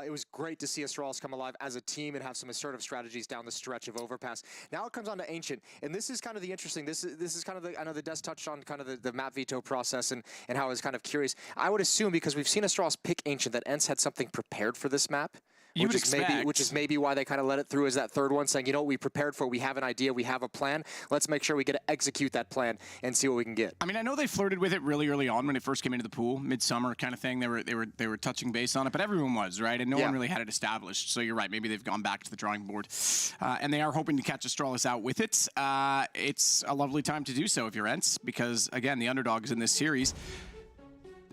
It was great to see Astralis come alive as a team and have some assertive strategies down the stretch of Overpass. Now it comes on to Ancient, and this is kind of the interesting. This is kind of the, I know the Des touched on kind of the map veto process and how I was kind of curious. I would assume, because we've seen Astralis pick Ancient, that ENCE had something prepared for this map. Which is maybe why they kind of let it through as that third one, saying, you know what, we prepared for it, we have an idea, we have a plan. Let's make sure we get to execute that plan and see what we can get. I mean, I know they flirted with it really early on when it first came into the pool, midsummer kind of thing. They were touching base on it, but everyone was, right? And no one really had it established. So you're right, maybe they've gone back to the drawing board. And they are hoping to catch Astralis out with it. It's a lovely time to do so if you're ENCE, because again, the underdogs in this series.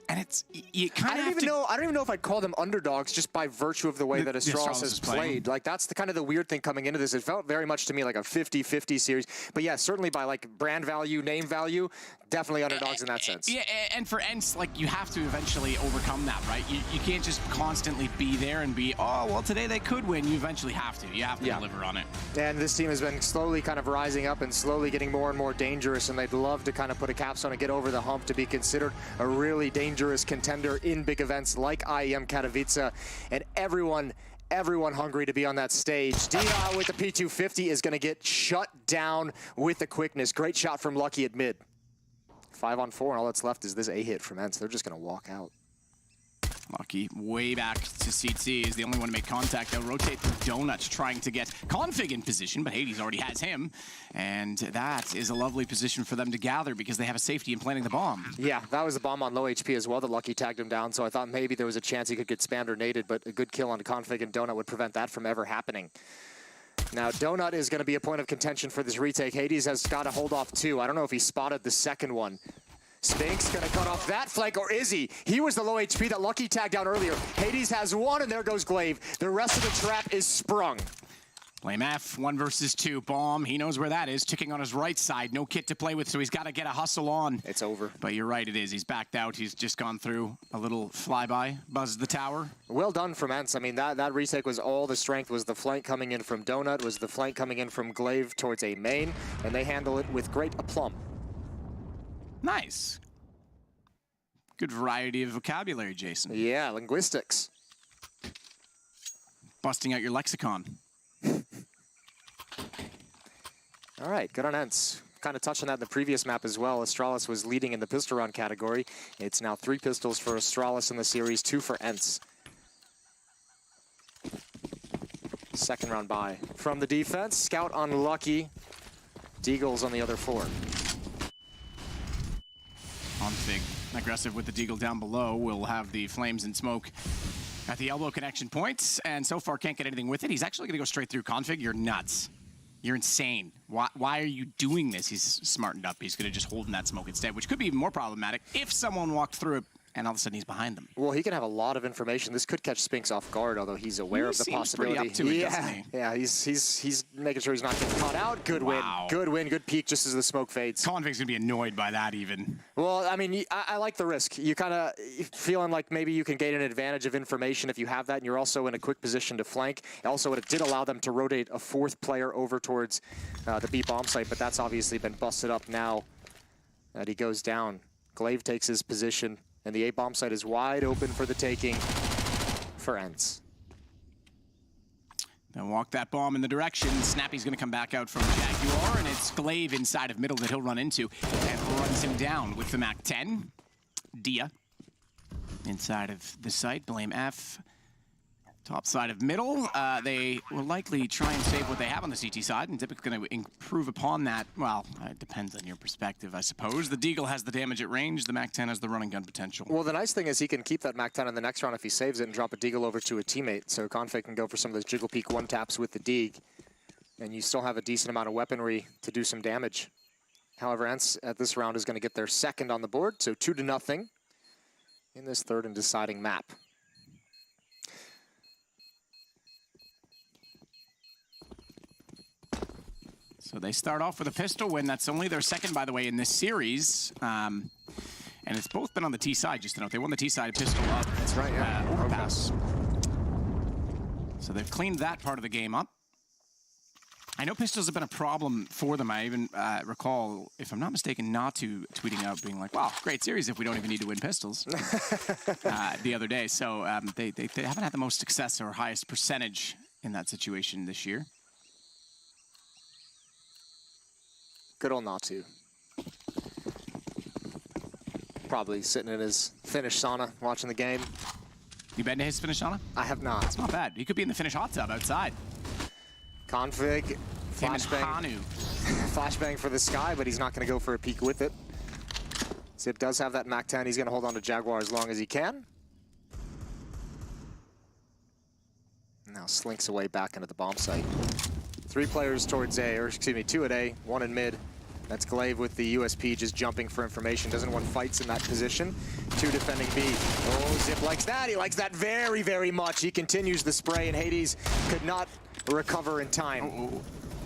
And it's, you kind of I don't even know if I'd call them underdogs just by virtue of the way that Astralis has played. Like, that's the kind of the weird thing coming into this. It felt very much to me like a 50-50 series. But yeah, certainly by like brand value, name value, definitely underdogs in that sense. Yeah, and for ENCE, like, you have to eventually overcome that, right? You can't just constantly be there and be, oh, well, today they could win. You eventually have to. You have to deliver on it. And this team has been slowly kind of rising up and slowly getting more and more dangerous, and they'd love to kind of put a capstone and get over the hump to be considered a really dangerous contender in big events like IEM Katowice, and everyone hungry to be on that stage. Dia with the P250 is going to get shut down with the quickness. Great shot from Lucky at mid. 5-on-4, and all that's left is this A hit from ENCE. They're just going to walk out. Lucky way back to CT is the only one to make contact. They'll rotate through Donuts trying to get Config in position, but Hades already has him. And that is a lovely position for them to gather because they have a safety in planting the bomb. Yeah, that was a bomb on low HP as well that Lucky tagged him down, so I thought maybe there was a chance he could get spammed or naded, but a good kill on Config and Donut would prevent that from ever happening. Now, Donut is going to be a point of contention for this retake. Hades has got to hold off two. I don't know if he spotted the second one. Spinks gonna cut off that flank, or is he? He was the low HP that Lucky tagged down earlier. Hades has one, and there goes Glaive. The rest of the trap is sprung. Blame F, 1 versus 2. Bomb, he knows where that is. Ticking on his right side. No kit to play with, so he's got to get a hustle on. It's over. But you're right, it is. He's backed out. He's just gone through a little flyby. Buzzed the tower. Well done from ENCE. I mean, that retake was all the strength. Was the flank coming in from Donut, was the flank coming in from Glaive towards a main, and they handle it with great aplomb. Nice. Good variety of vocabulary, Jason. Yeah, linguistics. Busting out your lexicon. All right, good on ENCE. Kind of touched on that in the previous map as well. Astralis was leading in the pistol round category. It's now 3 pistols for Astralis in the series, 2 for ENCE. Second round bye. From the defense, Scout on Lucky. Deagle's on the other 4. Config, aggressive with the Deagle down below, will have the flames and smoke at the elbow connection points, and so far can't get anything with it. He's actually going to go straight through. Config, you're nuts. You're insane. Why are you doing this? He's smartened up. He's going to just hold in that smoke instead, which could be even more problematic if someone walked through it and all of a sudden he's behind them. Well, he can have a lot of information. This could catch Spinks off guard, although he's aware of the possibility. Pretty up to it, doesn't he? Yeah, he's making sure he's not getting caught out. Good win, good peek just as the smoke fades. Config's gonna be annoyed by that even. Well, I mean, I like the risk. You kind of feeling like maybe you can gain an advantage of information if you have that, and you're also in a quick position to flank. Also, it did allow them to rotate a 4th player over towards the B bomb site, but that's obviously been busted up now that he goes down. Glaive takes his position, and the A bomb site is wide open for the taking for ENCE. Then walk that bomb in the direction. Snappy's going to come back out from Jaguar, and it's Glaive inside of middle that he'll run into and runs him down with the MAC-10. Dia inside of the site. Blame F. Top side of middle. They will likely try and save what they have on the CT side, and typically going to improve upon that. Well, it depends on your perspective, I suppose. The Deagle has the damage at range. The MAC-10 has the running gun potential. Well, the nice thing is he can keep that MAC-10 in the next round if he saves it and drop a Deagle over to a teammate. So Config can go for some of those jiggle peek 1-taps with the Deag, and you still have a decent amount of weaponry to do some damage. However, ENCE at this round is going to get their 2nd on the board, so 2-0 in this 3rd and deciding map. So they start off with a pistol win. That's only their 2nd, by the way, in this series. And it's both been on the T side, just to note. They won the T side pistol up. That's right, yeah. Overpass. So they've cleaned that part of the game up. I know pistols have been a problem for them. I even recall, if I'm not mistaken, Natus tweeting out being like, wow, great series if we don't even need to win pistols the other day. So they haven't had the most success or highest percentage in that situation this year. Good old Natus. Probably sitting in his Finnish sauna watching the game. You been to his Finnish sauna? I have not. It's not bad. He could be in the Finnish hot tub outside. Config, flashbang. Flashbang for the sky, but he's not going to go for a peek with it. Zip does have that Mac 10. He's going to hold on to Jaguar as long as he can. Now slinks away back into the bomb site. 3 players towards A, or excuse me, 2 at A, 1 in mid. That's Glaive with the USP just jumping for information. Doesn't want fights in that position. 2 defending B. Oh, Zip likes that. He likes that very, very much. He continues the spray, and Hades could not recover in time.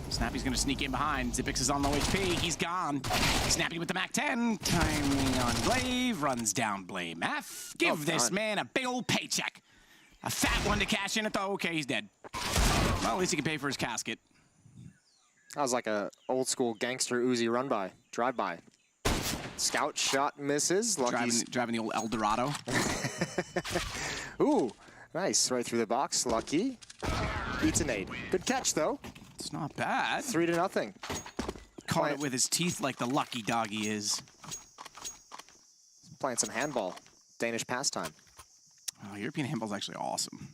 Snappy's gonna sneak in behind. Zipix is on low HP. He's gone. Snappy with the Mac 10. Timing on Glaive. Runs down Blame F. Give this man a big old paycheck. A fat one to cash in it though. Okay, he's dead. Well, at least he can pay for his casket. That was like a old school gangster Uzi run by, drive by. Scout shot misses. Lucky's driving the old Eldorado. Ooh, nice, right through the box. Lucky eats a nade. Good catch though. It's not bad. 3-0. Caught it with his teeth like the lucky dog he is. Playing some handball, Danish pastime. Oh, European handball's actually awesome.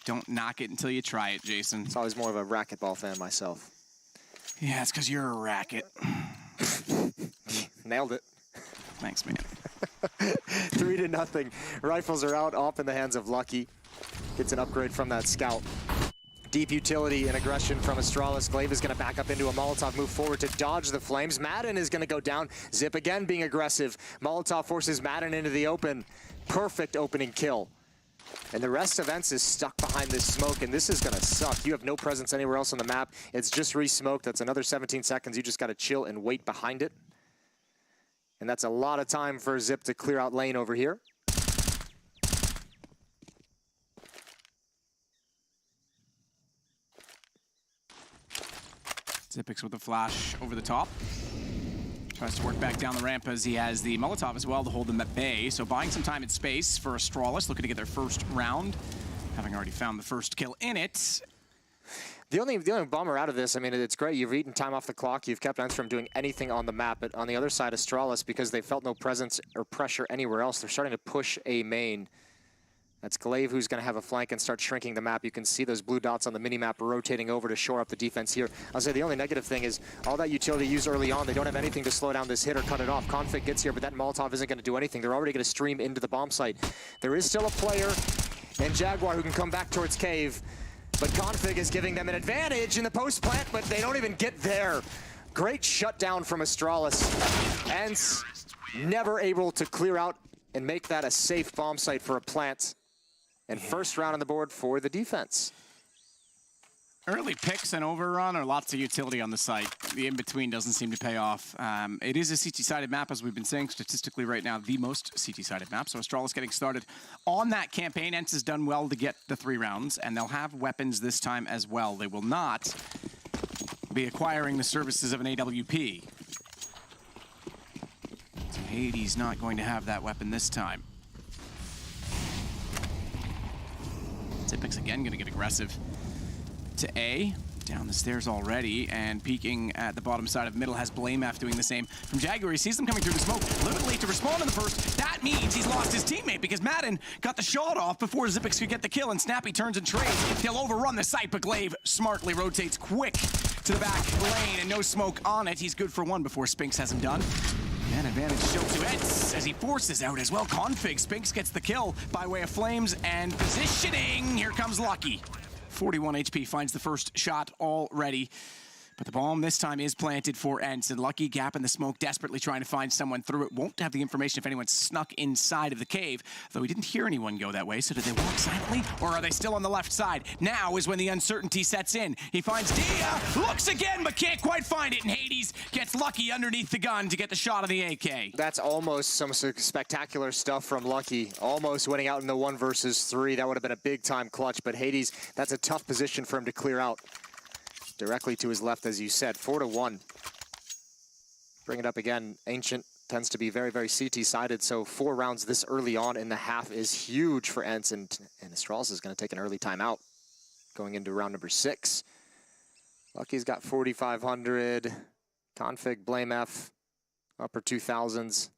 Don't knock it until you try it, Jason. It's always more of a racquetball fan myself. Yeah, it's because you're a racket. Nailed it. Thanks, man. 3-0. Rifles are out, off in the hands of Lucky. Gets an upgrade from that scout. Deep utility and aggression from Astralis. Glaive is going to back up into a Molotov, move forward to dodge the flames. Madden is going to go down. Zip again being aggressive. Molotov forces Madden into the open. Perfect opening kill. And the rest of ENCE is stuck behind this smoke, and this is going to suck. You have no presence anywhere else on the map. It's just re-smoked. That's another 17 seconds. You just got to chill and wait behind it. And that's a lot of time for Zip to clear out lane over here. Zipix with a flash over the top. Tries to work back down the ramp as he has the Molotov as well to hold them at bay. So buying some time and space for Astralis, looking to get their first round, having already found the first kill in it. The only bummer out of this, I mean, it's great. You've eaten time off the clock. You've kept ENCE from doing anything on the map. But on the other side, Astralis, because they felt no presence or pressure anywhere else, they're starting to push A main. That's Glaive who's going to have a flank and start shrinking the map. You can see those blue dots on the mini-map rotating over to shore up the defense here. I'll say the only negative thing is all that utility used early on, they don't have anything to slow down this hit or cut it off. Config gets here, but that Molotov isn't going to do anything. They're already going to stream into the bomb site. There is still a player and Jaguar who can come back towards Cave, but Config is giving them an advantage in the post plant, but they don't even get there. Great shutdown from Astralis. ENCE never able to clear out and make that a safe bomb site for a plant. And first round on the board for the defense. Early picks and overrun or lots of utility on the site. The in-between doesn't seem to pay off. It is a CT-sided map, as we've been saying, statistically right now, the most CT-sided map. So Astralis getting started on that campaign. ENCE has done well to get the 3 rounds, and they'll have weapons this time as well. They will not be acquiring the services of an AWP. So Hades not going to have that weapon this time. Zipix again going to get aggressive to A. Down the stairs already, and peeking at the bottom side of middle has Blame F doing the same. From Jaguar, he sees them coming through the smoke. A little bit late to respond in the first. That means he's lost his teammate because Madden got the shot off before Zipix could get the kill, and Snappy turns and trades. He'll overrun the site, but Glaive smartly rotates quick to the back lane, and no smoke on it. He's good for 1 before Spinks has him done. And advantage still to ENCE as he forces out as well. Config, Spinks gets the kill by way of flames and positioning. Here comes Lucky. 41 HP, finds the first shot already. But the bomb this time is planted for ENCE, and Lucky gap in the smoke, desperately trying to find someone through it. Won't have the information if anyone snuck inside of the cave, though he didn't hear anyone go that way. So did they walk silently, or are they still on the left side? Now is when the uncertainty sets in. He finds Dia, looks again, but can't quite find it, and Hades gets Lucky underneath the gun to get the shot of the AK. That's almost some spectacular stuff from Lucky. Almost winning out in the 1 versus 3. That would have been a big-time clutch, but Hades, that's a tough position for him to clear out. Directly to his left, as you said, 4-1. Bring it up again. Ancient tends to be very, very CT-sided, so 4 rounds this early on in the half is huge for ENCE, and Astralis is going to take an early timeout going into round number 6. Lucky's got 4,500. Config, Blame F, upper 2,000s.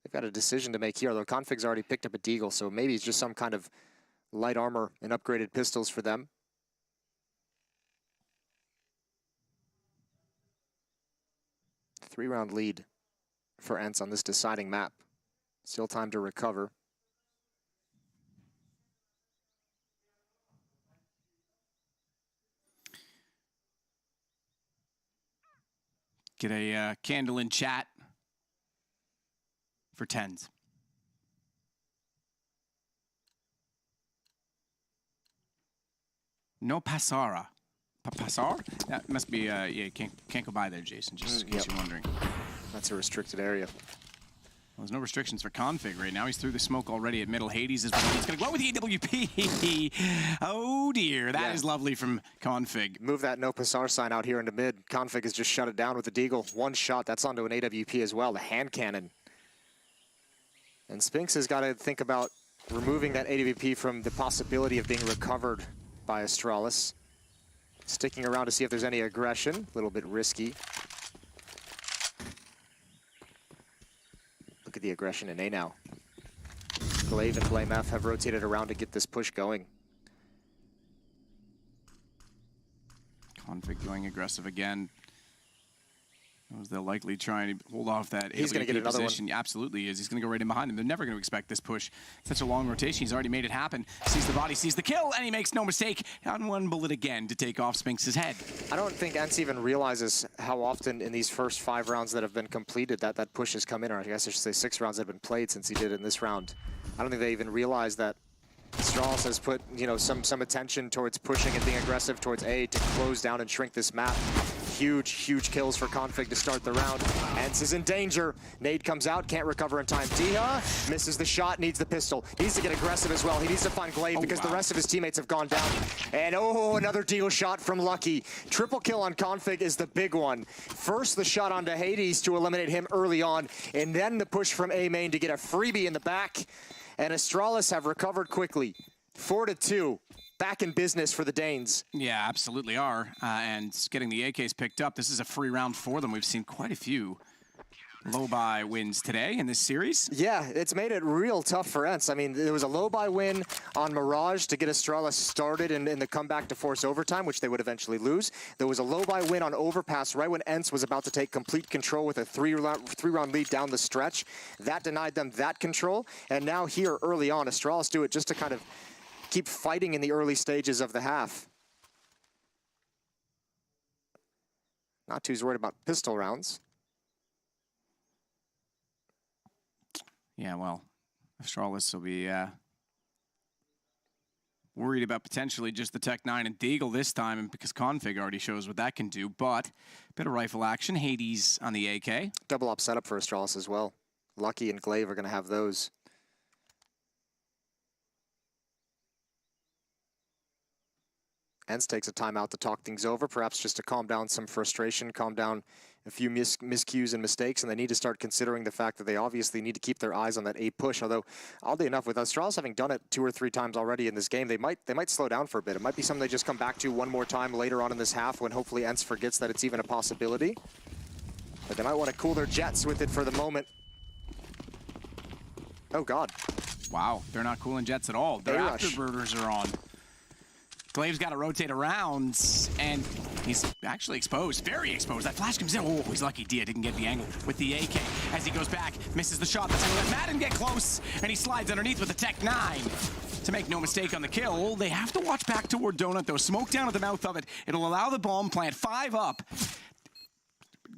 They've got a decision to make here, though Config's already picked up a Deagle, so maybe it's just some kind of light armor and upgraded pistols for them. 3-round lead for ENCE on this deciding map. Still time to recover. Get a candle in chat for tens. No Passara. Passar? That must be, yeah, you can't go by there, Jason, just in case you're wondering. That's a restricted area. Well, there's no restrictions for Config right now. He's through the smoke already at middle. Hades is he's going to go with the AWP. Oh, dear. That is lovely from Config. Move that no Passar sign out here into mid. Config has just shut it down with the Deagle. 1 shot. That's onto an AWP as well. The hand cannon. And Spinks has got to think about removing that AWP from the possibility of being recovered by Astralis. Sticking around to see if there's any aggression. A little bit risky. Look at the aggression in A now. Glaive and Blame F have rotated around to get this push going. Config going aggressive again. They're likely trying to hold off that He's going to get another position. one. Absolutely is. He's going to go right in behind him. They're never going to expect this push. Such a long rotation. He's already made it happen. Sees the body, sees the kill, and he makes no mistake. On 1 bullet again to take off Spinks' head. I don't think ENCE even realizes how often in these first 5 rounds that have been completed that push has come in, or I guess I should say 6 rounds that have been played since he did in this round. I don't think they even realize that Astralis has put, you know, some attention towards pushing and being aggressive towards A to close down and shrink this map. Huge kills for Config to start the round. ENCE is in danger. Nade comes out, can't recover in time. Dia misses the shot, needs the pistol. Needs to get aggressive as well. He needs to find Glaive because the rest of his teammates have gone down. And another Deagle shot from Lucky. Triple kill on Config is the big one. First the shot onto Hades to eliminate him early on, and then the push from A main to get a freebie in the back. And Astralis have recovered quickly. 4-2. Back in business for the Danes. Yeah, absolutely are. And getting the AKs picked up, this is a free round for them. We've seen quite a few low-buy wins today in this series. Yeah, it's made it real tough for ENCE. I mean, there was a low-buy win on Mirage to get Astralis started in the comeback to force overtime, which they would eventually lose. There was a low-buy win on Overpass right when ENCE was about to take complete control with a three-round lead down the stretch. That denied them that control. And now here early on, Astralis do it just to kind of keep fighting in the early stages of the half. Not too worried about pistol rounds. Yeah, well, Astralis will be worried about potentially just the Tech 9 and Deagle this time, and because Config already shows what that can do, but a bit of rifle action. Hades on the AK. Double up setup for Astralis as well. Lucky and Glaive are going to have those. ENCE takes a timeout to talk things over, perhaps just to calm down some frustration, calm down a few miscues and mistakes, and they need to start considering the fact that they obviously need to keep their eyes on that A push. Although, oddly enough, with Astralis having done it 2 or 3 times already in this game, they might slow down for a bit. It might be something they just come back to one more time later on in this half when hopefully ENCE forgets that it's even a possibility. But they might want to cool their jets with it for the moment. Oh, God. Wow, they're not cooling jets at all. Their afterburners are on. Glaive's got to rotate around, and he's actually exposed, very exposed. That flash comes in. Oh, he's lucky Dia didn't get the angle with the AK. As he goes back, misses the shot. That's going to let Madden get close, and he slides underneath with the Tech 9. To make no mistake on the kill, they have to watch back toward Donut, though. Smoke down at the mouth of it. It'll allow the bomb plant 5 up.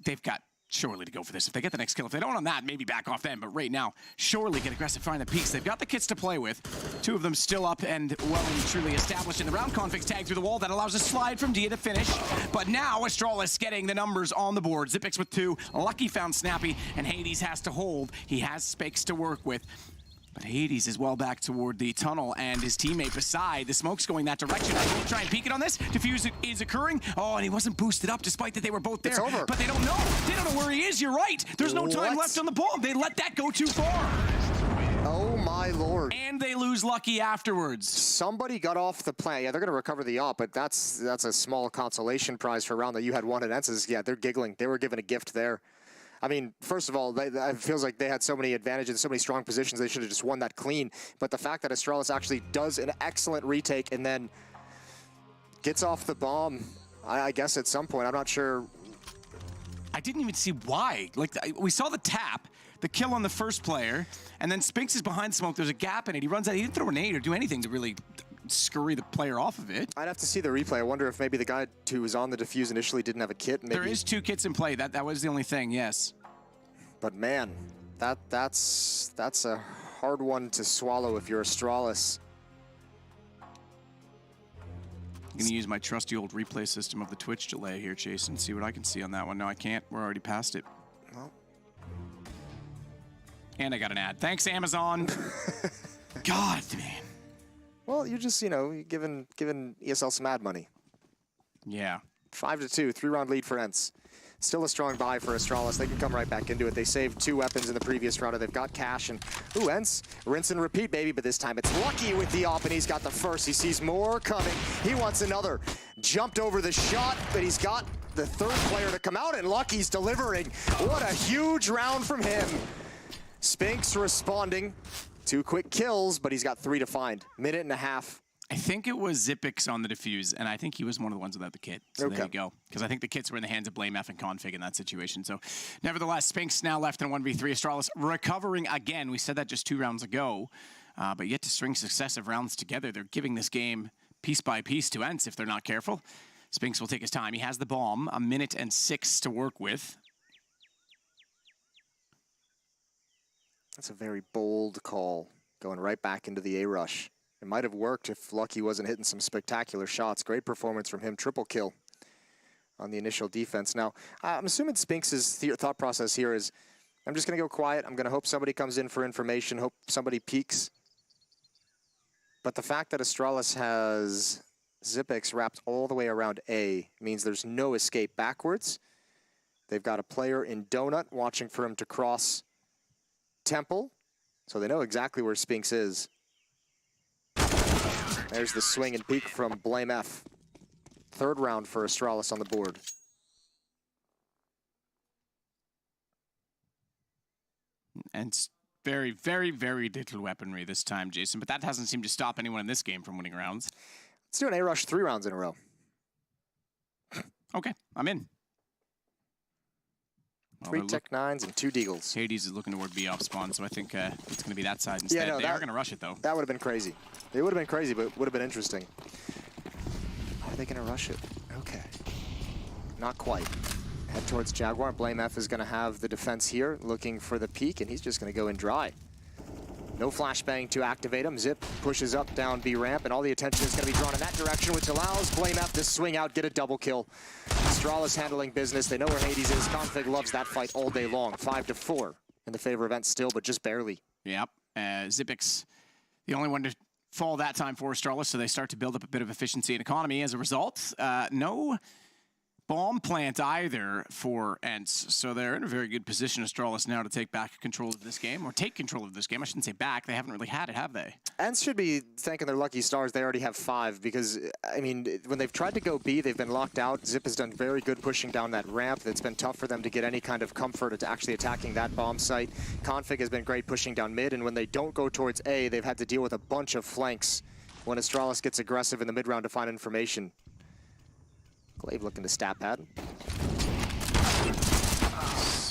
They've got surely to go for this. If they get the next kill, if they don't on that, maybe back off them. But right now, surely get aggressive, find the peaks. They've got the kits to play with. 2 of them still up and well and truly established in the round. Config's tag through the wall. That allows a slide from Dia to finish. But now Astralis getting the numbers on the board. Xyp9x with 2. Lucky found Snappy, and Hades has to hold. He has Spix to work with. But Hades is well back toward the tunnel, and his teammate beside. The smoke's going that direction. I will try and peek it on this. Diffuse is occurring. Oh, and he wasn't boosted up despite that they were both there. It's over. But they don't know. They don't know where he is. You're right. There's no time left on the bomb. They let that go too far. Oh my lord. And they lose Lucky afterwards. Somebody got off the plant. Yeah, they're going to recover the op, but that's a small consolation prize for a round that you had won at ENCE's. Yeah, they're giggling. They were given a gift there. I mean, first of all, it feels like they had so many advantages, so many strong positions, they should have just won that clean. But the fact that Astralis actually does an excellent retake and then gets off the bomb, I guess at some point, I'm not sure. I didn't even see why. Like, we saw the tap, the kill on the first player, and then Spinks is behind smoke. There's a gap in it. He runs out. He didn't throw a nade or do anything to really scurry the player off of it. I'd have to see the replay. I wonder if maybe the guy who was on the defuse initially didn't have a kit. Maybe. There is 2 kits in play. That was the only thing, yes. But man, that's a hard one to swallow if you're Astralis. I'm going to use my trusty old replay system of the Twitch delay here, Chase, and see what I can see on that one. No, I can't. We're already past it. Well. And I got an ad. Thanks, Amazon. God, man. Well, you're just, giving ESL some ad money. Yeah. 5-2, 3-round lead for ENCE. Still a strong buy for Astralis. They can come right back into it. They saved 2 weapons in the previous round. They've got cash and, ooh, ENCE, rinse and repeat, baby. But this time it's Lucky with the op, and he's got the first. He sees more coming. He wants another. Jumped over the shot, but he's got the 3rd player to come out, and Lucky's delivering. What a huge round from him. Spinks responding. 2 quick kills, but he's got 3 to find. Minute and a half. I think it was Xyp9x on the defuse, and I think he was one of the ones without the kit. So there you go. Because I think the kits were in the hands of BlameF and Config in that situation. So nevertheless, Spinks now left in 1v3. Astralis recovering again. We said that just 2 rounds ago, but yet to string successive rounds together. They're giving this game piece by piece to ENCE if they're not careful. Spinks will take his time. He has the bomb, 1 minute and 6 to work with. That's a very bold call, going right back into the A-rush. It might have worked if Lucky wasn't hitting some spectacular shots. Great performance from him. Triple kill on the initial defense. Now, I'm assuming Spinks' thought process here is, I'm just going to go quiet. I'm going to hope somebody comes in for information, hope somebody peeks. But the fact that Astralis has Xyp9x wrapped all the way around A means there's no escape backwards. They've got a player in Donut watching for him to cross Temple, so they know exactly where Spinks is. There's the swing and peek from BlameF. 3rd round for Astralis on the board. And very, very, very little weaponry this time, Jason, but that hasn't seemed to stop anyone in this game from winning rounds. Let's do an A-rush 3 rounds in a row. Okay, I'm in. 3 Tech 9s and 2 Deagles. Hades is looking toward B off spawn, so I think it's going to be that side instead. Yeah, no, they are going to rush it, though. That would have been crazy. It would have been crazy, but it would have been interesting. Are they going to rush it? Okay. Not quite. Head towards Jaguar. BlameF is going to have the defense here, looking for the peak, and he's just going to go in dry. No flashbang to activate him. Zip pushes up, down B ramp, and all the attention is going to be drawn in that direction, which allows BlameF to swing out, get a double kill. Astralis handling business. They know where Hades is. Config loves that fight all day long. 5-4 in the favor of ENCE still, but just barely. Yep. Xyp9x, the only one to fall that time for Astralis, so they start to build up a bit of efficiency and economy as a result. No bomb plant either for ENCE, so they're in a very good position, Astralis, now to take back control of this game, or take control of this game. I shouldn't say back. They haven't really had it, have they? ENCE should be thanking their lucky stars. They already have 5 because, I mean, when they've tried to go B, they've been locked out. Zip has done very good pushing down that ramp. It's been tough for them to get any kind of comfort at actually attacking that bomb site. Config has been great pushing down mid, and when they don't go towards A, they've had to deal with a bunch of flanks when Astralis gets aggressive in the mid-round to find information. Glaive looking to stat pad.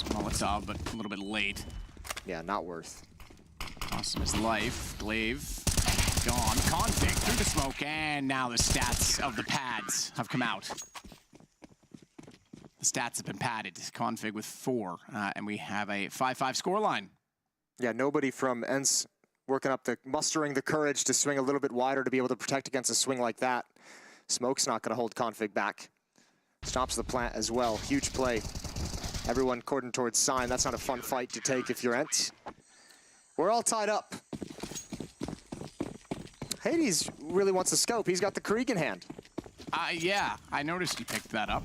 Molotov, but a little bit late. Yeah, not worth. Awesome his life. Glaive gone. Config through the smoke, and now the stats of the pads have come out. The stats have been padded. Config with 4, and we have a 5-5 scoreline. Yeah, nobody from ENCE mustering the courage to swing a little bit wider to be able to protect against a swing like that. Smoke's not going to hold Config back. Stops the plant as well. Huge play. Everyone cordon towards sign. That's not a fun fight to take if you're ENCE. We're all tied up. Hades really wants a scope. He's got the Krieg in hand. Yeah, I noticed he picked that up.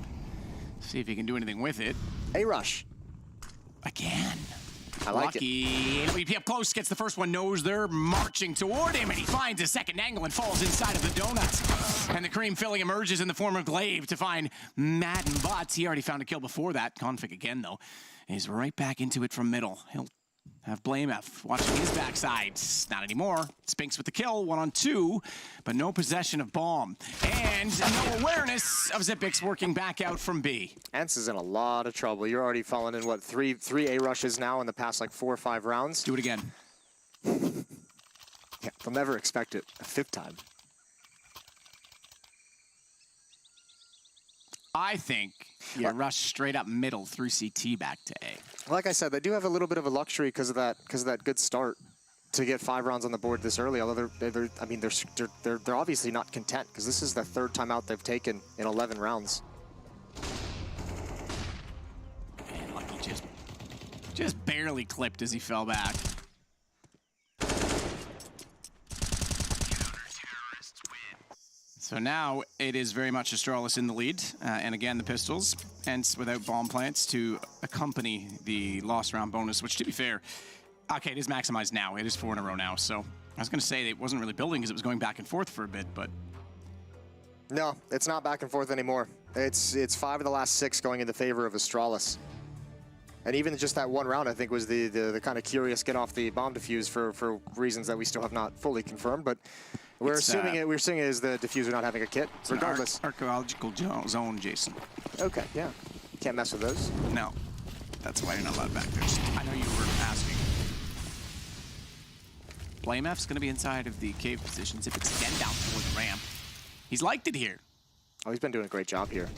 See if he can do anything with it. A-Rush. Again. I like Lucky. LVP up close, gets the first one, knows they're marching toward him, and he finds a second angle and falls inside of the donut. And the cream filling emerges in the form of Glaive to find Madden Butts. He already found a kill before that. Config again, though. He's right back into it from middle. He'll have Blame F watching his backside. Not anymore. Spinks with the kill, 1-on-2, but no possession of bomb. And no awareness of Xyp9x working back out from B. ENCE is in a lot of trouble. You're already falling in, what, three A-rushes now in the past, like 4 or 5 rounds? Do it again. Yeah, they'll never expect it a 5th time. I think you rush straight up middle through CT back to A. Like I said, they do have a little bit of a luxury because of that good start to get 5 rounds on the board this early. Although they're obviously not content because this is the 3rd timeout they've taken in 11 rounds. And Lucky just barely clipped as he fell back. So now it is very much Astralis in the lead, and again the pistols, ENCE without bomb plants to accompany the lost round bonus, which to be fair, okay, it is maximized now. It is 4 in a row now, so I was going to say it wasn't really building because it was going back and forth for a bit, but... No, it's not back and forth anymore. It's 5 of the last 6 going in the favor of Astralis. And even just that one round, I think, was the kind of curious get off the bomb defuse for reasons that we still have not fully confirmed, but... We're assuming it is the diffuser not having a kit, regardless. Archaeological zone, Jason. Okay, yeah. Can't mess with those. No. That's why you're not allowed back there. I know you were asking. Blame F's going to be inside of the cave positions if it's again down toward the ramp. He's liked it here. Oh, he's been doing a great job here.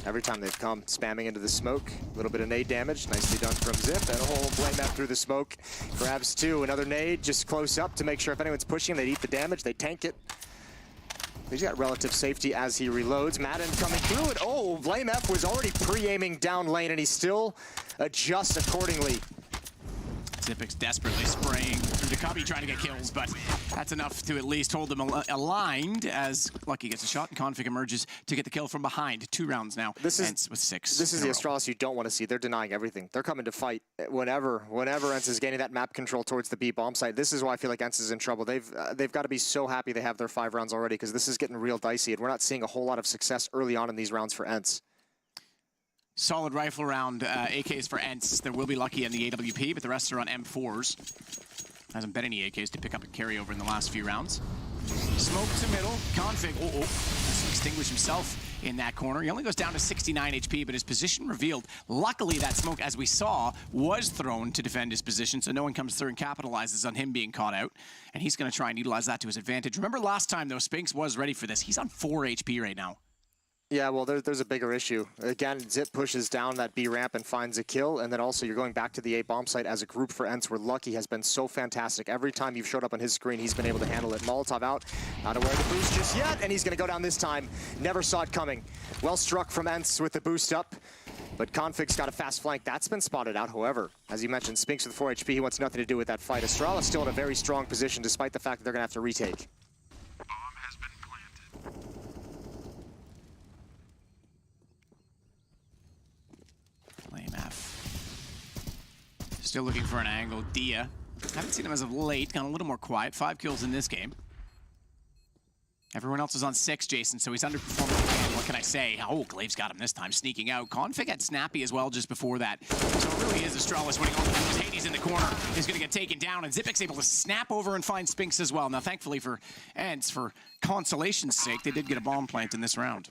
Every time they've come, spamming into the smoke. A little bit of nade damage, nicely done from Xyp. And a whole Blame F through the smoke. Grabs 2, another nade, just close up to make sure if anyone's pushing, they'd eat the damage, they tank it. He's got relative safety as he reloads. Madden coming through it. Oh, Blame F was already pre-aiming down lane, and he still adjusts accordingly. Xyp9x desperately spraying through the cubby trying to get kills, but that's enough to at least hold them aligned as Lucky gets a shot and Config emerges to get the kill from behind. 2 rounds now. This is ENCE with 6. This is the Astralis you don't want to see. They're denying everything. They're coming to fight whenever ENCE is gaining that map control towards the B bomb site. This is why I feel like ENCE is in trouble. They've got to be so happy they have their 5 rounds already because this is getting real dicey and we're not seeing a whole lot of success early on in these rounds for ENCE. Solid rifle round, AKs for ENCE. There will be Lucky in the AWP, but the rest are on M4s. Hasn't been any AKs to pick up a carryover in the last few rounds. Smoke to middle, Config, has to extinguish himself in that corner. He only goes down to 69 HP, but his position revealed. Luckily, that smoke, as we saw, was thrown to defend his position, so no one comes through and capitalizes on him being caught out. And he's going to try and utilize that to his advantage. Remember last time, though, Xyp9x was ready for this. He's on 4 HP right now. Yeah, well, there's a bigger issue. Again, Xyp pushes down that B ramp and finds a kill, and then also you're going back to the A bomb site as a group for ENCE, where Lucky has been so fantastic. Every time you've showed up on his screen, he's been able to handle it. Molotov out, not aware of the boost just yet, and he's going to go down this time. Never saw it coming. Well struck from ENCE with the boost up, but Config's got a fast flank. That's been spotted out, however. As you mentioned, Xyp9x with 4 HP, he wants nothing to do with that fight. Astralis still in a very strong position, despite the fact that they're going to have to retake. Still looking for an angle. Dia. Haven't seen him as of late. Gone a little more quiet. 5 kills in this game. Everyone else is on 6, Jason, so he's underperforming the handbook. can I say? Oh, Glaive's got him this time, sneaking out. Config had Snappy as well just before that. So it really is Astralis winning all the time. Hades in the corner is going to get taken down, and Xyp9x able to snap over and find Spinks as well. Now, thankfully for ENCE, for consolation's sake, they did get a bomb plant in this round.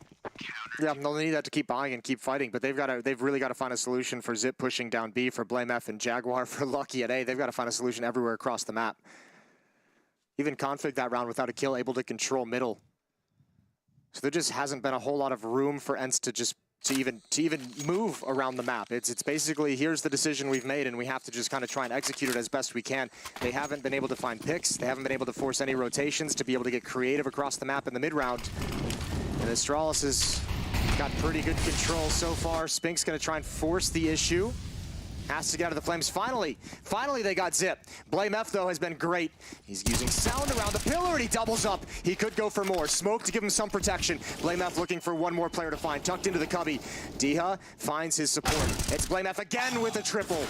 Yeah, they'll need that to keep buying and keep fighting, but they've really got to find a solution for Xyp pushing down B, for BlameF and Jaguar, for Lucky at A. They've got to find a solution everywhere across the map. Even Config that round without a kill, able to control middle. So there just hasn't been a whole lot of room for ENCE to even move around the map. It's basically, here's the decision we've made, and we have to just kind of try and execute it as best we can. They haven't been able to find picks. They haven't been able to force any rotations to be able to get creative across the map in the mid-round. And Astralis has got pretty good control so far. Spinks gonna try and force the issue. Has to get out of the flames. Finally they got Xyp. BlameF, though, has been great. He's using sound around the pillar, and he doubles up. He could go for more. Smoke to give him some protection. BlameF looking for one more player to find. Tucked into the cubby. Diha finds his support. It's BlameF again with a triple.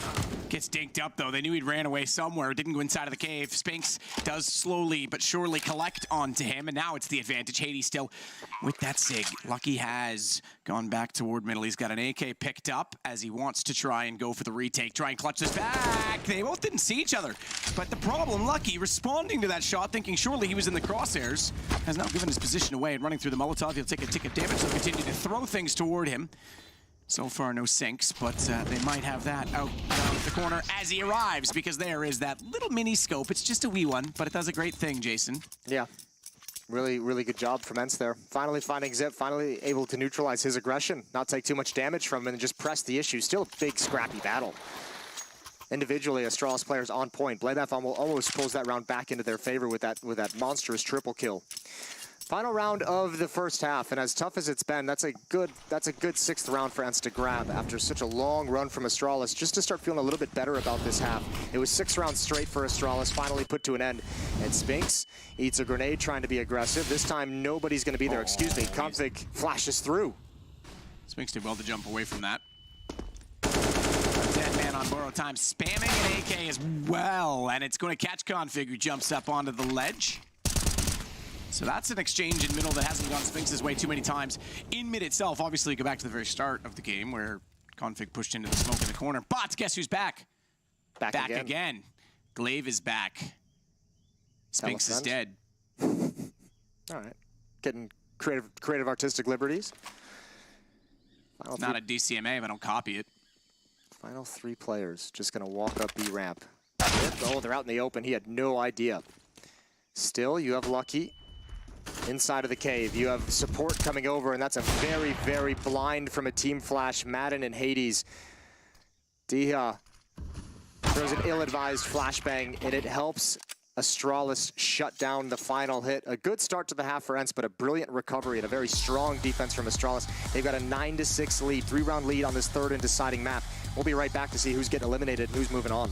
Gets dinked up, though. They knew he'd ran away somewhere. Didn't go inside of the cave. Spinks does slowly but surely collect onto him, and now it's the advantage. Hades still with that sig. Lucky has gone back toward middle. He's got an AK picked up as he wants to try and go for the retake. Try and clutch this back. They both didn't see each other. But the problem, Lucky, responding to that shot, thinking surely he was in the crosshairs, has now given his position away and running through the Molotov. He'll take a tick of damage. They'll continue to throw things toward him. So far, no sinks, but they might have that out the corner as he arrives, because there is that little mini scope. It's just a wee one, but it does a great thing, Jason. Yeah. Really, really good job from ENCE there. Finally finding Xyp, finally able to neutralize his aggression, not take too much damage from him, and just press the issue. Still a big, scrappy battle. Individually, Astralis players on point. BlameF almost pulls that round back into their favor with that monstrous triple kill. Final round of the first half, and as tough as it's been, that's a good sixth round for ENCE to grab after such a long run from Astralis, just to start feeling a little bit better about this half. It was 6 rounds straight for Astralis, finally put to an end. And Spinks eats a grenade trying to be aggressive. This time, nobody's going to be there. Excuse me, Config flashes through. Spinks did well to jump away from that. Dead man on borrow time, spamming an AK as well, and it's going to catch Config, who jumps up onto the ledge. So that's an exchange in middle that hasn't gone Spinks' way too many times. In mid itself, obviously, go back to the very start of the game where Config pushed into the smoke in the corner. But guess who's back? Back again. Glaive is back. Spinks is dead. All right. Getting creative artistic liberties. It's not a DCMA if I don't copy it. Final 3 players just going to walk up B ramp. Oh, they're out in the open. He had no idea. Still, you have Lucky inside of the cave. You have support coming over, and that's a very, very blind from a team flash. Madden and Hades. Diha throws an ill-advised flashbang, and it helps Astralis shut down the final hit. A good start to the half for ENCE, but a brilliant recovery and a very strong defense from Astralis. They've got a 9-6 lead, 3-round lead on this third and deciding map. We'll be right back to see who's getting eliminated and who's moving on.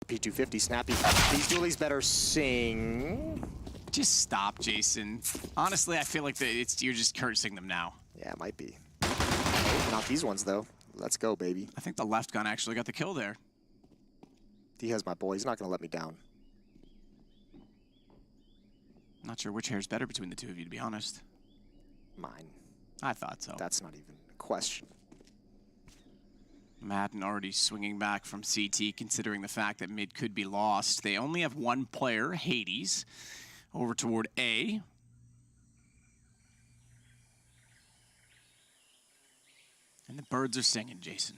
P250. Snappy, these dualies better sing. Just stop, Jason. Honestly, I feel like you're just cursing them now. Yeah, it might be. Oh, not these ones, though. Let's go, baby. I think the left gun actually got the kill there. D has my boy. He's not going to let me down. Not sure which hair's better between the two of you, to be honest. Mine. I thought so. That's not even a question. Madden already swinging back from CT, considering the fact that mid could be lost. They only have one player, Hades, over toward A. And the birds are singing, Jason.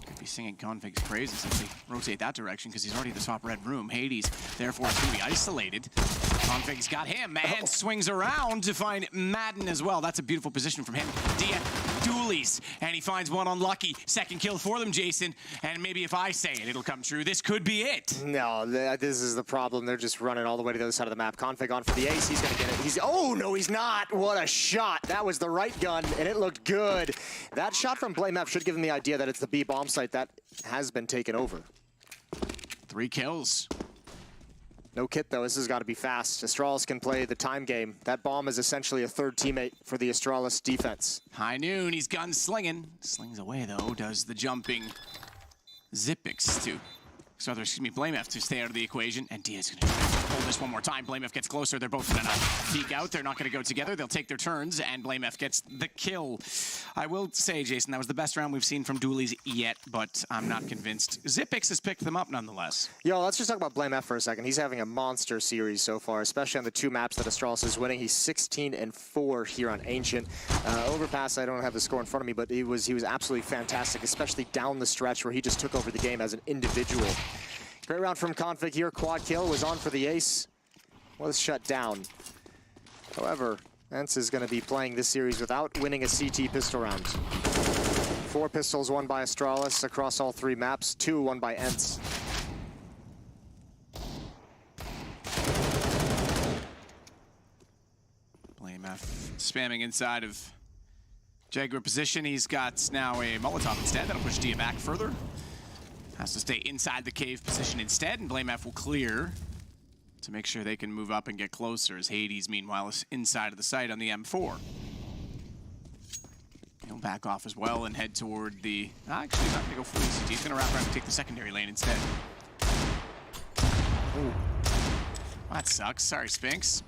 Could be singing Config's praises if they rotate that direction, because he's already in the top red room. Hades, therefore, is going to be isolated. Config's got him, and swings around to find Madden as well. That's a beautiful position from him. Dia dualies, and he finds one on Lucky. Second kill for them, Jason. And maybe if I say it, it'll come true. This could be it. No, this is the problem. They're just running all the way to the other side of the map. Config on for the ace. He's going to get it. Oh, no, he's not. What a shot. That was the right gun, and it looked good. That shot from BlameF should give him the idea that it's the B bomb site that has been taken over. 3 kills. No kit, though. This has got to be fast. Astralis can play the time game. That bomb is essentially a third teammate for the Astralis defense. High noon, he's gun slinging. Slings away, though, does the jumping Zipix to... So, excuse me, BlameF to stay out of the equation, and Dia's going to pull this one more time. BlameF gets closer. They're both going to peek out. They're not going to go together. They'll take their turns, and BlameF gets the kill. I will say, Jason, that was the best round we've seen from dualies yet, but I'm not convinced. Zipix has picked them up nonetheless. Yo, let's just talk about BlameF for a second. He's having a monster series so far, especially on the 2 maps that Astralis is winning. He's 16-4 here on Ancient. Overpass, I don't have the score in front of me, but he was absolutely fantastic, especially down the stretch where he just took over the game as an individual. Great round from Config here. Quad kill was on for the ace. Was shut down. However, ENCE is going to be playing this series without winning a CT pistol round. 4 pistols won by Astralis across all 3 maps. 2 won by ENCE. BlameF spamming inside of Jaguar position. He's got now a Molotov instead. That'll push Dia back further. Has to stay inside the cave position instead, and BlameF will clear to make sure they can move up and get closer, as Hades, meanwhile, is inside of the site on the M4. He'll back off as well and head toward the... Actually, he's not going to go full CT. He's going to wrap around and take the secondary lane instead. Ooh. That sucks. Sorry, Spinks.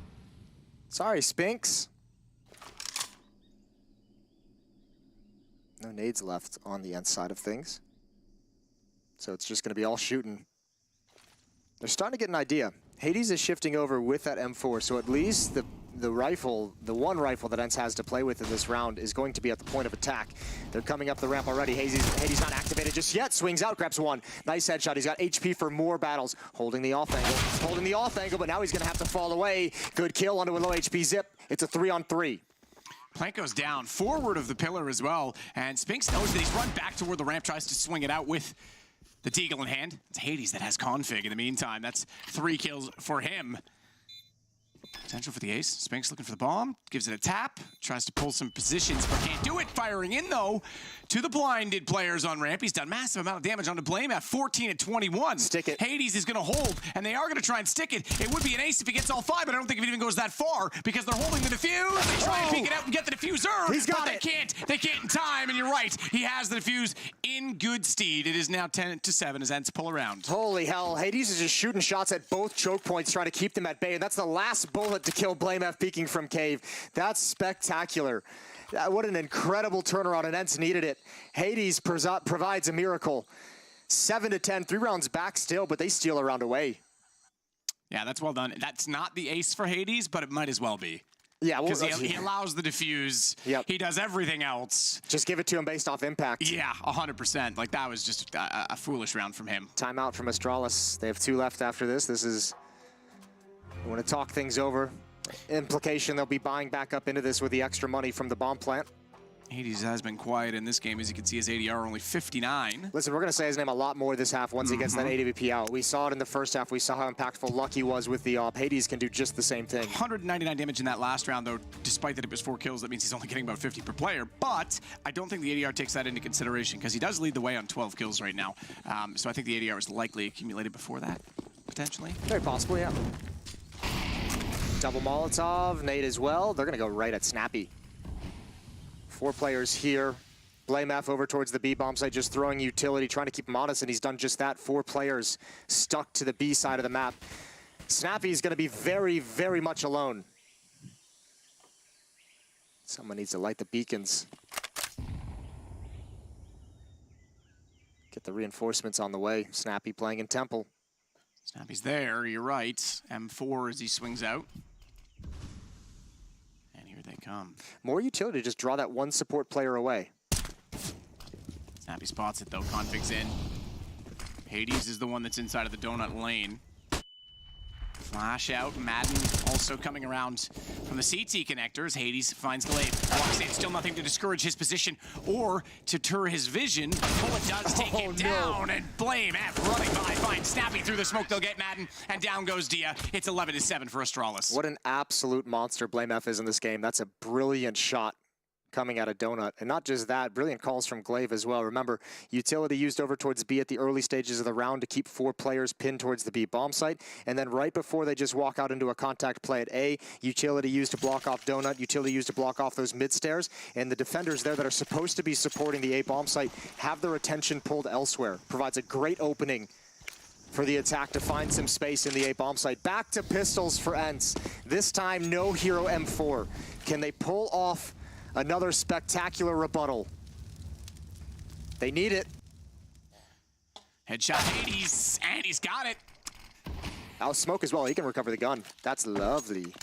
Sorry, Spinks. No nades left on the ENCE side of things. So it's just going to be all shooting. They're starting to get an idea. Hades is shifting over with that M4, so at least the rifle, the one rifle that ENCE has to play with in this round is going to be at the point of attack. They're coming up the ramp already. Hades not activated just yet. Swings out, grabs one. Nice headshot. He's got HP for more battles. Holding the off angle, but now he's going to have to fall away. Good kill onto a low HP Zip. It's a 3-on-3. Plank goes down, forward of the pillar as well, and Spinks knows that he's run back toward the ramp, tries to swing it out with the Deagle in hand. It's Hades that has Config in the meantime. That's 3 kills for him. Potential for the ace. Spinks looking for the bomb. Gives it a tap. Tries to pull some positions, but can't do it. Firing in, though, to the blinded players on ramp. He's done massive amount of damage onto BlameF. 14-21. Stick it. Hades is going to hold, and they are going to try and stick it. It would be an ace if he gets all 5, but I don't think it even goes that far because they're holding the defuse. They try and peek it out and get the diffuser. He's got but they can't. They can't in time, and you're right. He has the defuse in good stead. It is now 10-7 as ENCE pull around. Holy hell. Hades is just shooting shots at both choke points, trying to keep them at bay, and that's the last bullet to kill BlameF peeking from cave. That's spectacular. What an incredible turnaround, and ENCE needed it. Hades provides a miracle. 7-10, 3 rounds back still, but they steal a round away. Yeah, that's well done. That's not the ace for Hades, but it might as well be. Yeah, well, because he allows the diffuse. Yep. He does everything else. Just give it to him based off impact. Yeah, 100%. Like, that was just a foolish round from him. Timeout from Astralis. They have 2 left after this. This is... I want to talk things over. Implication, they'll be buying back up into this with the extra money from the bomb plant. Hades has been quiet in this game. As you can see, his ADR only 59. Listen, we're going to say his name a lot more this half once he gets that AWP out. We saw it in the first half. We saw how impactful Lucky was with the AWP. Hades can do just the same thing. 199 damage in that last round, though. Despite that it was 4 kills, that means he's only getting about 50 per player. But I don't think the ADR takes that into consideration because he does lead the way on 12 kills right now. So I think the ADR was likely accumulated before that, potentially. Very possible, yeah. Double Molotov, Nate as well. They're going to go right at Snappy. 4 players here. Blame F over towards the B bomb site, just throwing utility, trying to keep him honest, and he's done just that. 4 players stuck to the B side of the map. Snappy's going to be very, very much alone. Someone needs to light the beacons. Get the reinforcements on the way. Snappy playing in Temple. Snappy's there, you're right. M4 as he swings out. They come. More utility to just draw that 1 support player away. Snappy spots it though, config's in. Hades is the one that's inside of the donut lane. Flash out, Madden also coming around from the CT connectors. Hades finds Glaive, walks in, still nothing to discourage his position or to deter his vision. Bullet does take him down, and Blame F running by, finds Snappy through the smoke. They'll get Madden, and down goes Dia. It's 11-7 for Astralis. What an absolute monster Blame F is in this game. That's a brilliant shot coming out of Donut. And not just that, brilliant calls from Glaive as well. Remember, utility used over towards B at the early stages of the round to keep 4 players pinned towards the B bomb site. And then right before they just walk out into a contact play at A, utility used to block off Donut, utility used to block off those mid stairs. And the defenders there that are supposed to be supporting the A bomb site have their attention pulled elsewhere. Provides a great opening for the attack to find some space in the A bomb site. Back to pistols for ENCE. This time, no hero M4. Can they pull off another spectacular rebuttal? They need it. Headshot Hades, and he's got it. Out smoke as well. He can recover the gun. That's lovely.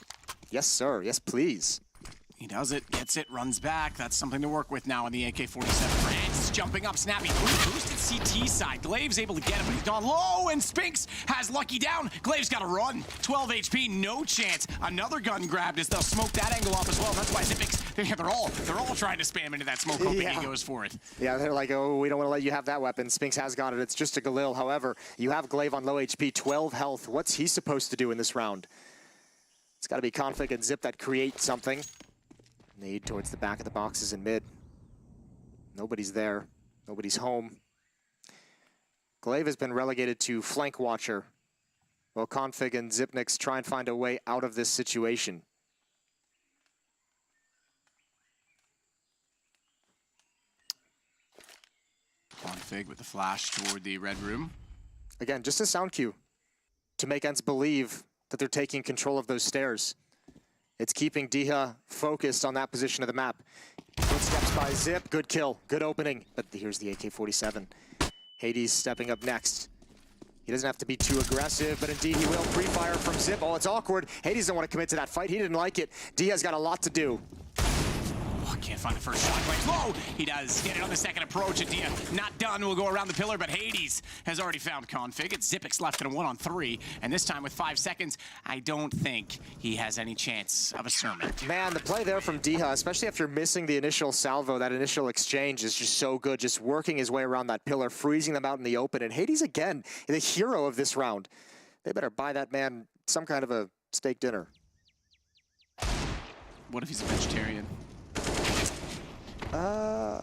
Yes, sir. Yes, please. He does it, gets it, runs back. That's something to work with now in the AK-47 for ENCE. Jumping up, Snappy boosted CT side. Glaive's able to get him, but he's gone low, and Spinks has Lucky down. Glaive's got to run. 12 HP, no chance. Another gun grabbed as they'll smoke that angle off as well. That's why Zippix, they're all trying to spam into that smoke, hoping he goes for it. Yeah, they're like, oh, we don't want to let you have that weapon. Spinks has got it. It's just a Galil. However, you have Glaive on low HP, 12 health. What's he supposed to do in this round? It's got to be Config and Zip that create something. Nade towards the back of the boxes in mid. Nobody's there. Nobody's home. Glaive has been relegated to flank watcher, while Config and Zipnix try and find a way out of this situation. Config with the flash toward the red room. Again, just a sound cue to make ENCE believe that they're taking control of those stairs. It's keeping Diha focused on that position of the map. Footsteps by Zip, good kill, good opening. But here's the AK-47. Hades stepping up next. He doesn't have to be too aggressive, but indeed he will. Pre-fire from Zip. Oh, it's awkward. Hades don't want to commit to that fight. He didn't like it. Diha's got a lot to do. Oh, can't find the first shot. Whoa! He does get it on the second approach. And Dia not done. Will go around the pillar, but Hades has already found Config. It's Zippix left in a 1-on-3, and this time with 5 seconds, I don't think he has any chance of a sermon. Man, the play there from Diha, especially after missing the initial salvo, that initial exchange is just so good. Just working his way around that pillar, freezing them out in the open. And Hades, again, the hero of this round. They better buy that man some kind of a steak dinner. What if he's a vegetarian?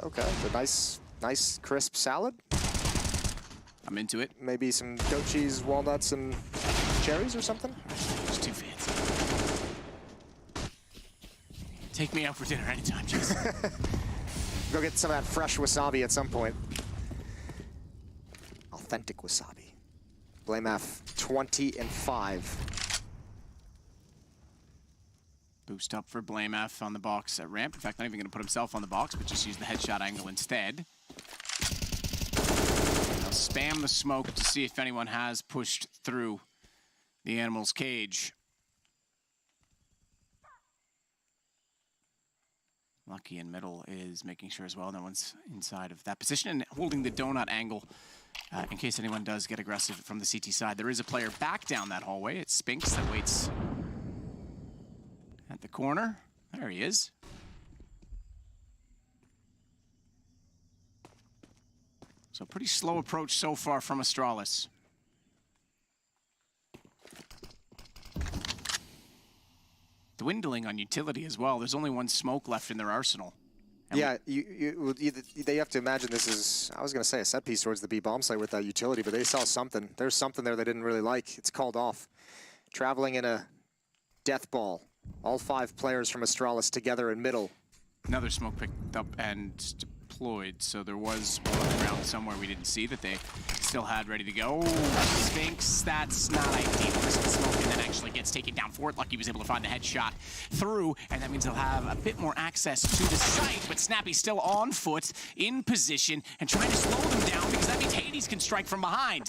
Okay. A nice crisp salad. I'm into it. Maybe some goat cheese, walnuts, and cherries or something? It's too fancy. Take me out for dinner anytime, Jason. Go get some of that fresh wasabi at some point. Authentic wasabi. Blame F, 20-5. Boost up for Blame F on the box at ramp. In fact, not even going to put himself on the box, but just use the headshot angle instead. I'll spam the smoke to see if anyone has pushed through the animal's cage. Lucky in middle is making sure as well no one's inside of that position and holding the donut angle in case anyone does get aggressive from the CT side. There is a player back down that hallway. It's Spinks that waits at the corner. There he is. So pretty slow approach so far from Astralis. Dwindling on utility as well. There's only one smoke left in their arsenal. And yeah, they have to imagine this is, I was going to say, a set piece towards the B bomb site with that utility, but they saw something. There's something there they didn't really like. It's called off. Traveling in a death ball. All 5 players from Astralis together in middle. Another smoke picked up and deployed, so there was one around somewhere we didn't see that they still had ready to go. Sphinx, that's not ideal. This smoke and then actually gets taken down for it. Lucky was able to find the headshot through, and that means they'll have a bit more access to the site, but Snappy's still on foot, in position, and trying to slow them down because that means Hades can strike from behind.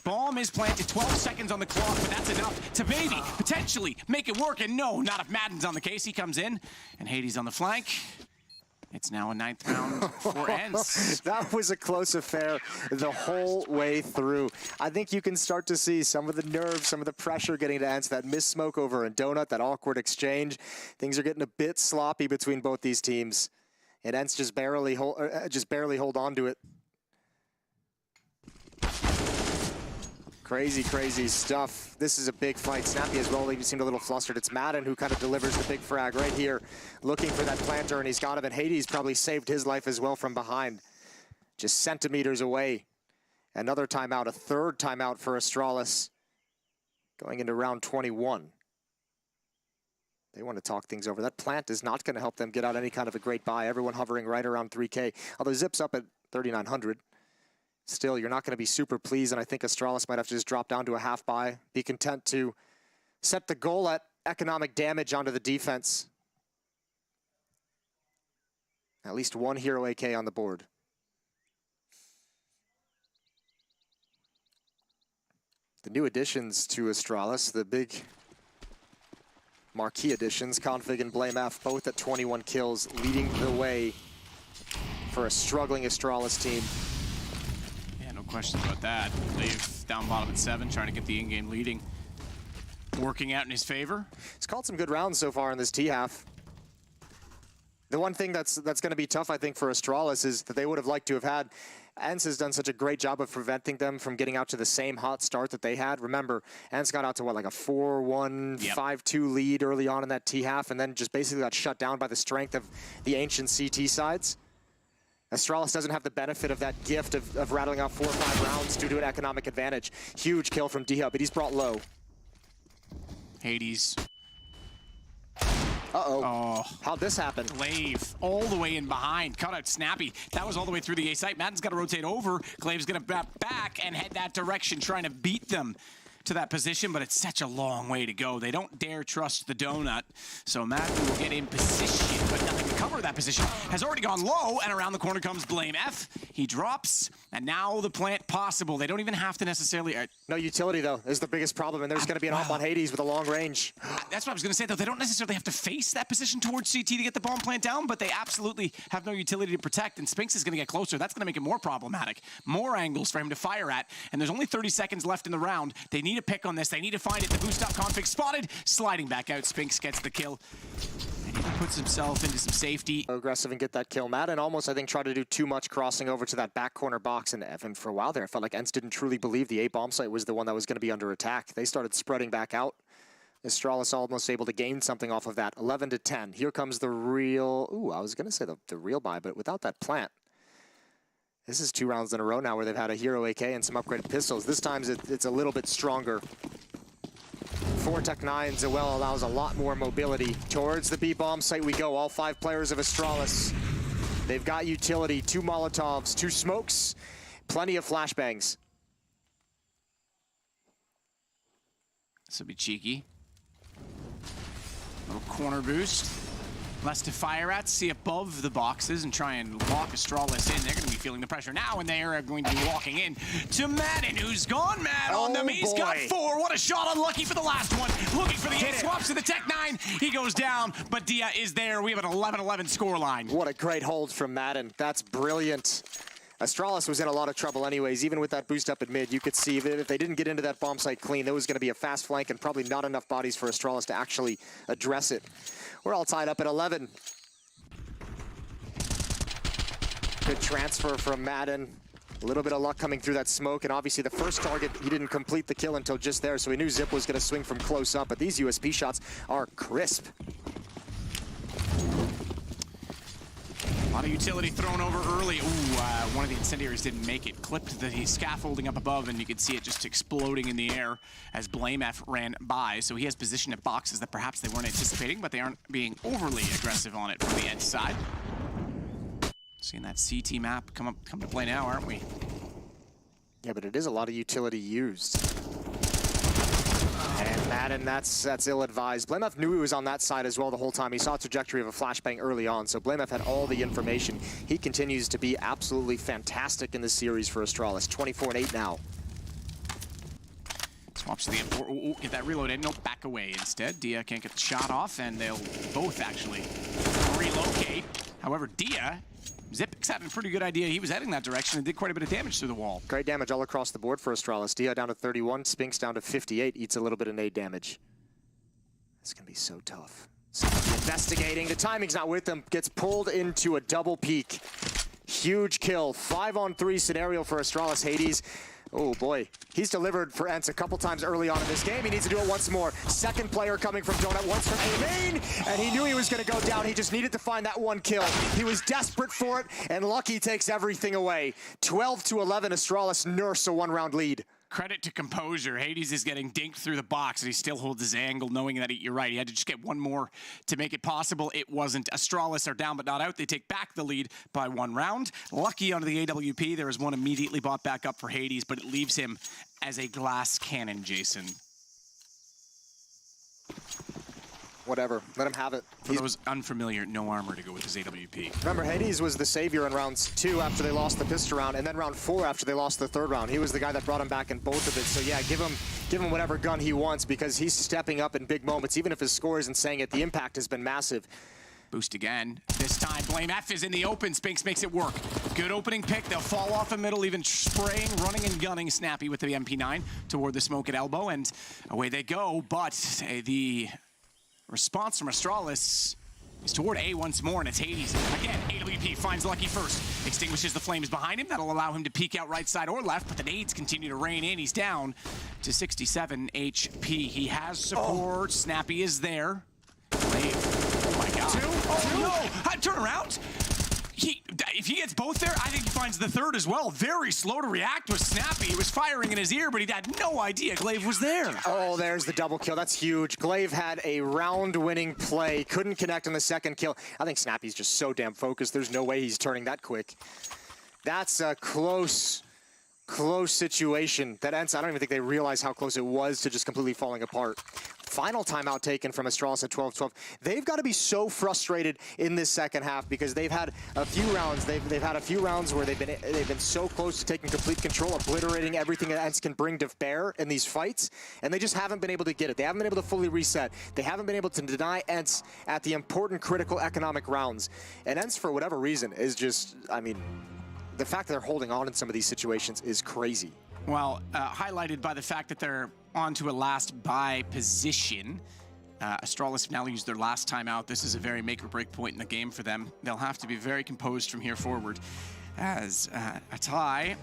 Bomb is planted, 12 seconds on the clock, but that's enough to maybe, potentially, make it work, and no, not if Madden's on the case. He comes in, and Hades on the flank. It's now a 9th round for ENCE. That was a close affair the whole way through. I think you can start to see some of the nerves, some of the pressure getting to ENCE, that missed smoke over in Donut, that awkward exchange. Things are getting a bit sloppy between both these teams. And ENCE just barely hold on to it. Crazy, crazy stuff. This is a big fight. Snappy as well, he seemed a little flustered. It's Madden who kind of delivers the big frag right here, looking for that planter, and he's got him. And Hades probably saved his life as well from behind. Just centimeters away. Another timeout, a 3rd timeout for Astralis, going into round 21. They want to talk things over. That plant is not going to help them get out any kind of a great buy. Everyone hovering right around 3K, although Zip's up at 3,900. Still, you're not going to be super pleased, and I think Astralis might have to just drop down to a half buy. Be content to set the goal at economic damage onto the defense. At least 1 hero AK on the board. The new additions to Astralis, the big marquee additions, Config and Blame F, both at 21 kills, leading the way for a struggling Astralis team. Questions about that. They've down bottom at 7, trying to get the in-game leading working out in his favor. He's called some good rounds so far in this T-half. The one thing that's going to be tough, I think, for Astralis is that they would have liked to have had. ENCE has done such a great job of preventing them from getting out to the same hot start that they had. Remember, ENCE got out to, what, like a 4-1, 5-2 lead early on in that T-half, and then just basically got shut down by the strength of the ancient CT sides. Astralis doesn't have the benefit of that gift of rattling off 4 or 5 rounds due to an economic advantage. Huge kill from D-Hub, but he's brought low. Hades. Uh-oh. Oh. How'd this happen? Glaive all the way in behind. Cut out Snappy. That was all the way through the A site. Madden's got to rotate over. Glaive's going to back and head that direction, trying to beat them to that position, but it's such a long way to go. They don't dare trust the donut, so Madden will get in position, but nothing to cover that position. Has already gone low, and around the corner comes Blame F. He drops, and now the plant possible. They don't even have to necessarily... No utility, though, is the biggest problem, and there's going to be an op on Hades with a long range. That's what I was going to say, though. They don't necessarily have to face that position towards CT to get the bomb plant down, but they absolutely have no utility to protect, and Sphinx is going to get closer. That's going to make it more problematic. More angles for him to fire at, and there's only 30 seconds left in the round. They need a pick on this. They need to find it. The boost up Config spotted. Sliding back out. Sphinx gets the kill. And he puts himself into some safety. Aggressive and get that kill. Madden almost, I think, tried to do too much crossing over to that back corner box. And Evan, for a while there, I felt like ENCE didn't truly believe the A bomb site was the one that was going to be under attack. They started spreading back out. Astralis almost able to gain something off of that. 11 to 10. Here comes the real... Ooh, I was going to say the real buy, but without that plant. This is 2 rounds in a row now where they've had a hero AK and some upgraded pistols. This time it's a little bit stronger. 4 Tech 9 Zoel allows a lot more mobility. Towards the B-bomb site we go. All 5 players of Astralis. They've got utility. 2 Molotovs, 2 smokes, plenty of flashbangs. This will be cheeky. Little corner boost. Less to fire at, see above the boxes and try and lock Astralis in. They're going to be feeling the pressure now, and they are going to be walking in to Madden, who's gone mad on them. He's got 4. What a shot, unlucky for the last one. Looking for the 8, swaps to the Tech 9. He goes down, but Dia is there. We have an 11-11 scoreline. What a great hold from Madden. That's brilliant. Astralis was in a lot of trouble anyways. Even with that boost up at mid, you could see that if they didn't get into that bomb site clean, there was going to be a fast flank and probably not enough bodies for Astralis to actually address it. We're all tied up at 11. Good transfer from Madden. A little bit of luck coming through that smoke, and obviously the first target, he didn't complete the kill until just there, so he knew Zip was going to swing from close up, but these USP shots are crisp. A lot of utility thrown over early. Ooh, one of the incendiaries didn't make it. Clipped the scaffolding up above, and you could see it just exploding in the air as BlameF ran by. So he has position at boxes that perhaps they weren't anticipating, but they aren't being overly aggressive on it from the ENCE side. Seeing that CT map come to play now, aren't we? Yeah, but it is a lot of utility used. And Madden, that's ill-advised. BlameF knew he was on that side as well the whole time. He saw a trajectory of a flashbang early on, so BlameF had all the information. He continues to be absolutely fantastic in this series for Astralis. 24-8 now. Swaps to the M4. Ooh, get that reload in. Nope, back away instead. Dia can't get the shot off, and they'll both actually relocate. However, Dia, Zipix had a pretty good idea. He was heading that direction and did quite a bit of damage through the wall. Great damage all across the board for Astralis. Dia down to 31, Spinks down to 58, eats a little bit of nade damage. It's going to be so tough. Investigating, the timing's not with them, gets pulled into a double peek. Huge kill, 5-on-3 scenario for Astralis. Hades. Oh boy, he's delivered for ENCE a couple times early on in this game. He needs to do it once more. Second player coming from Donut, once from A main, and he knew he was going to go down. He just needed to find that one kill. He was desperate for it, and Lucky takes everything away. 12-11, Astralis nurse a one-round lead. Credit to composure. Hades is getting dinked through the box, and he still holds his angle, knowing that you're right. He had to just get one more to make it possible. It wasn't. Astralis are down but not out. They take back the lead by 1 round. Lucky onto the AWP. There is one immediately bought back up for Hades, but it leaves him as a glass cannon, Jason. Whatever. Let him have it. For those unfamiliar, no armor to go with his AWP. Remember, Hades was the savior in rounds 2 after they lost the pistol round, and then round 4 after they lost the 3rd round. He was the guy that brought him back in both of it. So yeah, give him whatever gun he wants, because he's stepping up in big moments. Even if his score isn't saying it, the impact has been massive. Boost again. This time, BlameF is in the open. Spinks makes it work. Good opening pick. They'll fall off the middle, even spraying, running, and gunning Snappy with the MP9 toward the smoke at elbow, and away they go. But the response from Astralis is toward A once more, and it's Hades. Again, AWP finds Lucky first. Extinguishes the flames behind him. That'll allow him to peek out right side or left, but the nades continue to rain in. He's down to 67 HP. He has support. Snappy is there. Oh my god. Two? No! Turn around! If he gets both there, I think he finds the 3rd as well. Very slow to react with Snappy. He was firing in his ear, but he had no idea Glaive was there. Oh, there's the double kill. That's huge. Glaive had a round-winning play. Couldn't connect on the 2nd kill. I think Snappy's just so damn focused. There's no way he's turning that quick. That's a close situation. That ENCE, I don't even think they realize how close it was to just completely falling apart. Final timeout taken from Astralis at 12-12. They've got to be so frustrated in this second half, because they've had a few rounds. They've had a few rounds where they've been so close to taking complete control, obliterating everything that ENCE can bring to bear in these fights, and they just haven't been able to get it. They haven't been able to fully reset. They haven't been able to deny ENCE at the important, critical economic rounds. And ENCE, for whatever reason, is just, I mean, the fact that they're holding on in some of these situations is crazy. Well, highlighted by the fact that they're onto a last buy position. Astralis now used their last time out. This is a very make or break point in the game for them. They'll have to be very composed from here forward, as a tie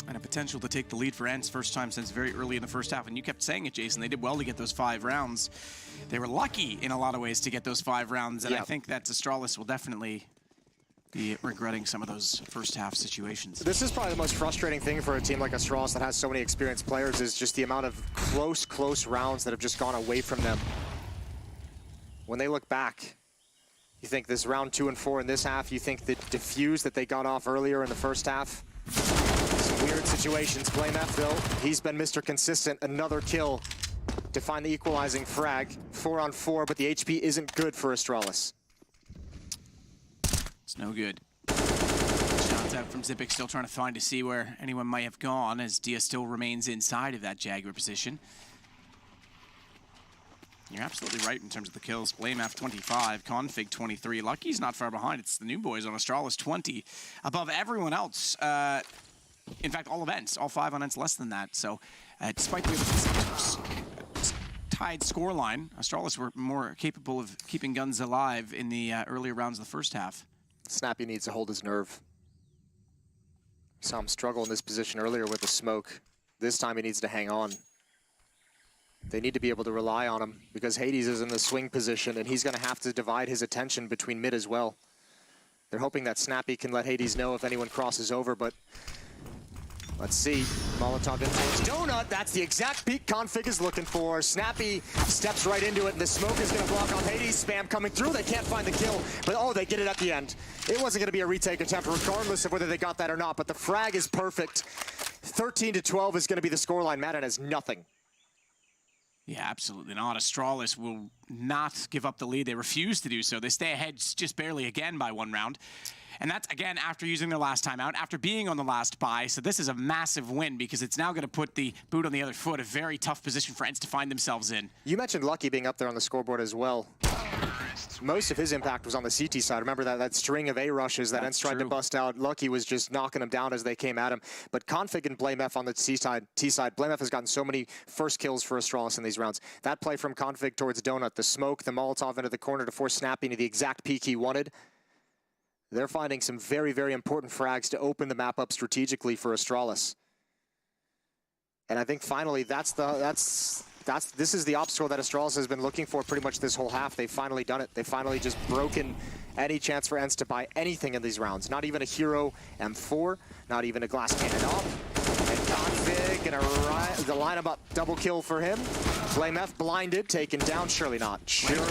and a potential to take the lead for ENCE first time since very early in the first half. And you kept saying it, Jason, they did well to get those 5 rounds. They were lucky in a lot of ways to get those 5 rounds, and I think that Astralis will definitely be regretting some of those first half situations. This is probably the most frustrating thing for a team like Astralis that has so many experienced players, is just the amount of close rounds that have just gone away from them. When they look back, you think this round 2 and 4 in this half, you think the diffuse that they got off earlier in the first half. Some weird situations. BlameF though, he's been Mr. Consistent. Another kill to find the equalizing frag. 4-on-4, but the HP isn't good for Astralis. It's no good. Shots out from Zipix, still trying to find to see where anyone might have gone, as Dia still remains inside of that Jaguar position. You're absolutely right in terms of the kills. BlameF 25, Config 23. Lucky's not far behind. It's the new boys on Astralis 20, above everyone else. In fact, all events, all 5 on ENCE less than that. So, despite the tied scoreline, Astralis were more capable of keeping guns alive in the earlier rounds of the first half. Snappy needs to hold his nerve. Saw him struggle in this position earlier with the smoke. This time he needs to hang on. They need to be able to rely on him because Hades is in the swing position and he's going to have to divide his attention between mid as well. They're hoping that Snappy can let Hades know if anyone crosses over, but let's see. Molotov Vincere donut, that's the exact peak Config is looking for. Snappy steps right into it and the smoke is going to block off Hades. Spam coming through, they can't find the kill, but oh, they get it at the end. It wasn't going to be a retake attempt regardless of whether they got that or not, but the frag is perfect. 13-12 is going to be the scoreline. Madden has nothing. Yeah, absolutely not. Astralis will not give up the lead. They refuse to do so. They stay ahead just barely again by 1 round. And that's, again, after using their last timeout, after being on the last buy. So this is a massive win because it's now going to put the boot on the other foot, a very tough position for ENCE to find themselves in. You mentioned Lucky being up there on the scoreboard as well. Most of his impact was on the CT side. Remember that string of A rushes that ENCE tried to bust out. Lucky was just knocking them down as they came at him. But Config and BlameF on the T side. BlameF has gotten so many first kills for Astralis in these rounds. That play from Config towards Donut, the smoke, the Molotov into the corner to force Snappy into the exact peak he wanted. They're finding some very, very important frags to open the map up strategically for Astralis. And I think finally this is the obstacle that Astralis has been looking for pretty much this whole half. They've finally done it. They've finally just broken any chance for ENCE to buy anything in these rounds. Not even a hero M4, not even a glass cannon off. And Config gonna the lineup up, double kill for him. BlameF blinded, taken down, surely not. Surely.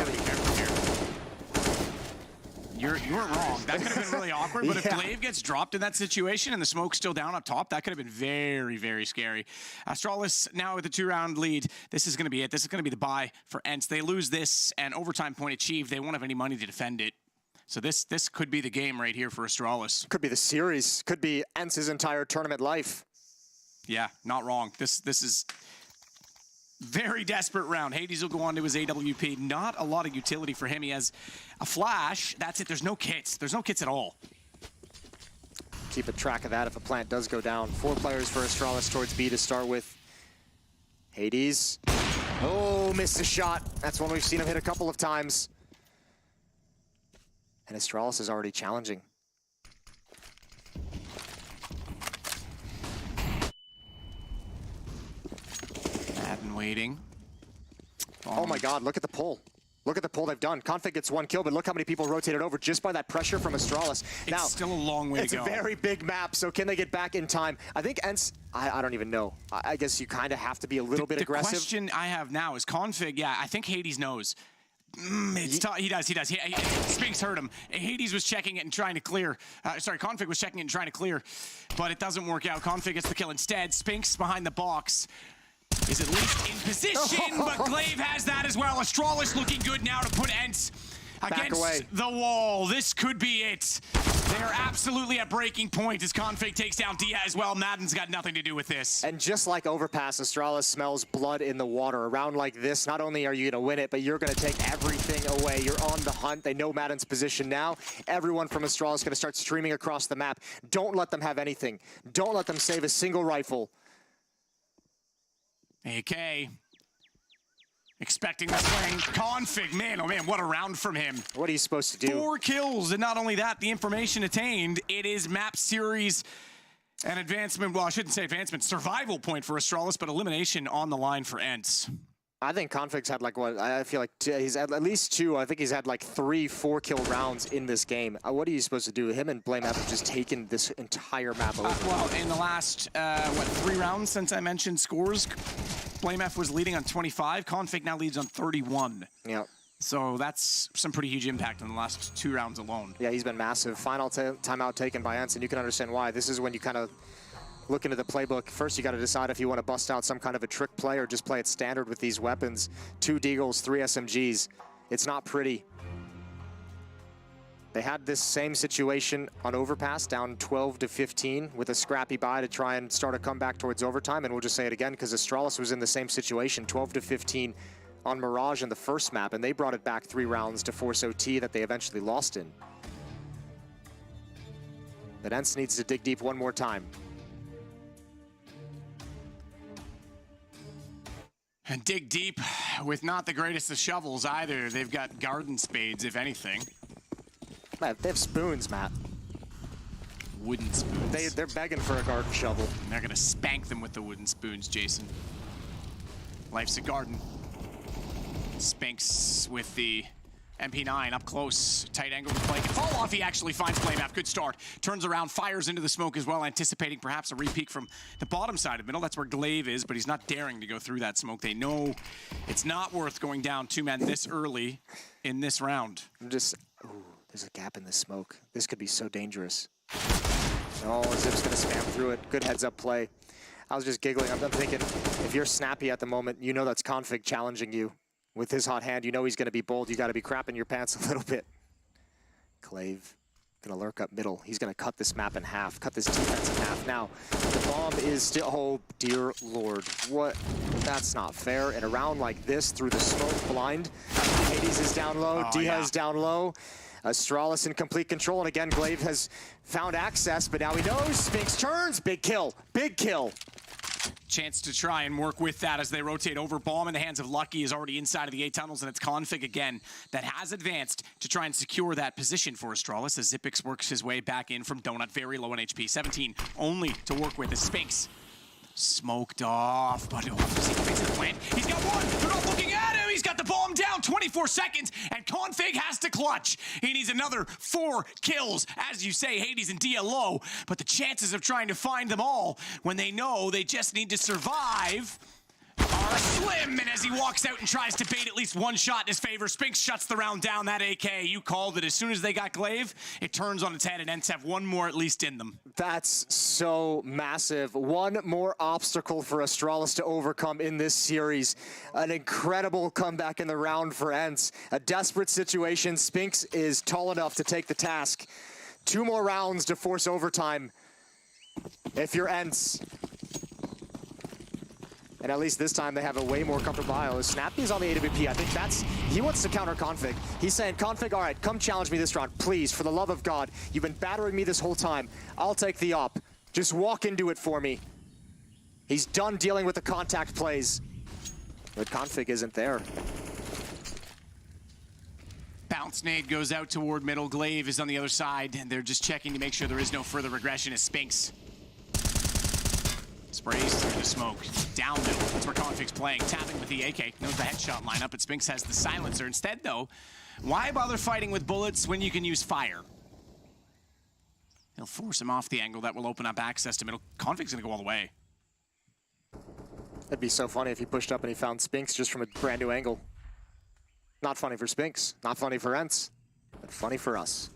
You weren't wrong. That could have been really awkward, but if Glaive gets dropped in that situation and the smoke's still down up top, that could have been very, very scary. Astralis now with a 2-round lead. This is going to be it. This is going to be the bye for ENCE. They lose this, and overtime point achieved. They won't have any money to defend it. So this could be the game right here for Astralis. Could be the series. Could be ENCE's entire tournament life. Yeah, not wrong. This is very desperate round. Hades will go on to his AWP. Not a lot of utility for him. He has a flash. That's it. There's no kits. There's no kits at all. Keep a track of that if a plant does go down. 4 players for Astralis towards B to start with. Hades. Oh, missed a shot. That's one we've seen him hit a couple of times. And Astralis is already challenging. Waiting. Oh my God, look at the pull. Look at the pull they've done. Config gets 1 kill, but look how many people rotated over just by that pressure from Astralis. Now, it's still a long way to go. It's a very big map, so can they get back in time? I think ENCE, I don't even know. I guess you kind of have to be a little bit aggressive. The question I have now is Config, yeah, I think Hades knows. It's tough. He does. Spinks heard him. Hades was checking it and trying to clear. Config was checking it and trying to clear, but it doesn't work out. Config gets the kill instead. Spinks behind the box is at least in position, but Glaive has that as well. Astralis looking good now to put ENCE against the wall. This could be it. They are absolutely at breaking point as Config takes down Dia as well. Madden's got nothing to do with this. And just like Overpass, Astralis smells blood in the water. A round like this, not only are you going to win it, but you're going to take everything away. You're on the hunt. They know Madden's position now. Everyone from Astralis is going to start streaming across the map. Don't let them have anything. Don't let them save a single rifle. AK expecting the swing. Config, man, oh man, what a round from him. What are you supposed to do? 4 kills, and not only that, the information attained, it is map series and advancement, well, I shouldn't say advancement, survival point for Astralis, but elimination on the line for ENCE. I think Config's had like what, I feel like he's had at least 2, I think he's had like 3 4-kill rounds in this game. What are you supposed to do? Him and BlameF have just taken this entire map over. Well, in the last, 3 rounds since I mentioned scores, BlameF was leading on 25, Config now leads on 31. Yeah. So that's some pretty huge impact in the last 2 rounds alone. Yeah, he's been massive. Final timeout taken by ENCE, and you can understand why. This is when you kind of look into the playbook. First, you got to decide if you want to bust out some kind of a trick play or just play it standard with these weapons. 2 Deagles, 3 SMGs. It's not pretty. They had this same situation on Overpass, down 12-15 with a scrappy buy to try and start a comeback towards overtime. And we'll just say it again because Astralis was in the same situation, 12-15 on Mirage in the first map, and they brought it back 3 rounds to force OT that they eventually lost in. But ENCE needs to dig deep one more time. And dig deep with not the greatest of shovels either. They've got garden spades, if anything. They have spoons, Matt. wooden spoons. They're begging for a garden shovel. And they're gonna spank them with the wooden spoons, Jason. Life's a garden. Spinks with the MP9 up close. Tight angle to play. Can fall off. He actually finds Flamef. Good start. Turns around, fires into the smoke as well, anticipating perhaps a repeat from the bottom side of middle. That's where Glaive is, but he's not daring to go through that smoke. They know it's not worth going down 2 men this early in this round. There's a gap in the smoke. This could be so dangerous. Oh, Zip's gonna spam through it. Good heads up play. I was just giggling. I'm thinking, if you're snappy at the moment, you know that's Config challenging you. With his hot hand, you know he's going to be bold. You got to be crapping your pants a little bit. Glaive going to lurk up middle. He's going to cut this map in half, cut this defense in half. Now, the bomb is still, oh dear Lord. What? That's not fair. In a round like this, through the smoke blind, Hades is down low, Dia is down low. Astralis in complete control, and again, Glaive has found access, but now he knows. Spinks turns, big kill, big kill. Chance to try and work with that as they rotate over. Bomb in the hands of Lucky is already inside of the A tunnels, and it's Config again that has advanced to try and secure that position for Astralis as Zippix works his way back in from Donut, very low on HP. 17 only to work with as Spinks smoked off, but does he get to the plant? He's got one. They're not looking at him. He's got the bomb down. 24 seconds, and Config has to clutch. He needs another 4 kills. As you say, Hades and Dia low, but the chances of trying to find them all when they know they just need to survive are slim. And as he walks out and tries to bait at least one shot in his favor, Spinks shuts the round down. That AK, you called it. As soon as they got Glaive, it turns on its head, and ENCE have one more at least in them. That's so massive. One more obstacle for Astralis to overcome in this series. An incredible comeback in the round for ENCE. A desperate situation. Spinks is tall enough to take the task. 2 more rounds to force overtime if you're ENCE. And at least this time they have a way more comfortable aisle. Snappy's on the AWP. I think he wants to counter Config. He's saying, Config, all right, come challenge me this round. Please, for the love of God. You've been battering me this whole time. I'll take the op. Just walk into it for me. He's done dealing with the contact plays. But Config isn't there. Bounce nade goes out toward middle. Glaive is on the other side, and they're just checking to make sure there is no further regression as Spinks sprays through the smoke. Down middle. That's where Config's playing. Tapping with the AK. Knows the headshot lineup, but Spinks has the silencer. Instead, though, why bother fighting with bullets when you can use fire? He'll force him off the angle. That will open up access to middle. Config's going to go all the way. It'd be so funny if he pushed up and he found Spinks just from a brand new angle. Not funny for Spinks. Not funny for ENCE. But funny for us.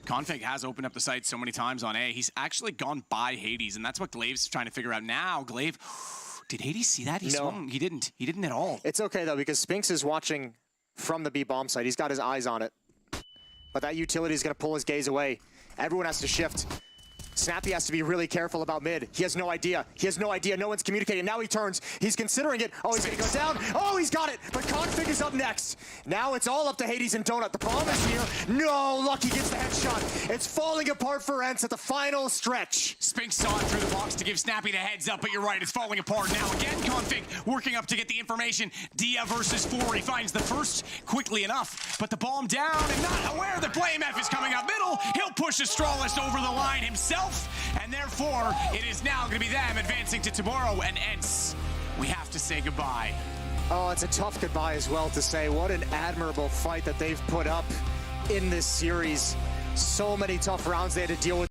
Config has opened up the site so many times on A. He's actually gone by Hades, and that's what Glaive's trying to figure out now. Glaive, did Hades see that? He swung. He didn't. He didn't at all. It's okay, though, because Spinks is watching from the B bomb site. He's got his eyes on it. But that utility is going to pull his gaze away. Everyone has to shift. Snappy has to be really careful about mid. He has no idea. He has no idea. No one's communicating. Now he turns. He's considering it. Oh, he's going to go down. Oh, he's got it. But Config is up next. Now it's all up to Hades and Donut. The bomb is here. No, Lucky gets the headshot. It's falling apart for ENCE at the final stretch. Spinks saw it through the box to give Snappy the heads up, but you're right. It's falling apart now. Again, Config working up to get the information. Dia versus 4. He finds the first quickly enough, but the bomb down and not aware that Flamef is coming up middle. He'll push Astralis over the line himself. And therefore, it is now going to be them advancing to tomorrow, and ENCE, we have to say goodbye. Oh, it's a tough goodbye as well to say. What an admirable fight that they've put up in this series. So many tough rounds they had to deal with.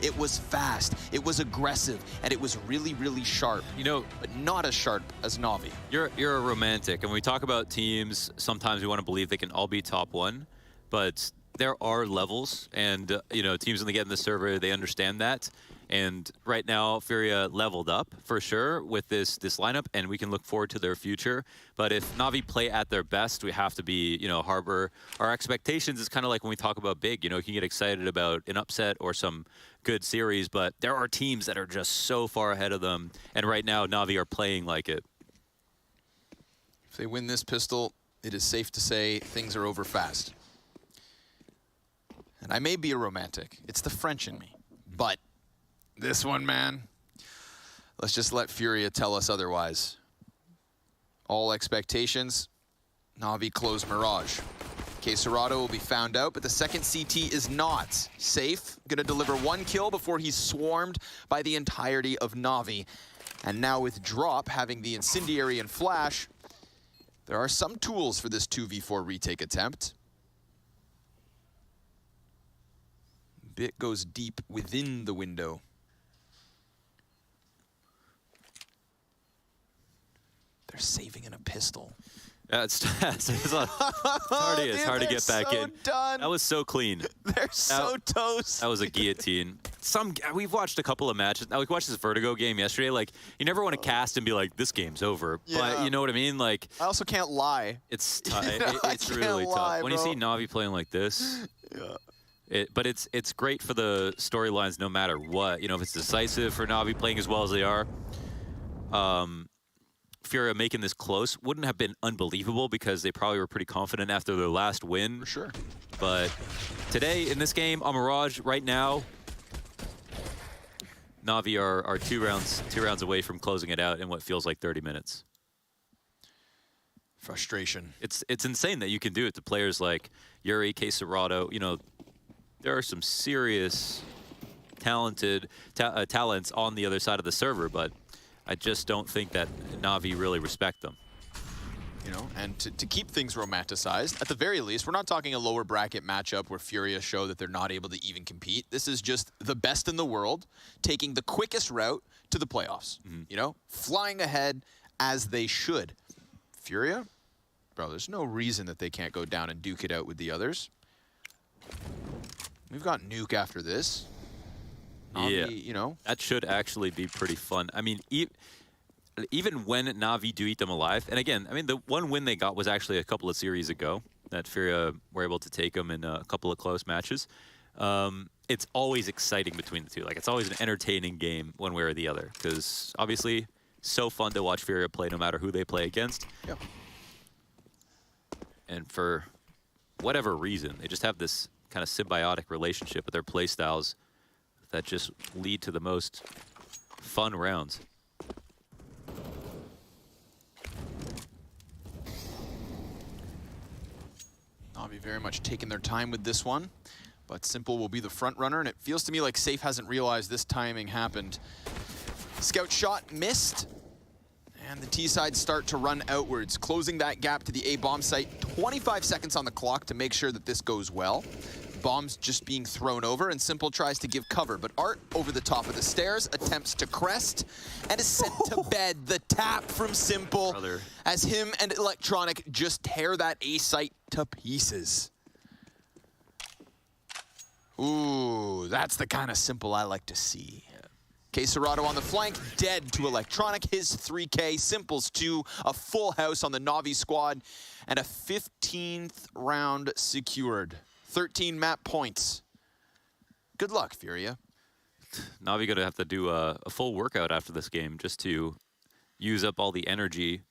It was fast, it was aggressive, and it was really, really sharp. You know, but not as sharp as Na'Vi. you're a romantic, and when we talk about teams, sometimes we want to believe they can all be top 1, but there are levels, and you know, teams when they get in the server, they understand that. And right now, FURIA leveled up for sure with this lineup, and we can look forward to their future. But if Na'Vi play at their best, we have to be, you know, harbor our expectations. Is kind of like when we talk about big, you know, you can get excited about an upset or some good series, but there are teams that are just so far ahead of them. And right now, Na'Vi are playing like it. If they win this pistol, it is safe to say things are over fast. And I may be a romantic. It's the French in me. But this one, man, let's just let FURIA tell us otherwise. All expectations, Na'Vi close Mirage. Kayserado will be found out, but the second CT is not safe. Gonna deliver 1 kill before he's swarmed by the entirety of Na'Vi. And now with Drop having the Incendiary and Flash, there are some tools for this 2v4 retake attempt. Bit goes deep within the window. They're saving in a pistol. Yeah, it's hard to get back in. Done. That was so clean. They're so toast. That was a guillotine. We've watched a couple of matches. Now we watched this Vertigo game yesterday. Like, you never want to cast and be like, this game's over. Yeah. But you know what I mean? Like, I also can't lie. it's tough. You know, It's really tough. When you bro. see Na'Vi playing like this. Yeah. But it's great for the storylines no matter what. You know, if it's decisive for Na'Vi playing as well as they are. FURIA making this close wouldn't have been unbelievable because they probably were pretty confident after their last win. For sure. But today, in this game, on Mirage, right now, Na'Vi are two rounds away from closing it out in what feels like 30 minutes. Frustration. It's insane that you can do it to players like Yuri, Kayserado. You know, there are some serious talented talents on the other side of the server, but I just don't think that Na'Vi really respect them. You know, and to keep things romanticized, at the very least, we're not talking a lower bracket matchup where FURIA show that they're not able to even compete. This is just the best in the world taking the quickest route to the playoffs. You know, flying ahead as they should. FURIA, bro, there's no reason that they can't go down and duke it out with the others. We've got Nuke after this. Yeah, you know, that should actually be pretty fun. I mean, even when Na'Vi do eat them alive, and again, I mean, the one win they got was actually a couple of series ago that FURIA were able to take them in a couple of close matches. It's always exciting between the two. Like, it's always an entertaining game one way or the other because obviously so fun to watch FURIA play no matter who they play against. Yep. And for whatever reason, they just have this kind of symbiotic relationship with their play styles that just lead to the most fun rounds. Na'Vi very much taking their time with this one, but Simple will be the front runner, and it feels to me like Safe hasn't realized this timing happened. Scout shot missed, and the T-side start to run outwards, closing that gap to the A bomb site. 25 seconds on the clock to make sure that this goes well. Bombs just being thrown over, and Simple tries to give cover, but Art over the top of the stairs attempts to crest and is sent to bed. The tap from Simple as him and Electronic just tear that A site to pieces. Ooh, that's the kind of Simple I like to see. Kayserado on the flank, dead to Electronic, his 3K, Simple's 2, a full house on the Na'Vi squad, and a 15th round secured. 13 map points. Good luck, FURIA. Na'Vi gonna have to do a full workout after this game just to use up all the energy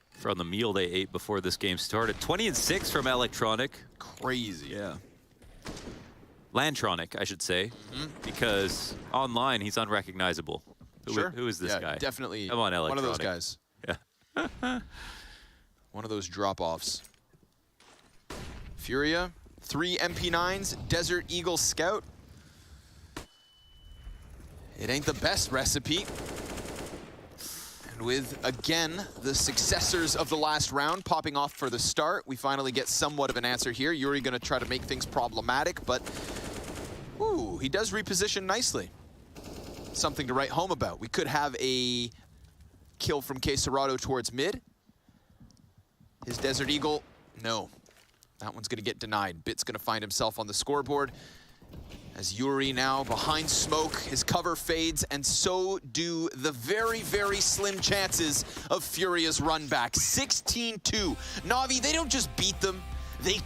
from the meal they ate before this game started. 20-6 from Electronic. Crazy. Yeah. Lantronic, I should say, because online he's unrecognizable. Who is this guy? Definitely. Come on, Electronic. One of those guys. Yeah. One of those drop-offs. FURIA, 3 MP9s, Desert Eagle Scout. It ain't the best recipe. And with, again, the successors of the last round popping off for the start, we finally get somewhat of an answer here. Yuri gonna try to make things problematic, but Ooh, he does reposition nicely. Something to write home about. We could have a kill from Queserado towards mid. His Desert Eagle, no. That one's gonna get denied. Bit's gonna find himself on the scoreboard. As Yuri now behind smoke, his cover fades, and so do the very, very slim chances of FURIA's run back. 16-2. Na'Vi, they don't just beat them, they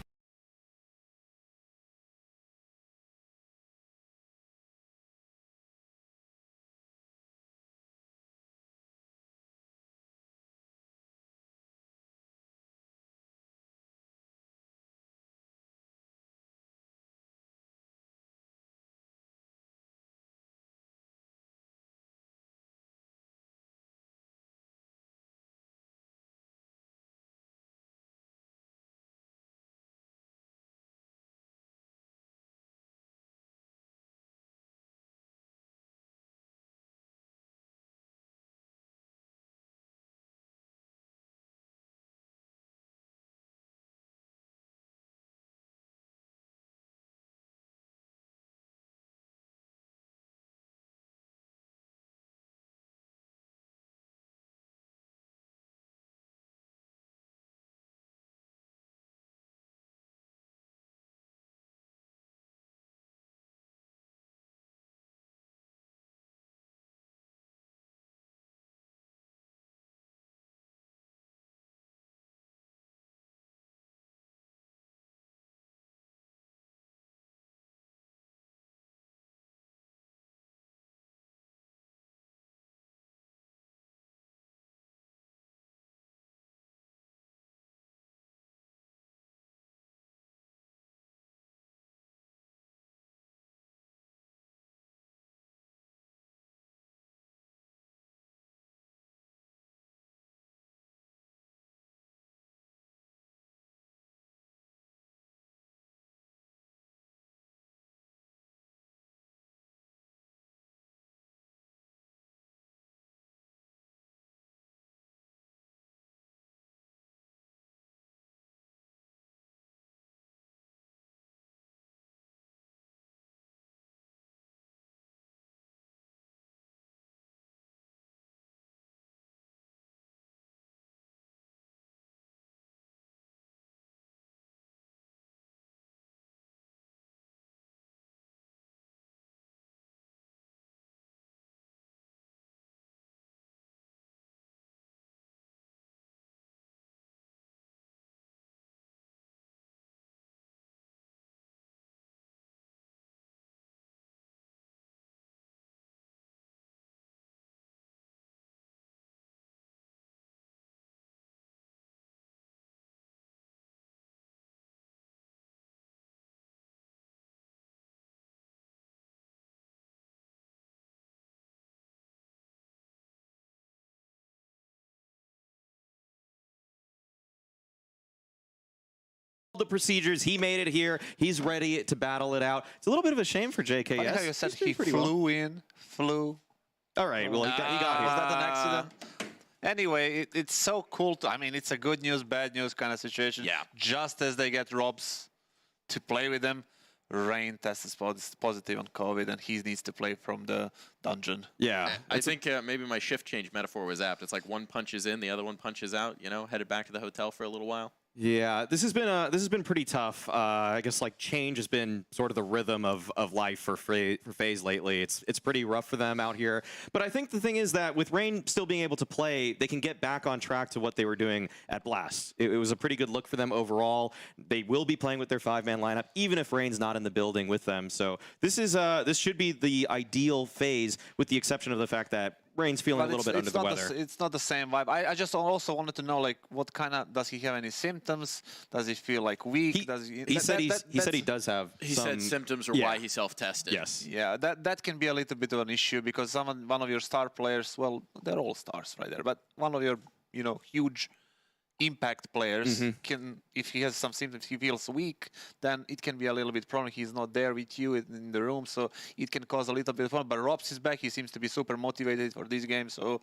the procedures. He made it here. He's ready to battle it out. It's a little bit of a shame for JKS. I like how you said he flew. All right, well, he got here. Was that an accident? Anyway, it's so cool. I mean, it's a good news, bad news kind of situation. Yeah. Just as they get Robs to play with them, Rain tests positive on COVID, and he needs to play from the dungeon. Yeah. I think maybe my shift change metaphor was apt. It's like one punches in, the other one punches out, you know, headed back to the hotel for a little while. Yeah, this has been pretty tough. I guess like change has been sort of the rhythm of life for FaZe lately. It's pretty rough for them out here. But I think the thing is that with Rain still being able to play, they can get back on track to what they were doing at Blast. It was a pretty good look for them overall. They will be playing with their 5-man lineup, even if Rain's not in the building with them. So this should be the ideal FaZe, with the exception of the fact that Rain's feeling a little bit under the weather. It's not the same vibe. I just also wanted to know, like, what kind of, does he have any symptoms? Does he feel like weak? He said he does have. He said symptoms are why he self-tested. Yes. Yeah, that can be a little bit of an issue, because one of your star players, well, they're all stars right there, but one of your, you know, huge impact players can, if he has some symptoms, he feels weak, then it can be a little bit problem. He's not there with you in the room, so it can cause a little bit of problem. But Robs is back. He seems to be super motivated for this game, so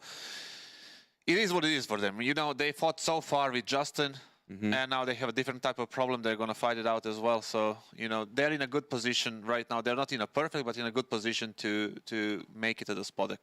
it is what it is for them. You know, they fought so far with Justin. and now they have a different type of problem. They're going to fight it out as well. So, you know, they're in a good position right now. They're not in a perfect, but in a good position to make it to the Spodek.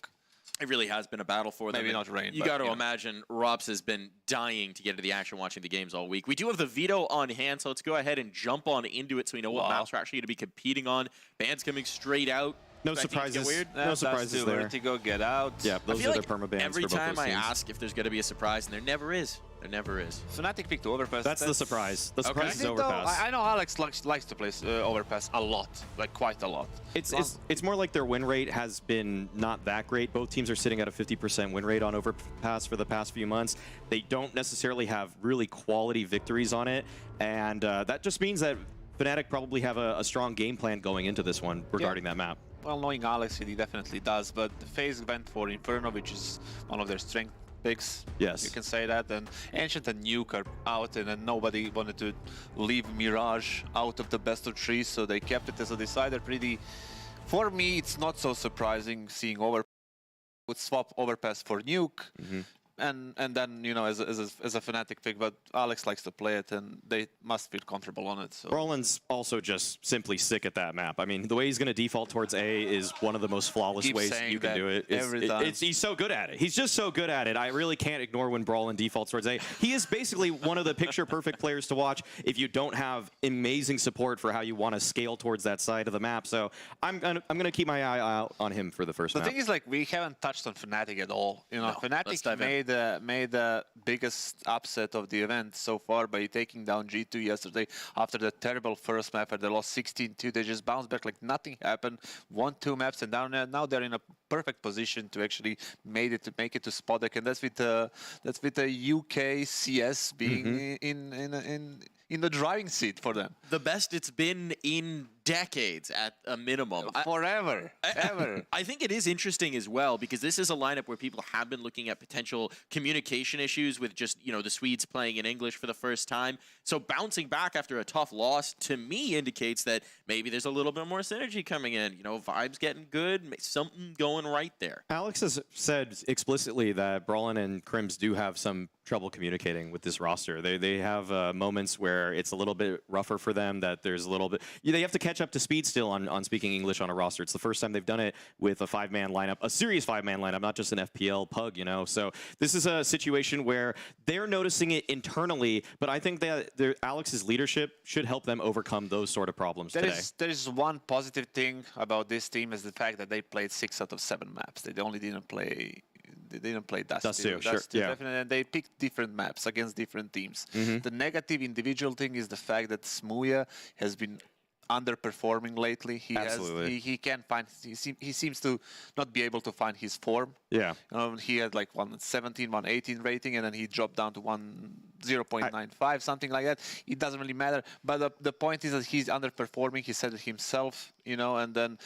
It really has been a battle for them. Maybe not Rain. You got to imagine Robs has been dying to get to the action watching the games all week. We do have the veto on hand, so let's go ahead and jump on into it so we know what maps we're actually going to be competing on. Bans coming straight out. No surprises. Weird. No surprises there. Vertigo, get out. Yeah, those are their permabans. Every for both time those I teams. ask if there's going to be a surprise, and there never is. There never is. Fnatic picked Overpass. That's the surprise. The surprise is Though, Overpass. I know Alex likes to play Overpass a lot, like quite a lot. It's more like their win rate has been not that great. Both teams are sitting at a 50% win rate on Overpass for the past few months. They don't necessarily have really quality victories on it, and that just means that Fnatic probably have a strong game plan going into this one regarding that map. Well, knowing Alex, he definitely does, but the Faze went for Inferno, which is one of their strength picks. Yes. You can say that. And Ancient and Nuke are out, and then nobody wanted to leave Mirage out of the best of 3, so they kept it as a decider. For me, it's not so surprising seeing Overpass would swap Overpass for Nuke. And then, you know, as a Fnatic pick, but Alex likes to play it, and they must feel comfortable on it. So. Brawlin's also just simply sick at that map. I mean, the way he's going to default towards A is one of the most flawless ways you can do it. Every time. He's so good at it. He's just so good at it. I really can't ignore when Brawlin defaults towards A. He is basically one of the picture-perfect players to watch if you don't have amazing support for how you want to scale towards that side of the map. So I'm gonna keep my eye out on him for the first map. The thing is, like, we haven't touched on Fnatic at all. You know, Fnatic made the biggest upset of the event so far by taking down G2 yesterday after the terrible first map where they lost 16-2. They just bounced back like nothing happened, won 2 maps, and now they're in a perfect position to actually make it to Spodek, and that's with the UK CS being in the driving seat for them. The best it's been in decades at a minimum. Forever, ever. I think it is interesting as well because this is a lineup where people have been looking at potential communication issues with just, you know, the Swedes playing in English for the first time. So bouncing back after a tough loss to me indicates that maybe there's a little bit more synergy coming in. You know, vibes getting good, something going right there. Alex has said explicitly that Brawlin and Crims do have some trouble communicating with this roster. They have moments where it's a little bit rougher for them, that there's a little bit... they have to catch up to speed still on speaking English on a roster. It's the first time they've done it with a 5-man lineup, a serious 5-man lineup, not just an FPL pug, you know? So this is a situation where they're noticing it internally, but I think that Alex's leadership should help them overcome those sort of problems today. There is one positive thing about this team is the fact that they played 6 out of 7 maps. They only didn't play... They didn't play Dust 2. Sure. Yeah. Definitely, and they picked different maps against different teams. The negative individual thing is the fact that Smuya has been underperforming lately. He can't find. He seems to not be able to find his form. Yeah. He had like 117, 118 rating, and then he dropped down to 0.95, something like that. It doesn't really matter. But the point is that he's underperforming. He said it himself, you know. And then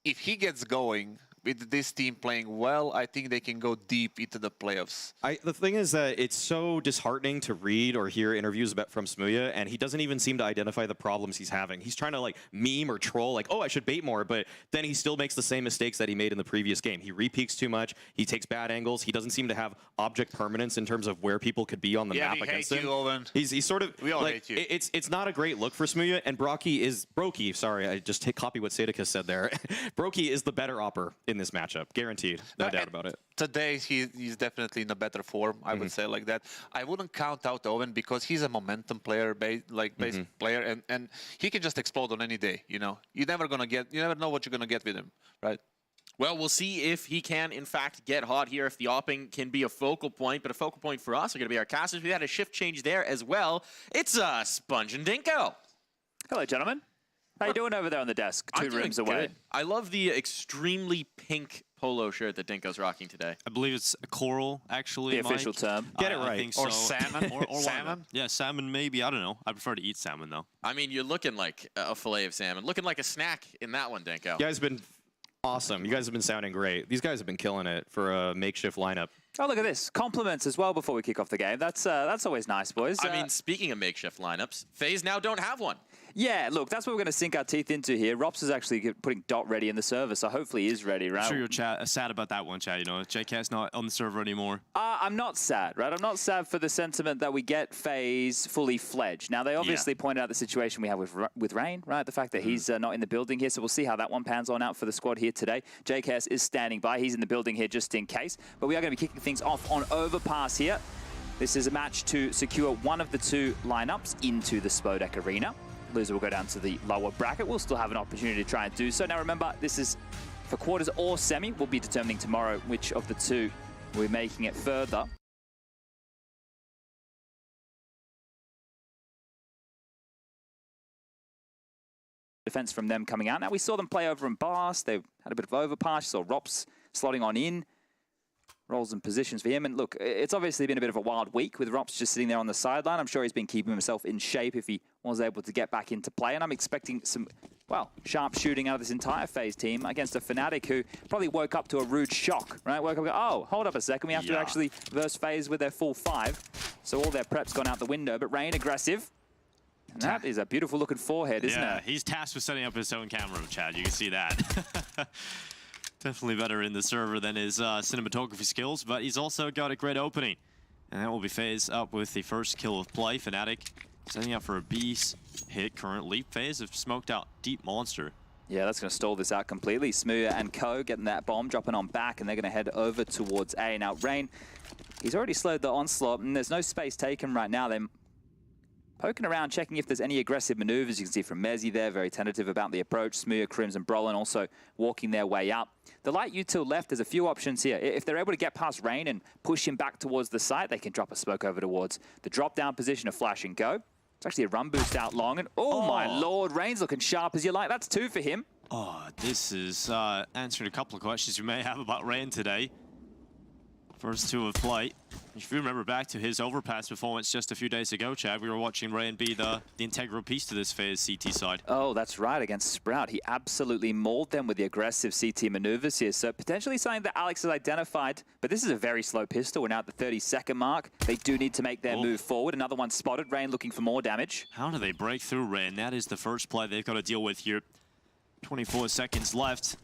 if he gets going with this team playing well, I think they can go deep into the playoffs. The thing is that it's so disheartening to read or hear interviews from Smuya, and he doesn't even seem to identify the problems he's having. He's trying to like meme or troll, like, oh, I should bait more, but then he still makes the same mistakes that he made in the previous game. He repeaks too much, he takes bad angles, he doesn't seem to have object permanence in terms of where people could be on the map against him. Owen. He's sort of, we all like, hate you. It's not a great look for Smuya, and Brokey, sorry, I just copy what Sadicus said there. Brokey is the better opper in this matchup, guaranteed, no doubt about it. Today, he's definitely in a better form, I would say like that. I wouldn't count out Owen because he's a momentum player, basic player, and he can just explode on any day, you know. You never know what you're gonna get with him, right? Well, we'll see if he can, in fact, get hot here, if the opping can be a focal point. But a focal point for us are going to be our casters. We had a shift change there as well. It's Sponge and Dinko. Hello, gentlemen. How you doing over there on the desk? Two rooms away. Good. I love the extremely pink polo shirt that Dinko's rocking today. I believe it's coral, actually. The official term. Get it right. I think Or so. salmon. Or Salmon? Yeah, salmon maybe. I don't know. I prefer to eat salmon, though. I mean, you're looking like a fillet of salmon. Looking like a snack in that one, Dinko. You guys have been awesome. You guys have been sounding great. These guys have been killing it for a makeshift lineup. Oh, look at this. Compliments as well before we kick off the game. That's always nice, boys. I mean, speaking of makeshift lineups, FaZe now don't have one. Yeah, look, that's what we're going to sink our teeth into here. Rops is actually putting Dot ready in the server, so hopefully he is ready, right? I'm sure you're sad about that one, Chad. You know, JK's not on the server anymore. I'm not sad, right? I'm not sad for the sentiment that we get FaZe fully fledged. Now, they obviously pointed out the situation we have with Rain, right? The fact that he's not in the building here, so we'll see how that one pans on out for the squad here today. JKS is standing by. He's in the building here just in case, but we are going to be kicking things off on Overpass here. This is a match to secure one of the two lineups into the Spodek Arena. Loser will go down to the lower bracket. We'll still have an opportunity to try and do so. Now remember, this is for quarters or semi. We'll be determining tomorrow which of the two we're making it further. Defense from them coming out. Now we saw them play over in Bars. They had a bit of overpass. You saw Rops slotting on in. Roles and positions for him. And look, it's obviously been a bit of a wild week with Rops just sitting there on the sideline. I'm sure he's been keeping himself in shape if he was able to get back into play. And I'm expecting some, well, sharp shooting out of this entire FaZe team against a Fnatic who probably woke up to a rude shock, right? Woke up and go, oh, hold up a second. We have to actually verse FaZe with their full 5. So all their prep's gone out the window. But Rain aggressive. And that is a beautiful looking forehead, isn't it? Yeah, he's tasked with setting up his own camera, Chad. You can see that. Definitely better in the server than his cinematography skills, but he's also got a great opening. And that will be FaZe up with the first kill of play. Fnatic setting up for a beast hit currently. FaZe have smoked out Deep Monster. Yeah, that's going to stall this out completely. Smooya and Co getting that bomb, dropping on back, and they're going to head over towards A. Now, Rain, he's already slowed the onslaught, and there's no space taken right now. They're poking around, checking if there's any aggressive maneuvers. You can see from Mezzy there, very tentative about the approach. Smooya, Crims, and Brolin also walking their way up. The light util left, there's a few options here. If they're able to get past Rain and push him back towards the site, they can drop a smoke over towards the drop-down position of Flash and Go. It's actually a run boost out long, and oh my lord, Rain's looking sharp as you like. That's 2 for him. Oh, this is answering a couple of questions you may have about Rain today. First 2 of play. If you remember back to his overpass performance just a few days ago, Chad, we were watching Rain be the integral piece to this FaZe CT side. Oh, that's right, against Sprout. He absolutely mauled them with the aggressive CT maneuvers here. So potentially something that Alex has identified, but this is a very slow pistol. We're now at the 30-second mark. They do need to make their move forward. Another one spotted. Rain looking for more damage. How do they break through Rain? That is the first play they've got to deal with here. 24 seconds left.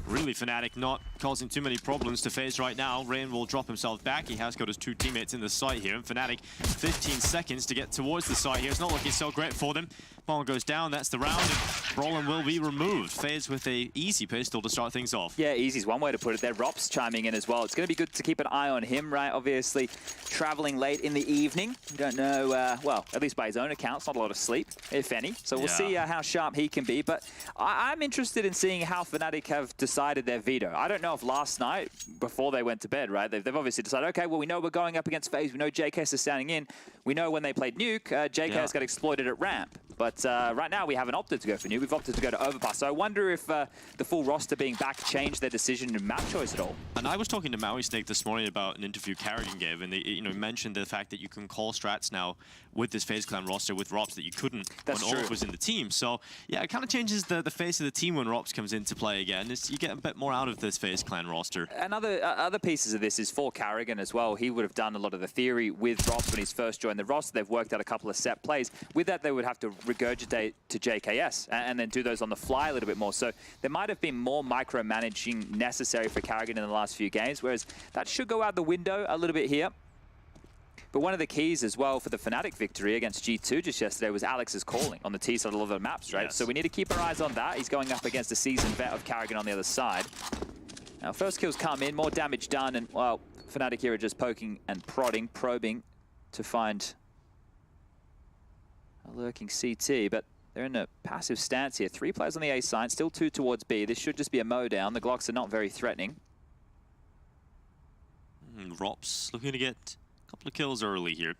Really, Fnatic not causing too many problems to FaZe right now. Rain will drop himself back. He has got his 2 teammates in the site here. And Fnatic, 15 seconds to get towards the site here. It's not looking so great for them. Bomb goes down. That's the round. And Brolin will be removed. FaZe with a easy pistol to start things off. Yeah, easy's one way to put it there. Rops chiming in as well. It's going to be good to keep an eye on him, right? Obviously, traveling late in the evening. We don't know, well, at least by his own account, it's not a lot of sleep, if any. So we'll see how sharp he can be. But I'm interested in seeing how Fnatic have decided their veto. I don't know if last night, before they went to bed, right, they've obviously decided, okay, well, we know we're going up against FaZe. We know JKS is standing in. We know when they played Nuke, JKS got exploited at ramp. But right now, we haven't opted to go for Nuke. We've opted to go to Overpass. So I wonder if the full roster being back changed their decision in map choice at all. And I was talking to Maui Snake this morning about an interview Karrigan gave, and they mentioned the fact that you can call strats now with this FaZe Clan roster with Rops that you couldn't when Olaf was in the team. So yeah, it kind of changes the face of the team when Rops comes into play again. You get a bit more out of this FaZe Clan roster. And other pieces of this is for Karrigan as well. He would have done a lot of the theory with Rops when he's first joined the roster. They've worked out a couple of set plays. With that, they would have to regurgitate to JKS and then do those on the fly a little bit more. So there might have been more micromanaging necessary for Karrigan in the last few games, whereas that should go out the window a little bit here. But one of the keys as well for the Fnatic victory against G2 just yesterday was Alex's calling on the T side of a lot of the maps, right? Yes. So we need to keep our eyes on that. He's going up against a seasoned vet of Karrigan on the other side. Now, first kills come in, more damage done, and, well, Fnatic here are just poking and prodding, probing to find a lurking CT, but they're in a passive stance here. 3 players on the A side, still 2 towards B. This should just be a mow down. The Glocks are not very threatening. Rops looking to get a couple of kills early here.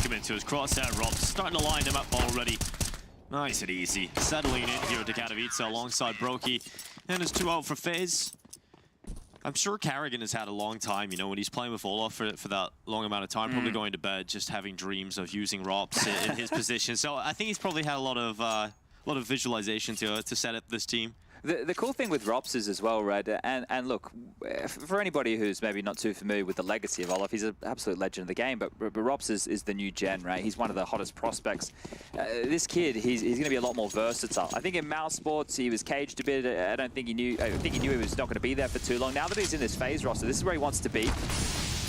Come into his crosshair. Rops starting to line him up already. Nice and easy. Settling in here to Katowice alongside Brokey. And it's 2 out for FaZe. I'm sure Karrigan has had a long time, when he's playing with Olaf for that long amount of time, probably going to bed, just having dreams of using Rops in his position. So I think he's probably had a lot of visualization to set up this team. The cool thing with Rops is as well, Red, and look, for anybody who's maybe not too familiar with the legacy of Olaf, he's an absolute legend of the game, but Rops is the new gen, right? He's one of the hottest prospects. This kid, he's going to be a lot more versatile. I think in Mouse Sports, he was caged a bit. I think he knew he was not going to be there for too long. Now that he's in this Faze roster, this is where he wants to be.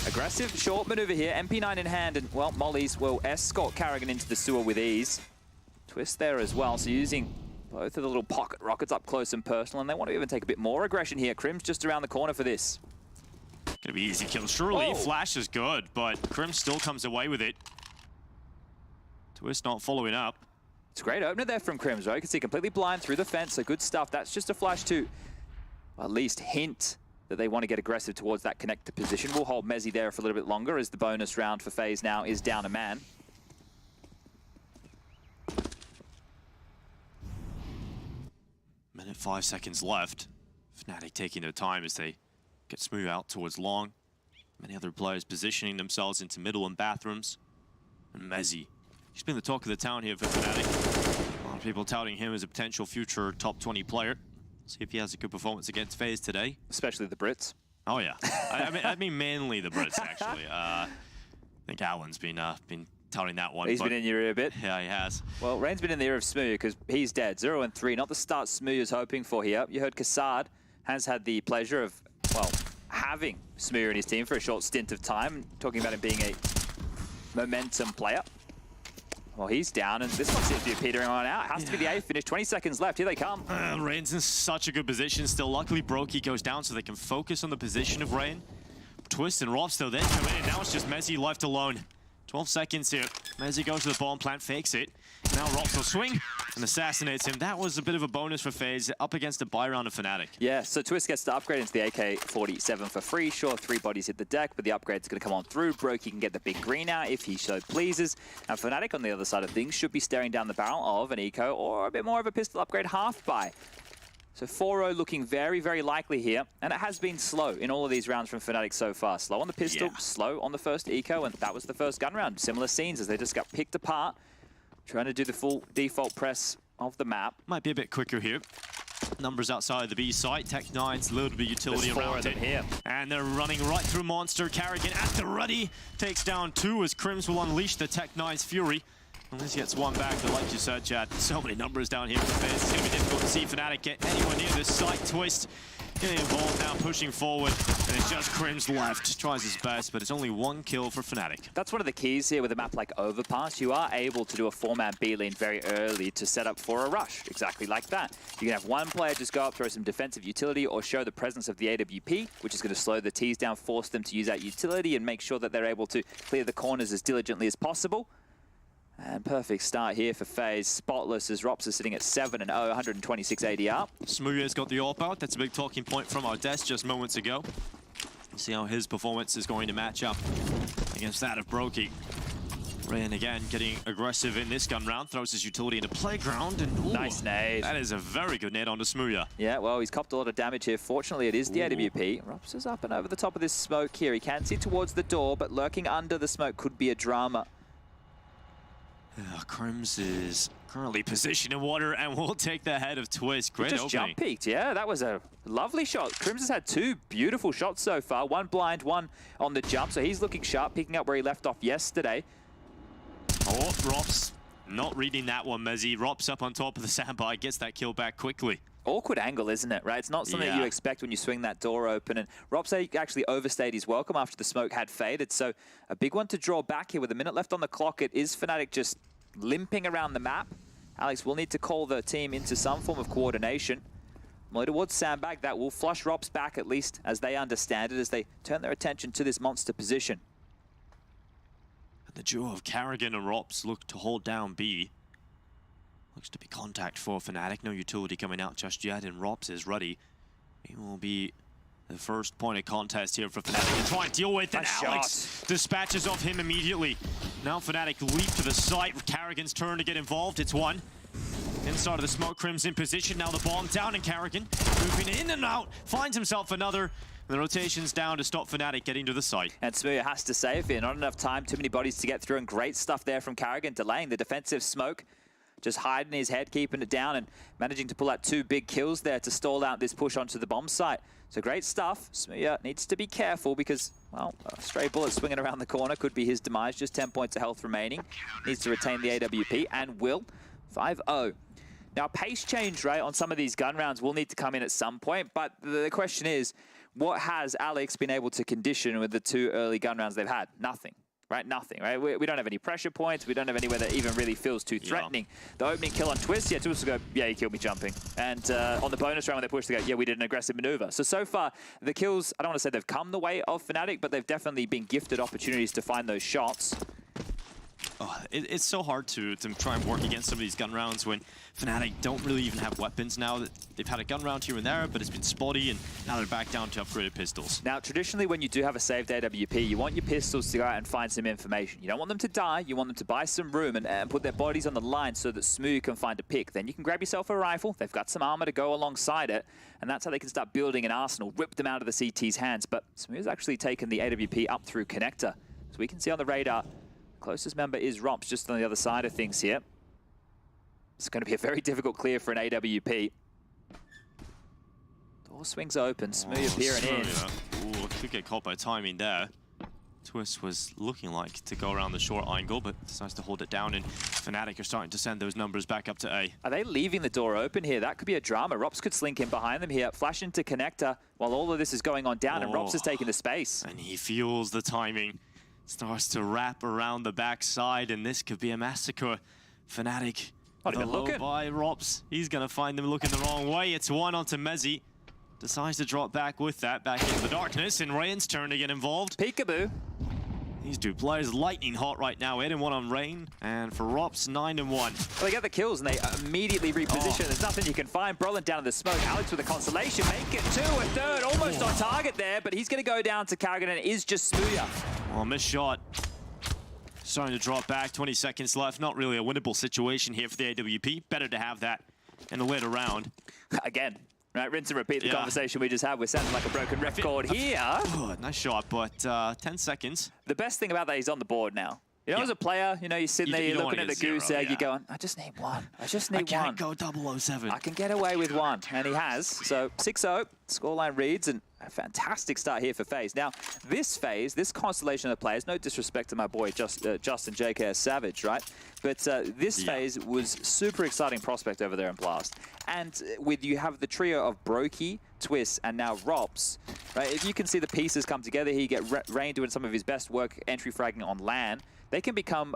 Aggressive, short maneuver here, MP9 in hand, and, well, Mollies will escort Karrigan into the sewer with ease. Twist there as well, so using both of the little pocket rockets up close and personal, and they want to even take a bit more aggression here. Crim's just around the corner for this. Gonna be easy kill, surely. Whoa. Flash is good, but Crim still comes away with it. Twist not following up. It's a great opener there from Crims, right? You can see completely blind through the fence, so good stuff. That's just a flash to at least hint that they want to get aggressive towards that connector position. We'll hold Mezzy there for a little bit longer as the bonus round for FaZe now is down a man. Minute 5 seconds left. Fnatic taking their time as they get Smooth out towards long. Many other players positioning themselves into middle and bathrooms. And Mezzy, he's been the talk of the town here for Fnatic. A lot of people touting him as a potential future top 20 player. See if he has a good performance against FaZe today. Especially the Brits. Oh yeah, I mean mainly the Brits actually. I think Alan's been touting that one. He's been in your ear a bit. Yeah, he has. Well, Rain's been in the ear of Smooth because he's dead. 0-3, not the start Smooth is hoping for here. You heard Kassad has had the pleasure of, well, having Smooth in his team for a short stint of time, talking about him being a momentum player. Well, he's down, and this one seems to be petering on out. Has to be the A finish. 20 seconds left. Here they come. Rain's in such a good position still. Luckily, Brokey goes down so they can focus on the position of Rain. Twist and Rops, though, they come in. Now it's just Mezzy left alone. 12 seconds here. Mezzy goes to the bomb plant, fakes it. Now Rops will swing and assassinates him. That was a bit of a bonus for FaZe up against a buy round of Fnatic. Yeah, so Twist gets to upgrade into the AK-47 for free. Sure, 3 bodies hit the deck, but the upgrade's going to come on through. Brokey can get the big green out if he so pleases. And Fnatic, on the other side of things, should be staring down the barrel of an eco or a bit more of a pistol upgrade half buy. So 4-0 looking very, very likely here. And it has been slow in all of these rounds from Fnatic so far. Slow on the pistol, slow on the first eco, and that was the first gun round. Similar scenes as they just got picked apart, trying to do the full default press of the map. Might be a bit quicker here. Numbers outside the B site. Tech9's a little bit of utility around it. Here. And they're running right through Monster. Karrigan at the ready. Takes down 2 as Crims will unleash the Tech9's Fury. Unless he gets one back, but like you said, Chad, so many numbers down here for FaZe. It's going to be difficult to see Fnatic get anyone near this site. Twist getting involved now, pushing forward. And it's just Crims left. Tries his best, but it's only 1 kill for Fnatic. That's one of the keys here with a map like Overpass. You are able to do a 4-man B lane very early to set up for a rush. Exactly like that. You can have one player just go up, throw some defensive utility, or show the presence of the AWP, which is going to slow the T's down, force them to use that utility, and make sure that they're able to clear the corners as diligently as possible. And perfect start here for FaZe. Spotless as Rops is sitting at 7-0, 126 ADR. Smooth has got the AWP out. That's a big talking point from our desk just moments ago. See how his performance is going to match up against that of Brokey. Rain again getting aggressive in this gun round. Throws his utility into playground. And ooh, nice nade. That is a very good nade onto Smooth. Yeah, well, he's copped a lot of damage here. Fortunately, it is the AWP. Rops is up and over the top of this smoke here. He can see towards the door, but lurking under the smoke could be a drama. Crims is currently positioned in water and will take the head of Twist. Great just opening. Jump peeked, yeah, that was a lovely shot. Crims has had 2 beautiful shots so far. 1 blind, 1 on the jump, so he's looking sharp, picking up where he left off yesterday. Oh, Rops not reading that one, Mezzy. Rops up on top of the sandbar, gets that kill back quickly. Awkward angle, isn't it, right? It's not something that you expect when you swing that door open. And Rops actually overstayed his welcome after the smoke had faded. So a big one to draw back here with a minute left on the clock. It is Fnatic just limping around the map. Alex will need to call the team into some form of coordination. More towards Sandbag, that will flush Rops back, at least as they understand it, as they turn their attention to this monster position. And the duo of Karrigan and Rops look to hold down B. Looks to be contact for Fnatic. No utility coming out just yet, and Rops is ready. He will be the first point of contest here for Fnatic and try and deal with it. And Alex dispatches off him immediately. Now Fnatic leap to the site. Karrigan's turn to get involved. It's 1. Inside of the smoke, Crim's in position. Now the bomb down, and Karrigan moving in and out. Finds himself another. The rotation's down to stop Fnatic getting to the site. And Smooth has to save here. Not enough time, too many bodies to get through, and great stuff there from Karrigan, delaying the defensive smoke. just hiding his head, keeping it down, and managing to pull out 2 big kills there to stall out this push onto the bomb site. So great stuff. Smooya needs to be careful because, well, a stray bullet swinging around the corner could be his demise. Just 10 points of health remaining. Needs to retain the AWP and will. 5-0. Now, pace change, right, on some of these gun rounds will need to come in at some point, but the question is, what has Alex been able to condition with the 2 early gun rounds they've had? Nothing. Right, nothing, right? We don't have any pressure points. We don't have anywhere that even really feels too threatening. Yeah. The opening kill on Twist, yeah, Twist will go, yeah, he killed me jumping. And on the bonus round when they push, they go, yeah, we did an aggressive maneuver. So far, the kills, I don't want to say they've come the way of Fnatic, but they've definitely been gifted opportunities to find those shots. Oh, it's so hard to try and work against some of these gun rounds when Fnatic don't really even have weapons now. They've had a gun round here and there, but it's been spotty, and now they're back down to upgraded pistols. Now, traditionally, when you do have a saved AWP, you want your pistols to go out and find some information. You don't want them to die. You want them to buy some room and put their bodies on the line so that Smooth can find a pick. Then you can grab yourself a rifle. They've got some armor to go alongside it, and that's how they can start building an arsenal, rip them out of the CT's hands. But Smooth's actually taken the AWP up through connector. So we can see on the radar, closest member is Rops, just on the other side of things here. It's going to be a very difficult clear for an AWP. Door swings open, Smooth appearing in. Ooh, could get caught by timing there. Twist was looking like to go around the short angle, but decides to hold it down, and Fnatic are starting to send those numbers back up to A. Are they leaving the door open here? That could be a drama. Rops could slink in behind them here, flash into connector while all of this is going on down, and Rops is taking the space. And he feels the timing. Starts to wrap around the backside, and this could be a massacre. Fnatic, low by Rops. He's going to find them looking the wrong way. It's one onto Mezzi. Decides to drop back with that, back into the darkness, and Rain's turn to get involved. Peekaboo. These 2 players lightning hot right now. 8-1 on Rain, and for Rops, 9-1. Well, they get the kills, and they immediately reposition. There's nothing you can find. Brolin down in the smoke. Alex with a consolation. Make it 2, a third. Almost on target there, but he's going to go down to Karrigan, and it is just Smooya. Well, missed shot. Starting to drop back, 20 seconds left. Not really a winnable situation here for the AWP. Better to have that in the later round. Again, right, rinse and repeat the conversation we just had. We're sounding like a broken record here. Oh, nice shot, but 10 seconds. The best thing about that, he's on the board now. You know, as a player, you know, you're sitting there, you're looking at the goose egg, you're going, I just need one. I just need one. I can't go 007. I can get away with one, and he has. So 6-0, scoreline reads, and a fantastic start here for Faze. Now, this Faze, this constellation of players, no disrespect to my boy Justin JKS Savage, right? But this Faze was super exciting prospect over there in Blast. And with you have the trio of Brokey, Twist, and now Rops, right? If you can see the pieces come together here, you get Rain doing some of his best work, entry fragging on LAN. They can become,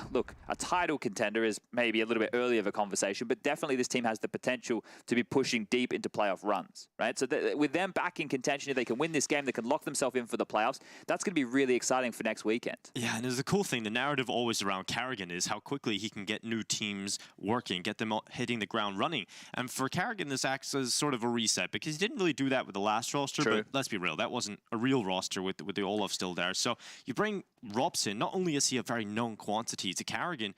look, a title contender is maybe a little bit early of a conversation, but definitely this team has the potential to be pushing deep into playoff runs, right? So with them back in contention, if they can win this game, they can lock themselves in for the playoffs. That's going to be really exciting for next weekend. Yeah, and there's a cool thing. The narrative always around Karrigan is how quickly he can get new teams working, get them hitting the ground running. And for Karrigan, this acts as sort of a reset because he didn't really do that with the last roster, but let's be real, that wasn't a real roster with the Olaf still there. So you bring Rops in, not only is he a very known quantity to Karrigan,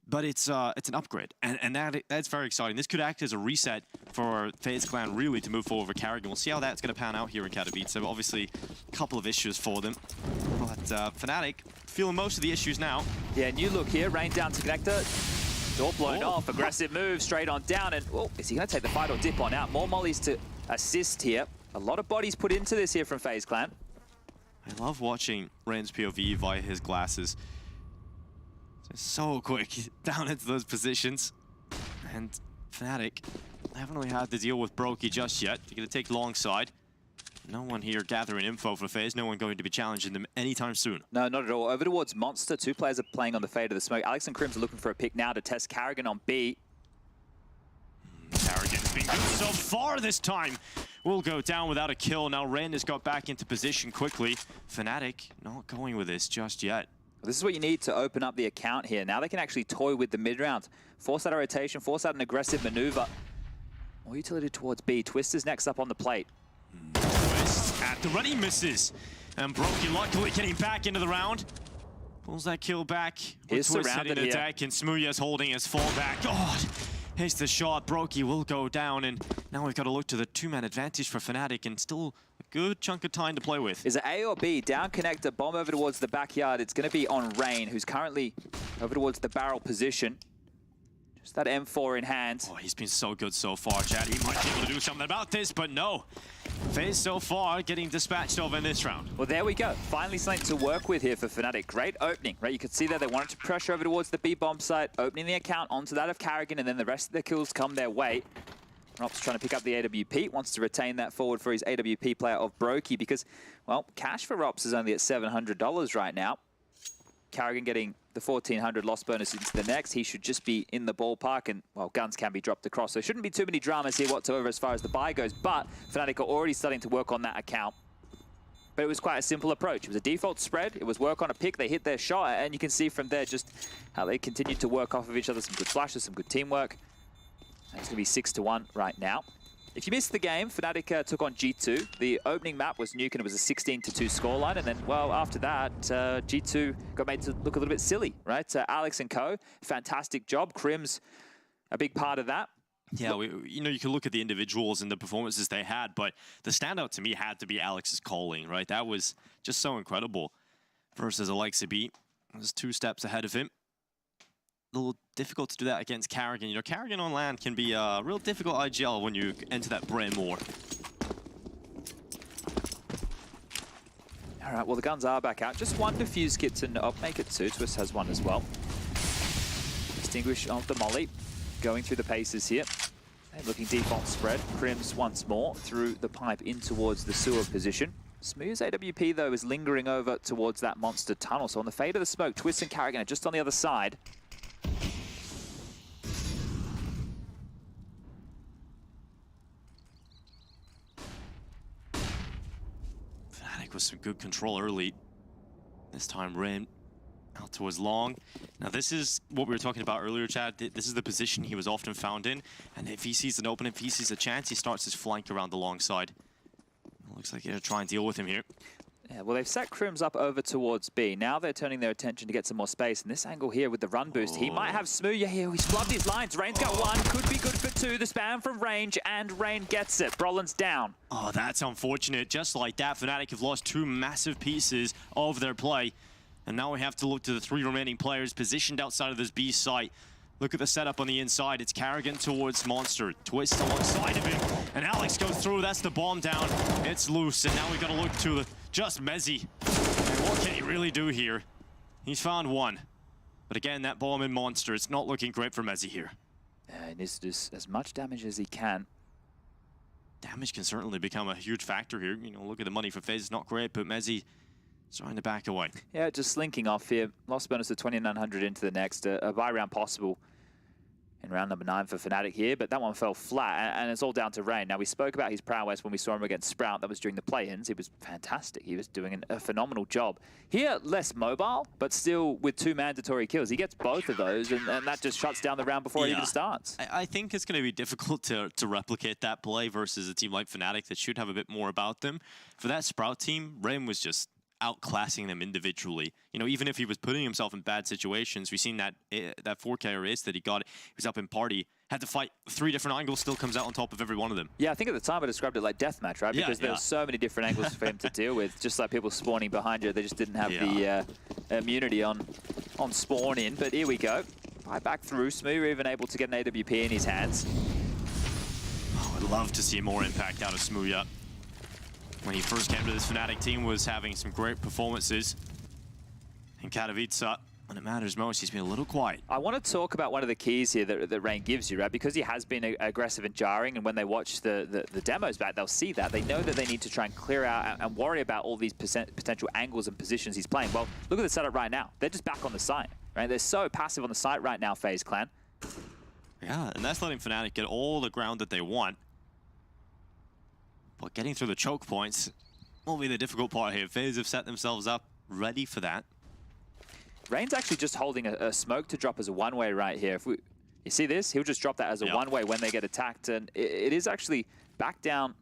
but it's an upgrade, and that's very exciting. This could act as a reset for Faze Clan really to move forward for Karrigan. We'll see how that's going to pan out here in Katowice. So obviously, a couple of issues for them, but Fnatic feeling most of the issues now. Yeah, new look here, Rain down to connector, door blown off, aggressive move straight on down, and is he going to take the fight or dip on out? More mollies to assist here. A lot of bodies put into this here from Faze Clan. I love watching Rain's POV via his glasses. So quick down into those positions. And Fnatic haven't really had to deal with Brokey just yet. They're going to take long side. No one here gathering info for Faze. No one going to be challenging them anytime soon. No, not at all. Over towards Monster. 2 players are playing on the fade of the smoke. Alex and Crims are looking for a pick now to test Karrigan on B. Karrigan's been good so far this time. Will go down without a kill. Now Ren has got back into position quickly. Fnatic not going with this just yet. This is what you need to open up the account here. Now they can actually toy with the mid-round. Force out a rotation, force out an aggressive maneuver. More utility towards B. Twist is next up on the plate. Twist at the ready, misses. And Brokey luckily getting back into the round. Pulls that kill back. He's surrounded here. Deck, and Smooya's holding his fallback. Oh, here's the shot. Brokey will go down, and now we've got to look to the 2-man advantage for Fnatic, and still a good chunk of time to play with. Is it A or B? Down connector, bomb over towards the backyard. It's going to be on Rain, who's currently over towards the barrel position. Just that M4 in hand. Oh, he's been so good so far, Chad. He might be able to do something about this, but no. Faze so far getting dispatched over in this round. Well, there we go. Finally something to work with here for Fnatic. Great opening, right? You could see there they wanted to pressure over towards the B-bomb site, opening the account onto that of Karrigan, and then the rest of the kills come their way. Rop's trying to pick up the AWP, wants to retain that forward for his AWP player of Brokey because, well, cash for Rops is only at $700 right now. Karrigan getting the 1,400 loss bonus into the next. He should just be in the ballpark, and, well, guns can be dropped across. So there shouldn't be too many dramas here whatsoever as far as the buy goes, but Fnatic are already starting to work on that account. But it was quite a simple approach. It was a default spread. It was work on a pick. They hit their shot, and you can see from there just how they continued to work off of each other. Some good flashes, some good teamwork. It's going to be 6-1 right now. If you missed the game, Fnatic took on G2. The opening map was Nuke, and it was a 16-2 scoreline. And then, well, after that, G2 got made to look a little bit silly, right? Alex and co, fantastic job. Crim's a big part of that. Yeah, you know, you can look at the individuals and the performances they had, but the standout to me had to be Alex's calling, right? That was just so incredible. Versus Alexa B, was 2 steps ahead of him. A little difficult to do that against Karrigan. You know, Karrigan on land can be a real difficult IGL when you enter that Brim more. All right, well, the guns are back out. Just one defuse kit to make it 2. Twist has 1 as well. Extinguish of the molly. Going through the paces here. They're looking default spread. Crims once more through the pipe in towards the sewer position. Smooth's AWP, though, is lingering over towards that monster tunnel. So on the fade of the smoke, Twist and Karrigan are just on the other side. Fnatic with some good control early. This time Ren out towards long. Now this is what we were talking about earlier, Chad. This is the position he was often found in. And if he sees an opening, if he sees a chance, he starts his flank around the long side. Looks like they're trying to deal with him here. Yeah, well, they've set Crims up over towards B. Now they're turning their attention to get some more space. And this angle here with the run boost, he might have Smooth here. He's flubbed his lines. Rain's got 1, could be good for 2. The spam from range, and Rain gets it. Brolin's down. Oh, that's unfortunate. Just like that, Fnatic have lost 2 massive pieces of their play. And now we have to look to the 3 remaining players positioned outside of this B site. Look at the setup on the inside. It's Karrigan towards Monster. Twist alongside of him. And Alex goes through. That's the bomb down. It's loose. And now we've got to look to just Mezzi. And what can he really do here? He's found 1. But again, that bomb in Monster, it's not looking great for Mezzi here. He needs to do as much damage as he can. Damage can certainly become a huge factor here. You know, look at the money for Faze. It's not great, but Mezzi trying to back away. Yeah, just slinking off here. Lost bonus of 2,900 into the next. A buy round possible in round number 9 for Fnatic here, but that one fell flat, and it's all down to Rain. Now, we spoke about his prowess when we saw him against Sprout. That was during the play-ins. He was fantastic. He was doing a phenomenal job. Here, less mobile, but still with 2 mandatory kills. He gets both of those, and that just shuts down the round before it even starts. I think it's going to be difficult to replicate that play versus a team like Fnatic that should have a bit more about them. For that Sprout team, Rain was just outclassing them individually. You know, even if he was putting himself in bad situations, we've seen that 4K race that he got. He was up in party, had to fight 3 different angles, still comes out on top of every one of them. Yeah, I think at the time I described it like deathmatch, right? Because there were so many different angles for him to deal with. Just like people spawning behind you, they just didn't have the immunity on spawn in. But here we go. Right back through. Smooth even able to get an AWP in his hands. Oh, I'd love to see more impact out of Smooth. When he first came to this Fnatic team, was having some great performances. In Katowice, when it matters most, he's been a little quiet. I want to talk about one of the keys here that Rain gives you, right? Because he has been aggressive and jarring, and when they watch the demos back, they'll see that. They know that they need to try and clear out and worry about all these potential angles and positions he's playing. Well, look at the setup right now. They're just back on the site, right? They're so passive on the site right now, FaZe Clan. Yeah, and that's letting Fnatic get all the ground that they want. But getting through the choke points will be the difficult part here. FaZe have set themselves up ready for that. Rain's actually just holding a smoke to drop as a one-way right here. You see this? He'll just drop that as a one-way when they get attacked. And it is actually back down.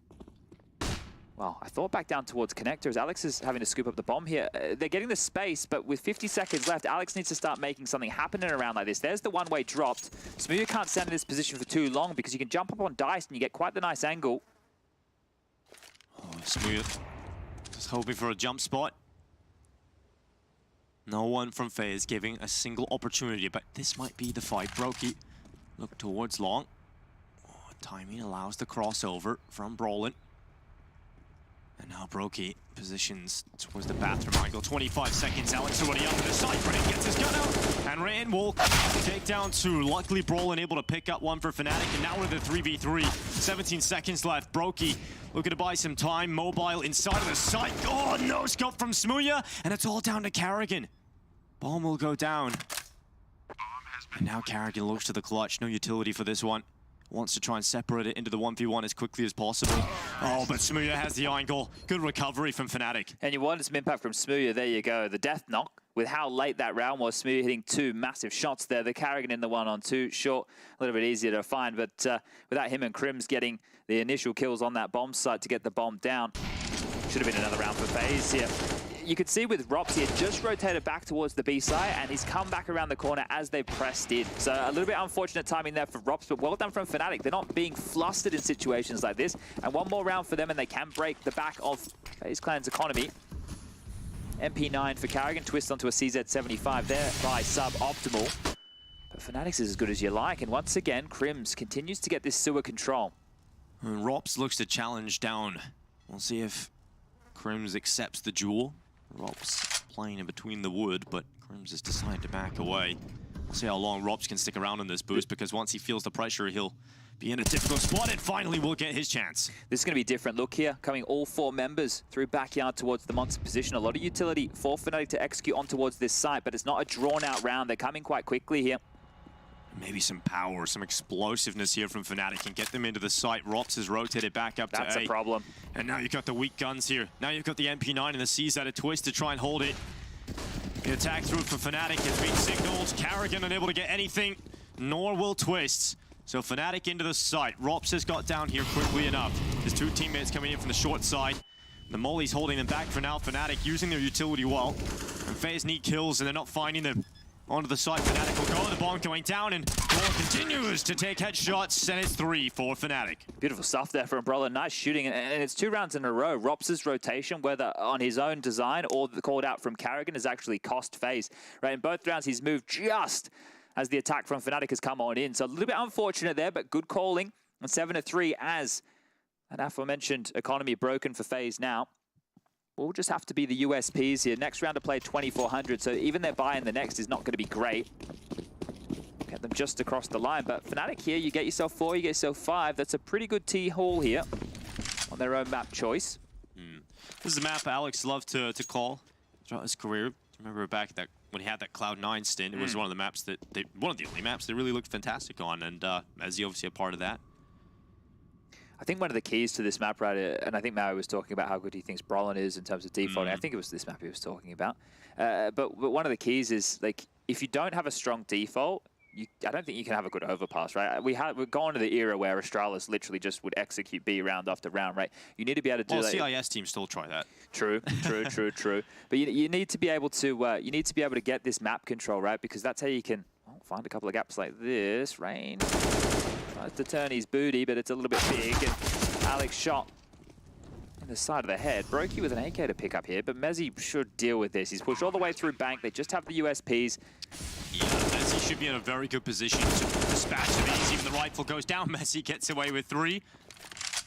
Well, I thought back down towards connectors. Alex is having to scoop up the bomb here. They're getting the space, but with 50 seconds left, Alex needs to start making something happen in a round like this. There's the one-way dropped. Smooth can't stand in this position for too long because you can jump up on dice and you get quite the nice angle. Oh, Smooth just hoping for a jump spot. No one from FaZe giving a single opportunity, but this might be the fight. Brokey Look towards long. Oh, timing allows the crossover from Brolin. And now Brokey positions towards the bathroom angle. 25 seconds. Alex already up to the side. Rain gets his gun out. And Rain will take down two. Luckily, Brolin able to pick up one for Fnatic. And now we're the 3v3. 17 seconds left. Brokey looking to buy some time. Mobile inside of the site. Oh, no scope from Smuya. And it's all down to Carrigan. Bomb will go down. And now Carrigan looks to the clutch. No utility for this one. Wants to try and separate it into the 1v1 as quickly as possible. Oh, but Smuya has the angle. Good recovery from Fnatic. And you wanted some impact from Smuya. There you go. The death knock. With how late that round was, Smuya hitting two massive shots there. The Carrigan in the 1-on-2. Short, a little bit easier to find. But without him and Crims getting the initial kills on that bomb site to get the bomb down, should have been another round for Faze here. You could see with Rops, he had just rotated back towards the B side, and he's come back around the corner as they pressed in. So a little bit unfortunate timing there for Rops, but well done from Fnatic. They're not being flustered in situations like this. And one more round for them, and they can break the back of FaZe Clan's economy. MP9 for Carrigan, twist onto a CZ75 there by suboptimal. But Fnatic's is as good as you like, and once again, Crims continues to get this sewer control. And Rops looks to challenge down. We'll see if Crims accepts the duel. Rops playing in between the wood, but Crims has decided to back away. We'll see how long Rops can stick around in this boost, because once he feels the pressure, he'll be in a difficult spot, and finally will get his chance. This is going to be a different look here, coming all four members through backyard towards the monster position. A lot of utility for Fnatic to execute on towards this site, but it's not a drawn-out round. They're coming quite quickly here. Maybe some power, some explosiveness here from Fnatic can get them into the site. Rops has rotated back up to A. That's a problem. And now you've got the weak guns here. Now you've got the MP9 and the C's at a twist to try and hold it. The attack through for Fnatic has been signaled. Carrigan unable to get anything, nor will Twists. So Fnatic into the site. Rops has got down here quickly enough. His two teammates coming in from the short side. The Molly's holding them back for now. Fnatic using their utility well. And FaZe need kills, and they're not finding them. Onto the side, Fnatic will go. The bomb going down, and Moore continues to take headshots, and it's 3 for Fnatic. Beautiful stuff there from Brolin. Nice shooting, and it's 2 rounds in a row. Rops' rotation, whether on his own design or the called out from Carrigan, has actually cost FaZe. Right, in both rounds, he's moved just as the attack from Fnatic has come on in. So a little bit unfortunate there, but good calling. And 7-3 as an aforementioned economy broken for FaZe now. Will just have to be the USPs here. Next round to play 2,400, so even their buy in the next is not going to be great. Get them just across the line, but Fnatic here, you get yourself 4, you get yourself 5. That's a pretty good T-haul here on their own map choice. This is a map Alex loved to call throughout his career. Remember back when he had that Cloud9 stint, it was one of the maps one of the only maps they really looked fantastic on, and as he obviously a part of that. I think one of the keys to this map, right, and I think Mario was talking about how good he thinks Brolin is in terms of defaulting. I think it was this map he was talking about. But one of the keys is, like, if you don't have a strong default, I don't think you can have a good overpass, right? We're going to the era where Astralis literally just would execute B round after round, right? You need to be able to do that. CIS teams still try that. True. But you need to be able to get this map control, right? Because that's how you can find a couple of gaps like this. Rain tries to turn his booty, but it's a little bit big. And Alex shot in the side of the head. Brokey with an AK to pick up here, but Mezzy should deal with this. He's pushed all the way through bank. They just have the USPs. Yeah, Mezzy should be in a very good position to dispatch of these. Even the rifle goes down. Mezzy gets away with 3.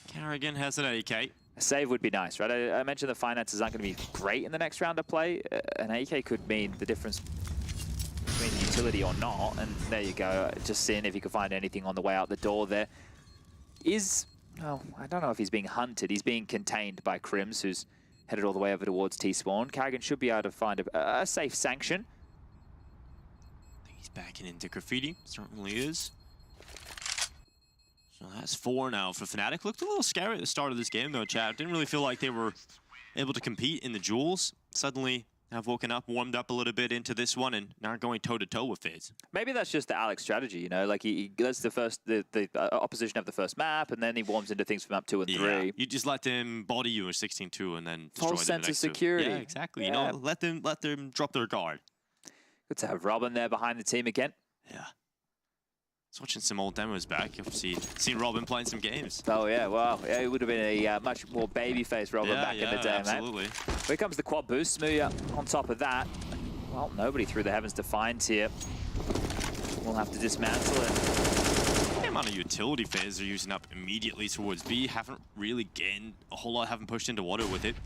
Carrigan has an AK. A save would be nice, right? I mentioned the finances aren't going to be great in the next round of play. An AK could mean the difference between utility or not, and there you go. Just seeing if you can find anything on the way out the door there. Well, I don't know if he's being hunted. He's being contained by Crims, who's headed all the way over towards T-spawn. Carrigan should be able to find a safe sanction. I think he's backing into Graffiti. Certainly is. So that's 4 now for Fnatic. Looked a little scary at the start of this game, though, Chad. Didn't really feel like they were able to compete in the duels. Suddenly have woken up, warmed up a little bit into this one, and now going toe-to-toe with Faze. Maybe that's just the Alex strategy, you know? Like, he lets the opposition have the first map, and then he warms into things from map 2 and 3. You just let them body you in 16-2 and then destroy False them sense the of security. Yeah, exactly. Yeah. You know, let them drop their guard. Good to have Robin there behind the team again. Yeah. I was watching some old demos back. Obviously, seen Robin playing some games. Oh, yeah, wow. Yeah, it would have been a much more baby-faced Robin back in the day, absolutely. Mate. Here comes the quad boost. Smuya on top of that. Well, nobody through the heavens to find here. we'll have to dismantle it. The amount of utility Faze are using up immediately towards B, haven't really gained a whole lot, haven't pushed into water with it.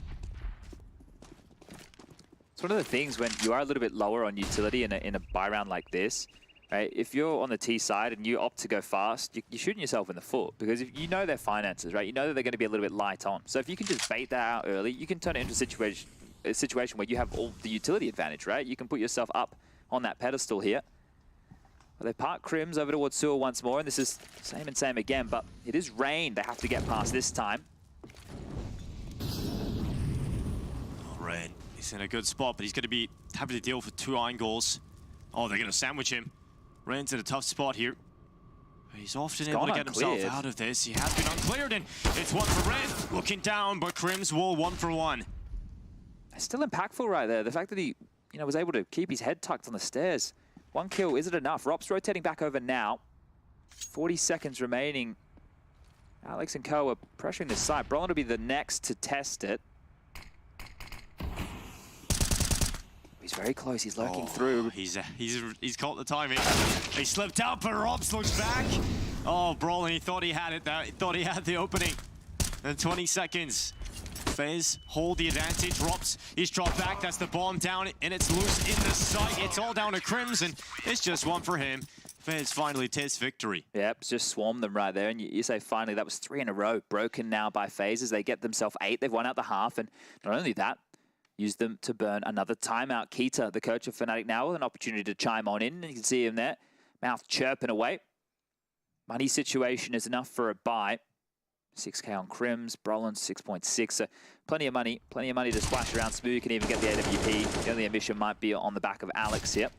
It's one of the things when you are a little bit lower on utility in a buy round like this, right? If you're on the T side and you opt to go fast, you're shooting yourself in the foot because if you know their finances, right? You know that they're going to be a little bit light on. So if you can just bait that out early, you can turn it into a situation where you have all the utility advantage, right? You can put yourself up on that pedestal here. Well, they park Crims over towards Sewer once more, and this is same and same again, but it is Rain they have to get past this time. Rain, he's in a good spot, but he's going to be having to deal with 2 iron goals. Oh, they're going to sandwich him. Rain's in a tough spot here. He's often able to get himself out of this. He has been uncleared, and it's one for Rain. Looking down, but Crims will 1 for 1. It's still impactful right there. The fact that he, was able to keep his head tucked on the stairs. 1 kill, is it enough? Rop's rotating back over now. 40 seconds remaining. Alex and Co are pressuring this side. Brolin will be the next to test it. He's very close. He's lurking through. He's caught the timing. He slipped out, but Robs looks back. Oh, Brolin, he thought he had it there. He thought he had the opening. And 20 seconds. Faze hold the advantage. Robs, he's dropped back. That's the bomb down, and it's loose in the sight. It's all down to Crims, and it's just 1 for him. Faze finally tastes victory. Yep, just swarmed them right there. And you say finally, that was 3 in a row. Broken now by Faze as they get themselves 8. They've won out the half, and not only that, used them to burn another timeout. Keita, the coach of Fnatic now, with an opportunity to chime on in. And you can see him there, mouth chirping away. Money situation is enough for a buy. 6k on Crims, Brolin 6.6, so plenty of money to splash around. Smooth can even get the AWP. The only ambition might be on the back of Alex here.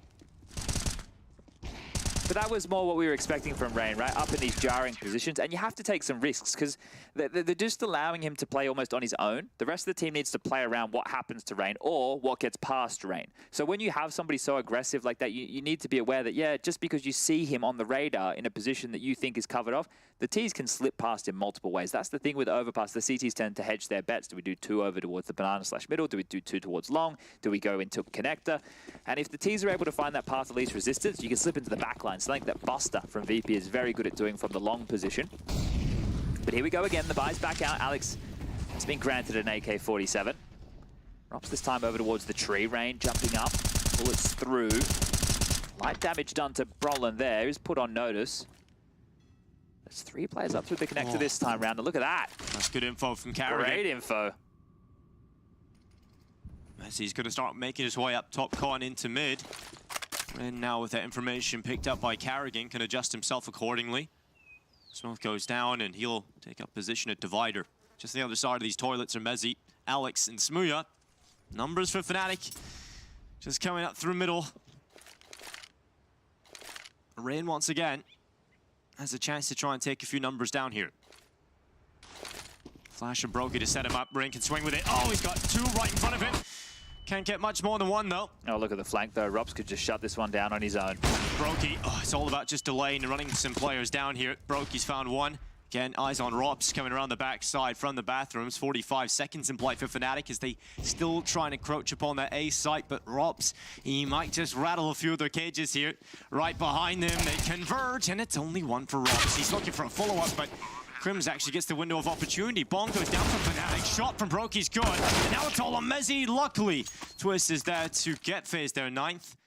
But that was more what we were expecting from Rain, right? Up in these jarring positions, and you have to take some risks because they're just allowing him to play almost on his own. The rest of the team needs to play around what happens to Rain or what gets past Rain. So when you have somebody so aggressive like that, you need to be aware that, yeah, just because you see him on the radar in a position that you think is covered off, the Ts can slip past him multiple ways. That's the thing with overpass. The CTs tend to hedge their bets. Do we do 2 over towards the banana/middle? Do we do 2 towards long? Do we go into connector? And if the Ts are able to find that path of least resistance, you can slip into the back line. Something that Buster from VP is very good at doing from the long position. But here we go again. The buy's back out. Alex has been granted an AK-47. Drops this time over towards the tree. Rain jumping up. Bullets through. Light damage done to Brolin there. He's put on notice. There's 3 players up through the connector this time round. And look at that. That's good info from Carrigan. Great info. As he's going to start making his way up top, con into mid. And now with that information picked up by Carrigan, can adjust himself accordingly. Smoke goes down, and he'll take up position at Divider. Just the other side of these toilets are Mezzi, Alex, and Smuya. Numbers for Fnatic. Just coming up through middle. Rain once again has a chance to try and take a few numbers down here. Flash and Brokey to set him up. Rain can swing with it. Oh, he's got 2 right in front of him. Can't get much more than 1, though. Oh, look at the flank, though. Robs could just shut this one down on his own. Brokey, it's all about just delaying and running some players down here. Brokey's found 1. Again, eyes on Robs coming around the backside from the bathrooms. 45 seconds in play for Fnatic as they still try and encroach upon that A site. But Robs, he might just rattle a few of their cages here. Right behind them, they converge, and it's only 1 for Robs. He's looking for a follow-up, but Crims actually gets the window of opportunity. Bomb goes down from Fnatic. Shot from Brokey's good. And now it's all on Mezzi. Luckily, Twist is there to get Faze their 9th.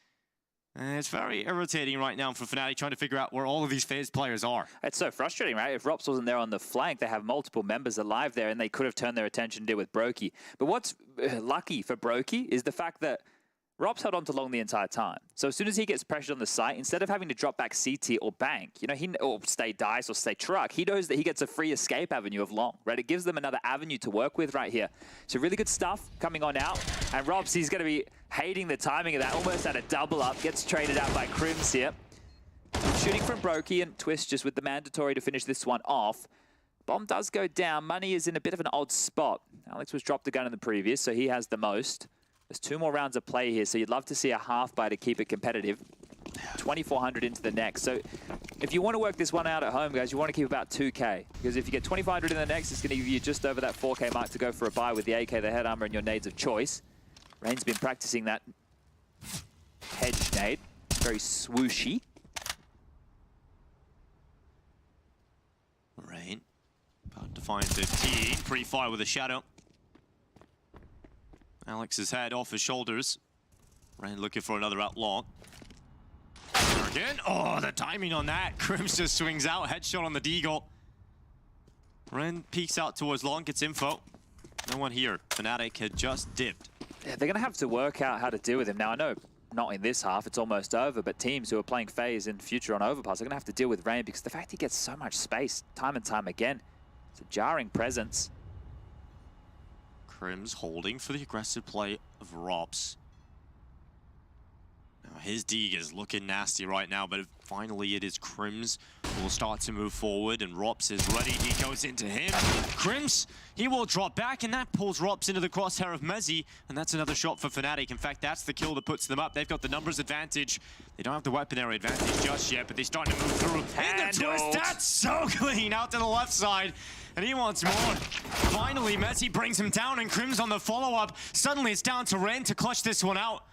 And it's very irritating right now for Fnatic trying to figure out where all of these Faze players are. It's so frustrating, right? If Rops wasn't there on the flank, they have multiple members alive there, and they could have turned their attention to deal with Brokey. But what's lucky for Brokey is the fact that Rob's held on to long the entire time. So as soon as he gets pressured on the site, instead of having to drop back CT or bank, or stay dice or stay truck, he knows that he gets a free escape avenue of long, right? It gives them another avenue to work with right here. So really good stuff coming on out. And Robs, he's going to be hating the timing of that. Almost at a double up. Gets traded out by Crims here. Shooting from Brokey, and Twist just with the mandatory to finish this one off. Bomb does go down. Money is in a bit of an odd spot. Alex was dropped the gun in the previous, so he has the most. There's 2 more rounds of play here, so you'd love to see a half buy to keep it competitive. 2,400 into the next. So if you want to work this one out at home, guys, you want to keep about 2k. Because if you get 2,500 in the next, it's going to give you just over that 4k mark to go for a buy with the AK, the head armor, and your nades of choice. Rain's been practicing that hedge nade. Very swooshy. find 15. Pre-fire with a shadow. Alex's head off his shoulders. Rain looking for another outlaw. Again. Oh, the timing on that. Crims just swings out. Headshot on the Deagle. Ren peeks out towards long, gets info. No one here. Fnatic had just dipped. Yeah, they're going to have to work out how to deal with him. Now, I know not in this half, it's almost over, but teams who are playing Faze in future on Overpass are going to have to deal with Rain because the fact he gets so much space time and time again, it's a jarring presence. Crims holding for the aggressive play of Rops. Now his Deeg is looking nasty right now, but finally it is Crims who will start to move forward, and Rops is ready. He goes into him. Crims, he will drop back, and that pulls Rops into the crosshair of Mezzi, and that's another shot for Fnatic. In fact, that's the kill that puts them up. They've got the numbers advantage. They don't have the weaponry advantage just yet, but they're starting to move through. And the twist, that's so clean out to the left side. And he wants more. Finally, Mezzi brings him down, and Crims on the follow-up. Suddenly, it's down to Ren to clutch this one out.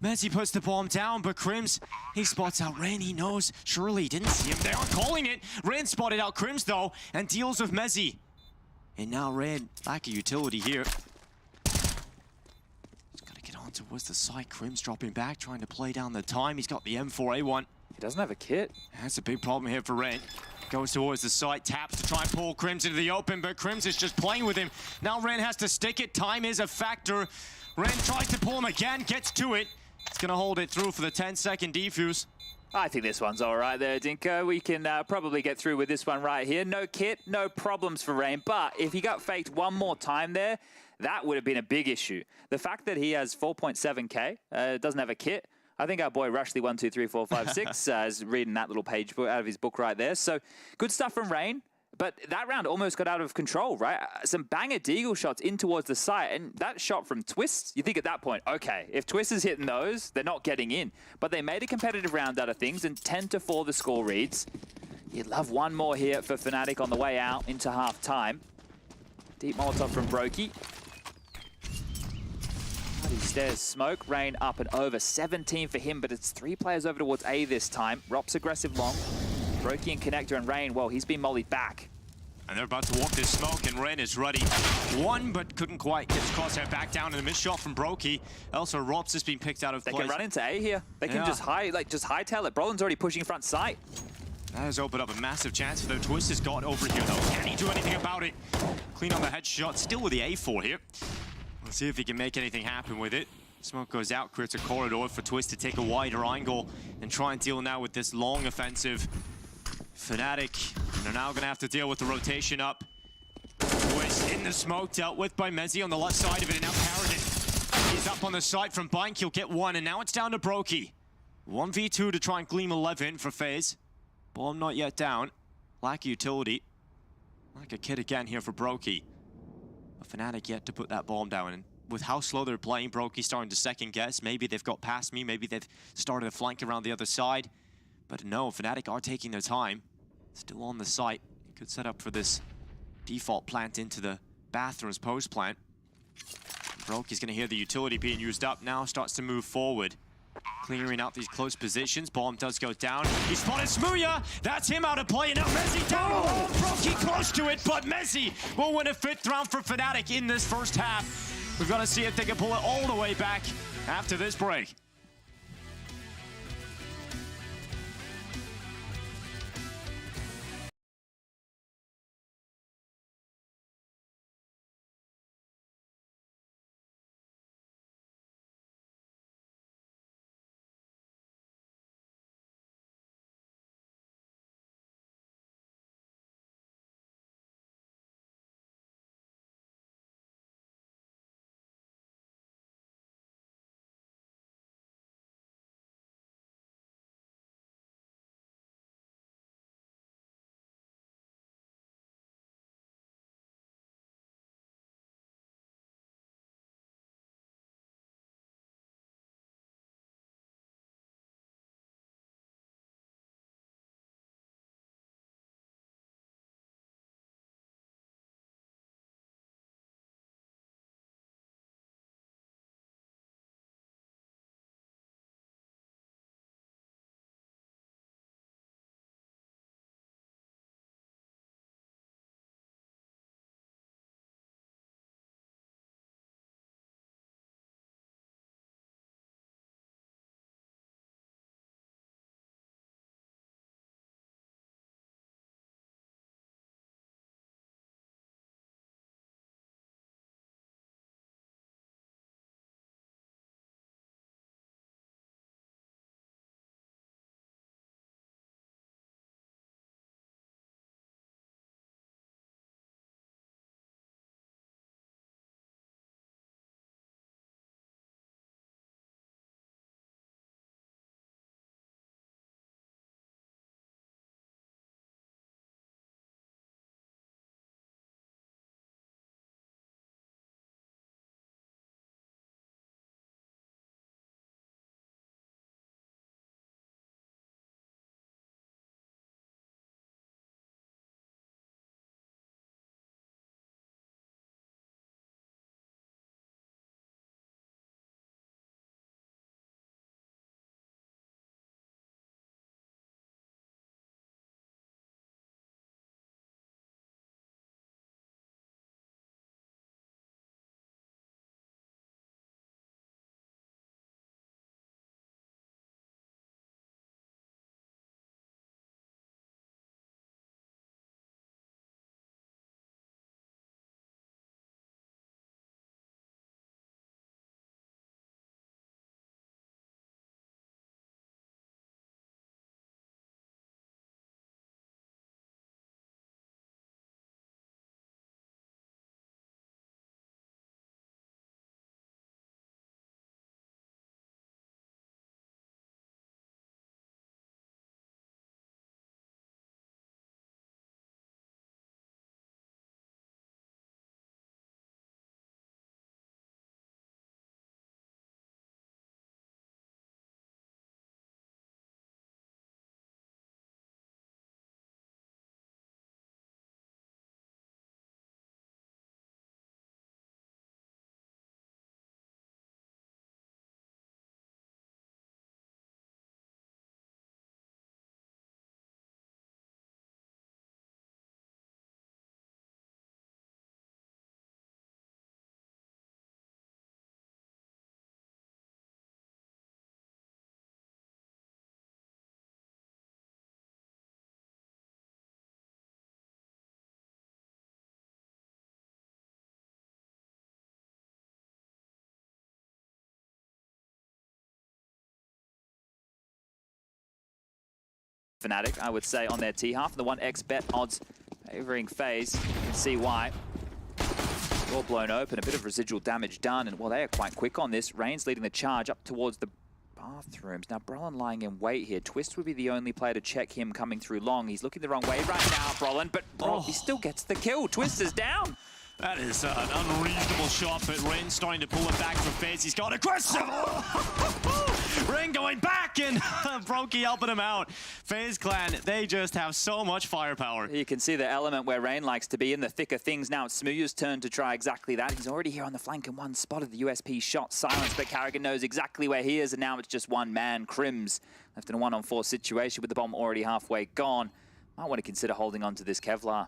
Mezzi puts the bomb down, but Crims, he spots out Ren. He knows. Surely he didn't see him. They aren't calling it. Ren spotted out Crims, though, and deals with Mezzi. And now Ren, lack of utility here. He's got to get on towards the side. Crims dropping back, trying to play down the time. He's got the M4A1. He doesn't have a kit. That's a big problem here for Ren. Goes towards the side, taps to try and pull Crims into the open, but Crims is just playing with him. Now Ren has to stick it. Time is a factor. Ren tries to pull him again, gets to it. It's going to hold it through for the 10-second defuse. I think this one's all right there, Dinko. We can probably get through with this one right here. No kit, no problems for Rain, but if he got faked one more time there, that would have been a big issue. The fact that he has 4.7k, doesn't have a kit, I think our boy Rushley12345 is reading that little page out of his book right there. So good stuff from Rain. But that round almost got out of control, right? Some banger Deagle shots in towards the site, and that shot from Twist, you think at that point, okay, if Twist is hitting those, they're not getting in. But they made a competitive round out of things, and 10-4 the score reads. You'd love one more here for Fnatic on the way out into half-time. Deep Molotov from Brokey. He stares smoke, Rain up and over. 17 for him, but it's 3 players over towards A this time. Rops aggressive long. Brokey and Connector and Rain, well, he's been mollied back. And they're about to walk this smoke, and Ren is ready. One, but couldn't quite get his crosshair back down, and a missed shot from Brokey. Also, Rops has been picked out of place. They can run into A here. They can just hightail it. Brolin's already pushing front sight. That has opened up a massive chance for the Twist has got over here, though. Can he do anything about it? Clean on the headshot, still with the A4 here. Let's see if he can make anything happen with it. Smoke goes out, creates a corridor for Twist to take a wider angle and try and deal now with this long offensive. Fnatic, and they're now going to have to deal with the rotation up. Twist in the smoke, dealt with by Mezzi on the left side of it, and now Paradin. He's up on the side from Bank, he'll get one, and now it's down to Brokey. 1v2 to try and gleam 11 for Faze. Bomb not yet down. Lack of utility. Like a kid again here for Brokey. But Fnatic yet to put that bomb down, and with how slow they're playing, Brokey's starting to second guess. Maybe they've got past me, maybe they've started a flank around the other side. But no, Fnatic are taking their time. Still on the site. Could set up for this default plant into the bathrooms post plant. Brokey's going to hear the utility being used up now, starts to move forward. Clearing out these close positions. Bomb does go down. He spotted Smooya. That's him out of play. And now Mezzi down. Oh, Brokey close to it, but Mezzi will win a 5th round for Fnatic in this first half. We're going to see if they can pull it all the way back after this break. Fnatic, I would say, on their T-half. The 1x bet odds favoring Faze. You can see why. Door blown open, a bit of residual damage done, and well, they are quite quick on this. Rain's leading the charge up towards the bathrooms. Now, Brolin lying in wait here. Twist would be the only player to check him coming through long. He's looking the wrong way right now, Brolin, but he still gets the kill. Twist is down. That is an unreasonable shot, but Rain starting to pull it back for Faze. He's got aggressive. Rain going back, and Brokey helping him out. Faze clan, they just have so much firepower. You can see the element where Rain likes to be in the thick of things. Now it's Smooya's turn to try exactly that. He's already here on the flank and one spotted the USP shot. Silence, but Karrigan knows exactly where he is, and now it's just one man. Crims left in a 1-on-4 situation with the bomb already halfway gone. Might want to consider holding on to this Kevlar.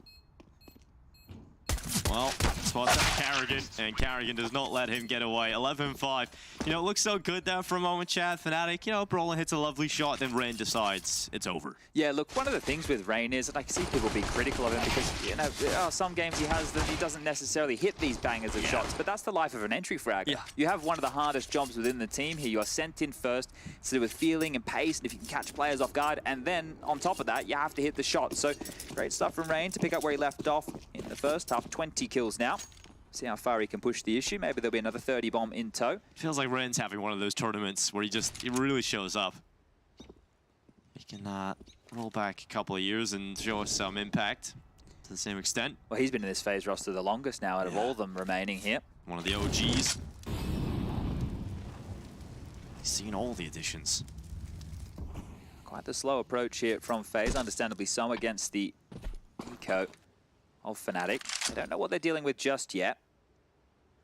Well, spots out Karrigan, and Karrigan does not let him get away. 11-5. You know, it looks so good there for a moment, Chad. Fnatic, you know, Brolin hits a lovely shot, then Rain decides it's over. Yeah, look, one of the things with Rain is that I see people be critical of him because, you know, some games he has that he doesn't necessarily hit these bangers of shots, but that's the life of an entry fragger. Yeah. You have one of the hardest jobs within the team here. You are sent in first to do with feeling and pace, and if you can catch players off guard, and then on top of that, you have to hit the shot. So great stuff from Rain to pick up where he left off in the first half. 20 kills now. See how far he can push the issue. Maybe there'll be another 30 bomb in tow. Feels like Rain's having one of those tournaments where he really shows up. He can roll back a couple of years and show us some impact to the same extent. Well, he's been in this Faze roster the longest now out of all of them remaining here. One of the OGs. He's seen all the additions. Quite the slow approach here from Faze, understandably so, against the eco of Fnatic. They don't know what they're dealing with just yet.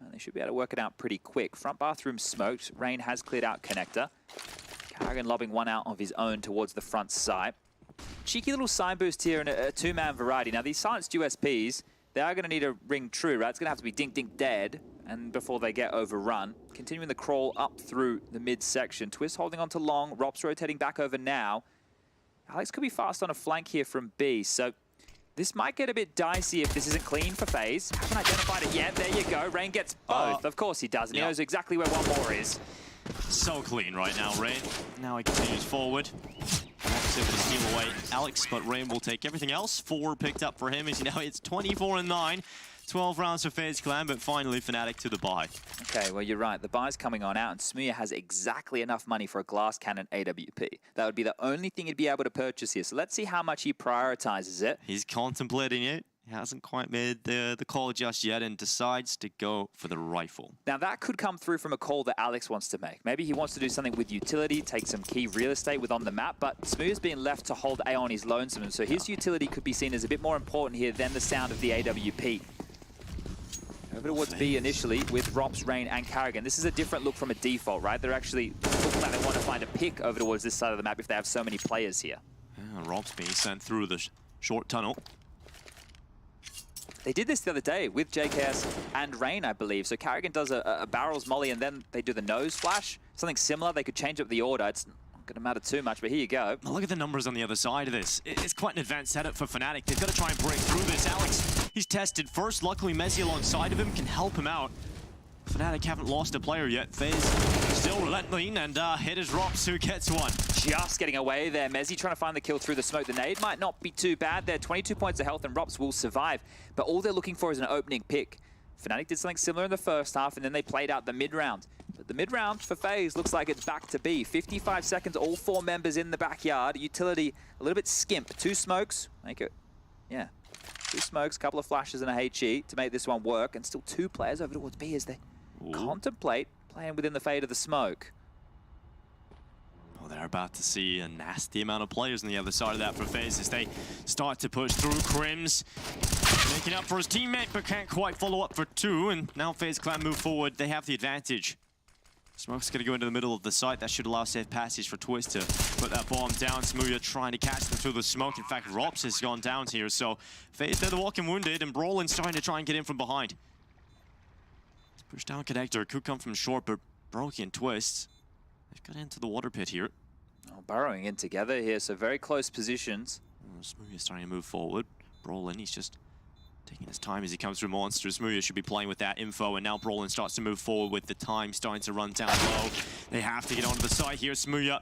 And they should be able to work it out pretty quick. Front bathroom smoked. Rain has cleared out connector. Karrigan lobbing one out of his own towards the front side. Cheeky little side boost here in a two-man variety. Now, these silenced USPs, they are going to need a ring true, right? It's going to have to be dink, dink, dead and before they get overrun. Continuing the crawl up through the mid-section. Twist holding on to long. Rops rotating back over now. Alex could be fast on a flank here from B, so this might get a bit dicey if this isn't clean for Faze. Haven't identified it yet. There you go. Rain gets both. Of course he does, and he knows exactly where one more is. So clean right now, Rain. Now he continues forward. Rops able to steal away Alex, but Rain will take everything else. 4 picked up for him as he now hits 24-9. 12 rounds for Faze Clan, but finally Fnatic to the buy. Okay, well, you're right. The buy's coming on out, and Smooya has exactly enough money for a glass cannon AWP. That would be the only thing he'd be able to purchase here. So let's see how much he prioritizes it. He's contemplating it. He hasn't quite made the call just yet and decides to go for the rifle. Now, that could come through from a call that Alex wants to make. Maybe he wants to do something with utility, take some key real estate with on the map, but Smooya's being left to hold A on his lonesome, so his utility could be seen as a bit more important here than the sound of the AWP. Over towards B initially with Rops, Rain, and Karrigan. This is a different look from a default, right? They're actually looking like they want to find a pick over towards this side of the map if they have so many players here. Yeah, Rops being sent through the short tunnel. They did this the other day with JKS and Rain, I believe. So Karrigan does a barrels molly and then they do the nose flash. Something similar. They could change up the order. It's not going to matter too much, but here you go. Now look at the numbers on the other side of this. It's quite an advanced setup for Fnatic. They've got to try and break through this. Alex, he's tested first. Luckily, Mezzi alongside of him can help him out. Fnatic haven't lost a player yet. Faze still relenting and hit his Rops, who gets one. Just getting away there. Mezzi trying to find the kill through the smoke. The nade might not be too bad there. 22 points of health and Rops will survive. But all they're looking for is an opening pick. Fnatic did something similar in the first half and then they played out the mid-round. But the mid-round for Faze looks like it's back to B. 55 seconds, all 4 members in the backyard. Utility a little bit skimp. 2 smokes, make it, yeah. 2 smokes, couple of flashes and a HE to make this one work. And still 2 players over towards B as they contemplate playing within the fade of the smoke. Well, they're about to see a nasty amount of players on the other side of that for Faze as they start to push through. Crims making up for his teammate, but can't quite follow up for 2. And now Faze Clan move forward. They have the advantage. Smoke's going to go into the middle of the site. That should allow safe passage for Twist to put that bomb down. Smooya trying to catch them through the smoke. In fact, Rops has gone down here. So Faze, they're the walking wounded, and Brolin's trying to try and get in from behind. Push down connector. Could come from short, but Brokey and Twist, they've got into the water pit here. Oh, burrowing in together here, so very close positions. Smooya's starting to move forward. Brolin, he's just taking his time as he comes through monsters. Smooya should be playing with that info, and now Brolin starts to move forward with the time starting to run down low. They have to get onto the side here. Smooya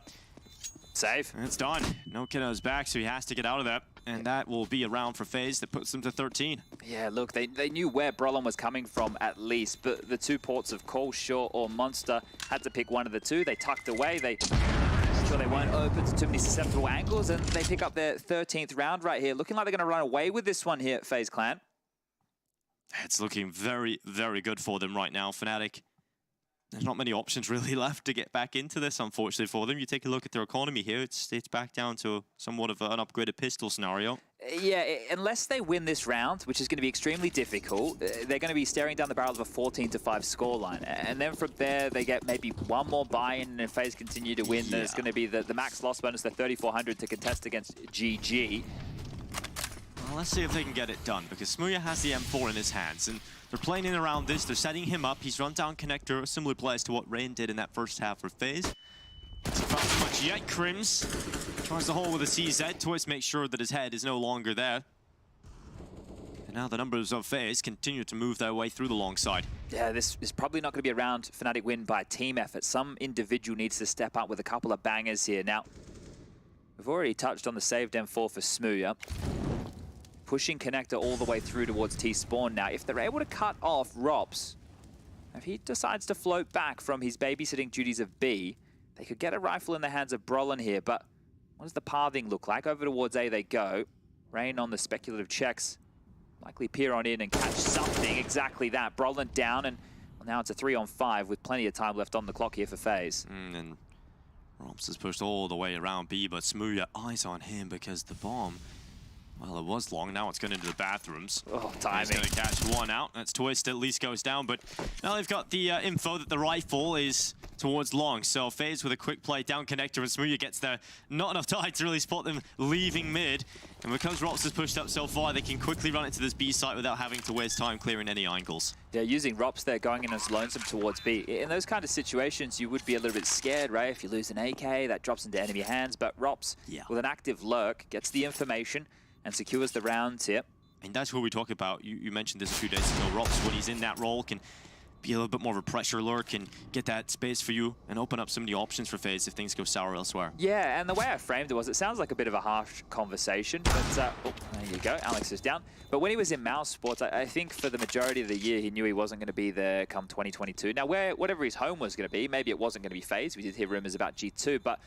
Save. And it's done. No kiddos back, so he has to get out of that. And that will be a round for FaZe that puts them to 13. Yeah, look, they knew where Brolin was coming from at least, but the two ports of Call, Shore, or Monster had to pick one of the two. They tucked away. They sure they weren't open to too many susceptible angles, and they pick up their 13th round right here. Looking like they're going to run away with this one here at FaZe Clan. It's looking very, very good for them right now. Fnatic, there's not many options really left to get back into this, unfortunately, for them. You take a look at their economy here, it's back down to somewhat of an upgraded pistol scenario. Yeah, unless they win this round, which is going to be extremely difficult, they're going to be staring down the barrel of a 14-5 scoreline. And then from there, they get maybe one more buy-in, and if FaZe continue to win, there's going to be the max loss bonus, the 3,400 to contest against GG. Well, let's see if they can get it done, because Smooya has the M4 in his hands, and they're playing in around this. They're setting him up. He's run down connector, similar plays to what Rain did in that first half for FaZe. He found too much yet. Crims tries the hole with a CZ. Twist makes sure that his head is no longer there. And now the numbers of FaZe continue to move their way through the long side. Yeah, this is probably not going to be a round Fnatic win by team effort. Some individual needs to step up with a couple of bangers here. Now, we've already touched on the saved M4 for Smooya. Pushing connector all the way through towards T-spawn now. If they're able to cut off Rops, if he decides to float back from his babysitting duties of B, they could get a rifle in the hands of Brolin here, but what does the pathing look like? Over towards A they go. Rain on the speculative checks. Likely peer on in and catch something. Exactly that. Brolin down, and well, now it's a 3-on-5 with plenty of time left on the clock here for FaZe. And Rops is pushed all the way around B, but Smooya eyes on him because the bomb, well, it was long. Now it's going into the bathrooms. Oh, timing. He's going to catch one out. That's Twist at least goes down, but now they've got the info that the rifle is towards long. So FaZe with a quick play down connector, and Smooya gets there. Not enough time to really spot them leaving mid. And because Rops has pushed up so far, they can quickly run into this B site without having to waste time clearing any angles. Yeah, using Rops there, going in as lonesome towards B. In those kind of situations, you would be a little bit scared, right? If you lose an AK, that drops into enemy hands. But Rops, with an active lurk, gets the information and secures the rounds here. And that's what we talk about. You mentioned this a few days ago. Rops, when he's in that role, can be a little bit more of a pressure lurk and get that space for you and open up some of the options for FaZe if things go sour elsewhere. Yeah, and the way I framed it was, it sounds like a bit of a harsh conversation, but oh, there you go, Alex is down. But when he was in Mouse Sports, I think for the majority of the year, he knew he wasn't going to be there come 2022. Now, whatever his home was going to be, maybe it wasn't going to be FaZe. We did hear rumors about G2, but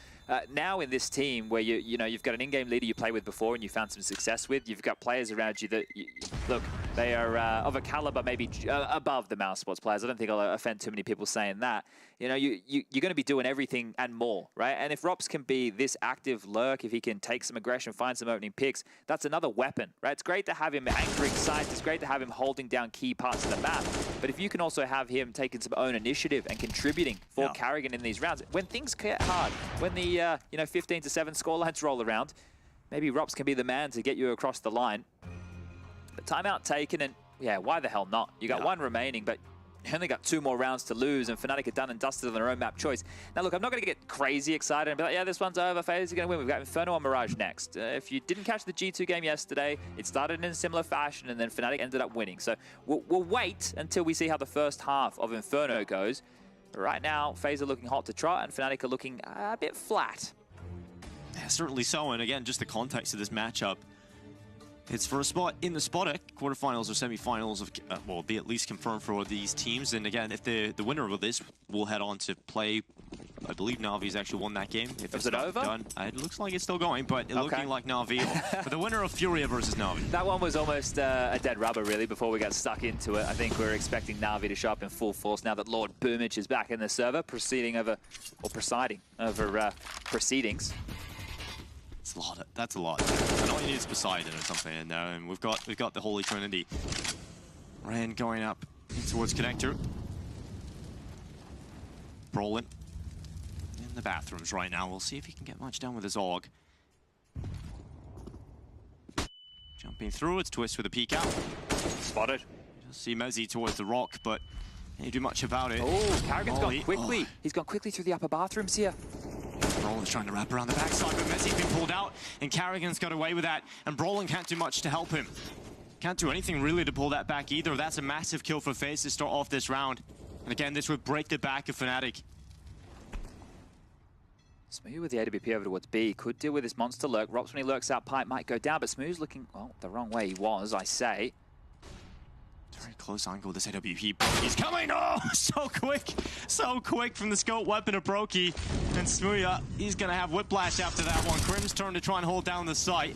now in this team where you've got an in-game leader you played with before and you found some success with, you've got players around you that, look, they are of a caliber maybe above the Mouse Sports players. I don't think I'll offend too many people saying that. You know, you're going to be doing everything and more, right? And if Rops can be this active lurk, if he can take some aggression, find some opening picks, that's another weapon, right? It's great to have him anchoring sites. It's great to have him holding down key parts of the map. But if you can also have him taking some own initiative and contributing for Carrigan in these rounds, when things get hard, when the 15-7 scorelines roll around, maybe Rops can be the man to get you across the line. But timeout taken, and yeah, why the hell not? You got one remaining, but you only got 2 more rounds to lose, and Fnatic are done and dusted on their own map choice. Now, look, I'm not going to get crazy excited and be like, yeah, this one's over, FaZe are going to win. We've got Inferno and Mirage next. If you didn't catch the G2 game yesterday, it started in a similar fashion, and then Fnatic ended up winning. So we'll wait until we see how the first half of Inferno goes. But right now, FaZe are looking hot to trot, and Fnatic are looking a bit flat. Yeah, certainly so, and again, just the context of this matchup. It's for a spot in the Spottic. Quarterfinals or semifinals will be at least confirmed for these teams. And again, if the winner of this will head on to play, I believe Na'Vi's actually won that game. If it's over? Done, it looks like it's still going, but looking like Na'Vi. But the winner of FURIA versus Na'Vi. That one was almost a dead rubber, really, before we got stuck into it. I think we're expecting Na'Vi to show up in full force now that Lord Boomich is back in the server, presiding over proceedings. That's a lot. That's a lot. And all you need is Poseidon or something in there, and we've got the Holy Trinity. Rain going up towards connector. Brolin in the bathrooms right now. We'll see if he can get much done with his AUG. Jumping through, it's Twist with a peek out. Spotted. You'll see Mezzi towards the rock, but can't do much about it. Oh, Carrigan's gone quickly. He's gone quickly through the upper bathrooms here. Brolin's trying to wrap around the backside, but Mezzi's been pulled out, and Carrigan's got away with that, and Brolin can't do much to help him. Can't do anything really to pull that back either. That's a massive kill for FaZe to start off this round. And again, this would break the back of Fnatic. Smooth with the AWP over towards B. Could deal with this monster lurk. Rops, when he lurks out pipe, might go down, but Smooth's looking, well, the wrong way he was, I say. Very close angle with this AWP. He's coming! Oh, so quick from the scope weapon of Brokey. And Smooya, he's gonna have whiplash after that one. Crim's turn to try and hold down the site.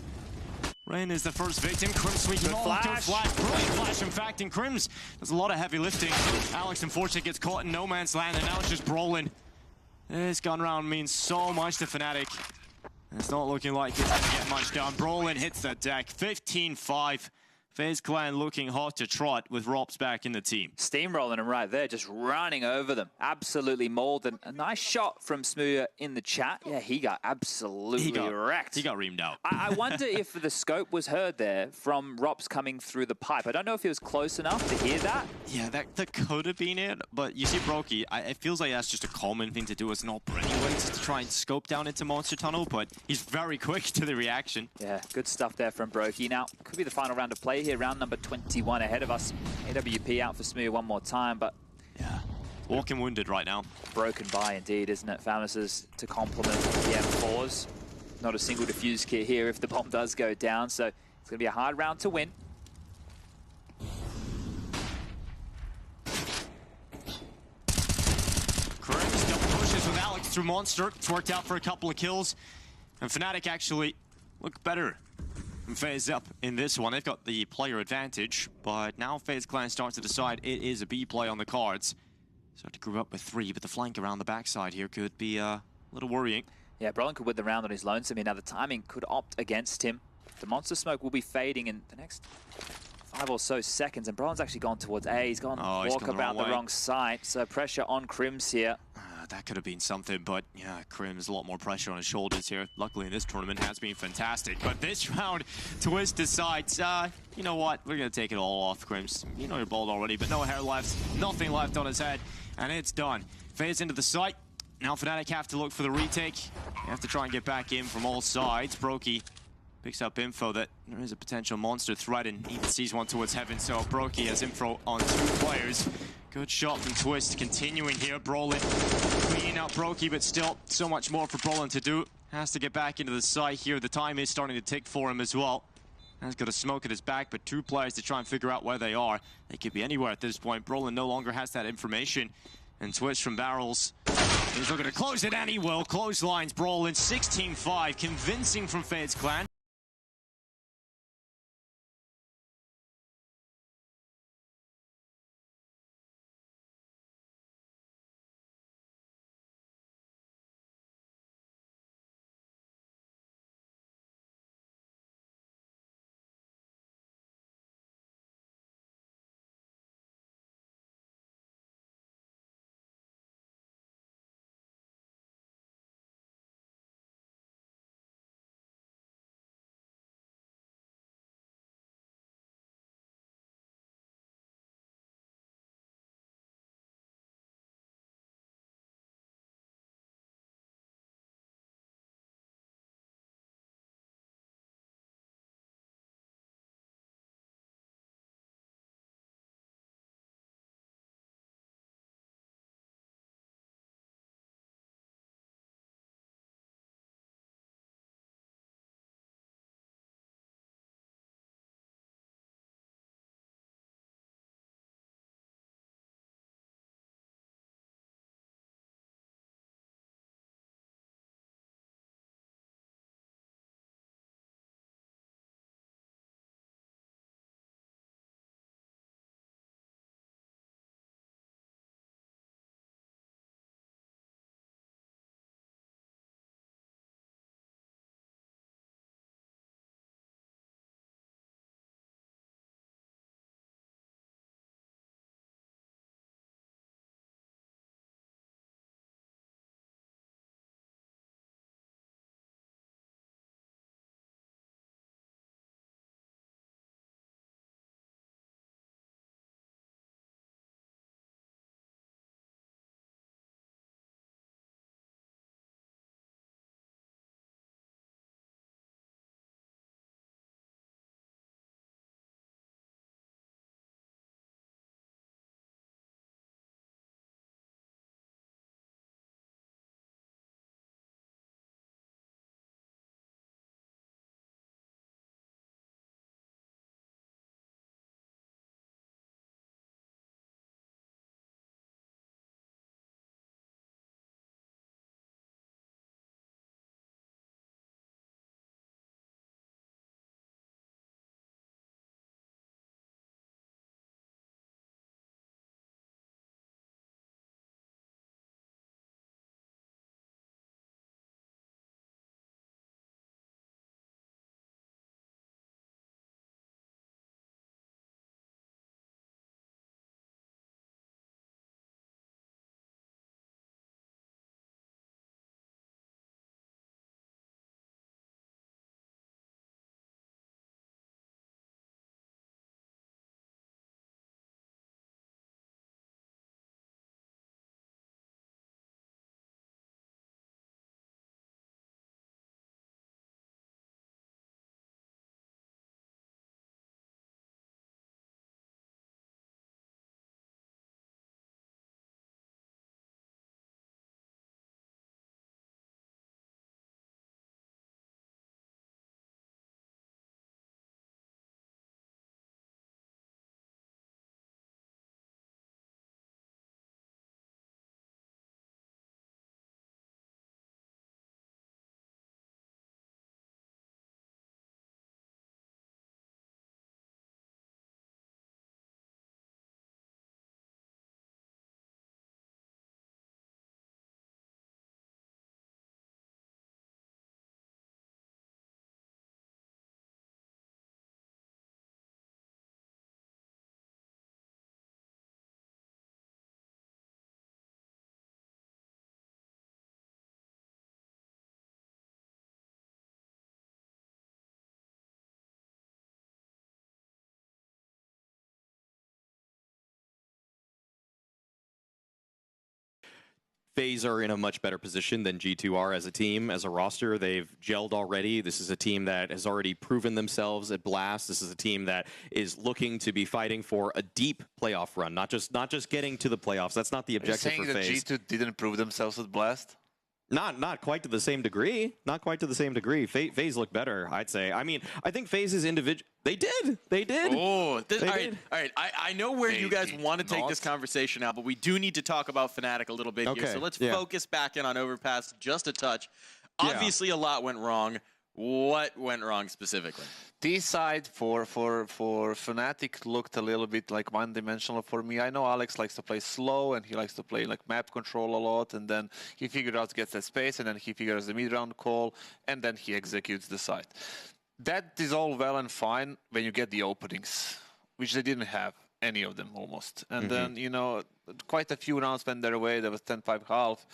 Rain is the first victim. Crim sweeping all into a flash. Brilliant flash, in fact, and Crim's does a lot of heavy lifting. Alex, unfortunately, gets caught in no man's land, and now it's just Brolin. This gun round means so much to Fnatic. It's not looking like it's gonna get much done. Brolin hits the deck, 15-5. FaZe Clan looking hot to trot with Rops back in the team. Steamrolling them right there, just running over them. Absolutely mauled. And a nice shot from Smooya in the chat. Yeah, he got absolutely wrecked. He got reamed out. I wonder if the scope was heard there from Rops coming through the pipe. I don't know if he was close enough to hear that. Yeah, that could have been it. But you see Brokey, it feels like that's just a common thing to do as an op anyway, just to try and scope down into Monster Tunnel. But he's very quick to the reaction. Yeah, good stuff there from Brokey. Now, could be the final round of play here. Round number 21 ahead of us. AWP out for Smooya one more time, but yeah, walking wounded right now. Broken by indeed, isn't it? Famouses to complement the M4s. Not a single defuse kit here if the bomb does go down, so it's going to be a hard round to win. Crims double pushes with Alex through Monster. It's worked out for a couple of kills, and Fnatic actually look better. FaZe up in this one. They've got the player advantage, but now FaZe Clan starts to decide it is a B play on the cards. Start to group up with 3, but the flank around the backside here could be a little worrying. Yeah, Brolin could win the round on his lonesome here. Now the timing could opt against him. The monster smoke will be fading in the next 5 or so seconds, and Brolin's actually gone towards A. He's gone walk about the wrong side, so pressure on Crims here. That could have been something, but yeah, Crim's a lot more pressure on his shoulders here. Luckily in this tournament has been fantastic. But this round, Twist decides, you know what, we're gonna take it all off, Crims. You know you're bald already, but no hair left, nothing left on his head, and it's done. Phase into the site. Now Fnatic have to look for the retake. They have to try and get back in from all sides. Brokey picks up info that there is a potential monster threat and even sees one towards heaven, so Brokey has info on 2 players. Good shot from Twist, continuing here. Brolin cleaning out Brokey, but still so much more for Brolin to do. Has to get back into the site here. The time is starting to tick for him as well. Has got a smoke at his back, but 2 players to try and figure out where they are. They could be anywhere at this point. Brolin no longer has that information. And Twist from Barrels. He's looking to close it, and he will. Clotheslines Brolin, 16-5. Convincing from FaZe Clan. FaZe are in a much better position than G2 are as a team, as a roster. They've gelled already. This is a team that has already proven themselves at Blast. This is a team that is looking to be fighting for a deep playoff run, not just getting to the playoffs. That's not the objective for FaZe. Are you saying that G2 didn't prove themselves at Blast? Not quite to the same degree. Not quite to the same degree. FaZe looked better, I'd say. I mean, I think FaZe is individual. They did. Oh, all right. I know where you guys want to take this conversation out, but we do need to talk about Fnatic a little bit here. So let's focus back in on Overpass just a touch. Obviously, a lot went wrong. What went wrong specifically? This side for Fnatic looked a little bit like one-dimensional for me. I know Alex likes to play slow and he likes to play like map control a lot, and then he figures out gets that space, and then he figures the mid-round call, and then he executes the side. That is all well and fine when you get the openings, which they didn't have, any of them almost. And then, you know, quite a few rounds went their way. There was 10-5 half.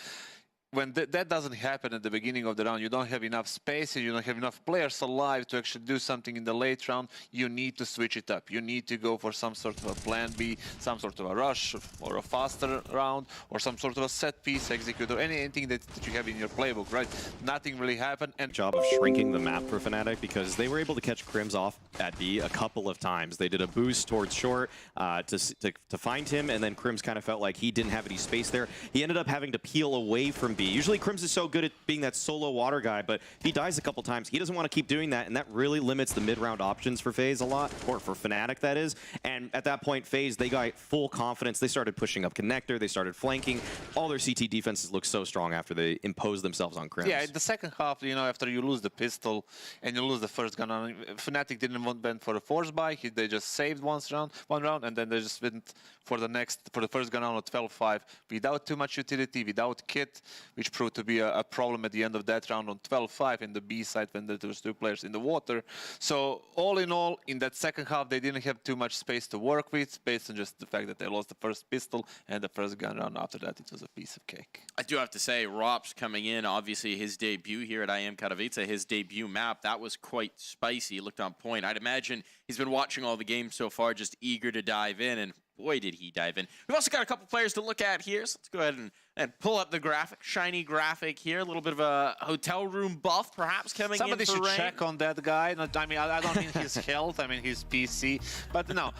When that doesn't happen at the beginning of the round, you don't have enough space and you don't have enough players alive to actually do something in the late round. You need to switch it up. You need to go for some sort of a plan B, some sort of a rush or a faster round, or some sort of a set piece execute, or anything that you have in your playbook, right? Nothing really happened. And job of shrinking the map for Fnatic, because they were able to catch Crims off at B a couple of times. They did a boost towards short to find him, and then Crims kind of felt like he didn't have any space there. He ended up having to peel away from B. Usually Crims is so good at being that solo water guy, but if he dies a couple times, he doesn't want to keep doing that, and that really limits the mid-round options for FaZe a lot, or for Fnatic, that is. And at that point, FaZe, they got full confidence. They started pushing up connector. They started flanking. All their CT defenses look so strong after they imposed themselves on Crims. Yeah, in the second half, you know, after you lose the pistol and you lose the first gun, Fnatic didn't want Ben for a force buy. They just saved one round, and then they just went for the first gun round at 12-5 without too much utility, without kit, which proved to be a problem at the end of that round on 12-5 in the B side when there was two players in the water. So all in all, in that second half, they didn't have too much space to work with, based on just the fact that they lost the first pistol and the first gun round. After that, it was a piece of cake. I do have to say, Rops coming in, obviously his debut here at IEM Katowice, his debut map, that was quite spicy. It looked on point. I'd imagine he's been watching all the games so far, just eager to dive in, and boy, did he dive in. We've also got a couple players to look at here, so let's go ahead and pull up the graphic. Shiny graphic here, a little bit of a hotel room buff perhaps coming Somebody in for should Rain. check on that guy. I mean, I don't mean his health, I mean his PC. But no,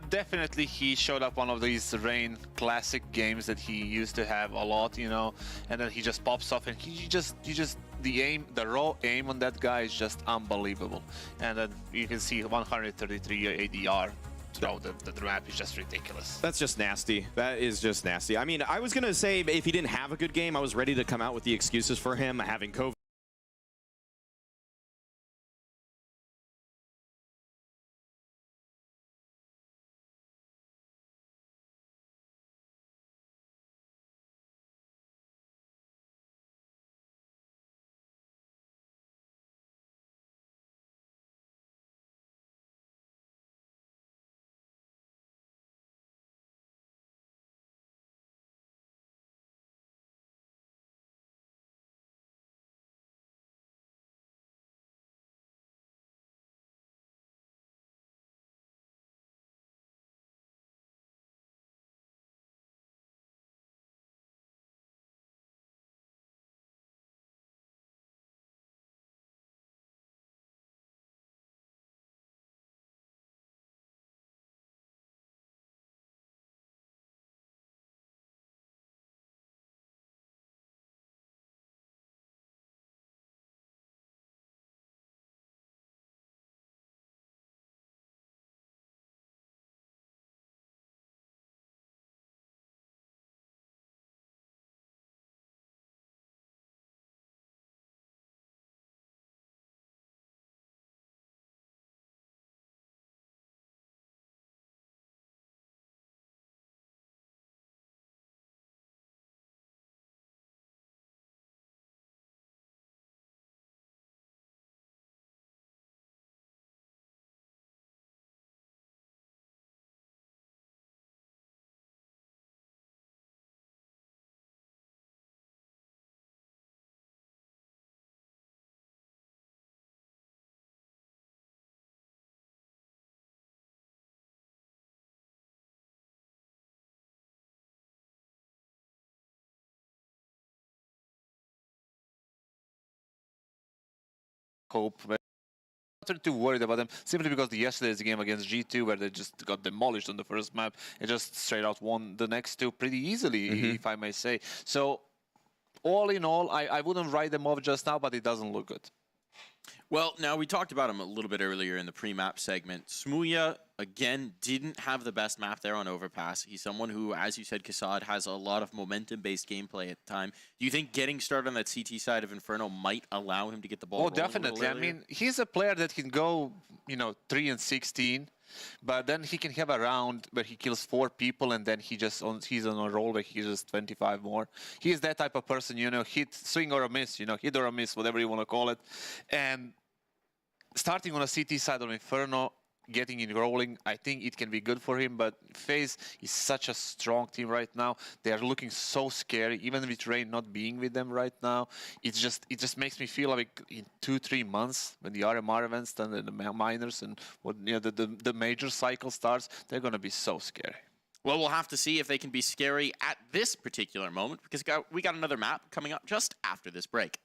definitely he showed up one of these Rain classic games that he used to have a lot, you know, and then he just pops off and he just the raw aim on that guy is just unbelievable. And then you can see 133 ADR. No, the map is just ridiculous. That's just nasty. That is just nasty. I mean, I was going to say if he didn't have a good game, I was ready to come out with the excuses for him having COVID. cope. Not too worried about them, simply because yesterday's game against G2, where they just got demolished on the first map, and just straight out won the next two pretty easily, if I may say. So, all in all, I wouldn't write them off just now, but it doesn't look good. Well, now we talked about him a little bit earlier in the pre-map segment. Smooya, again, didn't have the best map there on Overpass. He's someone who, as you said, Kassad, has a lot of momentum-based gameplay at the time. Do you think getting started on that CT side of Inferno might allow him to get the ball rolling Definitely. I mean, he's a player that can go, 3-16, but then he can have a round where he kills 4 people and then he's on a roll where he just 25 more. He's that type of person, hit, swing or a miss, hit or a miss, whatever you want to call it. And starting on a CT side of Inferno, getting it rolling, I think it can be good for him, but FaZe is such a strong team right now. They are looking so scary, even with Rain not being with them right now. It just makes me feel like in 2-3 months, when the RMR events and the minors and the major cycle starts, they're going to be so scary. Well, we'll have to see if they can be scary at this particular moment, because we got another map coming up just after this break.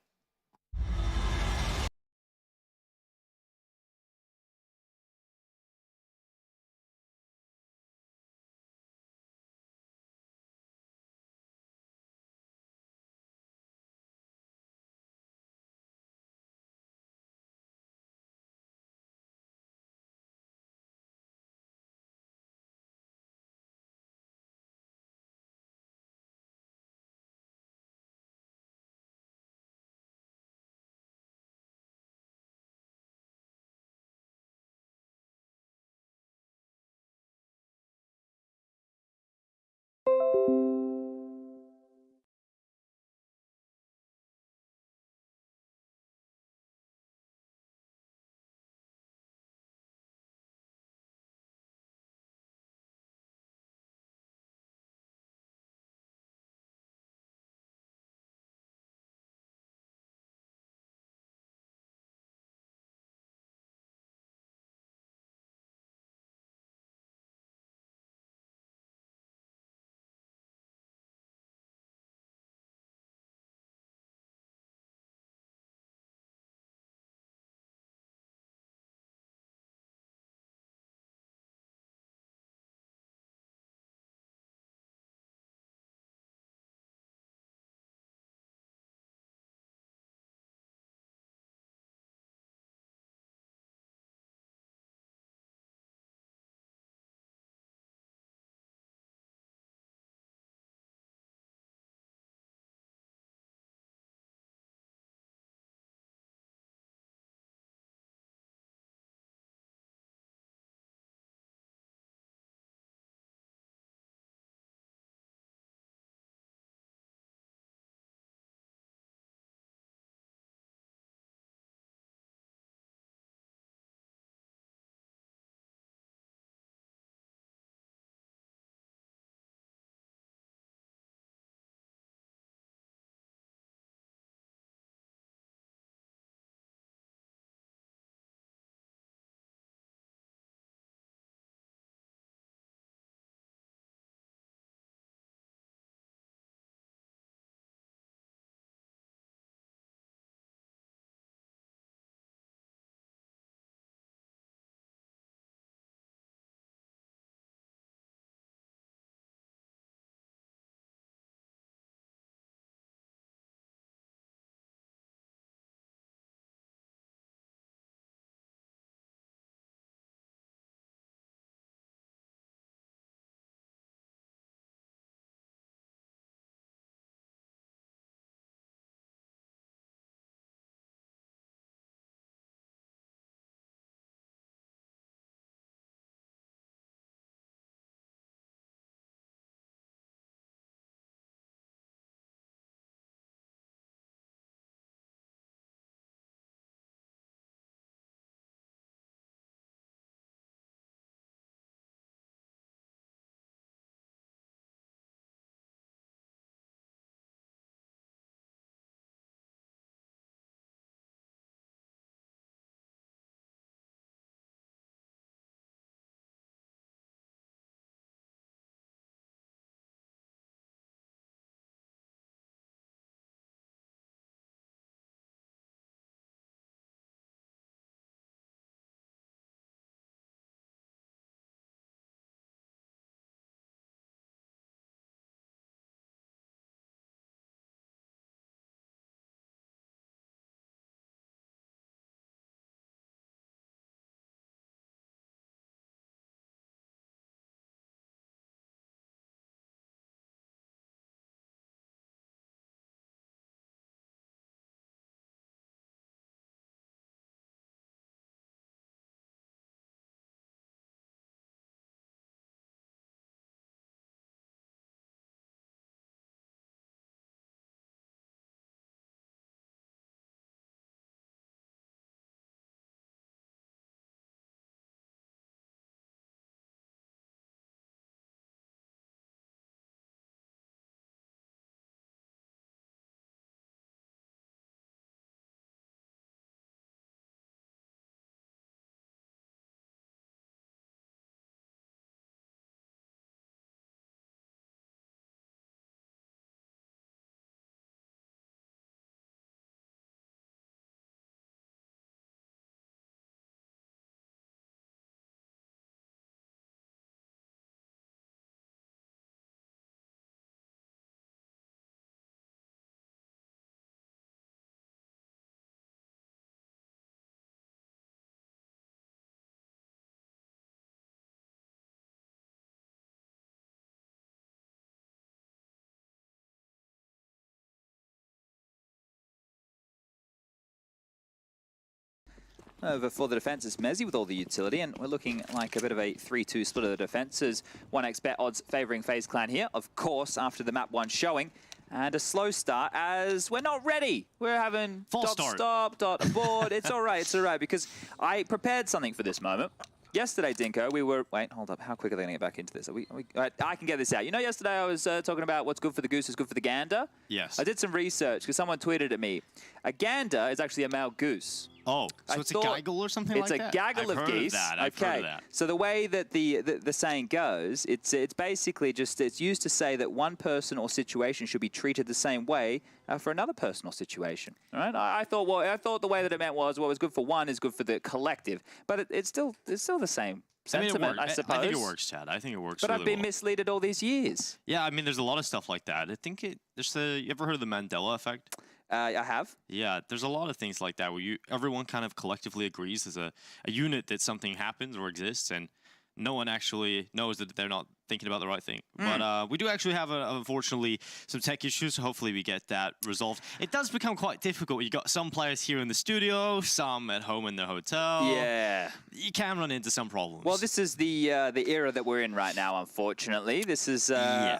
over for the defense. It's Mezzi with all the utility, and we're looking like a bit of a 3-2 split of the defenses. 1x bet odds favoring FaZe Clan here, of course, after the map 1 showing. And a slow start as we're not ready. We're having False start. stop, dot abort. It's all right, because I prepared something for this moment. Yesterday, Dinko, we were... Wait, hold up. How quick are they going to get back into this? I can get this out. You know, yesterday I was talking about what's good for the goose is good for the gander? Yes. I did some research because someone tweeted at me. A gander is actually a male goose. Oh, so it's a gaggle or something like that? It's a gaggle of geese. I've heard of that. So the way that the saying goes, it's basically just, it's used to say that one person or situation should be treated the same way for another person or situation. All right? I thought the way that it meant was what was good for one is good for the collective, but it's still the same sentiment, I suppose. I think it works, Chad. I think it works. But really I've been well. misled all these years. Yeah, I mean, there's a lot of stuff like that. I think there's you ever heard of the Mandela effect? I have. Yeah, there's a lot of things like that where everyone kind of collectively agrees as a unit that something happens or exists, and no one actually knows that they're not thinking about the right thing. But we do actually have, unfortunately, some tech issues, so hopefully we get that resolved. It does become quite difficult. You got some players here in the studio, some at home in their hotel. Yeah. You can run into some problems. Well, this is the era that we're in right now, unfortunately. This is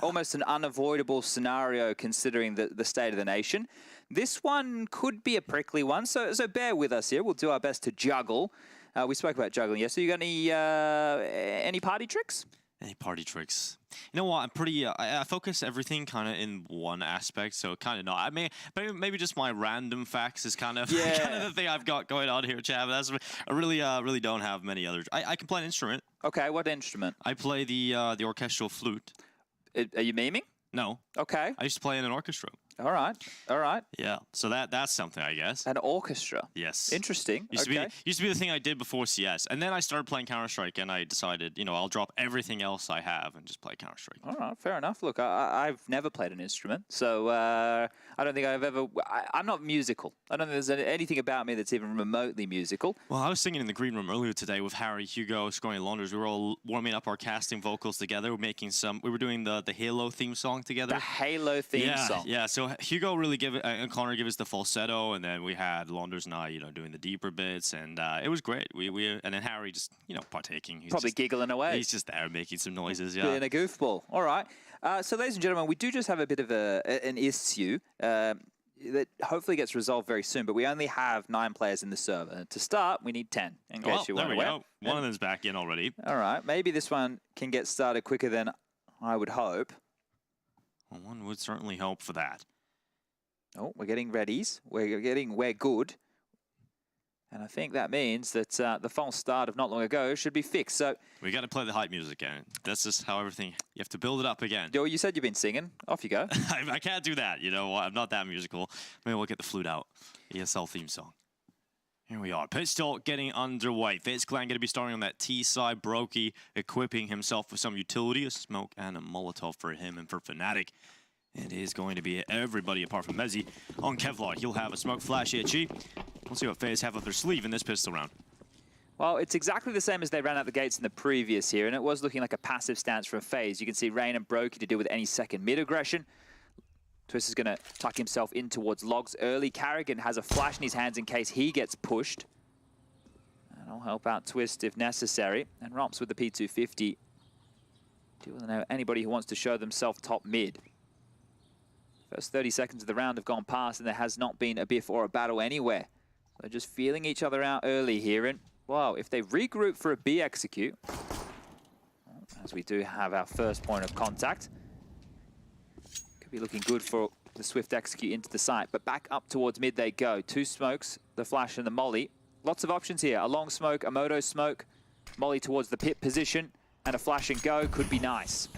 almost an unavoidable scenario considering the state of the nation. This one could be a prickly one, so bear with us here. We'll do our best to juggle. We spoke about juggling yesterday. You got any party tricks? Any party tricks? You know what? I'm pretty. I focus everything kind of in one aspect, so kind of not. I mean, maybe just my random facts is kind of the thing I've got going on here, Chad. I really don't have many others. I can play an instrument. Okay, what instrument? I play the orchestral flute. Are you memeing? No. Okay. I used to play in an orchestra. All right. All right. Yeah. So that's something, I guess. An orchestra. Yes. Interesting. Used to be the thing I did before CS, and then I started playing Counter-Strike, and I decided, I'll drop everything else I have and just play Counter-Strike. All right. Fair enough. Look, I've never played an instrument, so I don't think I've ever. I'm not musical. I don't think there's anything about me that's even remotely musical. Well, I was singing in the green room earlier today with Harry, Hugo, Scoring Launders. We were all warming up our casting vocals together. We were doing the Halo theme song together. The Halo theme song. Yeah. So Hugo really and Connor give us the falsetto, and then we had Launders and I, doing the deeper bits, and it was great. And then Harry just, partaking. He's probably giggling away. He's just there making some noises, yeah. Being a goofball. All right. So, ladies and gentlemen, we do just have a bit of an issue that hopefully gets resolved very soon, but we only have 9 players in the server. To start, we need 10, in case you weren't aware. There we go. One of them's back in already. All right. Maybe this one can get started quicker than I would hope. Well, one would certainly hope for that. Oh, we're getting readies. We're good. And I think that means that the false start of not long ago should be fixed. So we got to play the hype music again. That's just how everything, you have to build it up again. Yo, you said you've been singing. Off you go. I can't do that. I'm not that musical. Maybe we'll get the flute out. ESL theme song. Here we are. Pit stall getting underway. FaZe Clan going to be starting on that T side. Brokey equipping himself with some utility, a smoke and a Molotov for him and for Fnatic. It is going to be everybody apart from Mezzi on Kevlar. He'll have a smoke flash HE. We'll see what FaZe have up their sleeve in this pistol round. Well, it's exactly the same as they ran out the gates in the previous here, and it was looking like a passive stance from FaZe. You can see Rain and Brokey to deal with any second mid-aggression. Twist is going to tuck himself in towards Logs early. Carrigan has a flash in his hands in case he gets pushed. And I'll help out Twist if necessary. And Romps with the P250. Do you know anybody who wants to show themselves top mid? First 30 seconds of the round have gone past, and there has not been a biff or a battle anywhere. They're just feeling each other out early here. And, wow, if they regroup for a B execute, as we do have our first point of contact, could be looking good for the swift execute into the site. But back up towards mid they go. 2 smokes, the flash and the molly. Lots of options here. A long smoke, a moto smoke, molly towards the pit position, and a flash and go could be nice.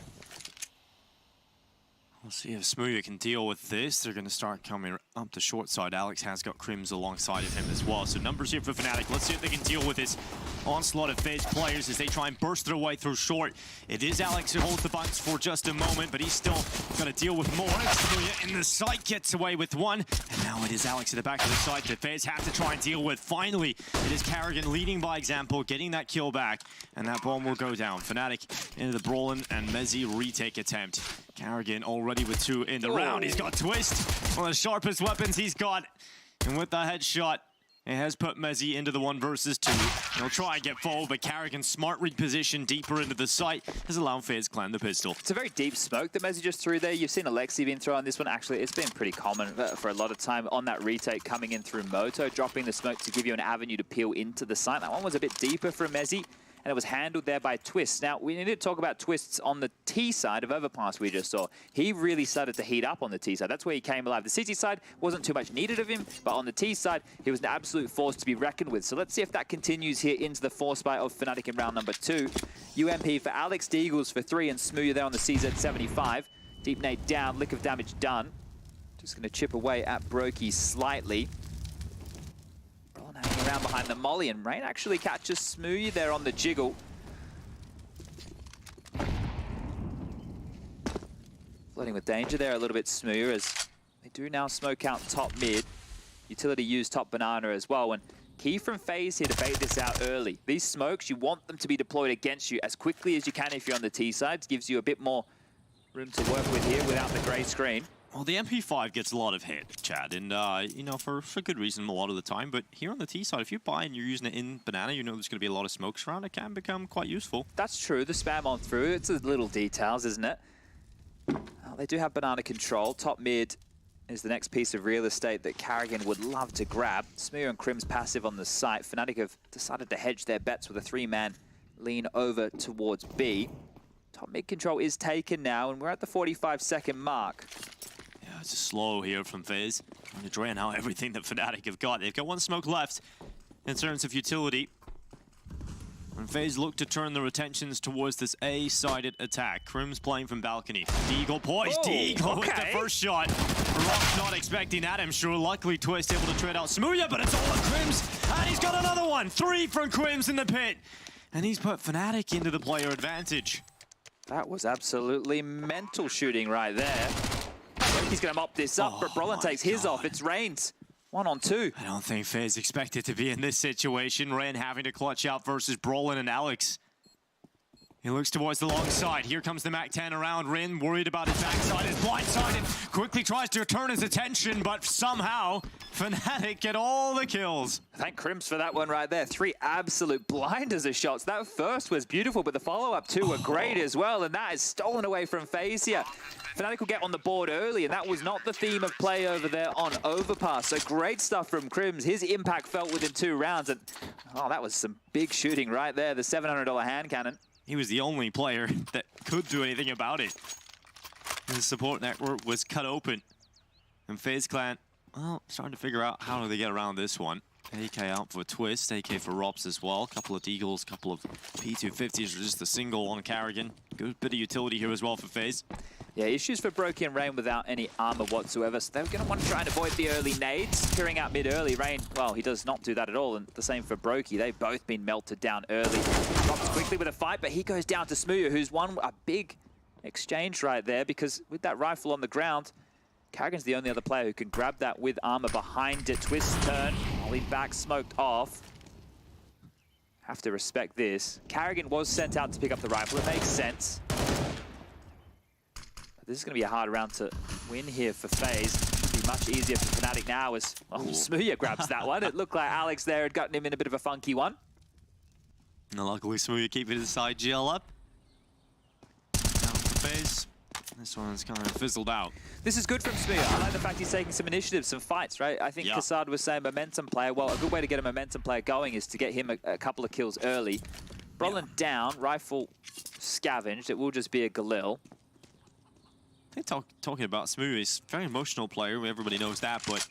We'll see if Smoothie can deal with this. They're going to start coming up the short side. Alex has got Crims alongside of him as well. So numbers here for Fnatic. Let's see if they can deal with this onslaught of FaZe players as they try and burst their way through short. It is Alex who holds the bunch for just a moment, but he's still got to deal with more. Smoothie in the side gets away with one. And now it is Alex at the back of the side that FaZe have to try and deal with. Finally, it is Carrigan leading by example, getting that kill back. And that bomb will go down. Fnatic into the Brolin and Mezzi retake attempt. Carrigan already with 2 in the round. He's got Twist, one of the sharpest weapons he's got. And with the headshot, It has put Mezzi into the 1 versus 2. He'll try and get forward, but Carrigan's smart reposition deeper into the site has allowed FaZe clan the pistol. It's a very deep smoke that Mezzi just threw there. You've seen Alexi being thrown on this one. Actually, it's been pretty common for a lot of time on that retake coming in through Moto, dropping the smoke to give you an avenue to peel into the site. That one was a bit deeper for Mezzi, and it was handled there by Twist. Now, we need to talk about Twist's on the T side of Overpass we just saw. He really started to heat up on the T side. That's where he came alive. The City side wasn't too much needed of him, but on the T side, he was an absolute force to be reckoned with. So let's see if that continues here into the force fight of Fnatic in round number 2. UMP for Alex Deagles for 3 and Smooya there on the CZ75. Deep nade down, lick of damage done. Just going to chip away at Brokey slightly. Hanging around behind the molly, and Rain actually catches Smooya there on the jiggle. Floating with danger there a little bit, Smooya, as they do now smoke out top mid. Utility used top banana as well, and key from FaZe here to bait this out early. These smokes, you want them to be deployed against you as quickly as you can if you're on the T side. It gives you a bit more room to work with here without the grey screen. Well, the MP5 gets a lot of hit, Chad, and, you know, for good reason a lot of the time. But here on the T side, if you buy and you're using it in banana, you know there's going to be a lot of smokes around. It can become quite useful. That's true. The spam on through, it's the little details, isn't it? They do have banana control. Top mid is the next piece of real estate that Carrigan would love to grab. Smear and Crim's passive on the site. Fnatic have decided to hedge their bets with a 3-man lean over towards B. Top mid control is taken now, and we're at the 45-second mark. Yeah, it's slow here from FaZe. Trying to drain out everything that Fnatic have got. They've got 1 smoke left in terms of utility. And FaZe look to turn their attentions towards this A-sided attack. Crim's playing from balcony. Deagle poised. Deagle with the first shot. Rock's not expecting that, I'm sure. Luckily, Twist able to trade out Smooya, but it's all on Crims. And he's got another one. 3 from Crims in the pit. And he's put Fnatic into the player advantage. That was absolutely mental shooting right there. He's going to mop this up, but Brolin takes his off. It's Rain's. 1 on 2. I don't think FaZe expected to be in this situation. Rain having to clutch out versus Brolin and Alex. He looks towards the long side. Here comes the MAC-10 around. Rin worried about his backside, is blindsided. Quickly tries to turn his attention, but somehow Fnatic get all the kills. Thank Crims for that one right there. 3 absolute blinders of shots. That first was beautiful, but the follow-up 2 were great as well, and that is stolen away from FaZe here. Fnatic will get on the board early, and that was not the theme of play over there on Overpass. So great stuff from Crims. His impact felt within 2 rounds, and that was some big shooting right there. The $700 hand cannon. He was the only player that could do anything about it. His support network was cut open. And FaZe clan, well, starting to figure out how do they get around this one. AK out for Twist, AK for Rops as well. Couple of Deagles, couple of P250s, or just a single on Carrigan. Good bit of utility here as well for FaZe. Yeah, issues for Brokey and Rain without any armor whatsoever, so they're going to want to try and avoid the early nades. Clearing out mid early, Rain, well, he does not do that at all, and the same for Brokey. They've both been melted down early. Drops quickly with a fight, but he goes down to Smooya, who's won a big exchange right there, because with that rifle on the ground, Carrigan's the only other player who can grab that with armor behind it. Twist turn, Ollie back, smoked off. Have to respect this. Carrigan was sent out to pick up the rifle, it makes sense. This is going to be a hard round to win here for FaZe. It'll be much easier for Fnatic now as, well, Smooya grabs that one. It looked like Alex there had gotten him in a bit of a funky one. And luckily Smooya keeping his side GL up. Down for FaZe. This one's kind of fizzled out. This is good from Smooya. I like the fact he's taking some initiative, some fights, right? I think Kassad was saying momentum player. Well, a good way to get a momentum player going is to get him a couple of kills early. Brolin down, rifle scavenged. It will just be a Galil. I think talking about Smooya, he's a very emotional player. Everybody knows that, but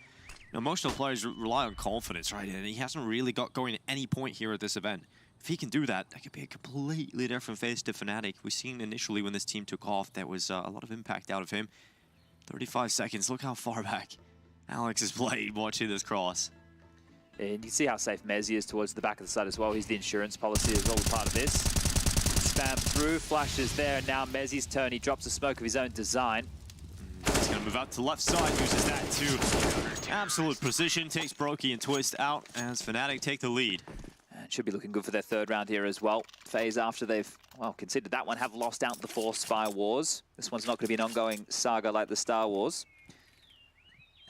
emotional players rely on confidence, right? And he hasn't really got going at any point here at this event. If he can do that, that could be a completely different face to Fnatic. We've seen initially when this team took off, there was a lot of impact out of him. 35 seconds, look how far back Alex has played watching this cross. And you can see how safe Mezzi is towards the back of the side as well. He's the insurance policy as well, part of this. Spam through, flashes there, and now Mezzi's turn. He drops a smoke of his own design. He's going to move out to left side, uses that to absolute precision, takes Brokey and Twist out as Fnatic take the lead. And should be looking good for their 3rd round here as well. FaZe, after they've, well, considered that one, have lost out the 4 Spy Wars. This one's not going to be an ongoing saga like the Star Wars.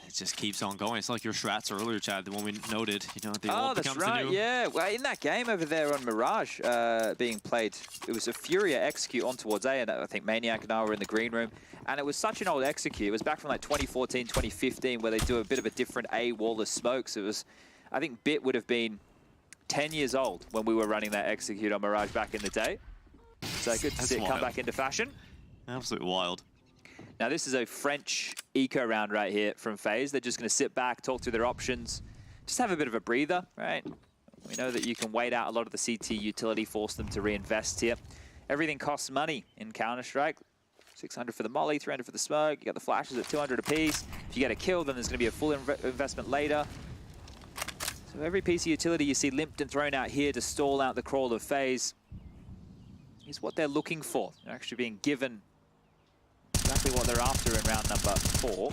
It just keeps on going. It's like your strats earlier, Chad, the one we noted. You know, the Oh, old that's becomes right, the new. yeah. Well, in that game over there on Mirage being played, it was a FURIA execute on towards A, and I think Maniac and I were in the green room. And it was such an old execute. It was back from like 2014, 2015, where they do a bit of a different A wall of smokes. It was, I think Bit would have been 10 years old when we were running that execute on Mirage back in the day. So good to see it come back into fashion. Absolutely wild. Now this is a French eco round right here from Faze. They're just going to sit back, talk through their options, just have a bit of a breather, right? We know that you can wait out a lot of the CT utility, force them to reinvest here. Everything costs money in Counter-Strike. 600 for the molly, 300 for the smoke. You got the flashes at 200 apiece. If you get a kill, then there's going to be a full investment later. So every piece of utility you see limped and thrown out here to stall out the crawl of Faze is what they're looking for. They're actually being given exactly what they're after in round number 4.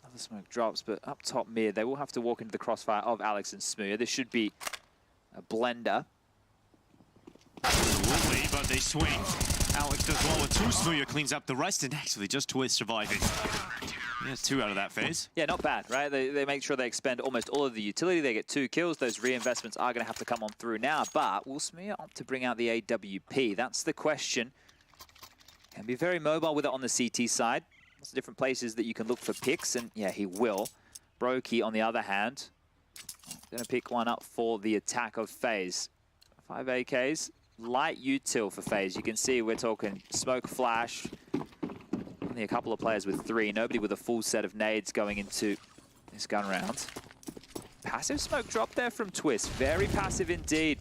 Another smoke drops, but up top mid, they will have to walk into the crossfire of Alex and Smooya. This should be a blender. Absolutely, but they swing. Alex does well with 2. Smooya cleans up the rest, and actually just Twist surviving. He has 2 out of that phase. Yeah, not bad, right? They make sure they expend almost all of the utility. They get 2 kills. Those reinvestments are going to have to come on through now, but will Smooya opt to bring out the AWP? That's the question. Can be very mobile with it on the CT side. Lots of different places that you can look for picks, and yeah, he will. Brokey, on the other hand, going to pick one up for the attack of Faze. 5 AKs. Light util for Faze. You can see we're talking smoke flash. Only a couple of players with 3. Nobody with a full set of nades going into this gun round. Passive smoke drop there from Twist. Very passive indeed.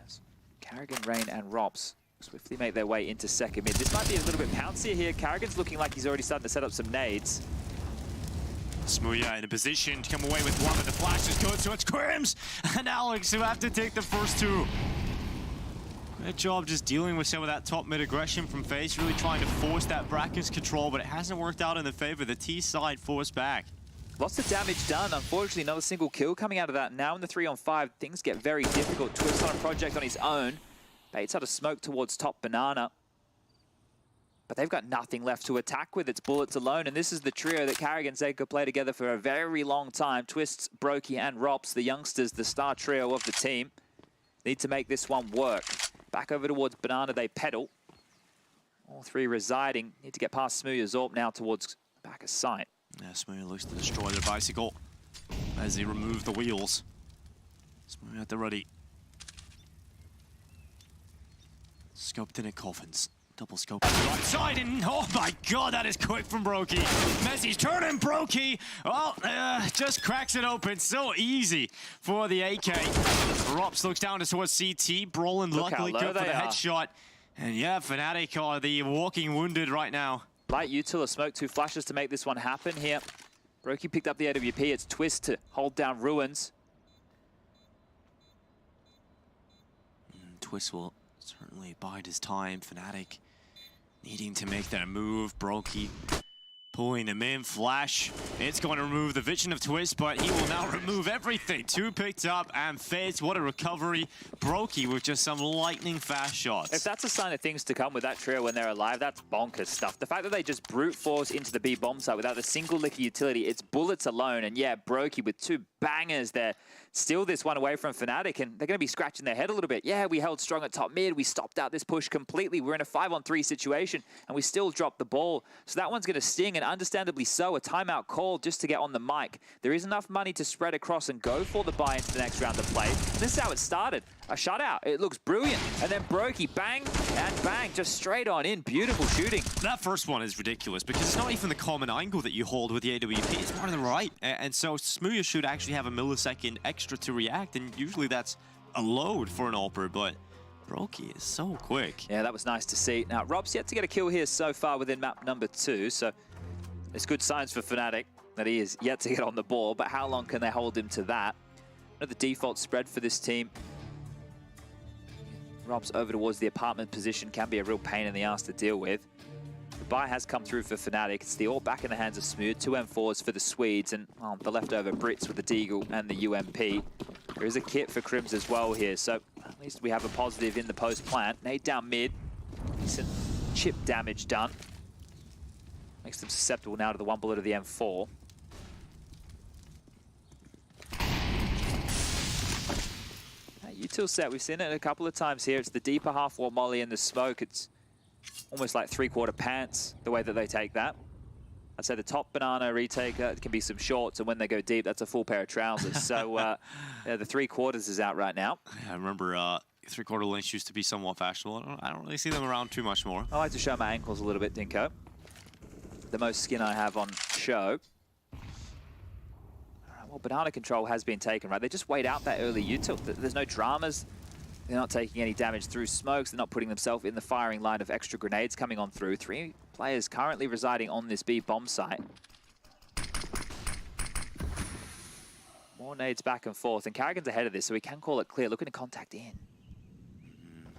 As Karrigan, Rain, and Rops swiftly make their way into second mid. This might be a little bit pouncier here. Karrigan's looking like he's already starting to set up some nades. Smooya in a position to come away with one, but the flash is good, so it's Crims and Alex who have to take the first 2. Great job just dealing with some of that top mid aggression from Faze, really trying to force that brackets control, but it hasn't worked out in the favor. The T side forced back. Lots of damage done. Unfortunately, another single kill coming out of that. Now in the 3-on-5, things get very difficult. Twist on a project on his own. Bates out of smoke towards top banana. But they've got nothing left to attack with. It's bullets alone, and this is the trio that Karrigan and Zeka play together for a very long time. Twists, Brokey, and Rops, the youngsters, the star trio of the team, need to make this one work. Back over towards banana, they pedal. All 3 residing. Need to get past Smooya's AWP now towards back of sight. Yeah, Smooya looks to destroy their bicycle as they remove the wheels. Smooya at the ready. Scoped in at coffins. Double scope on the right side, and oh my god, that is quick from Brokey. Messi's turning Brokey. Well, just cracks it open. So easy for the AK. Rops looks down towards CT. Brolin luckily good for the headshot. And yeah, Fnatic are the walking wounded right now. Light util, a smoke, 2 flashes to make this one happen here. Brokey picked up the AWP. It's Twist to hold down Ruins. Twist will certainly bide his time. Fnatic needing to make that move. Brokey pulling him in. Flash. It's going to remove the vision of Twist, but he will now remove everything. 2 picked up, and Faze, what a recovery. Brokey with just some lightning fast shots. If that's a sign of things to come with that trio when they're alive, that's bonkers stuff. The fact that they just brute force into the B bomb site without a single lick of utility, it's bullets alone. And yeah, Brokey with 2 bangers there. Steal this one away from Fnatic, and they're going to be scratching their head a little bit. Yeah, we held strong at top mid. We stopped out this push completely. We're in a 5-on-3 situation, and we still dropped the ball. So that one's going to sting, and understandably so. A timeout called just to get on the mic. There is enough money to spread across and go for the buy into the next round of play. And this is how it started. A shutout. It looks brilliant. And then Brokey, bang and bang, just straight on in. Beautiful shooting. That first one is ridiculous because it's not even the common angle that you hold with the AWP. It's more to the right. And so Smooya should actually have a millisecond extra to react, and usually that's a load for an AWPer, but Brokey is so quick. Yeah, that was nice to see. Now, Rob's yet to get a kill here so far within map number 2, so it's good signs for Fnatic that he is yet to get on the ball, but how long can they hold him to that? The default spread for this team. Rob's over towards the apartment position can be a real pain in the ass to deal with. The buy has come through for Fnatic. It's the all back in the hands of Smooth. 2 M4s for the Swedes, and the leftover Brits with the Deagle and the UMP. There is a kit for Crims as well here, so at least we have a positive in the post plant. Nade down mid. Decent chip damage done. Makes them susceptible now to the one bullet of the M4. Util set, we've seen it a couple of times here. It's the deeper half-wall molly in the smoke. It's almost like three-quarter pants, the way that they take that. I'd say the top banana retake can be some shorts, and when they go deep, that's a full pair of trousers. So yeah, the three-quarters is out right now. Yeah, I remember three-quarter lengths used to be somewhat fashionable. I don't really see them around too much more. I like to show my ankles a little bit, Dinko. The most skin I have on show. Well, banana control has been taken, right? They just wait out that early util. There's no dramas. They're not taking any damage through smokes. They're not putting themselves in the firing line of extra grenades coming on through. 3 players currently residing on this B bomb site. More nades back and forth, and Carrigan's ahead of this, so we can call it clear. Looking to contact in.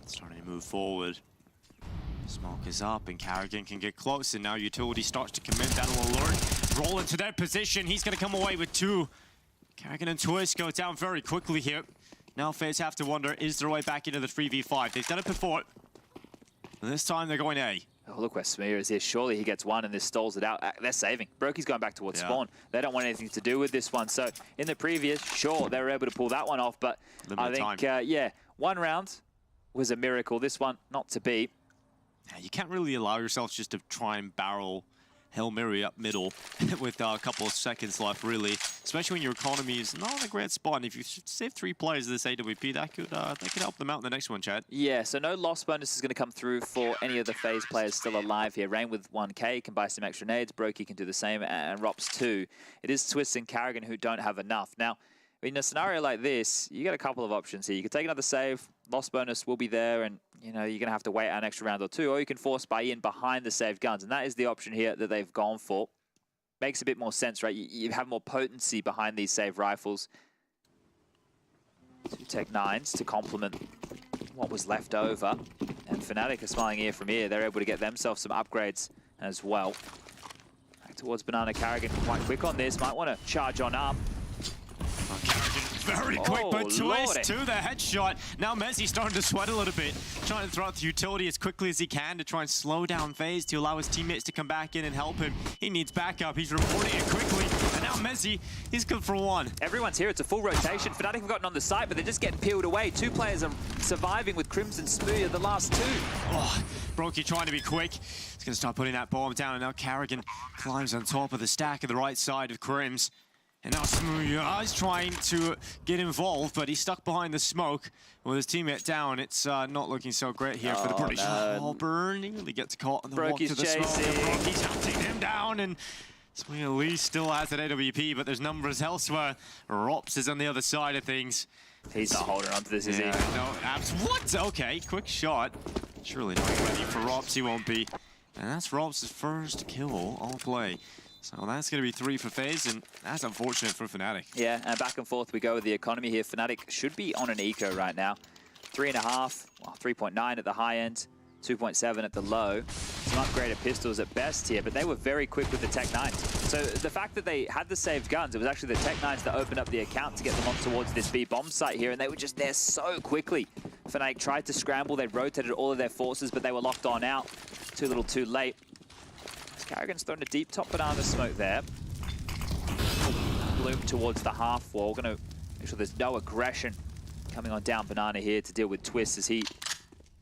Starting to move forward. Smoke is up, and Carrigan can get close, and now Utility starts to commit. That'll alert. Roll into their position. He's going to come away with 2. Carrigan and Twist go down very quickly here. Now Faze have to wonder, is there a way back into the 3v5? They've done it before. And this time they're going A. Oh, look where Smear is here. Surely he gets one and this stalls it out. They're saving. Brokey's going back towards spawn. They don't want anything to do with this one. So in the previous, sure, they were able to pull that one off. But I think, yeah, 1 round was a miracle. This one, not to be. Yeah, you can't really allow yourself just to try and barrel Hail Mary up middle with a couple of seconds left, really. Especially when your economy is not in a great spot. And if you save 3 players of this AWP, that could help them out in the next one, Chad. Yeah, so no loss bonus is going to come through for any of the Faze players still alive here. Rain with 1k can buy some extra nades. Brokey can do the same, and Rops too. It is Twist and Carrigan who don't have enough. Now, in a scenario like this, you get a couple of options here. You can take another save, loss bonus will be there, and you know you're going to have to wait an extra round or 2, or you can force buy in behind the saved guns, and that is the option here that they've gone for. Makes a bit more sense, right? You have more potency behind these saved rifles. 2 Tech 9s to complement what was left over, and Fnatic are smiling ear from ear. They're able to get themselves some upgrades as well. Back towards Banana. Carrigan quite quick on this, might want to charge on up. Carrigan very quick, but Twist to the headshot. Now Messi starting to sweat a little bit, trying to throw out the utility as quickly as he can to try and slow down Faze to allow his teammates to come back in and help him. He needs backup. He's reporting it quickly, and now Messi, he's good for 1. Everyone's here. It's a full rotation. Fnatic have gotten on the site, but they're just getting peeled away. 2 players are surviving with Crimson Smoothie, the last 2. Oh, Brokey trying to be quick. He's going to start putting that bomb down, and now Carrigan climbs on top of the stack of the right side of Crims. And now Smoothie is trying to get involved, but he's stuck behind the smoke with his teammate down. It's not looking so great here for the British. Oh, Burn nearly gets caught on the walk to the smoke. Brokey's hunting him down, and Smoothie at least still has an AWP, but there's numbers elsewhere. Rops is on the other side of things. He's not holding on to this, is he? No, what? Okay, quick shot. Surely not ready for Rops, he won't be. And that's Rops' first kill all play. So that's going to be 3 for Faze, and that's unfortunate for Fnatic. Yeah, and back and forth we go with the economy here. Fnatic should be on an eco right now. 3.5, well, 3.9 at the high end, 2.7 at the low. Some upgraded pistols at best here, but they were very quick with the Tech 9s. So the fact that they had the saved guns, it was actually the Tech 9s that opened up the account to get them on towards this B bomb site here, and they were just there so quickly. Fnatic tried to scramble, they rotated all of their forces, but they were locked on out. Too little too late. Carrigan's thrown a deep top banana smoke there. Bloom towards the half wall. Gonna make sure there's no aggression coming on down banana here to deal with Twist as he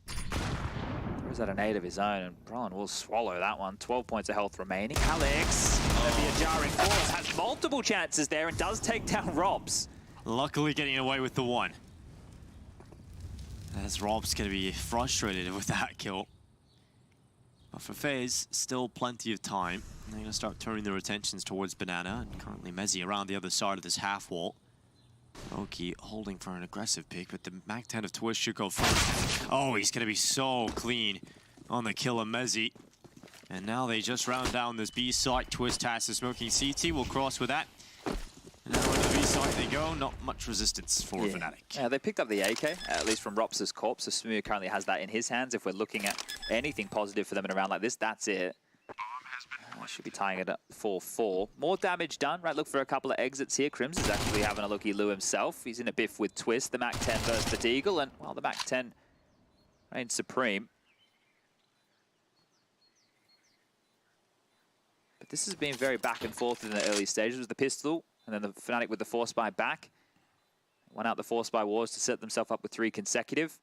throws out a nade of his own, and Brolin will swallow that one. 12 points of health remaining. Alex, gonna be a jarring force, has multiple chances there and does take down Robs. Luckily getting away with the 1. As Rob's gonna be frustrated with that kill. But for Faze, still plenty of time. They're going to start turning their attentions towards Banana, and currently Messi around the other side of this half wall. Oki holding for an aggressive pick, but the Mac 10 of Twist should go first. Oh, he's going to be so clean on the kill of Messi. And now they just round down this B site. Twist has the smoking CT, will cross with that. And now on the B site they go, not much resistance for Fnatic. Yeah, they picked up the AK, at least from Rops' corpse. So Smoothie currently has that in his hands. If we're looking at anything positive for them in a round like this, that's it. Should be tying it up 4-4. More damage done, right? Look for a couple of exits here. Crims is actually having a looky-loo himself. He's in a biff with Twist, the MAC-10 versus the Deagle, and, well, the MAC-10 reigns supreme. But this has been very back and forth in the early stages with the pistol, and then the Fnatic with the Force Buy back. Won out the Force Buy wars to set themselves up with 3 consecutive.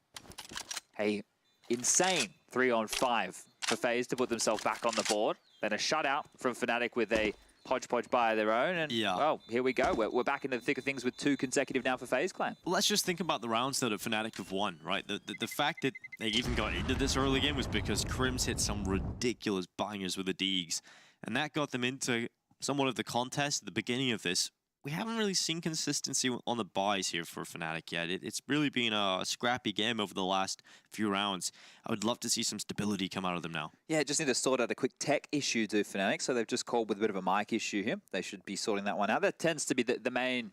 A insane 3-on-5 for Faze to put themselves back on the board. Then a shutout from Fnatic with a hodgepodge buy of their own. And, well, here we go. We're back into the thick of things with 2 consecutive now for Faze Clan. Well, let's just think about the rounds that Fnatic have won, right? The fact that they even got into this early game was because Crims hit some ridiculous bangers with the Deags. And that got them into somewhat of the contest at the beginning of this. We haven't really seen consistency on the buys here for Fnatic yet. It's really been a scrappy game over the last few rounds. I would love to see some stability come out of them now. Yeah, just need to sort out a quick tech issue, do Fnatic. So they've just called with a bit of a mic issue here. They should be sorting that one out. That tends to be the main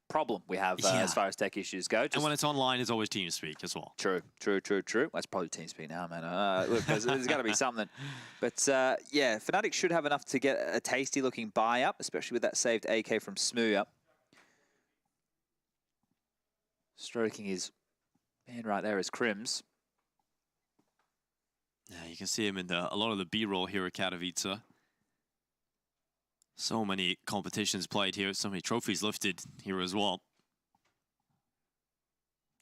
problem we have as far as tech issues go. And when it's online, it's always TeamSpeak as well. True. That's probably TeamSpeak now, man. Look, there's got to be something. But yeah, Fnatic should have enough to get a tasty-looking buy up, especially with that saved AK from Smoo up. Stroking his man right there is Crims. Yeah, you can see him in a lot of the B-roll here at Katowice. So many competitions played here, so many trophies lifted here as well.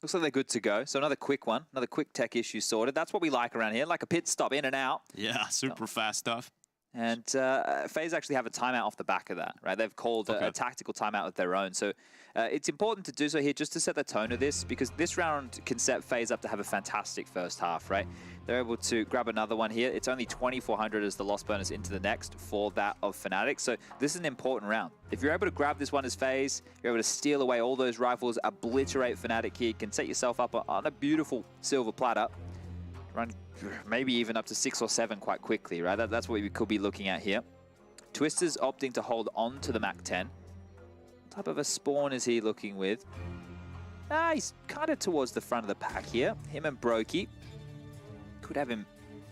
Looks like they're good to go. So another quick one, another quick tech issue sorted. That's what we like around here, like a pit stop in and out. Yeah, super fast stuff. And FaZe actually have a timeout off the back of that, right? They've called a tactical timeout of their own. So it's important to do so here just to set the tone of this, because this round can set FaZe up to have a fantastic first half, right? They're able to grab another one here. It's only 2,400 as the loss bonus into the next for that of Fnatic. So this is an important round. If you're able to grab this one as FaZe, you're able to steal away all those rifles, obliterate Fnatic here, can set yourself up on a beautiful silver platter. Run maybe even up to 6 or 7 quite quickly, right? That's what we could be looking at here. Twister's opting to hold on to the MAC-10. What type of a spawn is he looking with? He's kind of towards the front of the pack here. Him and Brokey. Could have him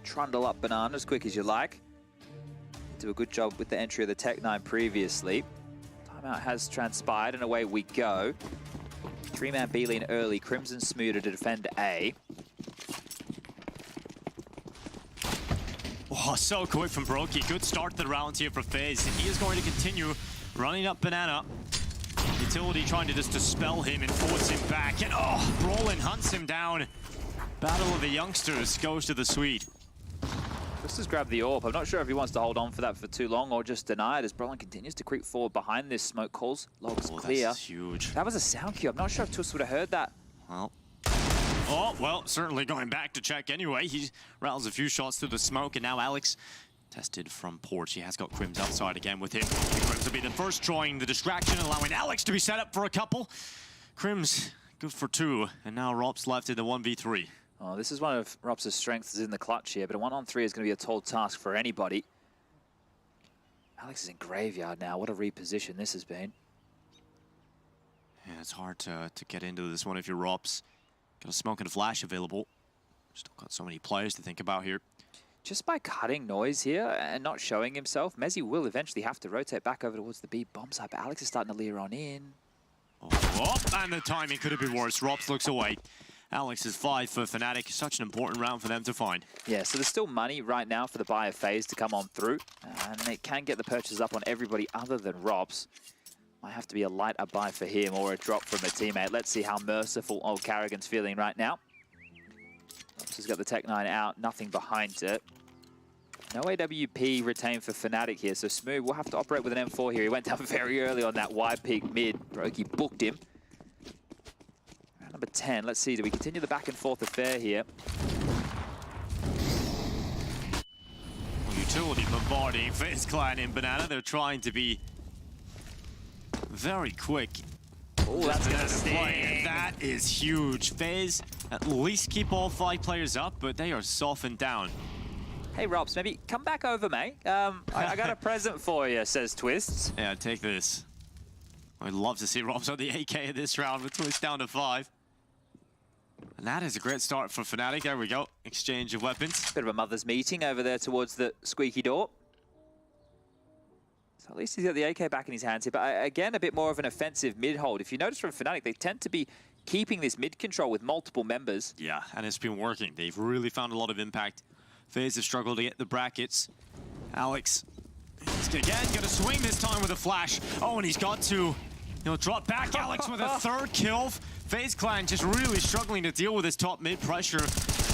trundle up banana as quick as you like. Do a good job with the entry of the Tech-9 previously. Timeout has transpired and away we go. 3-man B-lane early. Crimson Smoo to defend A. Oh, so quick from Brokey. Good start to the round here for FaZe. He is going to continue running up banana. Utility trying to just dispel him and force him back. And Brolin hunts him down. Battle of the youngsters goes to the Swede. Just as grab the AWP. I'm not sure if he wants to hold on for that for too long or just deny it as Brolin continues to creep forward behind this smoke calls. Logs clear. That's huge. That was a sound cue. I'm not sure if Twist would have heard that. Well, certainly going back to check anyway. He rattles a few shots through the smoke, and now Alex tested from porch. He has got Crims outside again with him. Crims will be the first drawing the distraction, allowing Alex to be set up for a couple. Crims good for 2, and now Rob's left in the 1v3. Oh, this is one of Rob's strengths is in the clutch here, but a 1-on-3 is going to be a tall task for anybody. Alex is in graveyard now. What a reposition this has been. Yeah, it's hard to get into this one if you're Rob's. Got a smoke and a flash available. Still got so many players to think about here. Just by cutting noise here and not showing himself, Mezzy will eventually have to rotate back over towards the B bomb side, but Alex is starting to leer on in. And the timing could have been worse. Robs looks away. Alex is 5 for Fnatic. Such an important round for them to find. Yeah, so there's still money right now for the buy of FaZe to come on through. And they can get the purchases up on everybody other than Robs. Might have to be a lighter buy for him or a drop from a teammate. Let's see how merciful old Carrigan's feeling right now. Robs has got the Tech-9 out, nothing behind it. No AWP retained for Fnatic here, so Smoo will have to operate with an M4 here. He went down very early on that wide peak mid. Brokey booked him. Round number 10, let's see, do we continue the back and forth affair here? Utility bombarding FaZe Clan in banana. They're trying to be very quick. Oh, that's gonna sting. That is huge. FaZe at least keep all 5 players up, but they are softened down. Hey, Robs, maybe come back over, mate. I got a present for you, says Twists. Yeah, take this. I'd love to see Robs on the AK this round with Twist down to 5. And that is a great start for Fnatic. There we go. Exchange of weapons. Bit of a mother's meeting over there towards the squeaky door. At least he's got the AK back in his hands here. But again, a bit more of an offensive mid-hold. If you notice from Fnatic, they tend to be keeping this mid-control with multiple members. Yeah, and it's been working. They've really found a lot of impact. Faze have struggled to get the brackets. Alex, he's again going to swing this time with a flash. Oh, and he's got to, drop back. Alex with a third kill. Faze Clan just really struggling to deal with his top mid pressure.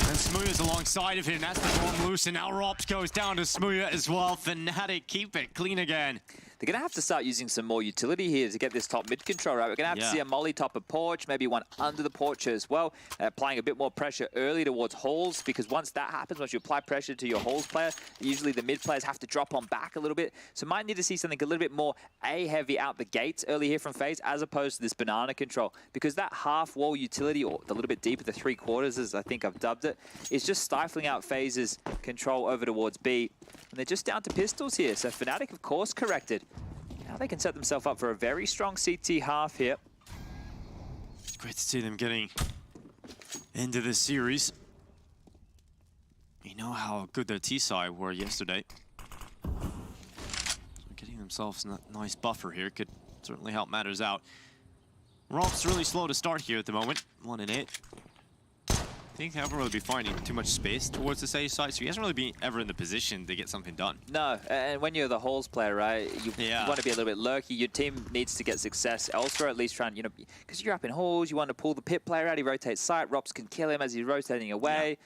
And Smooya's alongside of him. That's the bomb loose, and now Rops goes down to Smooya as well. Fnatic keep it clean again. They're going to have to start using some more utility here to get this top mid control, right? We're going to have to see a molly top of porch, maybe one under the porch as well, applying a bit more pressure early towards halls, because once that happens, once you apply pressure to your halls player, usually the mid players have to drop on back a little bit. So might need to see something a little bit more A-heavy out the gates early here from Faze, as opposed to this banana control, because that half-wall utility, or a little bit deeper, the 3/4, as I think I've dubbed it, is just stifling out Faze's control over towards B. And they're just down to pistols here, so Fnatic, of course, corrected. Now they can set themselves up for a very strong CT half here. It's great to see them getting into this series. You know how good their T-side were yesterday. So getting themselves a nice buffer here could certainly help matters out. Rob's really slow to start here at the moment, 1 and 8. I think they haven't really been finding too much space towards this A side, so he hasn't really been ever in the position to get something done. No, and when you're the halls player, right, you want to be a little bit lurky. Your team needs to get success elsewhere, at least trying, because you're up in halls, you want to pull the pit player out, he rotates site, Rops can kill him as he's rotating away.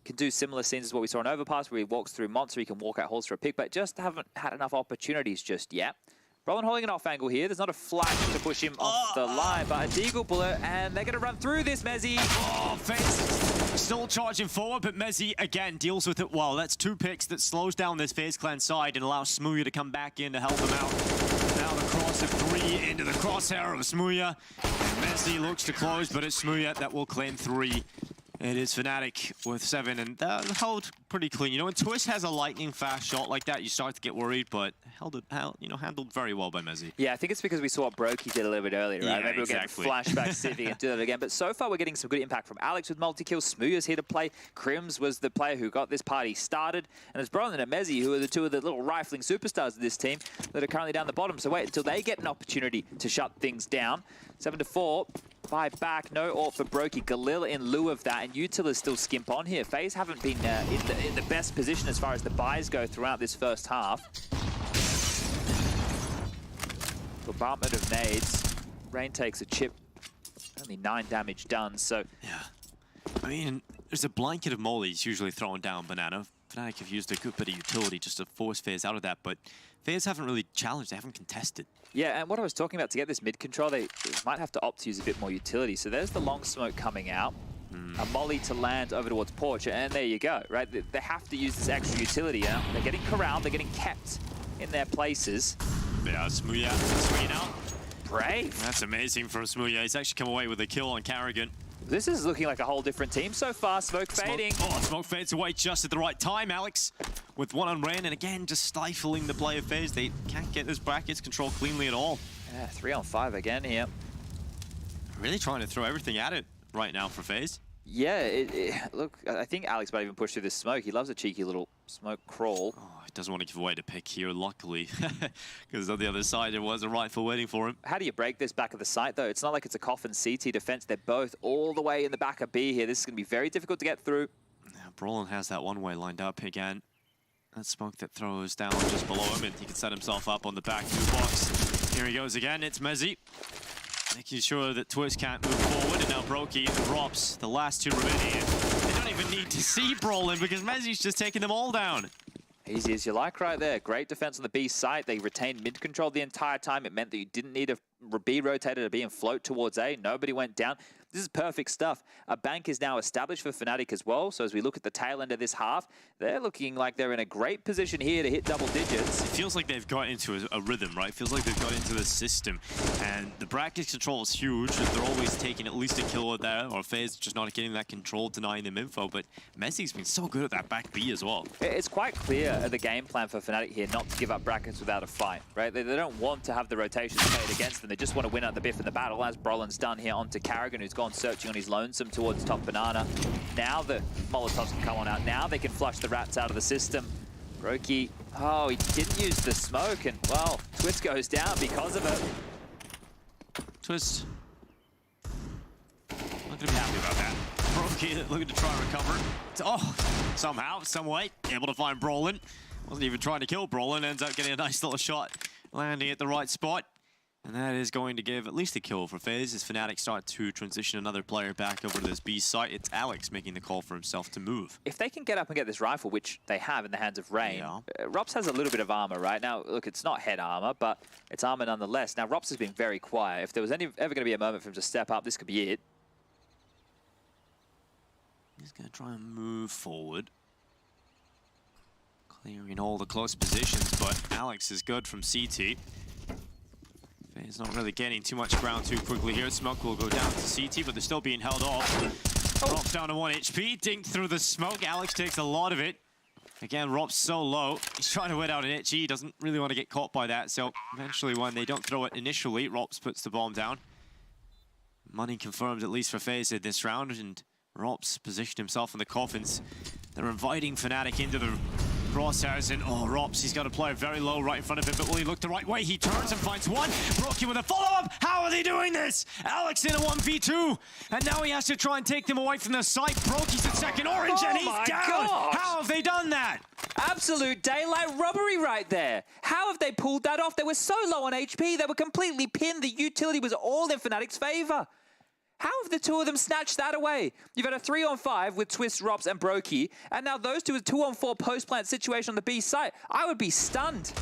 Can do similar scenes as what we saw in Overpass, where he walks through Monster, he can walk out halls for a pick, but just haven't had enough opportunities just yet. Brolin holding an off angle here. There's not a flash to push him off the line, but a deagle bullet, and they're going to run through this, Mezzy. Oh, Faze still charging forward, but Mezzy again deals with it well. That's 2 picks that slows down this Faze Clan side and allows Smooya to come back in to help him out. Now the cross of 3 into the crosshair of Smooya. Mezzy looks to close, but it's Smooya that will claim 3. It is Fnatic with 7, and that held pretty clean. When Twist has a lightning fast shot like that, you start to get worried, but handled very well by Mezzy. Yeah, I think it's because we saw what Brokey did a little bit earlier, right? Yeah, Maybe we'll get flashbacks, see if he can do that again. But so far, we're getting some good impact from Alex with multi-kills. Smooya's here to play. Crims was the player who got this party started. And it's Brolin and Mezzy, who are the 2 of the little rifling superstars of this team that are currently down the bottom. So wait until they get an opportunity to shut things down. 7-4. 5 back, no ult for Brokey. Galil in lieu of that, and Utila's still skimp on here. Faze haven't been in the best position as far as the buys go throughout this first half. Bombardment of nades. Rain takes a chip. Only 9 damage done, so... Yeah. I mean, there's a blanket of mollies usually thrown down Banana. Fnatic have used a good bit of utility just to force Faze out of that, but Faze haven't really challenged, they haven't contested. Yeah, and what I was talking about, to get this mid control, they might have to opt to use a bit more utility. So there's the long smoke coming out. A molly to land over towards porch, and there you go, right? They have to use this extra utility. They're getting corralled, they're getting kept in their places. Yeah, Smooya swinging out. Brave. That's amazing from Smooya. He's actually come away with a kill on Karrigan. This is looking like a whole different team so far. Smoke fading. Smoke fades away just at the right time, Alex. With 1 on Rain, and again, just stifling the play of Faze. They can't get this brackets controlled cleanly at all. Yeah, 3 on 5 again here. Really trying to throw everything at it right now for Faze. Yeah, look, I think Alex might even push through this smoke. He loves a cheeky little smoke crawl. Oh, he doesn't want to give away the pick here, luckily. Because on the other side, there was a rifle waiting for him. How do you break this back of the site, though? It's not like it's a coffin CT defense. They're both all the way in the back of B here. This is going to be very difficult to get through. Yeah, Brolin has that one-way lined up again. That smoke that throws down just below him, and he can set himself up on the back 2 box. Here he goes again. It's Mezzy, making sure that Twist can't move forward, and now Brokey drops the last 2 remaining. They don't even need to see Brolin because Mezzy's just taking them all down. Easy as you like right there. Great defense on the B site. They retained mid control the entire time. It meant that you didn't need to be rotated to B and float towards A. Nobody went down. This is perfect stuff. A bank is now established for Fnatic as well. So as we look at the tail end of this half, they're looking like they're in a great position here to hit double digits. It feels like they've got into a rhythm, right? It feels like they've got into the system. And the bracket control is huge. They're always taking at least a kill there, or Faze just not getting that control, denying them info. But Mezzy's been so good at that back B as well. It's quite clear the game plan for Fnatic here not to give up brackets without a fight, right? They don't want to have the rotations played against them. They just want to win out the biff in the battle, as Brolin's done here onto Karrigan, who's gone searching on his lonesome towards top banana. Now the Molotovs can come on out. Now they can flush the rats out of the system. Brokey, oh, he didn't use the smoke, and, well, Twist goes down because of it. Twist. Not gonna be happy about that. Brokey looking to try and recover. Oh, somehow, some way, able to find Brolin. Wasn't even trying to kill Brolin, ends up getting a nice little shot, landing at the right spot. And that is going to give at least a kill for FaZe as Fnatic start to transition another player back over to this B site. It's Alex making the call for himself to move. If they can get up and get this rifle, which they have in the hands of Rain, Yeah. Rops has a little bit of armor right now. Look, it's not head armor, but it's armor nonetheless. Now, Rops has been very quiet. If there was ever going to be a moment for him to step up, this could be it. He's going to try and move forward. Clearing all the close positions, but Alex is good from CT. He's not really getting too much ground too quickly here. Smoke will go down to CT, but they're still being held off. Rops down to 1 HP, dinked through the smoke. Alex takes a lot of it. Again, Rops so low. He's trying to wait out an itchy. He doesn't really want to get caught by that. So eventually, when they don't throw it initially, Rops puts the bomb down. Money confirmed, at least for FaZe in this round, and Rops positioned himself in the coffins. They're inviting Fnatic into the crosshairs, and oh, Rops, he's got a player very low right in front of him, but will he look the right way? He turns and finds one. Brokey with a follow-up. How are they doing this? Alex in a 1v2, and now he has to try and take them away from the site. Brokey's in second orange, and he's down. Gosh. How have they done that? Absolute daylight robbery right there. How have they pulled that off? They were so low on HP, they were completely pinned. The utility was all in Fnatic's favor. How have the two of them snatched that away? You've had a 3-on-5 with Twist, Rops, and Brokey, and now those two, a 2-on-4 post-plant situation on the B site. I would be stunned.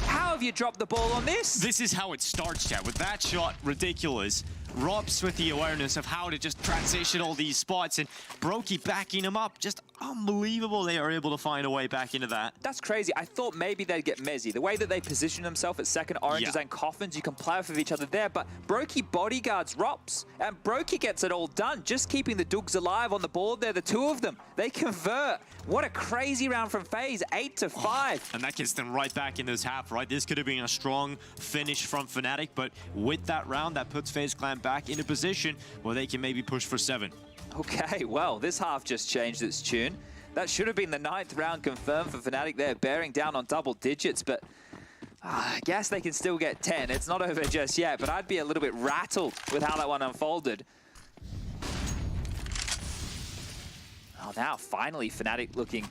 How have you dropped the ball on this? This is how it starts, Chad. With that shot, ridiculous. Rops with the awareness of how to just transition all these spots, and Brokey backing him up. Just unbelievable they are able to find a way back into that. That's crazy. I thought maybe they'd get Mezzy. The way that they position themselves at second oranges and coffins, you can play off of each other there, but Brokey bodyguards Rops, and Brokey gets it all done, just keeping the Dougs alive on the board there, the two of them. They convert. What a crazy round from FaZe, 8-5. And that gets them right back in this half, right? This could have been a strong finish from Fnatic, but with that round, that puts FaZe Clan back in a position where they can maybe push for 7. Okay, well, this half just changed its tune. That should have been the 9th round confirmed for Fnatic there, bearing down on double digits, but I guess they can still get 10. It's not over just yet, but I'd be a little bit rattled with how that one unfolded. Oh, now finally Fnatic looking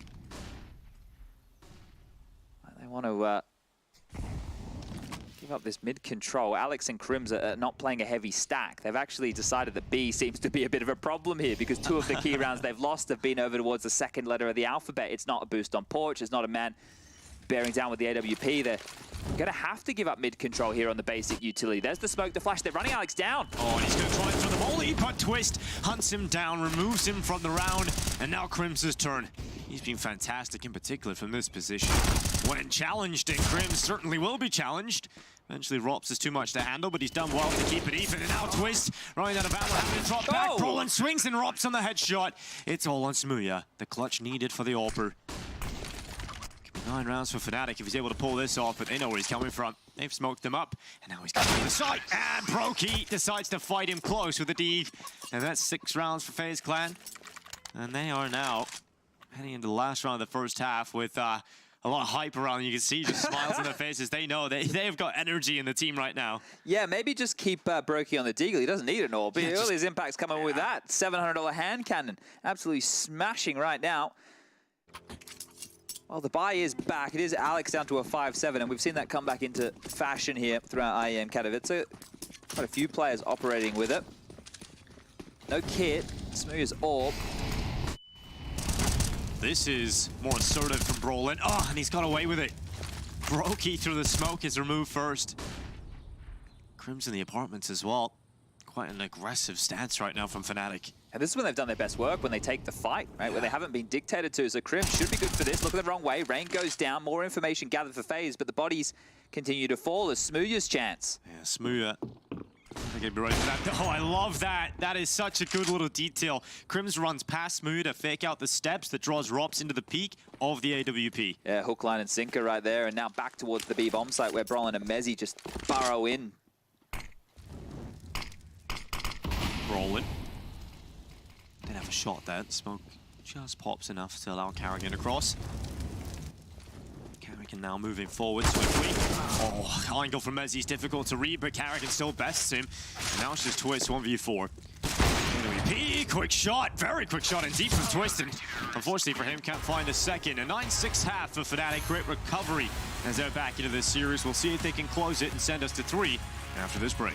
like they want to give up this mid control. Alex and Crims are not playing a heavy stack. They've actually decided that B seems to be a bit of a problem here because 2 of the key rounds they've lost have been over towards the second letter of the alphabet. It's not a boost on Porch. It's not a man bearing down with the AWP. They're going to have to give up mid control here on the basic utility. There's the smoke, the flash. They're running Alex down. Oh, and he's going to try and throw the volley, but Twist hunts him down, removes him from the round, and now Crims' turn. He's been fantastic, in particular from this position. When challenged, and Crims certainly will be challenged. Eventually, Rops is too much to handle, but he's done well to keep it even. And now Twist, running out of ammo, having to drop back. Brolin swings and Rops on the headshot. It's all on Smooya. The clutch needed for the AWPer. 9 rounds for Fnatic if he's able to pull this off, but they know where he's coming from. They've smoked him up, and now he's coming to the side. And Brokey decides to fight him close with a Deav. And that's 6 rounds for FaZe Clan. And they are now heading into the last round of the first half with a lot of hype around. You can see just smiles on their faces. They know they've got energy in the team right now. Yeah, maybe just keep Brokey on the deagle. He doesn't need an AWP. Yeah, all his impact's coming with that. $700 hand cannon. Absolutely smashing right now. Well, the buy is back. It is Alex down to a 5-7, and we've seen that come back into fashion here throughout IEM Katowice. Quite a few players operating with it. No kit. Smooth's AWP. This is more assertive from Brolin. Oh, and he's got away with it. Brokey through the smoke is removed first. Crims in the apartments as well. Quite an aggressive stance right now from Fnatic. And this is when they've done their best work, when they take the fight, right? Where they haven't been dictated to. So Crim should be good for this. Look at the wrong way. Rain goes down. More information gathered for FaZe, but the bodies continue to fall as Smooya's chance. Yeah, Smooya. I think I'd be ready for that. Oh, I love that. That is such a good little detail. Crims runs past Smooya to fake out the steps that draws Rops into the peak of the AWP. Yeah, hook, line, and sinker right there. And now back towards the B bomb site where Brolin and Mezzy just burrow in. Brolin. Didn't have a shot there. Smoke just pops enough to allow Carrigan across. Karrakin now moving forward swiftly. Oh, angle from Mezzi is difficult to read, but Karrakin still bests him. And now it's just Twist 1v4. MVP, quick shot, very quick shot indeed from Twist, and unfortunately for him, can't find a second. A 9-6 half for Fnatic, great recovery as they're back into this series. We'll see if they can close it and send us to 3 after this break.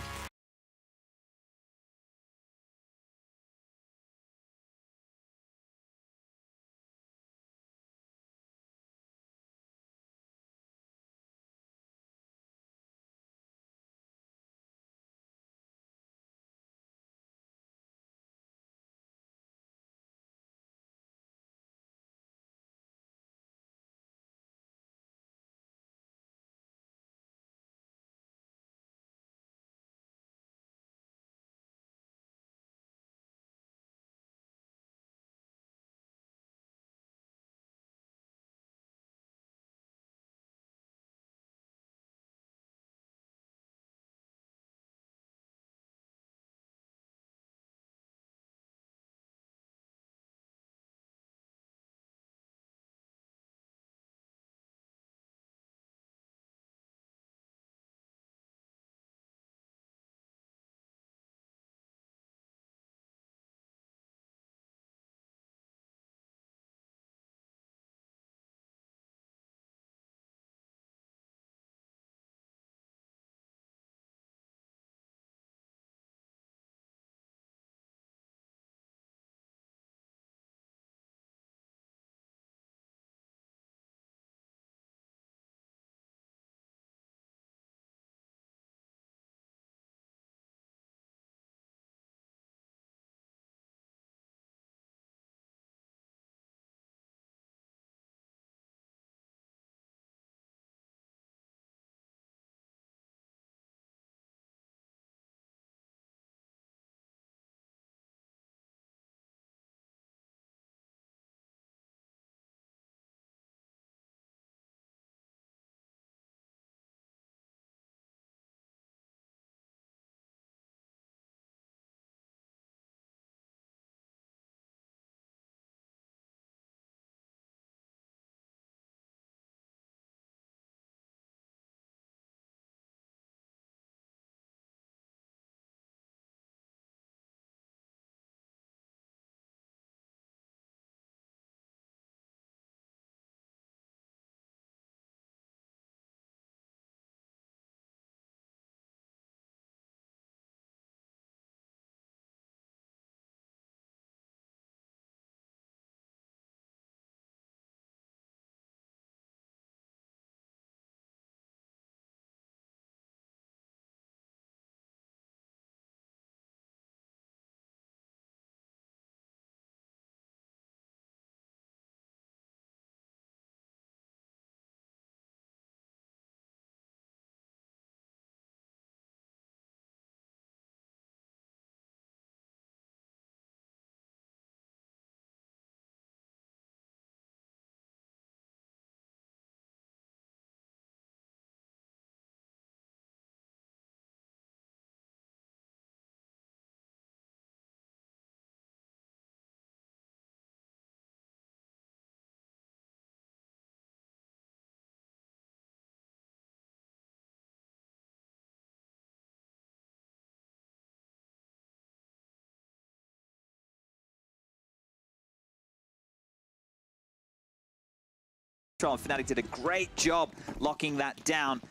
Fnatic did a great job locking that down.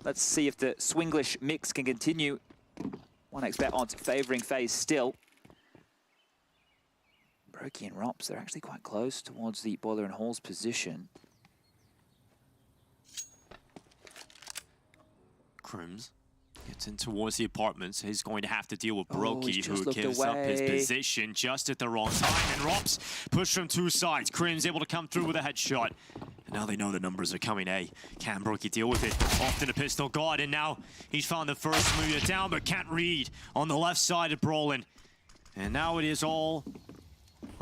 Let's see if the Swinglish mix can continue. 1xBet odds favouring Faze still. Brokey and Rops, they're actually quite close towards the Boiler and Hall's position. Crims gets in towards the apartments. He's going to have to deal with Brokey, who just gives looked up his away. position just at the wrong time. And Rops pushed from two sides. Crims able to come through with a headshot. And now they know the numbers are coming, eh? Can Brokey deal with it? Often a pistol guard, and now he's found the first move down, but can't read on the left side of Brolin. And now it is all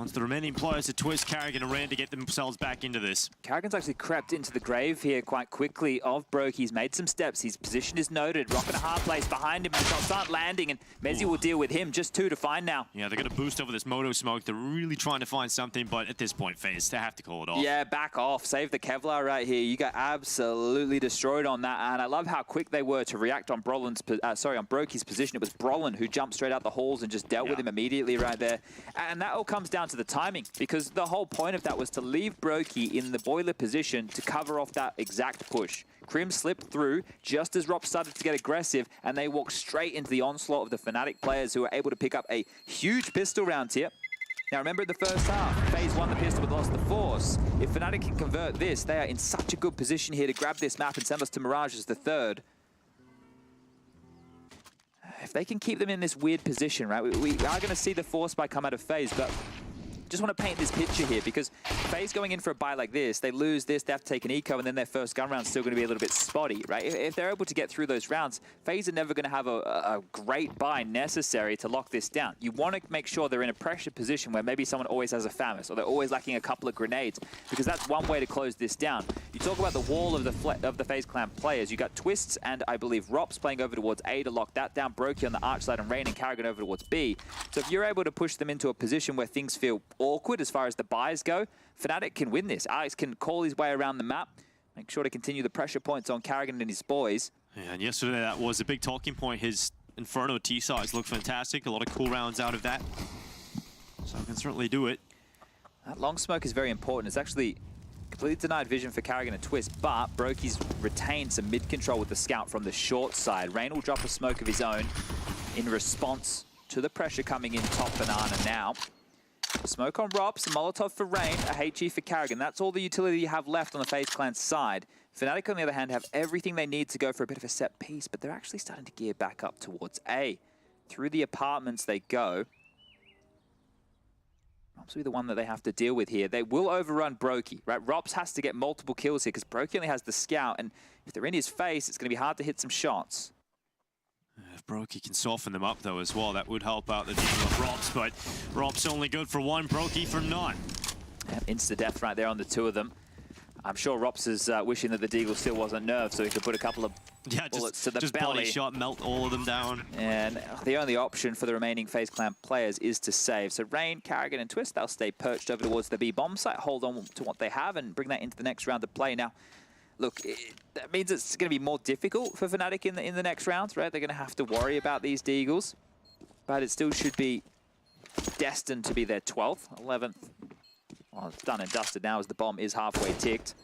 Onto the remaining players to Twist, Carrigan and Rand to get themselves back into this. Carrigan's actually crept into the grave here quite quickly of Broke. He's made some steps. His position is noted. Rock in a hard place behind him. The shots aren't landing, and Mezzi will deal with him. Just 2 to find now. Yeah, they're going to boost over this Moto smoke. They're really trying to find something, but at this point, Faze, they have to call it off. Yeah, back off. Save the Kevlar right here. You got absolutely destroyed on that, and I love how quick they were to react on on Brokey's position. It was Brolin who jumped straight out the halls and just dealt with him immediately right there. And that all comes down to the timing, because the whole point of that was to leave Brokey in the boiler position to cover off that exact push. Krim slipped through just as Rob started to get aggressive, and they walked straight into the onslaught of the Fnatic players, who were able to pick up a huge pistol round here. Now remember, in the first half, Faze won the pistol but lost the force. If Fnatic can convert this, they are in such a good position here to grab this map and send us to Mirage as the third. If they can keep them in this weird position, right, we are going to see the force buy come out of Faze, but just want to paint this picture here, because Faze going in for a buy like this, they lose this, they have to take an eco, and then their first gun round's still going to be a little bit spotty, right? If they're able to get through those rounds, Faze are never going to have a great buy necessary to lock this down. You want to make sure they're in a pressure position where maybe someone always has a FAMAS, or they're always lacking a couple of grenades, because that's one way to close this down. You talk about the wall of the Faze clan players. You got Twists and I believe Rops playing over towards A to lock that down, Brokey on the arch side, and Rain and Carrigan over towards B. So if you're able to push them into a position where things feel awkward as far as the buys go, Fnatic can win this. Alex can call his way around the map, make sure to continue the pressure points on Carrigan and his boys. Yeah, and yesterday that was a big talking point. His Inferno T-sides look fantastic. A lot of cool rounds out of that. So I can certainly do it. That long smoke is very important. It's actually completely denied vision for Carrigan and Twist, but Brokey's retained some mid-control with the scout from the short side. Rain will drop a smoke of his own in response to the pressure coming in top banana now. Smoke on Rops, a Molotov for Rain, a HE for Carrigan. That's all the utility you have left on the FaZe clan side. Fnatic, on the other hand, have everything they need to go for a bit of a set piece, but they're actually starting to gear back up towards A. Through the apartments they go. Rops will be the one that they have to deal with here. They will overrun Brokey, right? Rops has to get multiple kills here because Brokey only has the scout, and if they're in his face, it's going to be hard to hit some shots. If Brokey can soften them up, though, as well, that would help out the team of Rops, but Rops only good for one, Brokey for none. Yeah, insta-death right there on the two of them. I'm sure Rops is wishing that the Deagle still wasn't nerfed so he could put a couple of bullets to the just belly. Body shot, melt all of them down. And the only option for the remaining FaZe clan players is to save. So Rain, Carrigan, and Twist, they'll stay perched over towards the B bomb site, hold on to what they have, and bring that into the next round of play. Now, look, that means it's going to be more difficult for Fnatic in the next round, right? They're going to have to worry about these Deagles, but it still should be destined to be their 12th, 11th. Well, it's done and dusted now as the bomb is halfway ticked.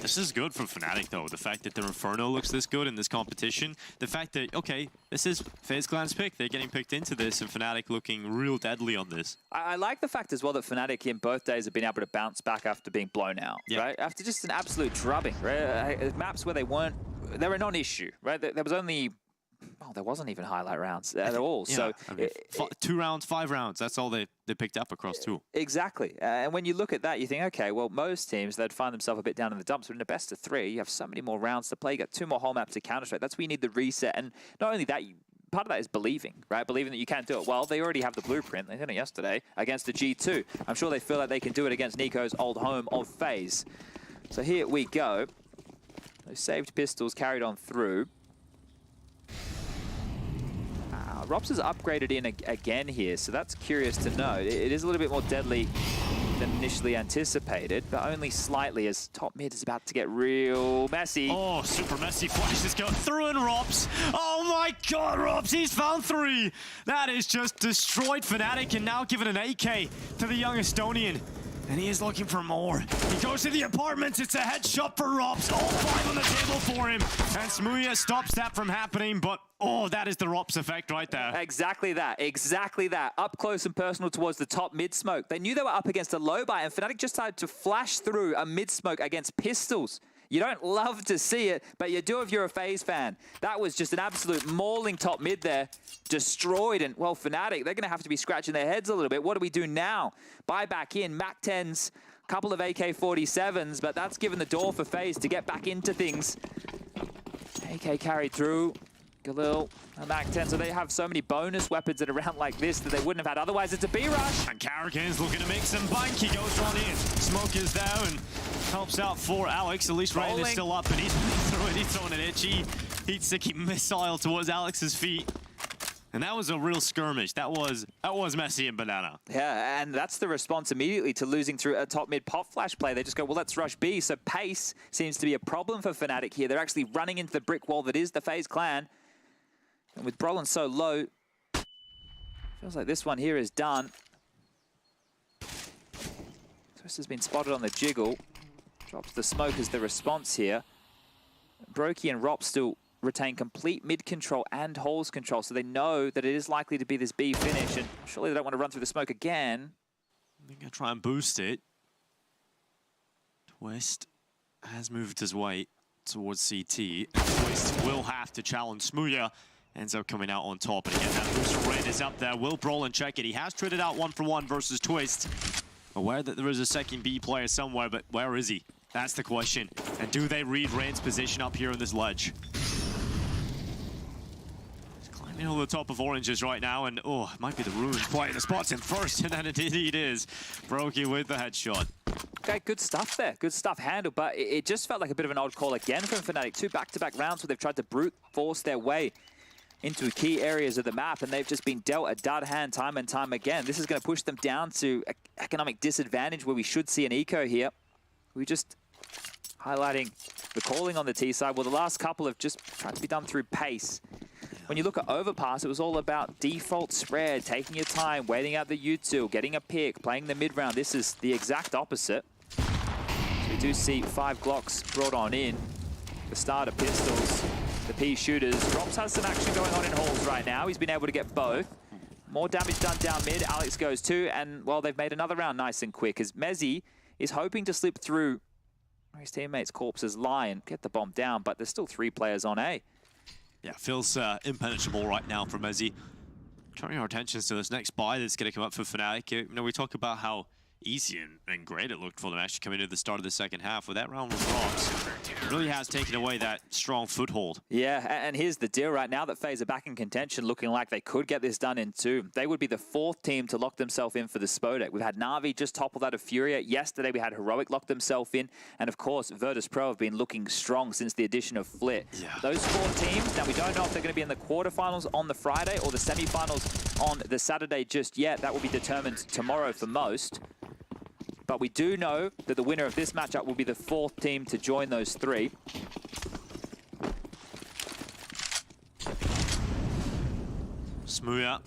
This is good for Fnatic, though. The fact that their Inferno looks this good in this competition. The fact that, okay, this is FaZe Clan's pick. They're getting picked into this, and Fnatic looking real deadly on this. I like the fact as well that Fnatic in both days have been able to bounce back after being blown out, right? After just an absolute drubbing, right? Maps where they were a non-issue, right? There was only... Oh, there wasn't even highlight rounds at all. Yeah, so I mean, 2 rounds, 5 rounds. That's all they picked up across 2. Exactly. And when you look at that, you think, okay, well, most teams, they'd find themselves a bit down in the dumps. But in a best of 3, you have so many more rounds to play. You got 2 more whole maps to counter-strike. That's where you need the reset. And not only that, part of that is believing, right? Believing that you can do it. Well, they already have the blueprint. They did it yesterday against the G2. I'm sure they feel like they can do it against Nico's old home of FaZe. So here we go. Those saved pistols carried on through. Rops has upgraded in again here, so that's curious to know. It is a little bit more deadly than initially anticipated, but only slightly as top mid is about to get real messy. Oh, super messy flashes go through and Rops. Oh my god, Rops, he's found 3. That is just destroyed Fnatic and now given an AK to the young Estonian. And he is looking for more. He goes to the apartments. It's a headshot for Rops. All 5 on the table for him. And Smuya stops that from happening, but oh, that is the Rops effect right there. Exactly that. Exactly that. Up close and personal towards the top mid smoke. They knew they were up against a low buy, and Fnatic just started to flash through a mid smoke against pistols. You don't love to see it, but you do if you're a FaZe fan. That was just an absolute mauling top mid there. Destroyed, and well, Fnatic, they're going to have to be scratching their heads a little bit. What do we do now? Buy back in, Mac 10s, a couple of AK-47s, but that's given the door for FaZe to get back into things. AK carried through. Galil, a Mac 10, so they have so many bonus weapons at a round like this that they wouldn't have had otherwise. It's a B-rush. And Carrigan's looking to make some bank. He goes on in. Smoke is down and helps out for Alex. At least Rain is still up and he's throwing an itchy heat-sticky missile towards Alex's feet. And that was a real skirmish. That was messy and banana. Yeah, and that's the response immediately to losing through a top mid pop flash play. They just go, well, let's rush B. So pace seems to be a problem for Fnatic here. They're actually running into the brick wall that is the FaZe clan. And with Brolin so low, feels like this one here is done. Twist has been spotted on the jiggle. Drops the smoke as the response here. Brokey and Rop still retain complete mid control and holes control, so they know that it is likely to be this B finish, and surely they don't want to run through the smoke again. They're going to try and boost it. Twist has moved his way towards CT. And Twist will have to challenge Smooya. Ends up coming out on top. And again, that booster rate is up there. Will Brolin check it? He has traded out 1-for-1 versus Twist. Aware that there is a second B player somewhere, but where is he? That's the question. And do they read Rain's position up here on this ledge? He's climbing over the top of oranges right now, and oh, it might be the Ruins playing the spots in first, and then it indeed is. Brokey with the headshot. Okay, good stuff there. Good stuff handled, but it just felt like a bit of an odd call again from Fnatic. 2 back-to-back rounds where they've tried to brute force their way into key areas of the map, and they've just been dealt a dud hand time and time again. This is going to push them down to economic disadvantage where we should see an eco here. We just highlighting the calling on the T side. Well, the last couple have just tried to be done through pace. When you look at Overpass, it was all about default spread, taking your time, waiting out the util, getting a pick, playing the mid round. This is the exact opposite. So we do see 5 Glocks brought on in. The starter pistols, the P shooters. Drops has some action going on in halls right now. He's been able to get both. More damage done down mid. Alex goes too, and well, they've made another round nice and quick as Mezzy is hoping to slip through his teammate's corpse's line and get the bomb down, but there's still 3 players on A. Yeah, feels impenetrable right now for Mezzy. Turning our attentions to this next buy that's going to come up for Fnatic. You know, we talk about how easy and great it looked for them actually coming into the start of the second half. With that round with Rocks, it really has taken away that strong foothold. Yeah, and here's the deal right now that FaZe are back in contention, looking like they could get this done in 2. They would be the 4th team to lock themselves in for the Spodek. We've had Na'Vi just topple that of FURIA. Yesterday we had Heroic lock themselves in. And of course, Virtus Pro have been looking strong since the addition of Flit. Yeah. Those 4 teams, now we don't know if they're going to be in the quarterfinals on the Friday or the semifinals on the Saturday just yet. That will be determined tomorrow for most. But we do know that the winner of this matchup will be the 4th team to join those 3. Smooya.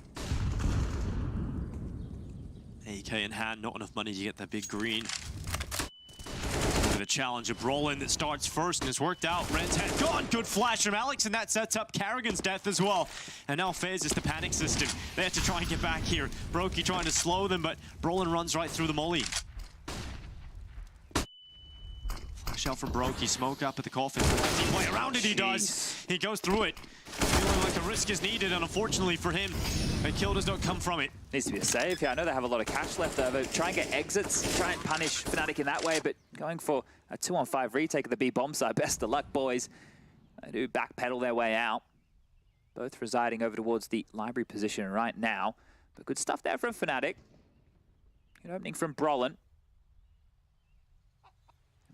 AK in hand, not enough money to get that big green. The challenge of Brolin that starts first and has worked out. Red's head gone. Good flash from Alex, and that sets up Carrigan's death as well. And now Faze is the panic system. They have to try and get back here. Brokey trying to slow them, but Brolin runs right through the molly. Flash out from Brokey. Smoke up at the coffin. Does he play around it? He does. He goes through it. Feeling like the risk is needed, and unfortunately for him, a kill does not come from it. Needs to be a save here. I know they have a lot of cash left over. Try and get exits, try and punish Fnatic in that way, but going for a 2-on-5 retake of the B bomb side. Best of luck, boys. They do backpedal their way out. Both residing over towards the library position right now. But good stuff there from Fnatic. Good opening from Brolin.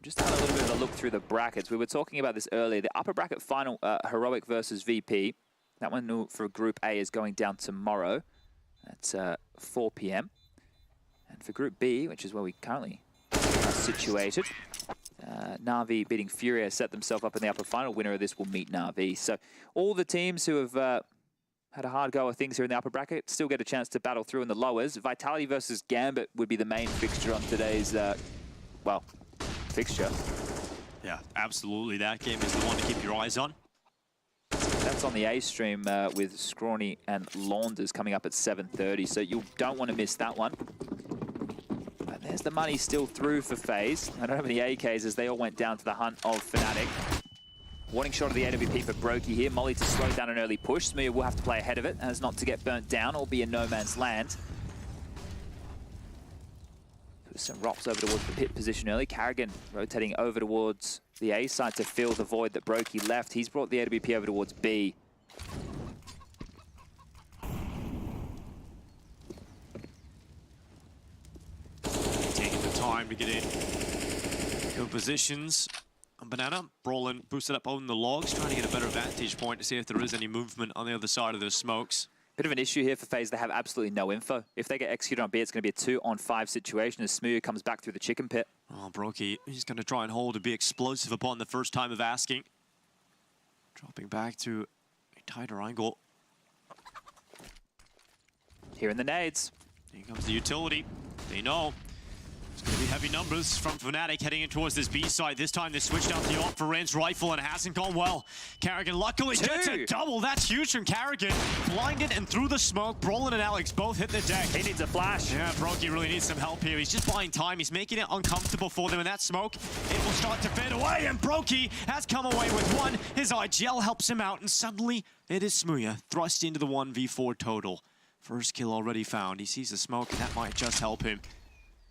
Just having a little bit of a look through the brackets. We were talking about this earlier. The upper bracket final, Heroic versus VP. That one for Group A is going down tomorrow. That's 4 p.m. And for Group B, which is where we currently are situated, Na'Vi beating FURIA set themselves up in the upper final. Winner of this will meet Na'Vi. So all the teams who have had a hard go of things here in the upper bracket still get a chance to battle through in the lowers. Vitality versus Gambit would be the main fixture on today's, well, fixture. Yeah, absolutely. That game is the one to keep your eyes on. That's on the A stream with Scrawny and Launders coming up at 7:30, so you don't want to miss that one. But there's the money still through for FaZe. I don't have any AKs as they all went down to the hunt of Fnatic. Warning shot of the AWP for Brokey here. Molly to slow down an early push. Smooya will have to play ahead of it as not to get burnt down or be in no man's land. Some Rops over towards the pit position early. Carrigan rotating over towards the A side to fill the void that Brokey left. He's brought the AWP over towards B. time to get in. Good positions. Banana, Brolin boosted up on the logs, trying to get a better vantage point to see if there is any movement on the other side of those smokes. Bit of an issue here for FaZe. They have absolutely no info. If they get executed on B, it's going to be a 2-on-5 situation as Smooya comes back through the chicken pit. Oh, Brokey, he's going to try and hold to be explosive upon the first time of asking. Dropping back to a tighter angle. Here in the nades. Here comes the utility. They know. It's going to be heavy numbers from Fnatic heading in towards this B side. This time they switched out the op for Rain's rifle and it hasn't gone well. Karrigan luckily gets a double. That's huge from Karrigan. Blinded and through the smoke. Brolin and Alex both hit the deck. He needs a flash. Yeah, Brokey really needs some help here. He's just buying time. He's making it uncomfortable for them. And that smoke, it will start to fade away. And Brokey has come away with one. His IGL helps him out. And suddenly it is Smooya thrust into the 1v4 total. First kill already found. He sees the smoke and that might just help him.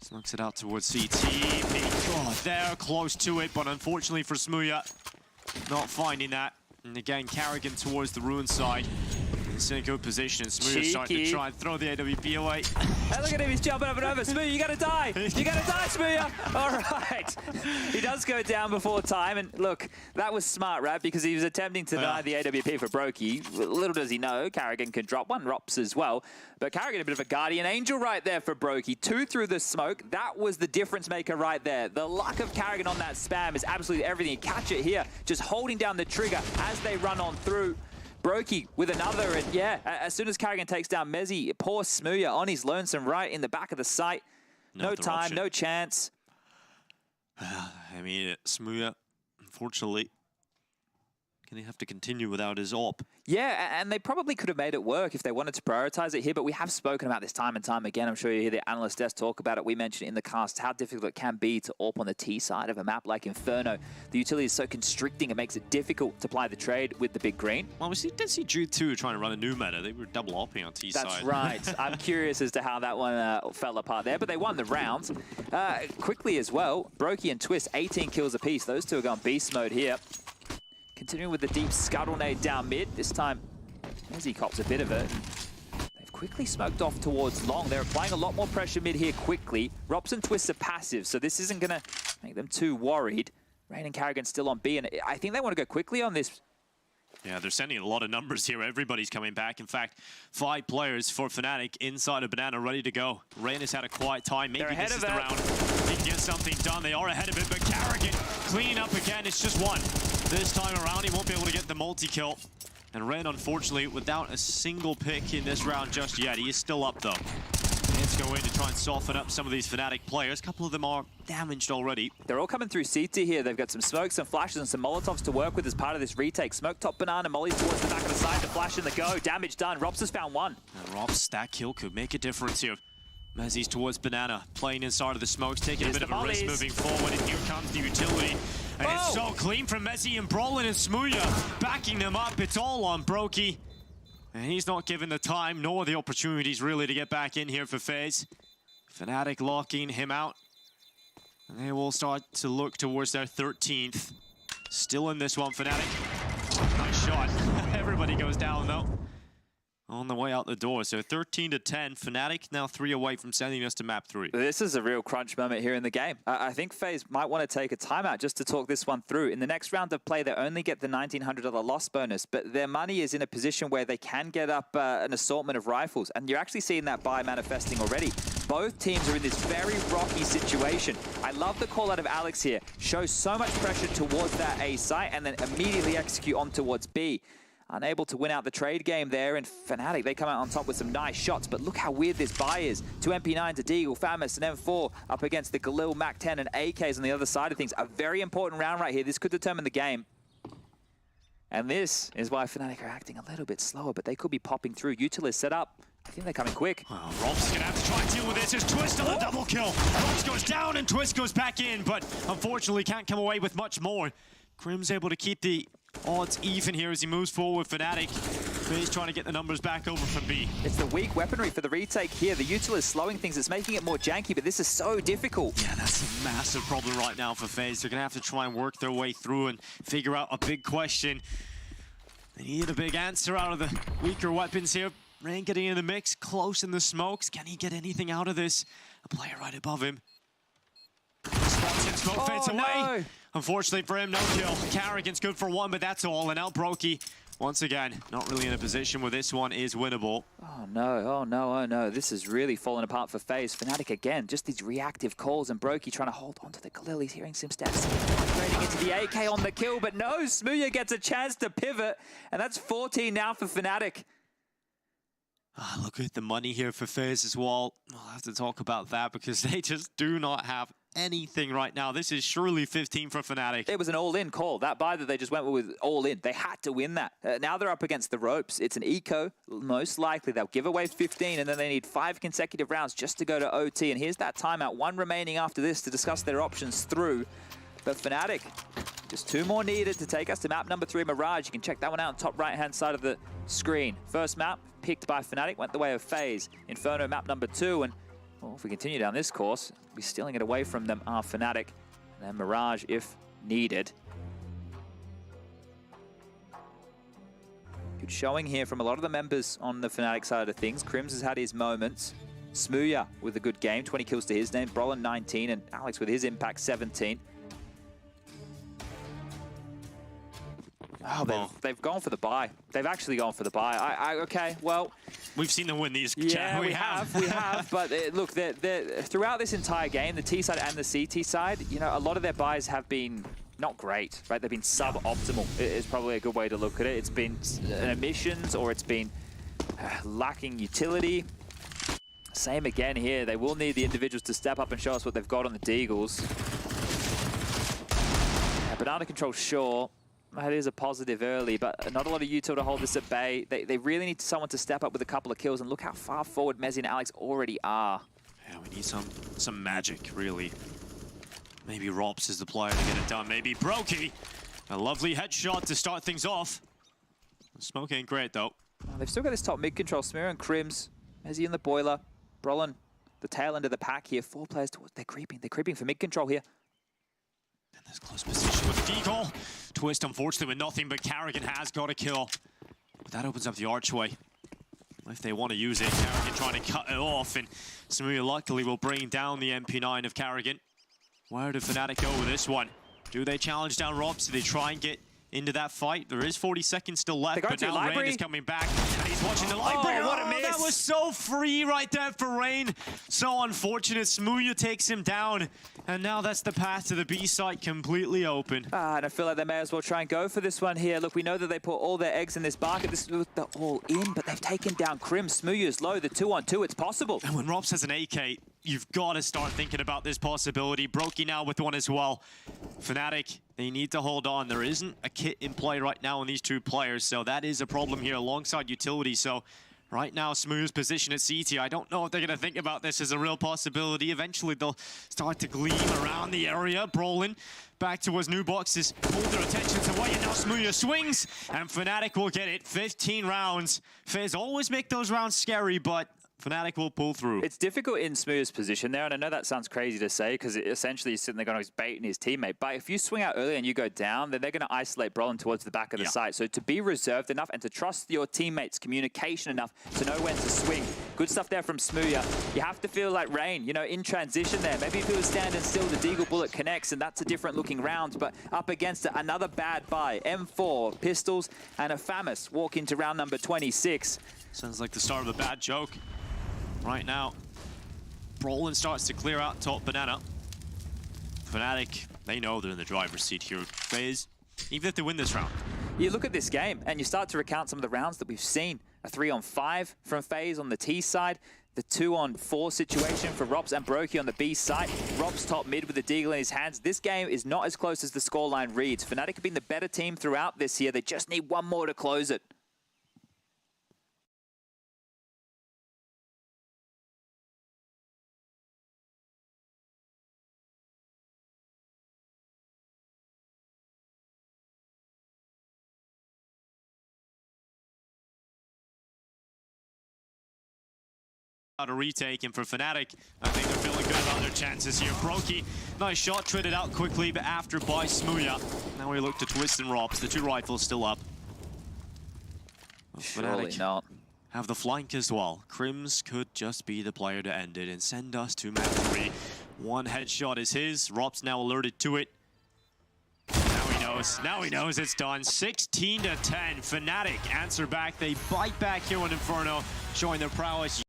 Smokes it out towards CT. Oh, they're close to it, but unfortunately for Smooya, not finding that. And again, Karrigan towards the ruin side. It's in a good position. Smooya starting to try and throw the AWP away. Hey, look at him, he's jumping up and over. Smooya, you gotta die! You gotta die, Smooya! All right. He does go down before time, and look, that was smart, right? Because he was attempting to deny the AWP for Brokey. Little does he know, Karrigan can drop one, Rops as well. But Karrigan, a bit of a guardian angel right there for Brokey. 2 through the smoke. That was the difference maker right there. The luck of Karrigan on that spam is absolutely everything. You catch it here, just holding down the trigger as they run on through. Brokey with another, and yeah, as soon as Karrigan takes down Mezzy, poor Smooya on his lonesome right in the back of the site. No time, no chance. I mean, Smooya, unfortunately, going to have to continue without his AWP. Yeah, and they probably could have made it work if they wanted to prioritize it here, but we have spoken about this time and time again. I'm sure you hear the analyst desk talk about it. We mentioned in the cast how difficult it can be to AWP on the T side of a map like Inferno. The utility is so constricting, it makes it difficult to apply the trade with the big green. Well, we did see Jude 2 trying to run a new meta. They were double AWPing on T side. That's right. I'm curious as to how that one fell apart there, but they won the round. Quickly as well, Brokey and Twist, 18 kills apiece. Those two are going beast mode here. Continuing with the deep scuttle nade down mid. This time, Mezzy cops a bit of it. They've quickly smoked off towards long. They're applying a lot more pressure mid here quickly. Rops and Twists are passive, so this isn't going to make them too worried. Rain and Karrigan still on B, and I think they want to go quickly on this. Yeah, they're sending a lot of numbers here. Everybody's coming back. In fact, 5 players for Fnatic inside of Banana ready to go. Rain has had a quiet time. Maybe this is the round. They can get something done. They are ahead of it, but Karrigan cleaning up again. It's just one. This time around, he won't be able to get the multi-kill. And Rain, unfortunately, without a single pick in this round just yet. He is still up, though. Let's go in to try and soften up some of these Fnatic players. A couple of them are damaged already. They're all coming through CT here. They've got some smokes, some flashes, and some Molotovs to work with as part of this retake. Smoke top Banana, Molly's towards the back of the side to flash in the go. Damage done. Rops has found one. And Rops, that kill could make a difference here. Mezzy's towards Banana, playing inside of the smokes, taking a bit of a risk moving forward, and here comes the utility. And it's so clean from Mezzy and Brolin and Smooya, backing them up. It's all on Brokey. And he's not given the time nor the opportunities really to get back in here for FaZe. Fnatic locking him out. And they will start to look towards their 13th. Still in this one, Fnatic. Nice shot. Everybody goes down though. On the way out the door, so 13-10. Fnatic now 3 away from sending us to map 3. This is a real crunch moment here in the game. I think FaZe might want to take a timeout just to talk this one through. In the next round of play, they only get the $1,900 loss bonus, but their money is in a position where they can get up an assortment of rifles, and you're actually seeing that buy manifesting already. Both teams are in this very rocky situation. I love the call out of Alex here. Show so much pressure towards that A site and then immediately execute on towards B. Unable to win out the trade game there, and Fnatic, they come out on top with some nice shots, but look how weird this buy is. 2 MP9 to Deagle, Famus, and M4 up against the Galil, Mac-10, and AKs on the other side of things. A very important round right here. This could determine the game. And this is why Fnatic are acting a little bit slower, but they could be popping through. Util is set up. I think they're coming quick. Well, Rolf's gonna have to try and deal with this. There's Twist on the double kill. Rolf goes down and Twist goes back in, but unfortunately can't come away with much more. Crim's able to keep the odds even here as he moves forward. Fnatic, he's trying to get the numbers back over from B. It's the weak weaponry for the retake here. The Util is slowing things. It's making it more janky, but this is so difficult. Yeah, that's a massive problem right now for FaZe. They're gonna have to try and work their way through and figure out a big question. They need a big answer out of the weaker weapons here. Rain getting in the mix, close in the smokes. Can he get anything out of this? A player right above him. smoke fades away. Unfortunately for him, no kill. Carrigan's good for one, but that's all. And now Brokey, once again, not really in a position where this one is winnable. Oh no, oh no, oh no. This is really falling apart for Faze. Fnatic again, just these reactive calls, and Brokey trying to hold onto the Galil. He's hearing some steps. Upgrading into the AK on the kill, but no, Smooya gets a chance to pivot, and that's 14 now for Fnatic. Look at the money here for Faze as well. We'll have to talk about that because they just do not have anything right now. This is surely 15 for Fnatic. It was an all-in call. That buy that they just went with all-in. They had to win that. Now they're up against the ropes. It's an eco. Most likely they'll give away 15, and then they need 5 consecutive rounds just to go to OT. And here's that timeout. 1 remaining after this to discuss their options through. But Fnatic, just 2 more needed to take us to map number 3, Mirage. You can check that one out on top right-hand side of the screen. First map picked by Fnatic went the way of Faze. Inferno map number 2, and well, if we continue down this course, we'll be stealing it away from them are Fnatic, and then Mirage if needed. Good showing here from a lot of the members on the Fnatic side of things. Crims has had his moments. Smooya with a good game, 20 kills to his name. Brolin 19, and Alex with his impact 17. Oh, they've gone for the buy. They've actually gone for the buy. Okay, well... We've seen them win these. Yeah, we have. But look, throughout this entire game, the T side and the CT side, you know, a lot of their buys have been not great, right? They've been suboptimal. It's probably a good way to look at it. It's been an emissions, or it's been lacking utility. Same again here. They will need the individuals to step up and show us what they've got on the Deagles. Banana control, sure. That is a positive early, but not a lot of util to hold this at bay. They really need someone to step up with a couple of kills, and look how far forward Mezzi and Alex already are. Yeah, we need some magic, really. Maybe Rops is the player to get it done. Maybe Brokey. A lovely headshot to start things off. Smoke ain't great, though. Well, they've still got this top mid control. Smear and Crims. Mezzi in the boiler. Brolin, the tail end of the pack here. 4 players towards... They're creeping for mid control here. And there's close position with Deagle. Twist, unfortunately, with nothing, but Carrigan has got a kill. But that opens up the archway. If they want to use it, Carrigan trying to cut it off, and Smooya luckily will bring down the MP9 of Carrigan. Where do Fnatic go with this one? Do they challenge down Robs? Do they try and get into that fight? There is 40 seconds still left, but now Rain is coming back, and he's watching the library. Oh, what a miss! That was so free right there for Rain. So unfortunate. Smooya takes him down, and now that's the path to the B site completely open. And I feel like they may as well try and go for this one here. Look, we know that they put all their eggs in this basket. This is the all in, but they've taken down Krim. Smooya's low, the 2-on-2, it's possible. And when Robs has an AK, you've got to start thinking about this possibility. Brokey now with one as well. Fnatic, they need to hold on. There isn't a kit in play right now on these 2 players, so that is a problem here alongside utility. So right now, Smooth's position at CT, I don't know if they're going to think about this as a real possibility. Eventually, they'll start to gleam around the area. Brolin back to his new boxes, pull their attentions away, and now Smooya swings, and Fnatic will get it. 15 rounds. Faze always make those rounds scary, but Fnatic will pull through. It's difficult in Smooth's position there, and I know that sounds crazy to say because essentially he's sitting there going, he's baiting his teammate. But if you swing out early and you go down, then they're going to isolate Brolin towards the back of the site. So to be reserved enough and to trust your teammates' communication enough to know when to swing. Good stuff there from Smooya. You have to feel like Rain, you know, in transition there. Maybe if he was standing still, the Deagle bullet connects, and that's a different looking round. But up against it, another bad buy. M4, pistols, and a FAMAS walk into round number 26. Sounds like the start of a bad joke. Right now, Brolin starts to clear out top Banana. Fnatic, they know they're in the driver's seat here. Faze, even if they win this round. You look at this game and you start to recount some of the rounds that we've seen. A 3-on-5 from Faze on the T side. The 2-on-4 situation for Robs and Brokey on the B side. Robs top mid with the Deagle in his hands. This game is not as close as the scoreline reads. Fnatic have been the better team throughout this year. They just need one more to close it. A retake, and for Fnatic, I think they're feeling good about their chances here. Brokey, nice shot, traded out quickly, but after by Smooya. Now we look to Twist and Robs, the 2 rifles still up. Surely not. Have the flank as well. Crims could just be the player to end it and send us to map 3. One headshot is his. Rob's now alerted to it. Now he knows it's done. 16 to 10. Fnatic answer back. They bite back here on Inferno, showing their prowess.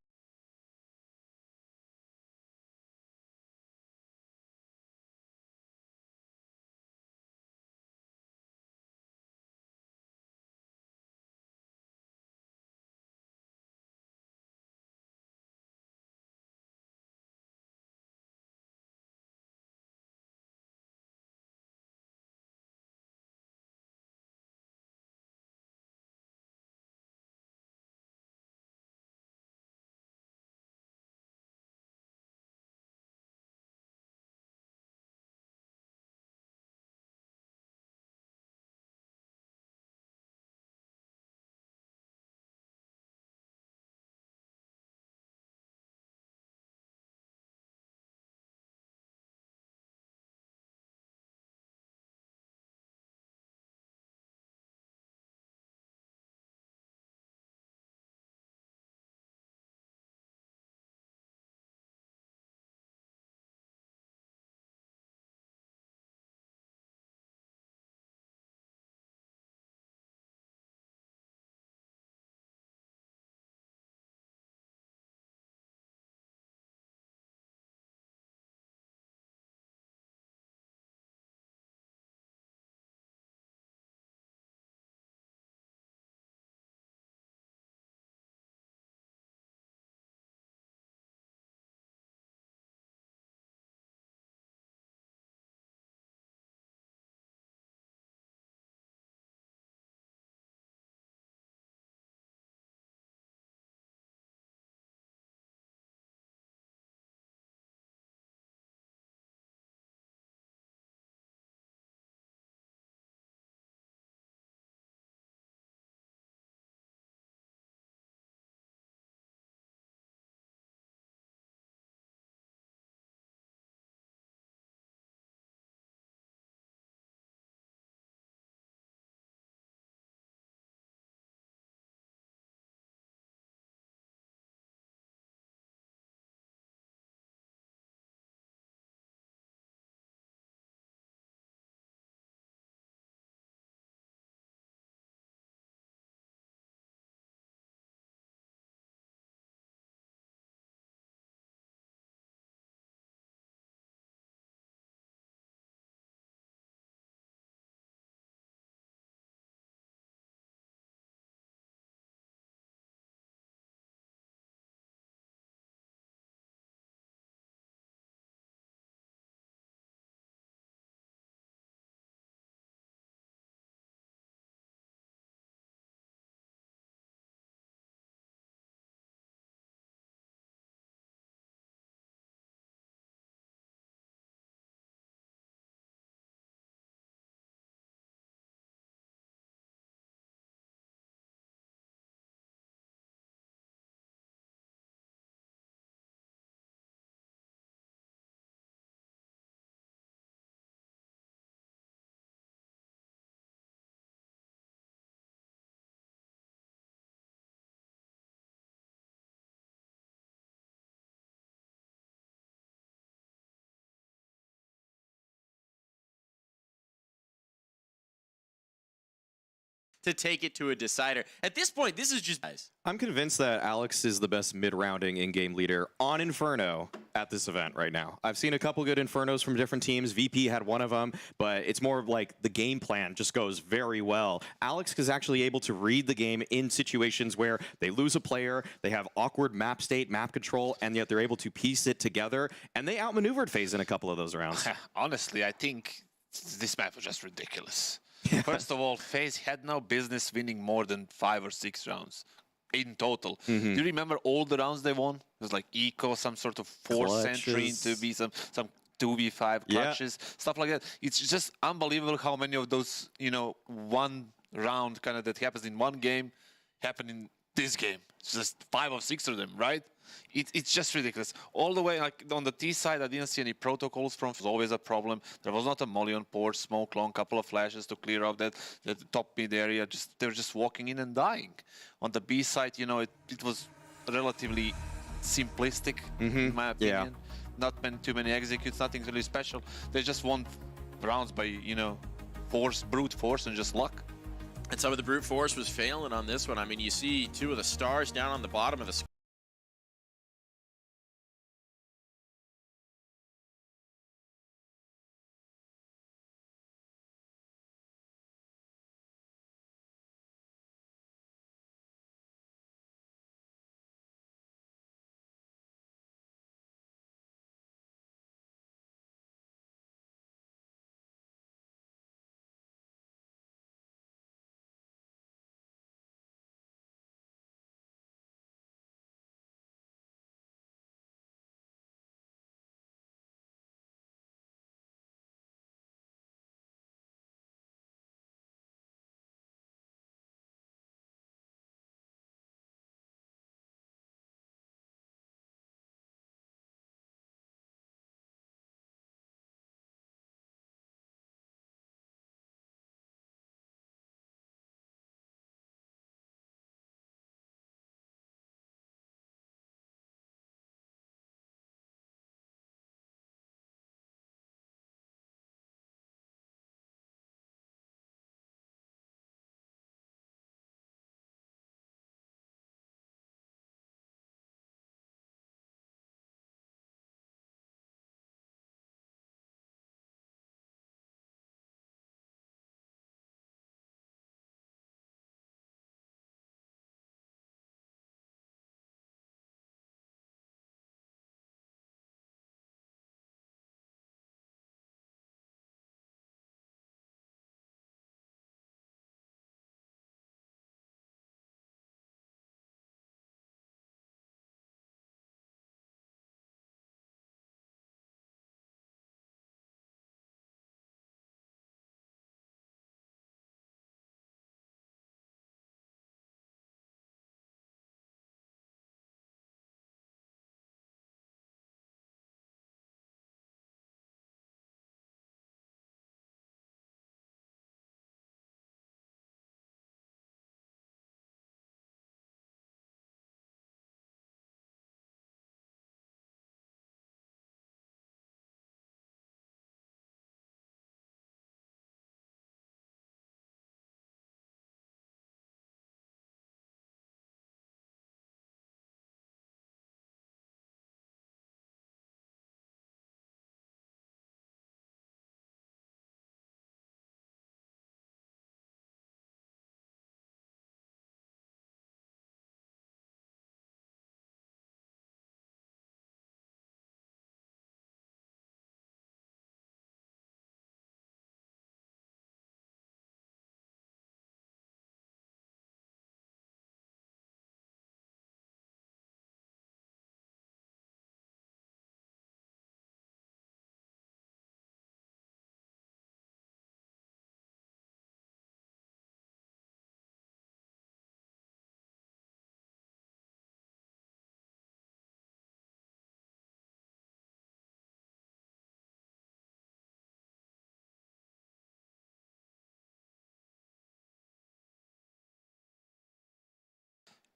To take it to a decider. At this point, this is just... I'm convinced that Alex is the best mid-rounding in-game leader on Inferno at this event right now. I've seen a couple good Infernos from different teams. VP had one of them, but it's more of like the game plan just goes very well. Alex is actually able to read the game in situations where they lose a player, they have awkward map state, map control, and yet they're able to piece it together, and they outmaneuvered Faze in a couple of those rounds. Honestly, I think this map was just ridiculous. First of all, Faze had no business winning more than 5 or 6 rounds in total. Do you remember all the rounds they won? It was like Eco, some sort of force entry into be some 2v5 clutches, stuff like that. It's just unbelievable how many of those, you know, one round kind of that happens in one game happen in this game. It's just 5 or 6 of them, right? It's just ridiculous. All the way, like on the T side, I didn't see any protocols from. It was always a problem. There was not a molly on port, smoke long, couple of flashes to clear off that top mid area. They were just walking in and dying. On the B side, you know, it was relatively simplistic, in my opinion. not too many executes, nothing really special. They just won rounds by, you know, brute force and just luck. And some of the brute force was failing on this one. I mean, you see two of the stars down on the bottom of the screen.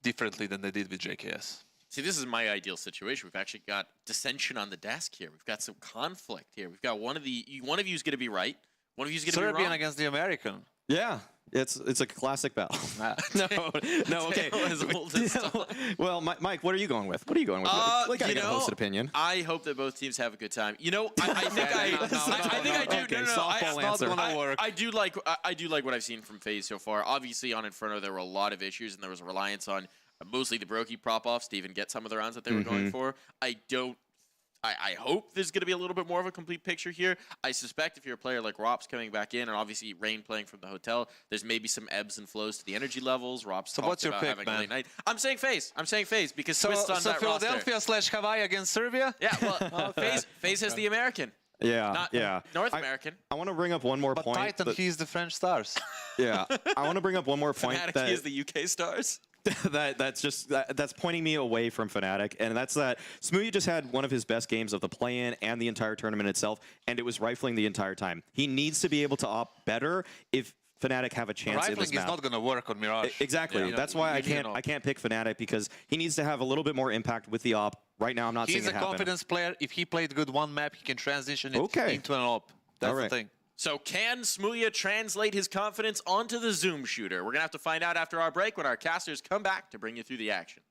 Differently than they did with JKS. See, this is my ideal situation. We've actually got dissension on the desk here. We've got some conflict here. We've got one of you is going to be right. One of you is going to be wrong. Serbian against the American. Yeah, it's a classic battle. no, okay. Well, Mike, what are you going with? What are you going with? Like, I got a hosted opinion. I hope that both teams have a good time. You know, I think I do. Okay, No, softball answer. I do like what I've seen from FaZe so far. Obviously, on Inferno, there were a lot of issues, and there was a reliance on mostly the Brokey prop-offs to even get some of the rounds that they were going for. I hope there's going to be a little bit more of a complete picture here. I suspect if you're a player like Rop's coming back in, and obviously Rain playing from the hotel, there's maybe some ebbs and flows to the energy levels. Rop's so what's your pick, having man? a late night. I'm saying FaZe because Swiss on so that Philadelphia roster. / Hawaii against Serbia? Yeah, well, FaZe has the American. Yeah, North American. I want to bring up one more But point. Titan, he's the French Stars. Yeah, I want to bring up one more point. Fnatic is the UK Stars. that's pointing me away from Fnatic, and that's that Smoothie just had one of his best games of the play-in and the entire tournament itself, and it was rifling the entire time. He needs to be able to opt better if Fnatic have a chance in this Rifling map. is not going to work on Mirage. Exactly. Yeah. That's why You need an I op. can't pick Fnatic, because he needs to have a little bit more impact with the op. Right now, I'm not seeing He's it a happen. confidence player. If he played good one map, he can transition it Okay. into an op. That's All right. the thing. So can Smooya translate his confidence onto the Zoom shooter? We're going to have to find out after our break when our casters come back to bring you through the action.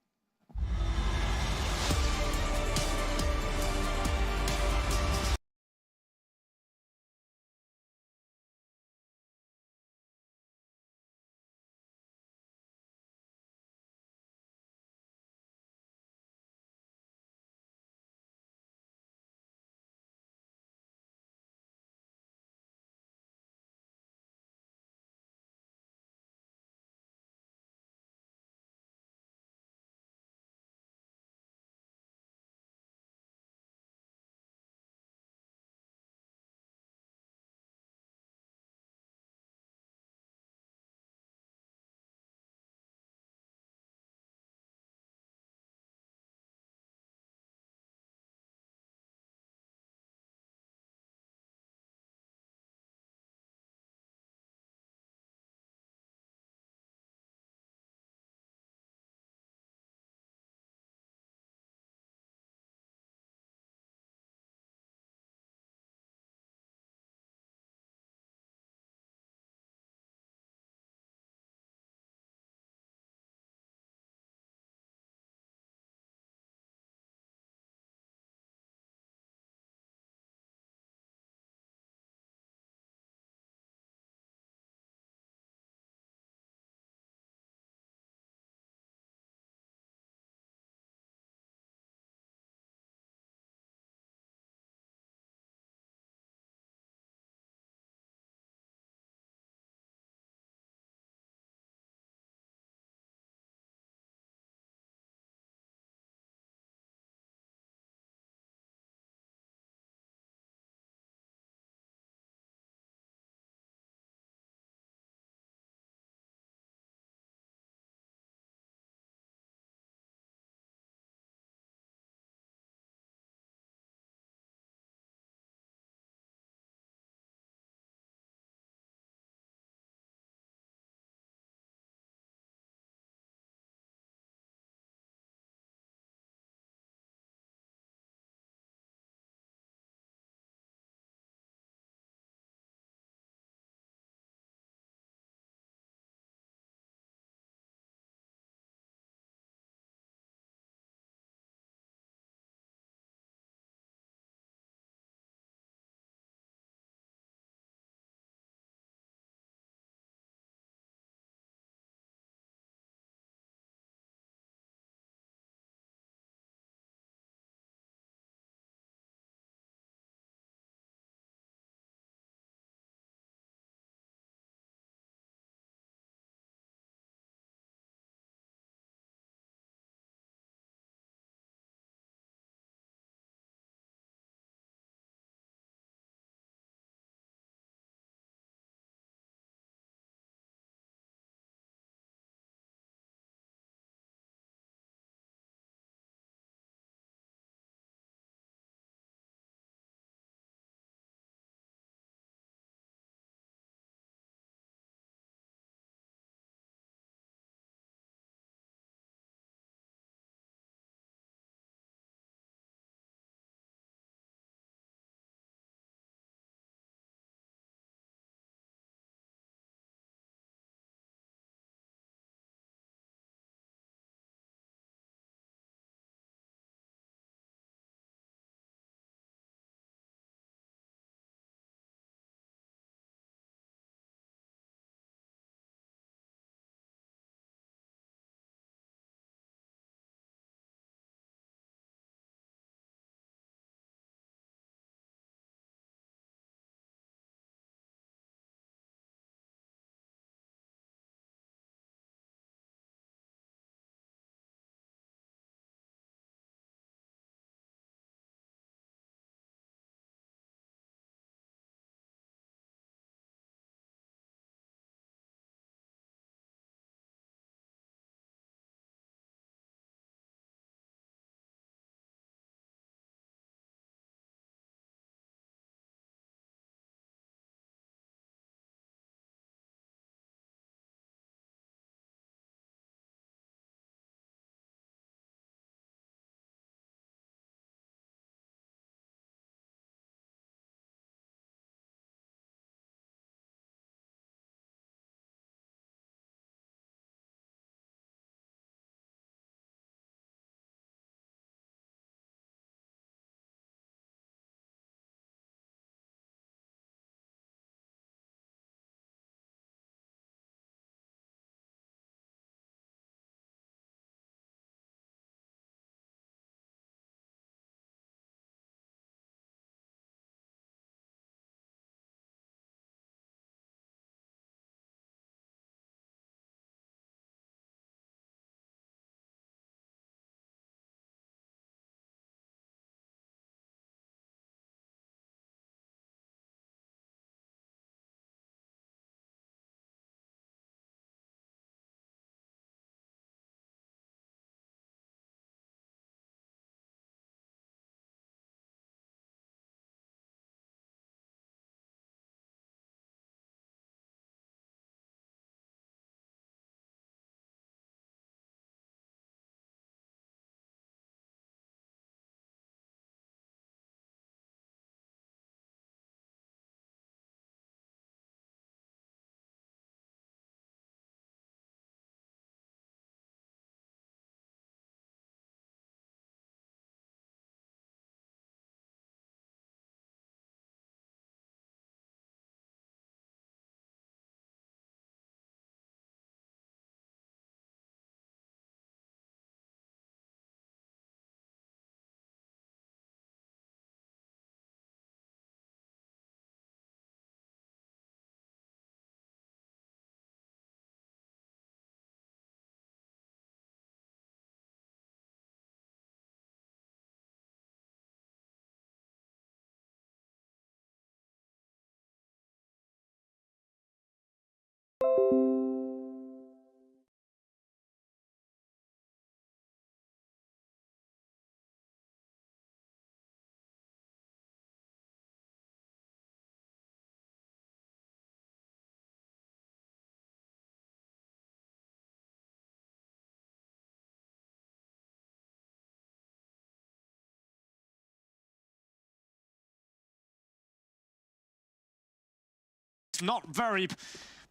but not very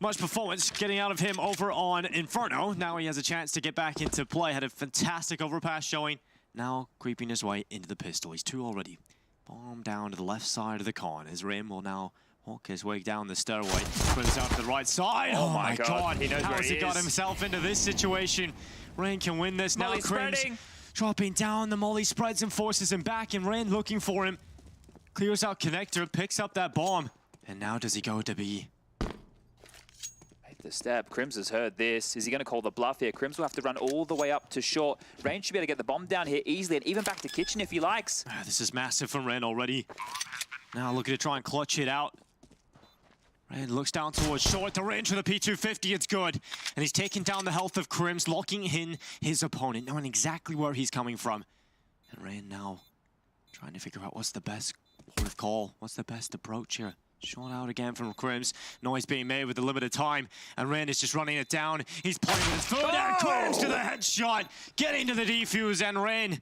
much performance getting out of him over on Inferno. Now he has a chance to get back into play. Had a fantastic overpass showing. Now creeping his way into the pistol. He's 2 already. Bomb down to the left side of the con. His Rim will now walk his way down the stairway. Brings out to the right side. Oh my god. He knows How where has he he got is. himself into this situation? Rain can win this now. Molly Crims spreading. dropping down. The Molly spreads and forces him back, and Rain looking for him. Clears out connector, picks up that bomb. And now does he go to B? The step. Crims has heard this. Is he going to call the bluff here? Crims will have to run all the way up to short. Rain should be able to get the bomb down here easily, and even back to kitchen if he likes. This is massive from Rain already. Now looking to try and clutch it out. Rain looks down towards short. The range for the P250, it's good. And he's taking down the health of Crims, locking in his opponent, knowing exactly where he's coming from. And Rain now trying to figure out what's the best port of call, what's the best approach here. Shot out again from Crims. Noise being made with the limited time. And Rain is just running it down. He's playing with his foot. And Crims to the headshot. Getting to the defuse. And Rain,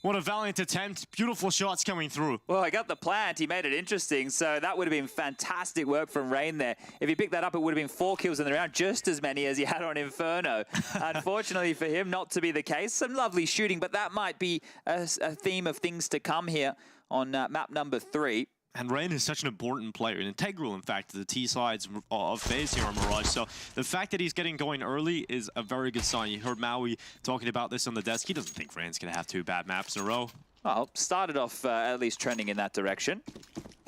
what a valiant attempt. Beautiful shots coming through. Well, I got the plant. He made it interesting. So that would have been fantastic work from Rain there. If he picked that up, it would have been 4 kills in the round, just as many as he had on Inferno. Unfortunately for him, not to be the case. Some lovely shooting, but that might be a theme of things to come here on map number 3. And Rain is such an important player, integral, in fact, to the T sides of Faze here on Mirage. So the fact that he's getting going early is a very good sign. You heard Maui talking about this on the desk. He doesn't think Rain's going to have 2 bad maps in a row. Well, started off at least trending in that direction.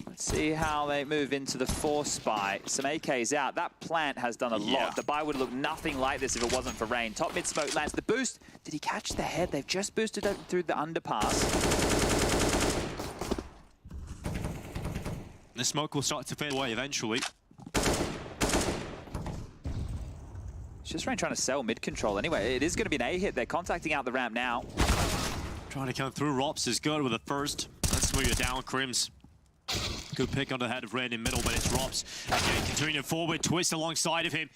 Let's see how they move into the 4 spy. Some AKs out. That plant has done a lot. The buy would look nothing like this if it wasn't for Rain. Top mid smoke lands the boost. Did he catch the head? They've just boosted up through the underpass. The smoke will start to fade away eventually. It's just Rain trying to sell mid control. Anyway, it is going to be an A hit. They're contacting out the ramp now. Trying to come through. Rops is good with a first. Let's move it down, Crims. Good pick on the head of Rain in middle, but it's Rops. Again, continuing forward, Twist alongside of him.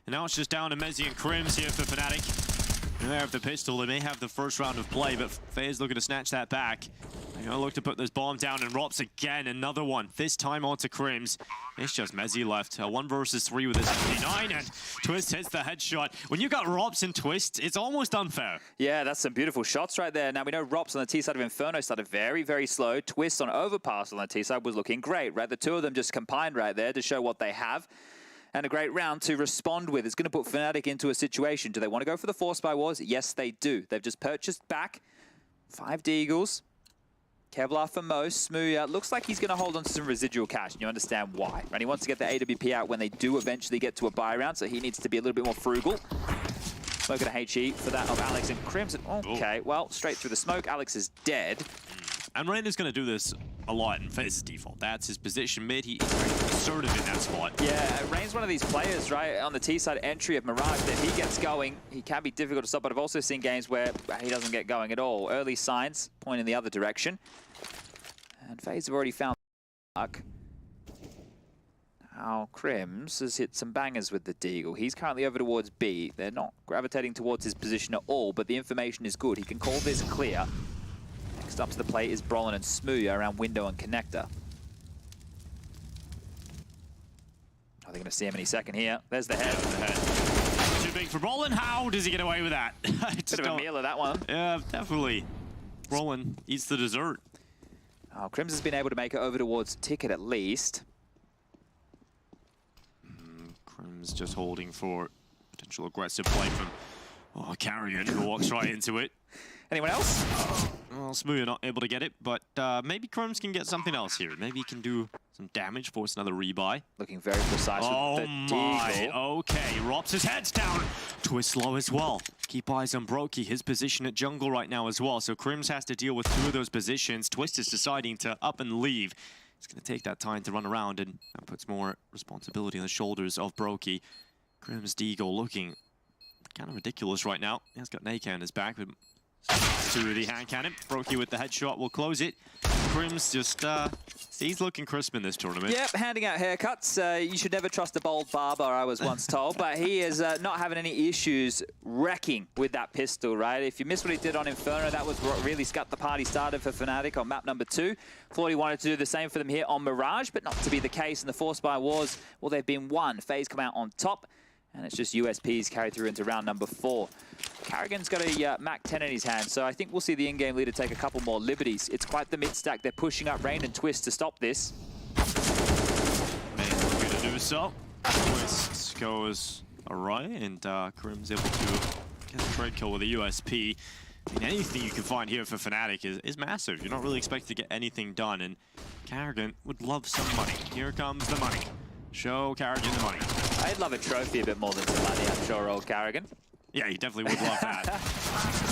And now it's just down to Mezzi and Crims here for Fnatic. And they have the pistol. They may have the first round of play, but Faze looking to snatch that back. They're going to look to put this bomb down, and Rops again, another one. This time onto Crims. It's just Mezzi left. 1 versus 3 with his 79, and Twist hits the headshot. When you got Rops and Twist, it's almost unfair. Yeah, that's some beautiful shots right there. Now, we know Rops on the T side of Inferno started very, very slow. Twist on Overpass on the T side was looking great, right? The 2 of them just combined right there to show what they have. And a great round to respond with. It's going to put Fnatic into a situation. Do they want to go for the 4 spy wars? Yes, they do. They've just purchased back 5 Deagles. Kevlar for most. Smooya looks like he's going to hold on to some residual cash, and you understand why. Right? He wants to get the AWP out when they do eventually get to a buy round, so he needs to be a little bit more frugal. Smoking a HE for that of Alex and Crimson. Okay, well, straight through the smoke. Alex is dead. And Rain is going to do this a lot in Faze's default. That's his position mid. He's very assertive in that spot. Yeah, Rain's one of these players, right, on the T-side entry of Mirage, that if he gets going, he can be difficult to stop, but I've also seen games where he doesn't get going at all. Early signs point in the other direction. And Faze have already found luck. Now, Crims has hit some bangers with the Deagle. He's currently over towards B. They're not gravitating towards his position at all, but the information is good. He can call this clear. Next up to the plate is Brolin and Smooya around window and connector. Are they going to see him any second here? There's the head. Too big for Brolin. How does he get away with that? Bit of a meal of that one. Yeah, definitely. Brolin eats the dessert. Oh, Crims has been able to make it over towards Ticket at least. Crims just holding for potential aggressive play from Carrigan, who walks right into it. Anyone else? Well, Smooya not able to get it, but maybe Crims can get something else here. Maybe he can do some damage, force another rebuy. Looking very precise with the my, Deagle. okay. Rops his head's down. Twist low as well. Keep eyes on Brokey, his position at jungle right now as well. So Crims has to deal with 2 of those positions. Twist is deciding to up and leave. It's going to take that time to run around, and that puts more responsibility on the shoulders of Brokey. Crims Deagle looking kind of ridiculous right now. He has got Naka in his back, but To the hand cannon. Brokey with the headshot will close it. Crim's just, he's looking crisp in this tournament. Yep, handing out haircuts. You should never trust a bald barber, I was once told, but he is not having any issues wrecking with that pistol, right? If you missed what he did on Inferno, that was what really got the party started for Fnatic on map number 2. Thought he wanted to do the same for them here on Mirage, but not to be the case in the Force Buy Wars. Well, they've been won. Faze come out on top. And it's just USPs carried through into round number 4. Karrigan's got a Mac 10 in his hand, so I think we'll see the in-game leader take a couple more liberties. It's quite the mid-stack. They're pushing up Rain and Twist to stop this. Main's looking to do so. Twist goes awry, and Karim's able to get a trade kill with a USP. I mean, anything you can find here for Fnatic is massive. You're not really expected to get anything done, and Karrigan would love some money. Here comes the money. Show Karrigan the money. I'd love a trophy a bit more than some money, I'm sure, old Karrigan. Yeah, he definitely would love that.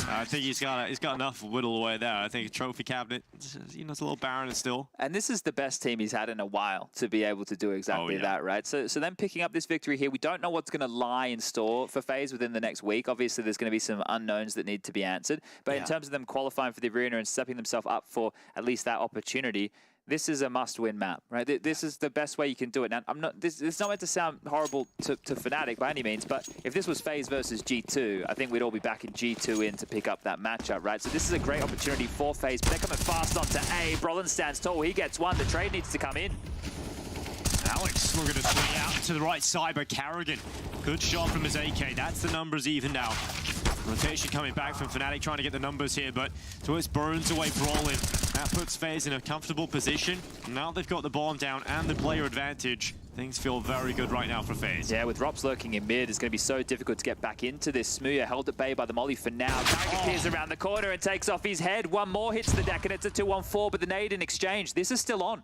I think he's got enough whittle away there. I think a trophy cabinet, you know, it's a little barren still. And this is the best team he's had in a while to be able to do exactly that, right? So then picking up this victory here, we don't know what's going to lie in store for FaZe within the next week. Obviously, there's going to be some unknowns that need to be answered. But in terms of them qualifying for the arena and stepping themselves up for at least that opportunity, this is a must-win map, right? This is the best way you can do it. Now, this is not meant to sound horrible to Fnatic by any means, but if this was FaZe versus G2, I think we'd all be back in G2 in to pick up that matchup, right? So this is a great opportunity for FaZe, but they're coming fast onto A. Brolin stands tall. He gets one. The trade needs to come in. Alex looking to swing out to the right side, but Karrigan, good shot from his AK. That's the numbers even now. Rotation coming back from Fnatic, trying to get the numbers here, but Twist burns away Brolin. That puts FaZe in a comfortable position. Now they've got the bomb down and the player advantage. Things feel very good right now for FaZe. Yeah, with Rops lurking in mid, it's going to be so difficult to get back into this. Smooya held at bay by the molly for now. Karrigan peers around the corner and takes off his head. One more hits the deck, and it's a 2-1-4, but the nade in exchange. This is still on.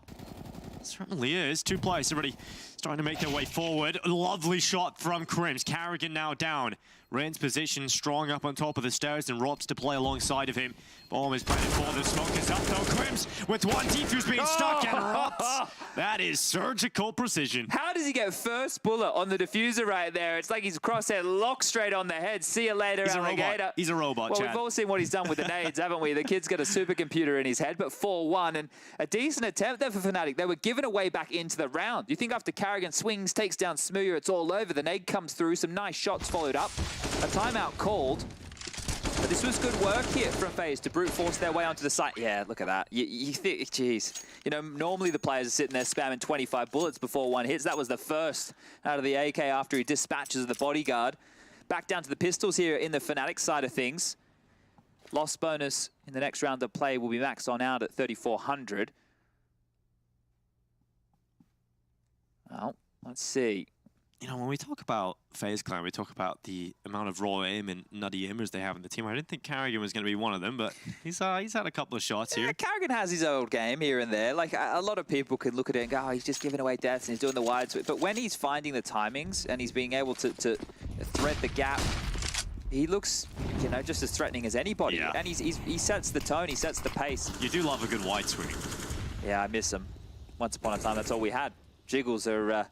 It certainly is. Two players already starting to make their way forward. Lovely shot from Crims. Karrigan now down. Rain's position strong up on top of the stairs, and Robs to play alongside of him. Bomb is planted for the smoke is up though. Crims with one defuse being stuck, and Robs. That is surgical precision. How does he get first bullet on the diffuser right there? It's like he's crosshair locked straight on the head. See you later, he's alligator. He's a robot, Well, Chad. we've all seen what he's done with the nades, haven't we? The kid's got a supercomputer in his head, but 4-1, and a decent attempt there for Fnatic. They were given away back into the round. You think after Karrigan swings, takes down Smooya, it's all over. The nade comes through, some nice shots followed up. A timeout called. But this was good work here from FaZe to brute force their way onto the site. Yeah, look at that. You think, jeez. You know, normally the players are sitting there spamming 25 bullets before one hits. That was the first out of the AK after he dispatches the bodyguard. Back down to the pistols here in the Fnatic side of things. Loss bonus in the next round of play will be maxed on out at 3,400. Well, let's see. You know, when we talk about FaZe Clan, we talk about the amount of raw aim and nutty aimers they have in the team. I didn't think Karrigan was going to be one of them, but he's had a couple of shots here. Karrigan has his old game here and there. Like, a lot of people could look at it and go, oh, he's just giving away deaths and he's doing the wide switch. But when he's finding the timings and he's being able to thread the gap, he looks, you know, just as threatening as anybody. Yeah. And he sets the tone, he sets the pace. You do love a good wide swing. Yeah, I miss him. Once upon a time, that's all we had. Jiggles are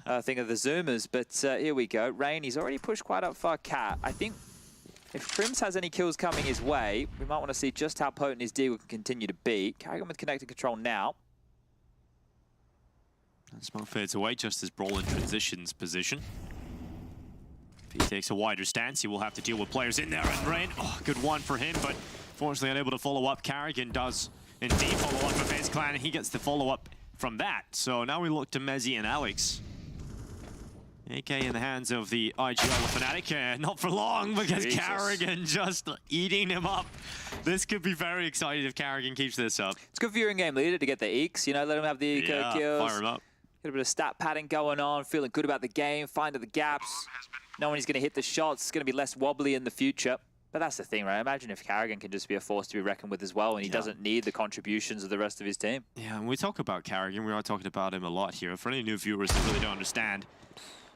a thing of the Zoomers, but here we go. Rain, he's already pushed quite up far. Cat, I think if Crims has any kills coming his way, we might want to see just how potent his deal can continue to be. Karrigan with connected control now. And Smoke fades away just as Brolin transitions position. If he takes a wider stance, he will have to deal with players in there. And Rain, good one for him, but fortunately unable to follow up. Karrigan does indeed follow up for FaZe Clan, and he gets the follow-up from that. So now we look to Mezzi and Alex. AK in the hands of the IGL of Fnatic. Not for long, because Karrigan just eating him up. This could be very exciting if Karrigan keeps this up. It's good for your in-game leader to get the eeks, you know, let him have the eco kills. Fire him up. Get a bit of stat padding going on, feeling good about the game, finding the gaps, knowing he's going to hit the shots, it's going to be less wobbly in the future. But that's the thing, right? Imagine if Karrigan can just be a force to be reckoned with as well, and he doesn't need the contributions of the rest of his team. Yeah, when we talk about Karrigan, we are talking about him a lot here. For any new viewers that really don't understand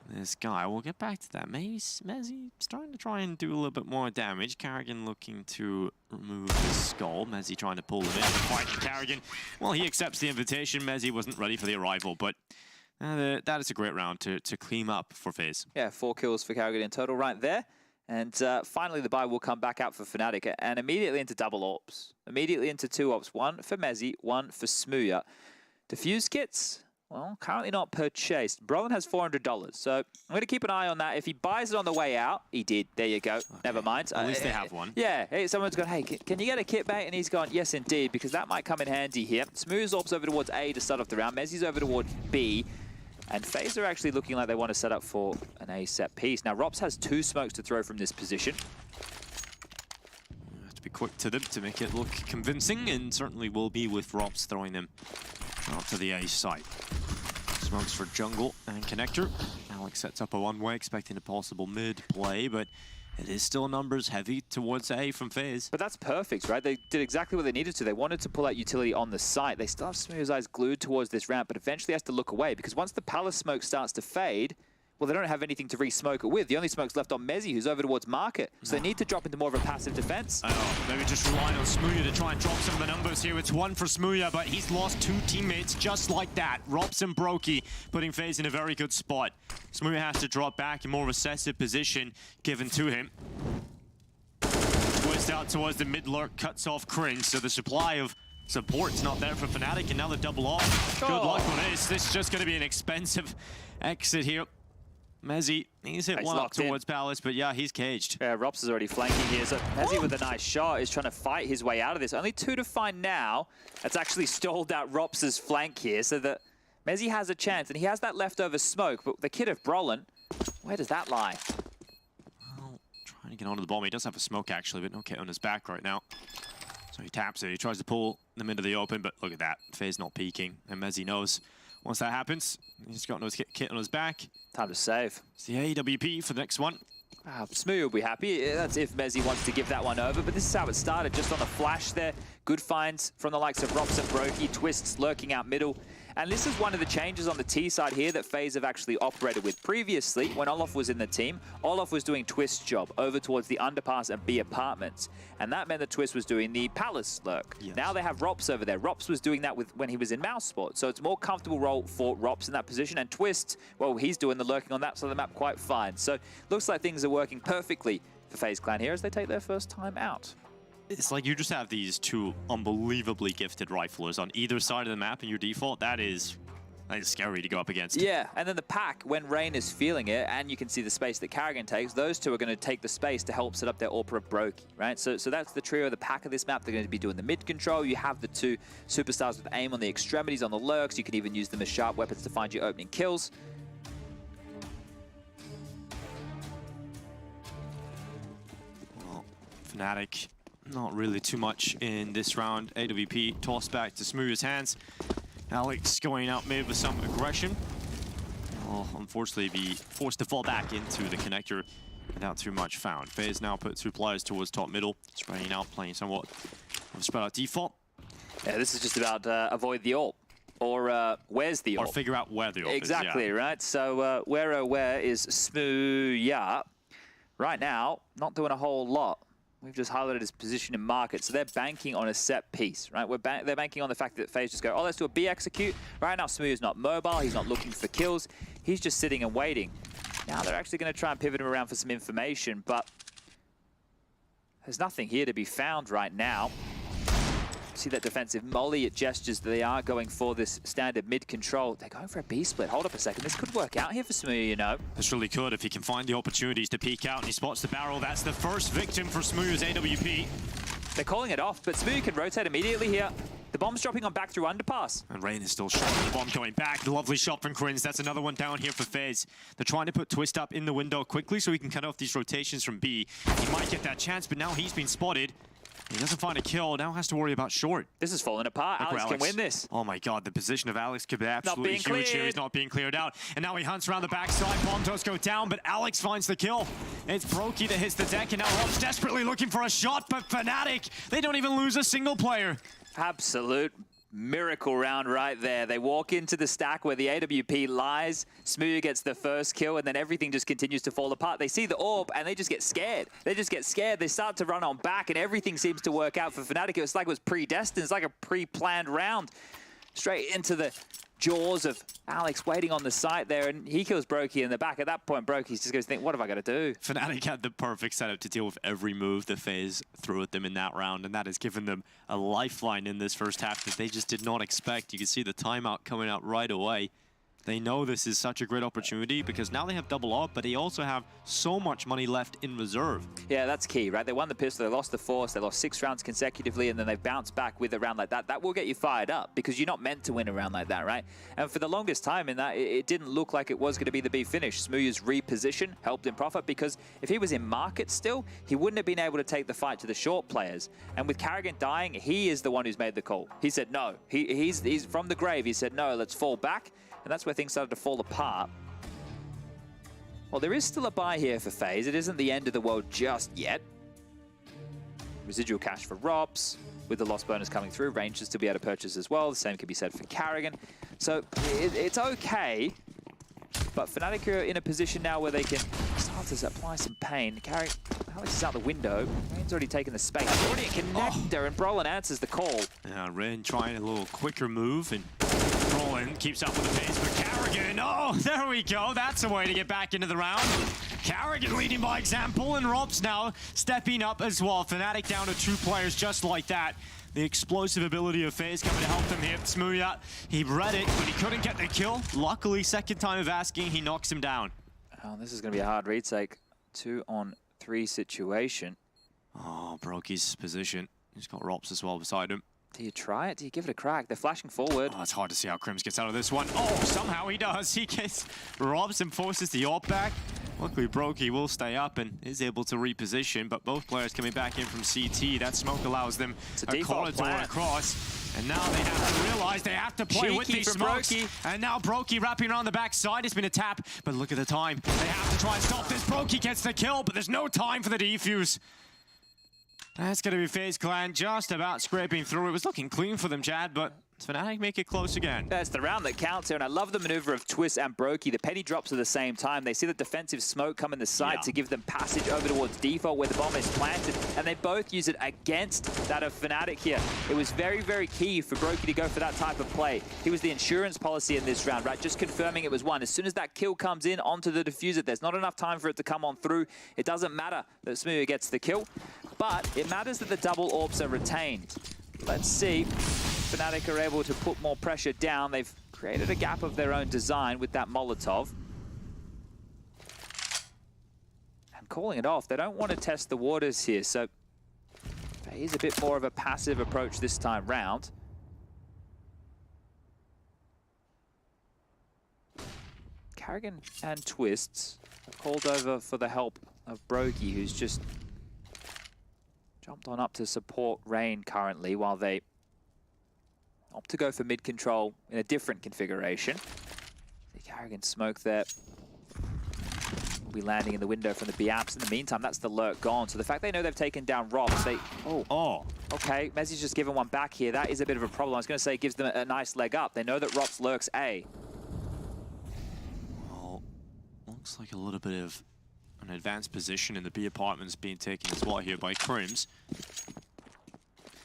this guy, we'll get back to that. Maybe Mezzi starting to try and do a little bit more damage. Karrigan looking to remove his skull. Mezzi trying to pull him in to fight Karrigan. Well, he accepts the invitation. Mezzi wasn't ready for the arrival, but that is a great round to clean up for FaZe. Yeah, 4 kills for Karrigan in total right there. And finally, the buy will come back out for Fnatic, and immediately into double orbs. Immediately into 2 orbs. One for Mezzy, one for Smooya. Diffuse kits, well, currently not purchased. Brolin has $400, so I'm going to keep an eye on that. If he buys it on the way out, he did. There you go. Okay. Never mind. At least they have one. Yeah. Hey, someone's gone, hey, can you get a kit, mate? And he's gone, yes, indeed, because that might come in handy here. Smooth's orbs over towards A to start off the round. Mezzy's over towards B. And Faze are actually looking like they want to set up for an A set piece. Now, Rops has 2 smokes to throw from this position. Have to be quick to them to make it look convincing, and certainly will be with Rops throwing them out to the A site. Smokes for jungle and connector. Alex sets up a one-way, expecting a possible mid play, but it is still numbers heavy towards A from Faze. But that's perfect, right? They did exactly what they needed to. They wanted to pull out utility on the site. They still have Smooth's eyes glued towards this ramp, but eventually has to look away, because once the palace smoke starts to fade, well, they don't have anything to re-smoke it with. The only smoke's left on Mezzy, who's over towards Market. So they need to drop into more of a passive defense. Maybe just relying on Smooya to try and drop some of the numbers here. It's 1 for Smooya, but he's lost 2 teammates just like that. Rops and Brokey putting Faze in a very good spot. Smooya has to drop back in more recessive position given to him. Twist out towards the mid lurk, cuts off Cringe, so the supply of support's not there for Fnatic, and now the double off. Good luck with this. This is just going to be an expensive exit here. Mezzy, he's hit one up towards Palace, but yeah, he's caged. Yeah, Rops is already flanking here, so Mezzy with a nice shot is trying to fight his way out of this. Only 2 to find now. That's actually stalled out Rops' flank here, so that Mezzy has a chance, and he has that leftover smoke, but the kid of Brolin, where does that lie? Well, trying to get onto the bomb. He does have a smoke, actually, but no kit on his back right now. So he taps it. He tries to pull them into the open, but look at that. Faze not peeking, and Mezzy knows once that happens, he's got no kit on his back. Time to save. It's the AWP for the next one. Smooth will be happy. That's if Mezzy wants to give that one over, but this is how it started, just on a flash there. Good finds from the likes of Rops and Brokey, Twists lurking out middle. And this is one of the changes on the T side here that FaZe have actually operated with. Previously, when Olaf was in the team, Olaf was doing Twist's job over towards the underpass and B apartments. And that meant that Twist was doing the Palace lurk. Yes. Now they have Rops over there. Rops was doing that when he was in Mouse Sport. So it's a more comfortable role for Rops in that position. And Twist, well, he's doing the lurking on that side of the map quite fine. So looks like things are working perfectly for FaZe Clan here as they take their first time out. It's like you just have these 2 unbelievably gifted riflers on either side of the map in your default. That is scary to go up against. Yeah, and then the pack, when Rain is feeling it, and you can see the space that Karrigan takes, those 2 are going to take the space to help set up their Orpra of Brokey, right? So that's the trio of the pack of this map. They're going to be doing the mid control. You have the 2 superstars with aim on the extremities, on the lurks. You can even use them as sharp weapons to find your opening kills. Well, Fnatic, not really too much in this round. AWP tossed back to Smooth's hands. Alex going out mid with some aggression. Will unfortunately be forced to fall back into the connector without too much found. FaZe now put 2 players towards top middle, spreading out, playing somewhat of a spread out default. Yeah, this is just about avoid the AWP. Or where's the AWP? Or figure out where the AWP exactly, is, yeah. Right? So where is Smooya? Right now, not doing a whole lot. We've just highlighted his position in market, so they're banking on a set piece, right? They're banking on the fact that FaZe just go, oh, let's do a B execute. Right now, Smooth's not mobile. He's not looking for kills. He's just sitting and waiting. Now they're actually going to try and pivot him around for some information, but there's nothing here to be found right now. See that defensive molly, it gestures that they are going for this standard mid control. They're going for a B split. Hold up a second. This could work out here for Smooya, you know. This really could if he can find the opportunities to peek out and he spots the barrel. That's the first victim for Smooya's AWP. They're calling it off, but Smooya can rotate immediately here. The bomb's dropping on back through underpass. And Rain is still shot. The bomb going back. Lovely shot from Krins. That's another one down here for FaZe. They're trying to put Twist up in the window quickly so he can cut off these rotations from B. He might get that chance, but now he's been spotted. He doesn't find a kill, now has to worry about short. This is falling apart. Alex can win this. Oh my god, the position of Alex could be absolutely huge here. He's not being cleared out. And now he hunts around the backside. Bomb does go down, but Alex finds the kill. It's Brokey that hits the deck, and now Rob's desperately looking for a shot, but Fnatic, they don't even lose a single player. Absolute miracle round right there. They walk into the stack where the AWP lies. Smooya gets the first kill, and then everything just continues to fall apart. They see the AWP, and they just get scared. They just get scared. They start to run on back, and everything seems to work out for Fnatic. It's like it was predestined. It's like a pre-planned round. Straight into the jaws of Alex waiting on the site there, and he kills Brokey in the back. At that point, Brokey's just going to think, what have I got to do? Fnatic had the perfect setup to deal with every move the FaZe threw at them in that round, and that has given them a lifeline in this first half that they just did not expect. You can see the timeout coming out right away. They know this is such a great opportunity because now they have double up, but they also have so much money left in reserve. Yeah, that's key, right? They won the pistol, they lost the force, they lost 6 rounds consecutively, and then they've bounced back with a round like that. That will get you fired up because you're not meant to win a round like that, right? And for the longest time in that, it didn't look like it was going to be the B finish. Smooya's reposition helped him profit because if he was in market still, he wouldn't have been able to take the fight to the short players. And with Karrigan dying, he is the one who's made the call. He said no. He's from the grave. He said no, let's fall back. And that's where things started to fall apart. Well, there is still a buy here for FaZe. It isn't the end of the world just yet. Residual cash for Robs. With the loss bonus coming through, Rangers to be able to purchase as well. The same could be said for Karrigan. So it's okay. But Fnatic are in a position now where they can start to apply some pain. Alex is out the window. Rain's already taken the space. Already a connector, and Brolin answers the call. Yeah, Rain trying a little quicker move, and Brolin keeps up with the pace for Karrigan. Oh, there we go. That's a way to get back into the round. Karrigan leading by example, and Robs now stepping up as well. Fnatic down to 2 players just like that. The explosive ability of FaZe coming to help them here. Smooya, he read it, but he couldn't get the kill. Luckily, second time of asking, he knocks him down. Oh, this is going to be a hard retake. 2-on-3 situation. Oh, Brokey's position. He's got Robs as well beside him. Do you try it? Do you give it a crack? They're flashing forward. Oh, it's hard to see how Crims gets out of this one. Oh, somehow he does. He gets Robs and forces the AWP back. Luckily, Brokey will stay up and is able to reposition, but both players coming back in from CT. That smoke allows them a corridor across. And now they have to realize they have to play with these smokes. Brokey. And now Brokey wrapping around the backside. It's been a tap, but look at the time. They have to try and stop this. Brokey gets the kill, but there's no time for the defuse. That's going to be FaZe Clan just about scraping through. It was looking clean for them, Chad, but Fnatic make it close again. That's the round that counts here, and I love the maneuver of Twist and Brokey. The penny drops at the same time. They see the defensive smoke come in the side to give them passage over towards default where the bomb is planted, and they both use it against that of Fnatic here. It was very, very key for Brokey to go for that type of play. He was the insurance policy in this round, right? Just confirming it was one. As soon as that kill comes in onto the diffuser, there's not enough time for it to come on through. It doesn't matter that Smooya gets the kill, but it matters that the double orbs are retained. Let's see. Fnatic are able to put more pressure down. They've created a gap of their own design with that Molotov. And calling it off. They don't want to test the waters here, so FaZe a bit more of a passive approach this time round. Karrigan and Twists have called over for the help of Brokey, who's just jumped on up to support Rain currently while they opt to go for mid control in a different configuration. The Karrigan smoke there will be landing in the window from the B-Apps. In the meantime, that's the lurk gone. So the fact they know they've taken down Robs, they... Oh, okay. Mezzi's just given one back here. That is a bit of a problem. I was going to say it gives them a nice leg up. They know that Robs lurks A. Well, looks like a little bit of an advanced position in the B apartments being taken as well here by Crims.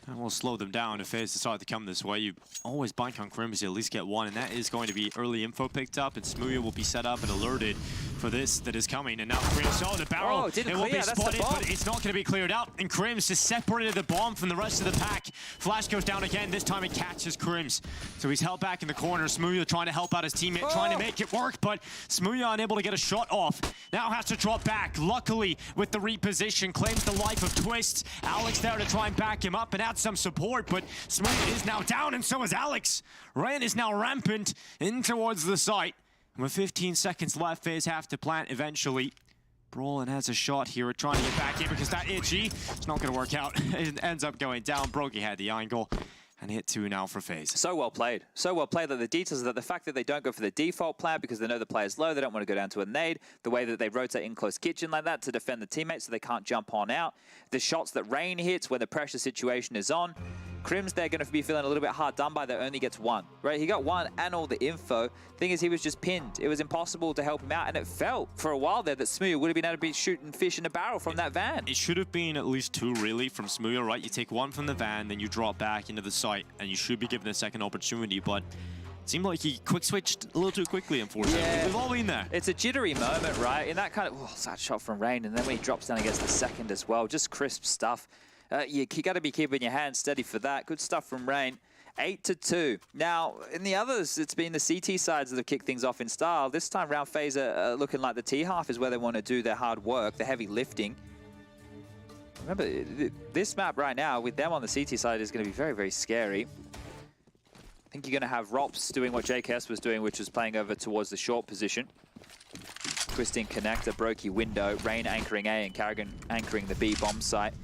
And we'll slow them down if FaZe decide to come this way. You always bank on Crims, you at least get one, and that is going to be early info picked up, and Smooya will be set up and alerted for this that is coming. And now Crims, the barrel, it will be spotted, but it's not going to be cleared out. And Crims has separated the bomb from the rest of the pack. Flash goes down again, this time it catches Crims. So he's held back in the corner. Smooya trying to help out his teammate, trying to make it work, but Smooya unable to get a shot off. Now has to drop back. Luckily, with the reposition, claims the life of Twist. Alex there to try and back him up and add some support, but Smooya is now down, and so is Alex. Rain is now rampant in towards the site. And with 15 seconds left, FaZe have to plant eventually. Brolin has a shot here, trying to get back in because that itchy, it's not going to work out. It ends up going down. Brokey had the angle. And hit 2 now for FaZe. So well played. So well played that the details that the fact that they don't go for the default plan because they know the player's low, they don't want to go down to a nade, the way that they rotate in close kitchen like that to defend the teammates so they can't jump on out, the shots that Rain hits when the pressure situation is on. Crims, they're going to be feeling a little bit hard done by that only gets one, right? He got one and all the info. Thing is, he was just pinned. It was impossible to help him out, and it felt for a while there that Smooya would have been able to be shooting fish in a barrel from that van. It should have been at least 2 really from Smooya, right? You take 1 from the van, then you drop back into the site, and you should be given a second opportunity, but Seemed like he quick switched a little too quickly, unfortunately. Yeah. We've all been there. It's a jittery moment, right? In that kind of, oh, that shot from Rain, and then when he drops down against the second as well, just crisp stuff. You got to be keeping your hands steady for that. Good stuff from Rain. 8-2. Now, in the others, it's been the CT sides that have kicked things off in style. This time round, Faze are looking like the T half is where they want to do their hard work, the heavy lifting. Remember, this map right now, with them on the CT side, is going to be very, very scary. I think you're going to have Rops doing what JKS was doing, which was playing over towards the short position. Twisting connector, Brokey window, Rain anchoring A and Karrigan anchoring the B bomb site.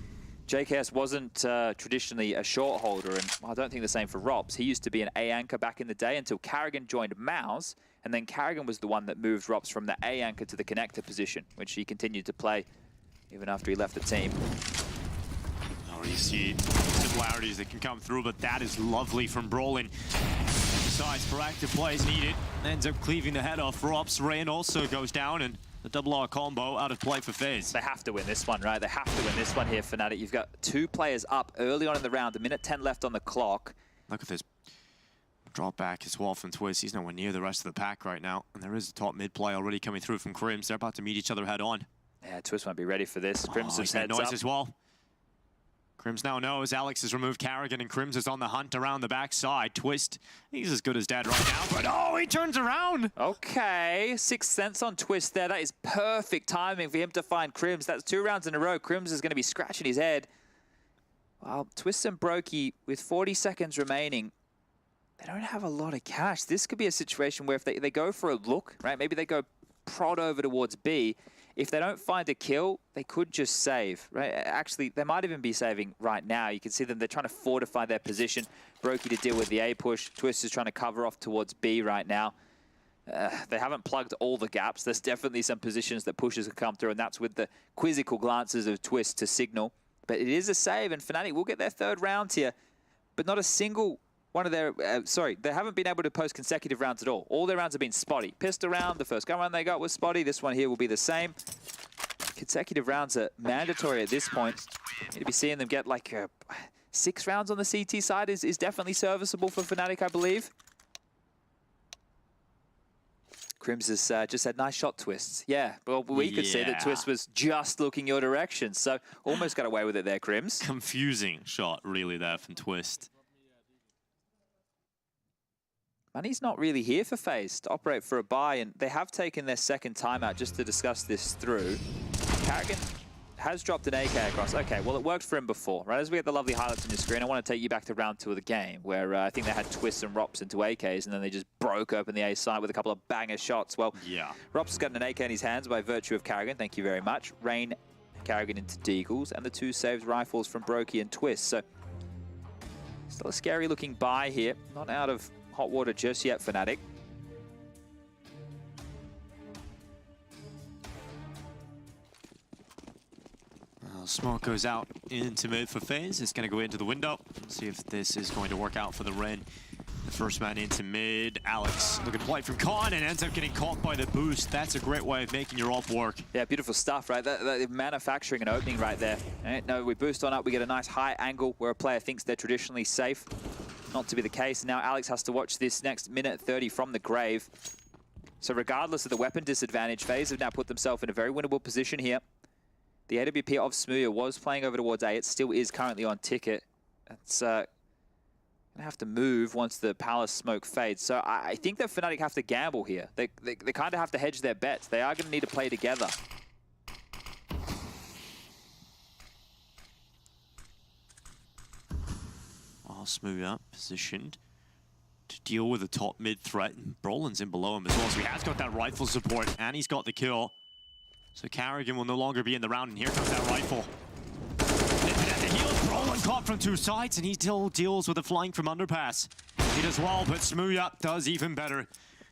JKS wasn't traditionally a short holder, and I don't think the same for Rops. He used to be an A anchor back in the day until Karrigan joined Mouse, and then Karrigan was the one that moved Rops from the A anchor to the connector position, which he continued to play even after he left the team. You see similarities that can come through, but that is lovely from Brolin. Besides, proactive play is needed. Ends up cleaving the head off Rops. Rain also goes down, and the double R combo out of play for Faze. They have to win this one, right? They have to win this one here, Fnatic. You've got 2 players up early on in the round, 1:10 left on the clock. Look at this drop back as well from Twist. He's nowhere near the rest of the pack right now, and there is a top mid play already coming through from Crims. They're about to meet each other head on. Yeah, Twist won't be ready for this. Crimson's he's made heads noise up. as well. Crims now knows Alex has removed Karrigan, and Crims is on the hunt around the backside. Twist, he's as good as dead right now, but oh, he turns around! Okay, 6th Sense on Twist there. That is perfect timing for him to find Crims. That's 2 rounds in a row. Crims is going to be scratching his head. Well, Twist and Brokey, with 40 seconds remaining, they don't have a lot of cash. This could be a situation where if they go for a look, right, maybe they go prod over towards B. If they don't find a kill, they could just save, right? Actually, they might even be saving right now. You can see them, they're trying to fortify their position. Brokey to deal with the A push. Twist is trying to cover off towards B right now. They haven't plugged all the gaps. There's definitely some positions that pushes can come through, and that's with the quizzical glances of Twist to signal. But it is a save, and Fnatic will get their 3rd round here, but not a single one of their, they haven't been able to post consecutive rounds at all. All their rounds have been spotty. Pissed around, the first gun round they got was spotty. This one here will be the same. Consecutive rounds are mandatory at this point. You'd be seeing them get like 6 rounds on the CT side is definitely serviceable for Fnatic, I believe. Crims has just had nice shot Twists. Yeah, well, we could see that Twist was just looking your direction, so almost got away with it there, Crims. Confusing shot, really, there from Twist. Money's not really here for Faze to operate for a buy, and they have taken their 2nd timeout just to discuss this through. Karrigan has dropped an AK across. Okay, well, it worked for him before, right? As we get the lovely highlights on your screen, I want to take you back to round 2 of the game, where I think they had Twists and Rops into AKs, and then they just broke open the A side with a couple of banger shots. Well, yeah. Rops has got an AK in his hands by virtue of Karrigan. Thank you very much. Rain, Karrigan into Deagles, and the 2 saved rifles from Brokey and Twist. So, still a scary-looking buy here. Not out of hot water just yet, Fnatic. Well, smoke goes out into mid for Faze. It's going to go into the window. Let's see if this is going to work out for the Ren. The first man into mid. Alex looking to play from Con and ends up getting caught by the boost. That's a great way of making your op work. Yeah, beautiful stuff, right? That manufacturing an opening right there. Right? No, we boost on up. We get a nice high angle where a player thinks they're traditionally safe. Not to be the case. Now Alex has to watch this next 1:30 from the grave. So regardless of the weapon disadvantage, Faze have now put themselves in a very winnable position here. The AWP of Smooya was playing over towards A. It still is currently on ticket. It's going to have to move once the Palace smoke fades. So I think that Fnatic have to gamble here. They kind of have to hedge their bets. They are going to need to play together. Smooya positioned to deal with the top mid threat, and Brolin's in below him as well, so he has got that rifle support and he's got the kill. So Karrigan will no longer be in the round, and here comes that rifle. At the heels, Brolin caught from 2 sides, and he still deals with a flying from underpass. He does well, but Smooya does even better.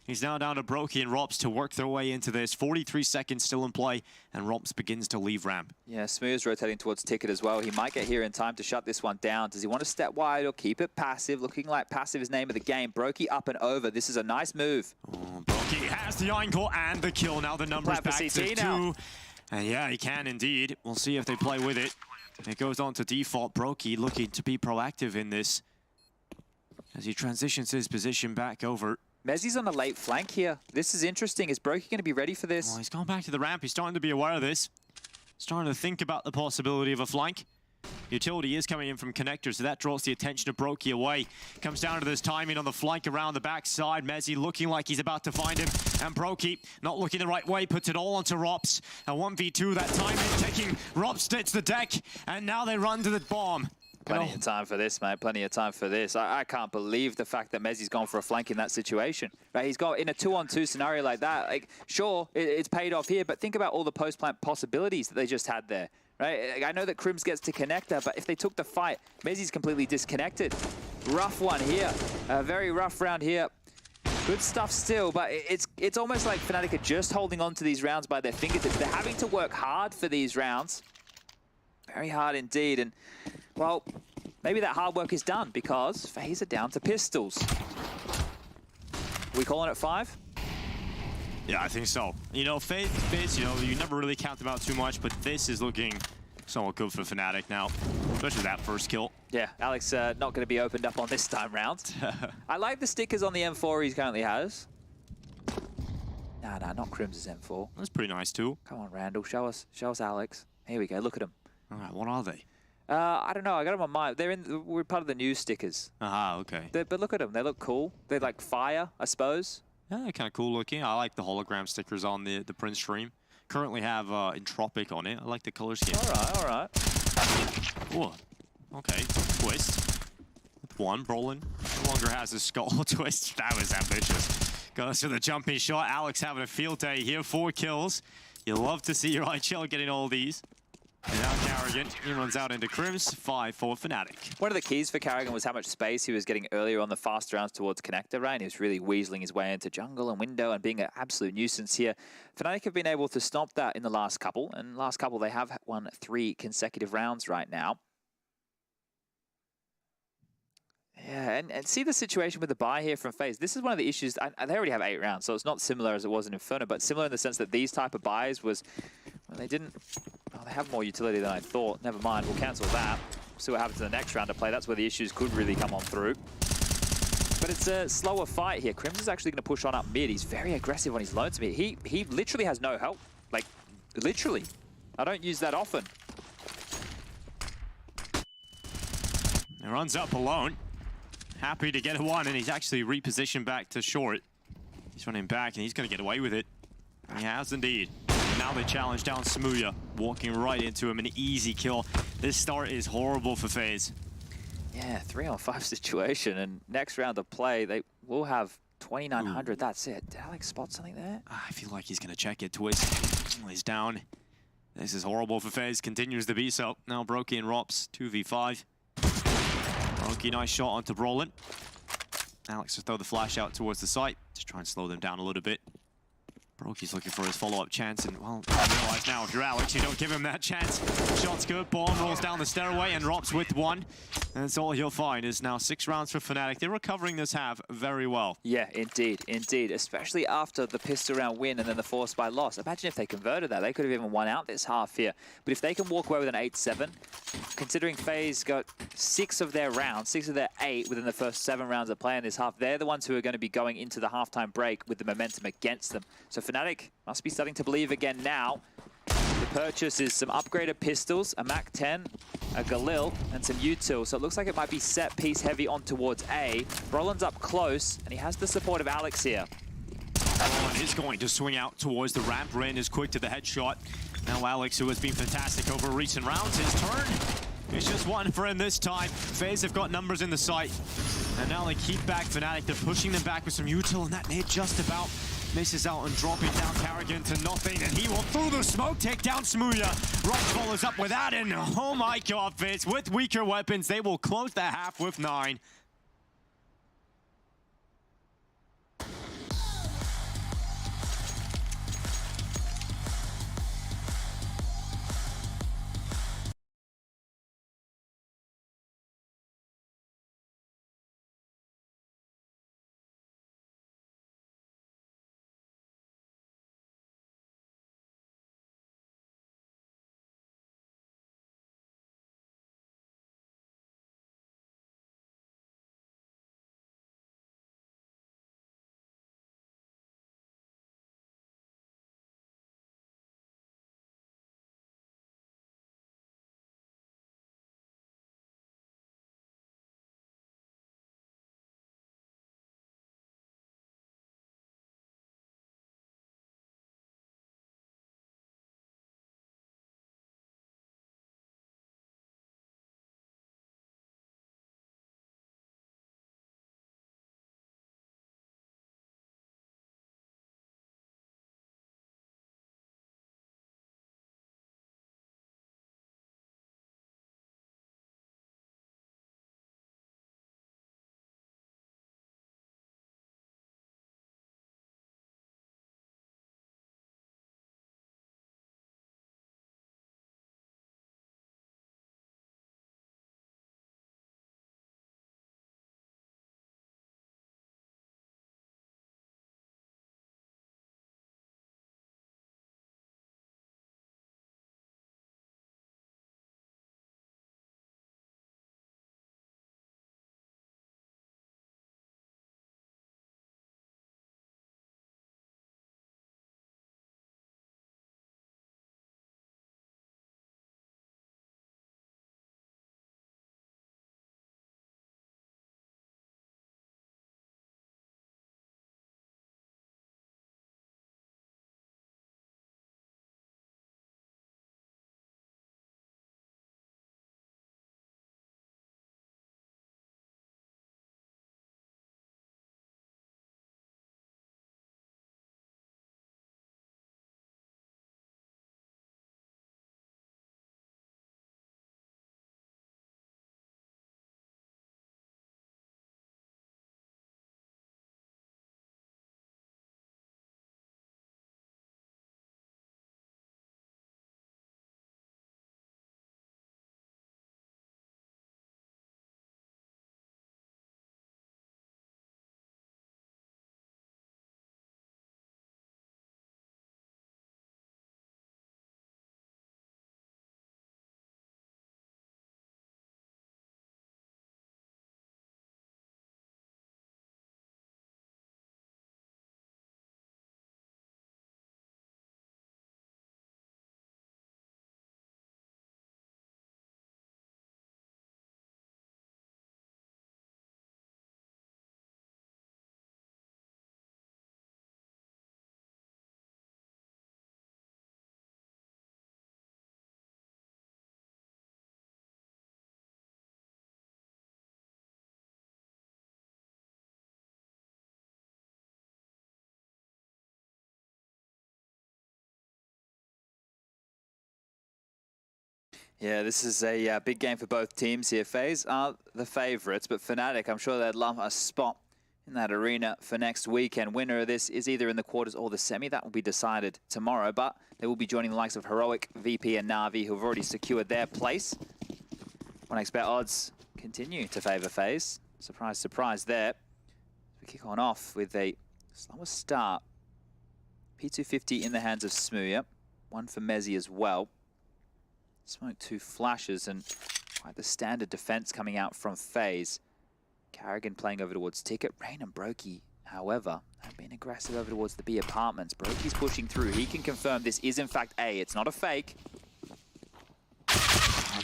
He's now down to Brokey and Rops to work their way into this. 43 seconds still in play, and Rops begins to leave ramp. Yeah, Smooya's rotating towards ticket as well. He might get here in time to shut this one down. Does he want to step wide or keep it passive? Looking like passive is name of the game. Brokey up and over. This is a nice move. Oh, Brokey has the angle and the kill. Now the numbers back to 2. And yeah, he can indeed. We'll see if they play with it. It goes on to default. Brokey looking to be proactive in this. as he transitions his position back over. Mezzi's on the late flank here. This is interesting. Is Brokey going to be ready for this? Well, he's gone back to the ramp. He's starting to be aware of this. Starting to think about the possibility of a flank. Utility is coming in from connector, so that draws the attention of Brokey away. Comes down to this timing on the flank around the backside. Mezzi looking like he's about to find him. And Brokey not looking the right way, puts it all onto Rops. A 1v2 that time is taking Rops to the deck. And now they run to the bomb. Plenty of time for this, mate. Plenty of time for this. I can't believe the fact that Mezzi's gone for a flank in that situation. Right? He's got in a 2-on-2 scenario like that. Like, sure, it's paid off here, but think about all the post-plant possibilities that they just had there. Right? I know that Crims gets to connector, but if they took the fight, Mezzi's completely disconnected. Rough one here. A very rough round here. Good stuff still, but it's almost like Fnatic are just holding on to these rounds by their fingertips. They're having to work hard for these rounds. Very hard indeed. And, well, maybe that hard work is done because FaZe are down to pistols. We calling it 5? Yeah, I think so. You know, FaZe, you know, you never really count them out too much, but this is looking somewhat good for Fnatic now, especially that first kill. Yeah, Alex not going to be opened up on this time round. I like the stickers on the M4 he currently has. Nah, not Crim's M4. That's pretty nice too. Come on, Randall, show us Alex. Here we go, look at him. All right, what are they? I don't know, I got them on mine. We're part of the news stickers. Aha, okay. But look at them, they look cool. They're like fire, I suppose. Yeah, they're kind of cool looking. I like the hologram stickers on the print stream. Currently have Entropic on it. I like the color scheme. All right. Whoa. Okay, twist. With one, Brolin no longer has a skull twist. That was ambitious. Goes for the jumping shot. Alex having a field day here. 4 kills. You love to see your IHL getting all these. And now Carrigan, he runs out into Crims, 5 for Fnatic. One of the keys for Carrigan was how much space he was getting earlier on the fast rounds towards connector, right? And he was really weaseling his way into jungle and window and being an absolute nuisance here. Fnatic have been able to stop that in the last couple, and last couple they have won 3 consecutive rounds right now. Yeah, and see the situation with the buy here from FaZe. This is one of the issues. They already have 8 rounds, so it's not similar as it was in Inferno, but similar in the sense that these type of buys was, well, they didn't. Oh, they have more utility than I thought. Never mind, we'll cancel that. See what happens in the next round of play. That's where the issues could really come on through. But it's a slower fight here. Crims is actually going to push on up mid. He's very aggressive on his lone to me. He literally has no help. Like, literally. I don't use that often. He runs up alone. Happy to get a 1, and he's actually repositioned back to short. He's running back, and he's going to get away with it. And he has indeed. And now they challenge down Smooya, walking right into him, an easy kill. This start is horrible for FaZe. Yeah, 3-on-5 situation, and next round of play, they will have 2,900. That's it. Did Alex spot something there? I feel like he's going to check it. Twist. He's down. This is horrible for FaZe. Continues to be so. Now Brokey and Rops, 2v5. Brokey, nice shot onto Brolin. Alex will throw the flash out towards the site to try and slow them down a little bit. Brokey's looking for his follow-up chance, and, well, I realize now, if you're Alex, you don't give him that chance. Shot's good, bomb rolls down the stairway, and Rops with 1. And that's all he'll find is now 6 rounds for Fnatic. They're recovering this half very well. Yeah, indeed, especially after the pistol round win and then the force by loss. Imagine if they converted that. They could have even won out this half here. But if they can walk away with an 8-7, considering FaZe got 6 of their rounds, 6 of their 8 within the first 7 rounds of play in this half, they're the ones who are going to be going into the halftime break with the momentum against them. So Fnatic must be starting to believe again now. The purchase is some upgraded pistols, a MAC-10, a Galil, and some util. So it looks like it might be set piece heavy on towards A. Roland's up close, and he has the support of Alex here. Roland is going to swing out towards the ramp. Ren is quick to the headshot. Now Alex, who has been fantastic over recent rounds, his turn. It's just 1 for him this time. FaZe have got numbers in the sight. And now they keep back Fnatic. They're pushing them back with some util, and that nade just about misses out and dropping down Carrigan to nothing, and he will, through the smoke, take down Smooya. Rops follows up with that, and oh my god, FaZe, with weaker weapons, they will close the half with 9. Yeah, this is a big game for both teams here. Faze are the favourites, but Fnatic, I'm sure they'd love a spot in that arena for next weekend. Winner of this is either in the quarters or the semi. That will be decided tomorrow, but they will be joining the likes of Heroic, VP, and Na'Vi, who have already secured their place. 1xBet odds continue to favour Faze. Surprise, surprise there. We kick on off with a slower start. P250 in the hands of Smooya. One for Mezzy as well. Smoke 2 flashes and quite the standard defense coming out from Faze. Karrigan playing over towards Ticket. Rain and Brokey, however, have been aggressive over towards the B apartments. Brokey's pushing through. He can confirm this is in fact A. It's not a fake.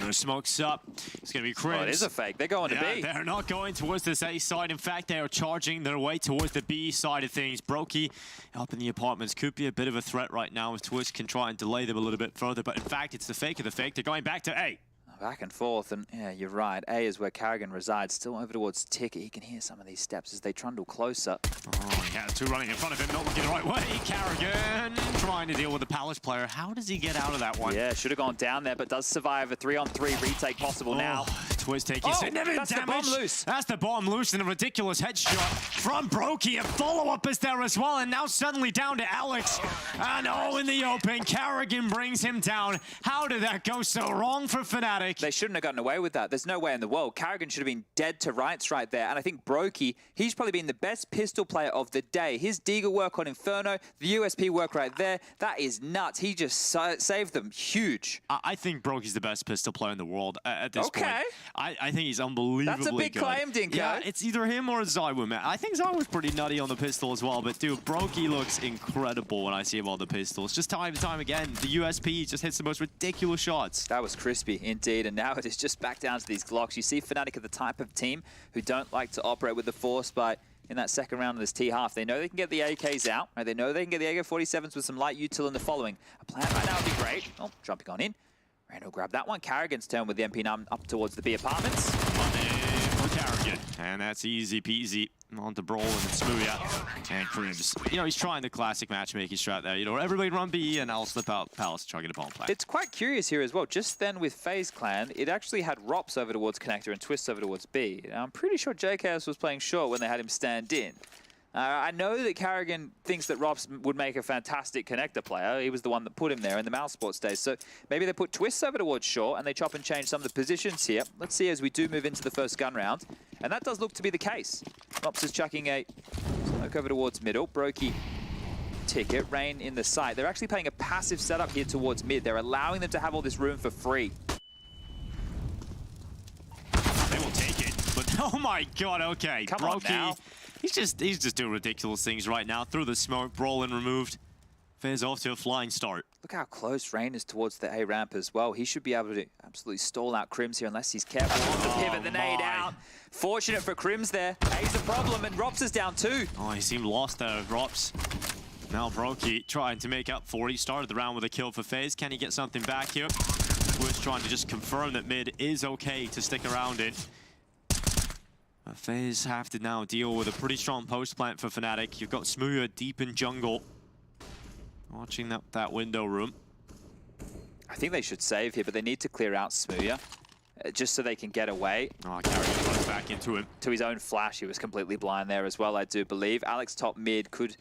No smokes up. It's going to be Crims. Oh, it is a fake. They're going to B. They're not going towards this A side. In fact, they are charging their way towards the B side of things. Brokey up in the apartments could be a bit of a threat right now if Twitch can try and delay them a little bit further. But in fact, it's the fake of the fake. They're going back to A. Back and forth, and yeah, you're right. A is where Karrigan resides. Still over towards Ticket. He can hear some of these steps as they trundle closer. Oh, yeah, 2 running in front of him, not looking the right way. Karrigan trying to deal with the Palace player. How does he get out of that one? Yeah, should have gone down there, but does survive a 3-on-3 retake possible now. Twist taking significant that's damage. The bomb loose. That's the bomb loose and a ridiculous headshot from Brokey. A follow-up is there as well, and now suddenly down to Alex. And in the open, Karrigan brings him down. How did that go so wrong for Fnatic? They shouldn't have gotten away with that. There's no way in the world. Karrigan should have been dead to rights right there. And I think Brokey, he's probably been the best pistol player of the day. His Deagle work on Inferno, the USP work right there, that is nuts. He just saved them huge. I think Brokey's the best pistol player in the world at this point. Okay. I think he's unbelievably good. That's a big claim, Dinko. Yeah, it's either him or Zywoo, man. I think Zywoo's pretty nutty on the pistol as well, but dude, Brokey looks incredible when I see him on the pistols. Just time and time again, the USP just hits the most ridiculous shots. That was crispy indeed, and now it is just back down to these Glocks. You see Fnatic are the type of team who don't like to operate with the Force, but in that second round of this T-half, they know they can get the AKs out, right? They know they can get the AK-47s with some light util in the following. A plant right now would be great. Oh, jumping on in. Rand will grab that one. Karrigan's turn with the MP9 up towards the B apartments. For Karrigan. And that's easy peasy. On to Brawl and Smooya and Crims. You know, he's trying the classic matchmaking strat there. You know, everybody run B and I'll slip out Palace try to get a bomb plant. It's quite curious here as well. Just then with FaZe Clan, it actually had Rops over towards Connector and Twist over towards B. Now, I'm pretty sure JKS was playing short when they had him stand in. I know that Karrigan thinks that Rops would make a fantastic connector player. He was the one that put him there in the Mouse Sports days. So maybe they put Twists over towards short and they chop and change some of the positions here. Let's see as we do move into the first gun round. And that does look to be the case. Rops is chucking a smoke over towards middle. Brokey Ticket, Rain in the site. They're actually playing a passive setup here towards mid. They're allowing them to have all this room for free. They will take it, but oh my god, okay. Come on now. He's just doing ridiculous things right now. Through the smoke, Brolin removed. Faze off to a flying start. Look how close Rain is towards the A ramp as well. He should be able to absolutely stall out Crims here unless he's careful. On the pivot, the nade out. Fortunate for Crims there. A's a problem and Rops is down too. Oh, he seemed lost there, Rops. Now Brokey trying to make up for it. He started the round with a kill for Faze. Can he get something back here? Twitch trying to just confirm that mid is okay to stick around in. Faze have to now deal with a pretty strong post plant for Fnatic. You've got Smooya deep in jungle. Watching that window room. I think they should save here, but they need to clear out Smooya. Just so they can get away. Oh, Karrigan runs back into him. To his own flash, he was completely blind there as well, I do believe. Alex top mid could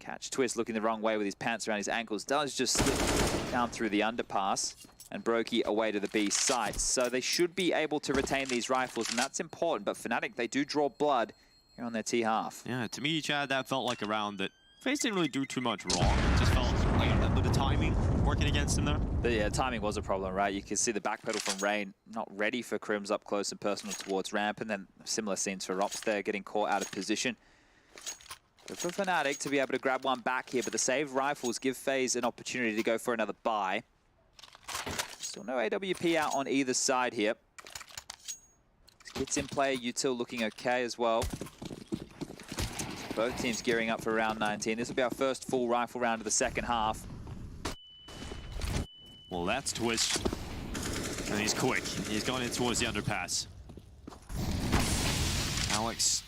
catch Twist looking the wrong way with his pants around his ankles. Does just slip down through the underpass. And Brokey away to the B site. So they should be able to retain these rifles, and that's important. But Fnatic, they do draw blood here on their T-half. Yeah, to me, Chad, that felt like a round that FaZe didn't really do too much wrong. It just felt like a little bit of timing working against him there. But yeah, timing was a problem, right? You can see the backpedal from Rain, not ready for Crims up close and personal towards ramp. And then similar scenes for Rops there, getting caught out of position. But for Fnatic to be able to grab one back here, but the saved rifles give FaZe an opportunity to go for another buy. Still no AWP out on either side here. Kits in play, Util looking okay as well. Both teams gearing up for round 19. This will be our first full rifle round of the second half. Well, that's Twist. And he's quick. He's gone in towards the underpass. Alex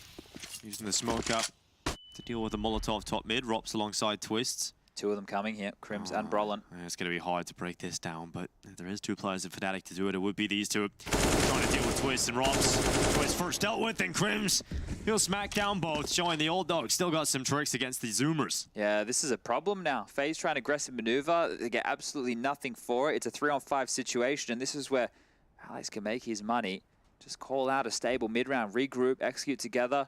using the smoke up to deal with the Molotov top mid. Rops alongside Twists. Two of them coming here, Crims and Brolin. It's going to be hard to break this down, but if there is two players in Fnatic to do it, it would be these two. Trying to deal with Twist and Robs. Twist first dealt with, and Crims, he'll smack down both, showing the old dog still got some tricks against the Zoomers. Yeah, this is a problem now. Faze trying aggressive maneuver, they get absolutely nothing for it. It's a 3-on-5 situation, and this is where Alex can make his money. Just call out a stable mid-round, regroup, execute together.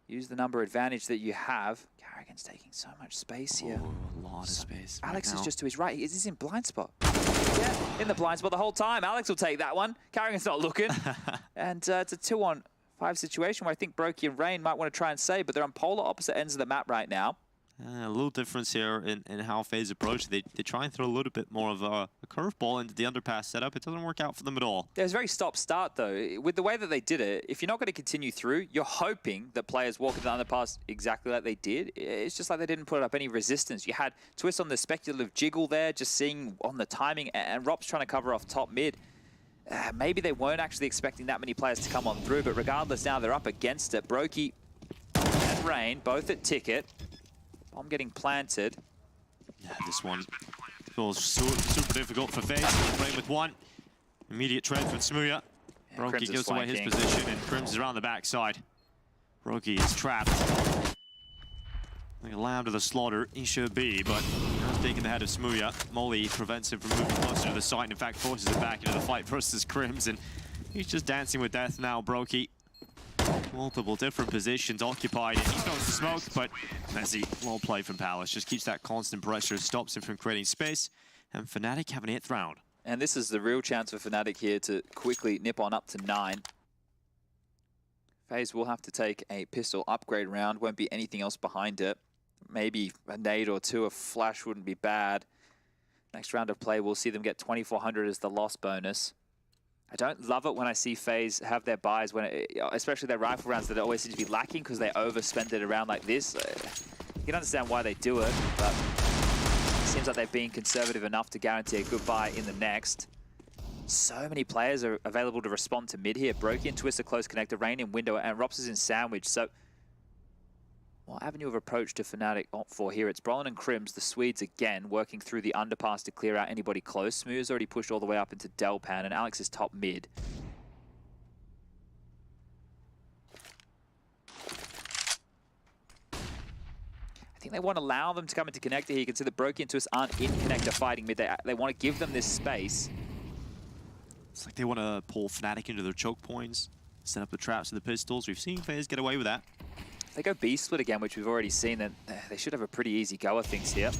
Use the number advantage that you have. Carrigan's taking so much space here. Oh, a lot of space. Alex right is just to his right. He's in blind spot. Yeah, in the blind spot the whole time. Alex will take that one. Carrigan's not looking. And it's a 2-on-5 situation where I think Brokey and Rain might want to try and save, but they're on polar opposite ends of the map right now. A little difference here in how FaZe approach. They try and throw a little bit more of a curveball into the underpass setup. It doesn't work out for them at all. There's a very stop-start, though. With the way that they did it, if you're not going to continue through, you're hoping that players walk into the underpass exactly like they did. It's just like they didn't put up any resistance. You had Twist on the speculative jiggle there, just seeing on the timing, and Rob's trying to cover off top mid. Maybe they weren't actually expecting that many players to come on through, but regardless, now they're up against it. Brokey and Rain, both at ticket. Bomb getting planted. Yeah, this one feels super difficult for FaZe. Rain with one. Immediate trade from Smuya. Brokey gives away his position, and Crims is around the backside. Brokey is trapped. Like a lamb to the slaughter, he should be, but he's taking the head of Smuya. Molly prevents him from moving closer to the site, and in fact forces him back into the fight versus Crims, and he's just dancing with death now, Brokey. Multiple different positions occupied, and he goes to smoke, but messy, well played from Palace. Just keeps that constant pressure, stops him from creating space, and Fnatic have an 8th round. And this is the real chance for Fnatic here to quickly nip on up to 9. FaZe will have to take a pistol upgrade round, won't be anything else behind it. Maybe a nade or two, a flash wouldn't be bad. Next round of play, we'll see them get 2,400 as the loss bonus. I don't love it when I see FaZe have their buys, especially their rifle rounds that always seem to be lacking because they overspend it around like this. You can understand why they do it, but it seems like they're being conservative enough to guarantee a good buy in the next. So many players are available to respond to mid here. Brokey and Twist are close connector, Rain in window, and Rops is in sandwich. So what avenue of approach to Fnatic opt for here? It's Brolin and Crims, the Swedes again, working through the underpass to clear out anybody close. Smooth's already pushed all the way up into Delpan, and Alex is top mid. I think they want to allow them to come into connector here. You can see that Brokey and Twist aren't in connector fighting mid. They want to give them this space. It's like they want to pull Fnatic into their choke points, set up the traps with the pistols. We've seen FaZe get away with that. If they go B-split again, which we've already seen, then they should have a pretty easy go of things here.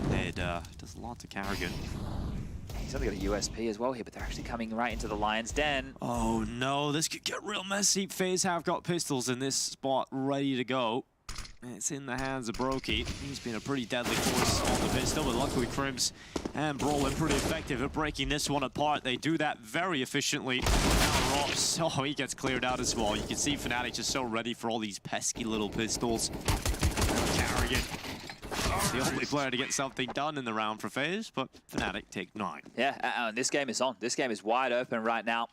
It does a lot to Carrigan. He's only got a USP as well here, but they're actually coming right into the Lion's Den. Oh no, this could get real messy. FaZe have got pistols in this spot ready to go. It's in the hands of Brokey. He's been a pretty deadly force on the pistol, but luckily Crims and Brolin pretty effective at breaking this one apart. They do that very efficiently. Now Rops, oh, he gets cleared out as well. You can see Fnatic just so ready for all these pesky little pistols. Carrigan, the only player to get something done in the round for FaZe, but Fnatic take 9. Yeah, and this game is on. This game is wide open right now.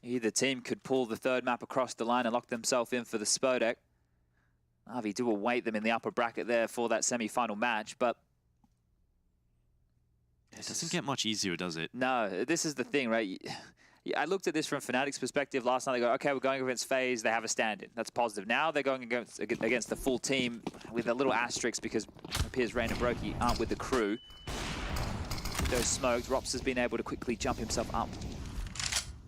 Either team could pull the third map across the line and lock themselves in for the Spodek. Navi do await them in the upper bracket there for that semi-final match, but it doesn't get much easier, does it? No, this is the thing, right? I looked at this from Fnatic's perspective last night. They go, okay, we're going against FaZe. They have a stand-in. That's positive. Now they're going against the full team with a little asterisk because it appears Rain and Brokey aren't with the crew. Those smoked. Rops has been able to quickly jump himself up.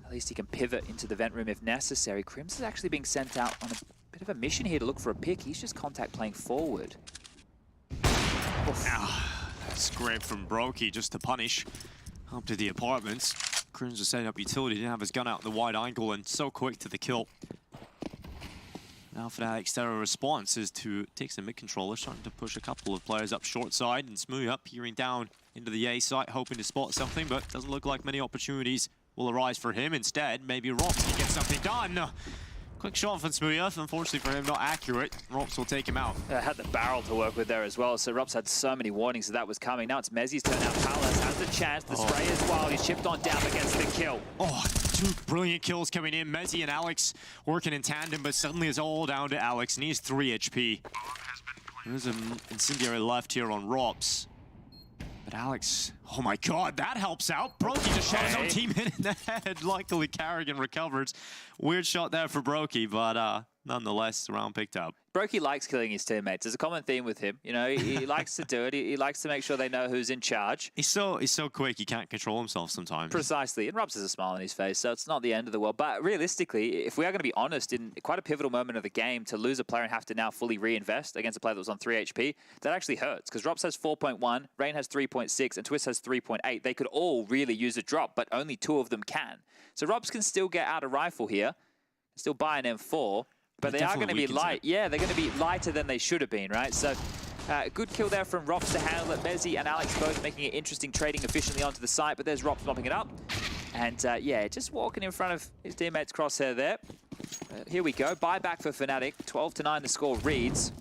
At least he can pivot into the vent room if necessary. Crims is actually being sent out on a bit of a mission here to look for a pick. He's just contact playing forward. That's great from Brokey just to punish up to the apartments. Crims was setting up utility, didn't have his gun out in the wide angle, and so quick to the kill. Now Fnatic's response is to take some mid-controller, starting to push a couple of players up short side, and Smooth up, peering down into the A site, hoping to spot something, but doesn't look like many opportunities will arise for him. Instead, maybe Rops can get something done. Quick shot from Smuya, unfortunately for him, not accurate. Rops will take him out. Had the barrel to work with there as well, so Rops had so many warnings that was coming. Now it's Mezzi's turn. Now Palace has the chance. The spray is wild. He's chipped on down against the kill. Oh, 2 brilliant kills coming in. Mezzi and Alex working in tandem, but suddenly it's all down to Alex, and he's 3 HP. There's an incendiary left here on Rops. But Alex, oh my god, that helps out. Brokey just shot his own teammate in the head. Luckily, Carrigan recovers. Weird shot there for Brokey, but nonetheless, round picked up. Brokey likes killing his teammates. There's a common theme with him. You know, he likes to do it. He likes to make sure they know who's in charge. He's so quick, he can't control himself sometimes. Precisely. And Robs has a smile on his face, so it's not the end of the world. But realistically, if we are going to be honest, in quite a pivotal moment of the game, to lose a player and have to now fully reinvest against a player that was on 3 HP, that actually hurts. Because Robs has 4.1, Rain has 3.6, and Twist has 3.8. They could all really use a drop, but only 2 of them can. So Robs can still get out a rifle here, still buy an M4. But they are going to be light. Yeah, they're going to be lighter than they should have been, right? So, good kill there from Rops to handle it. Mezzi and Alex both making it interesting, trading efficiently onto the site, but there's Rops mopping it up. And, yeah, just walking in front of his teammates' crosshair there. Here we go. Buyback for Fnatic. 12-9 the score reads.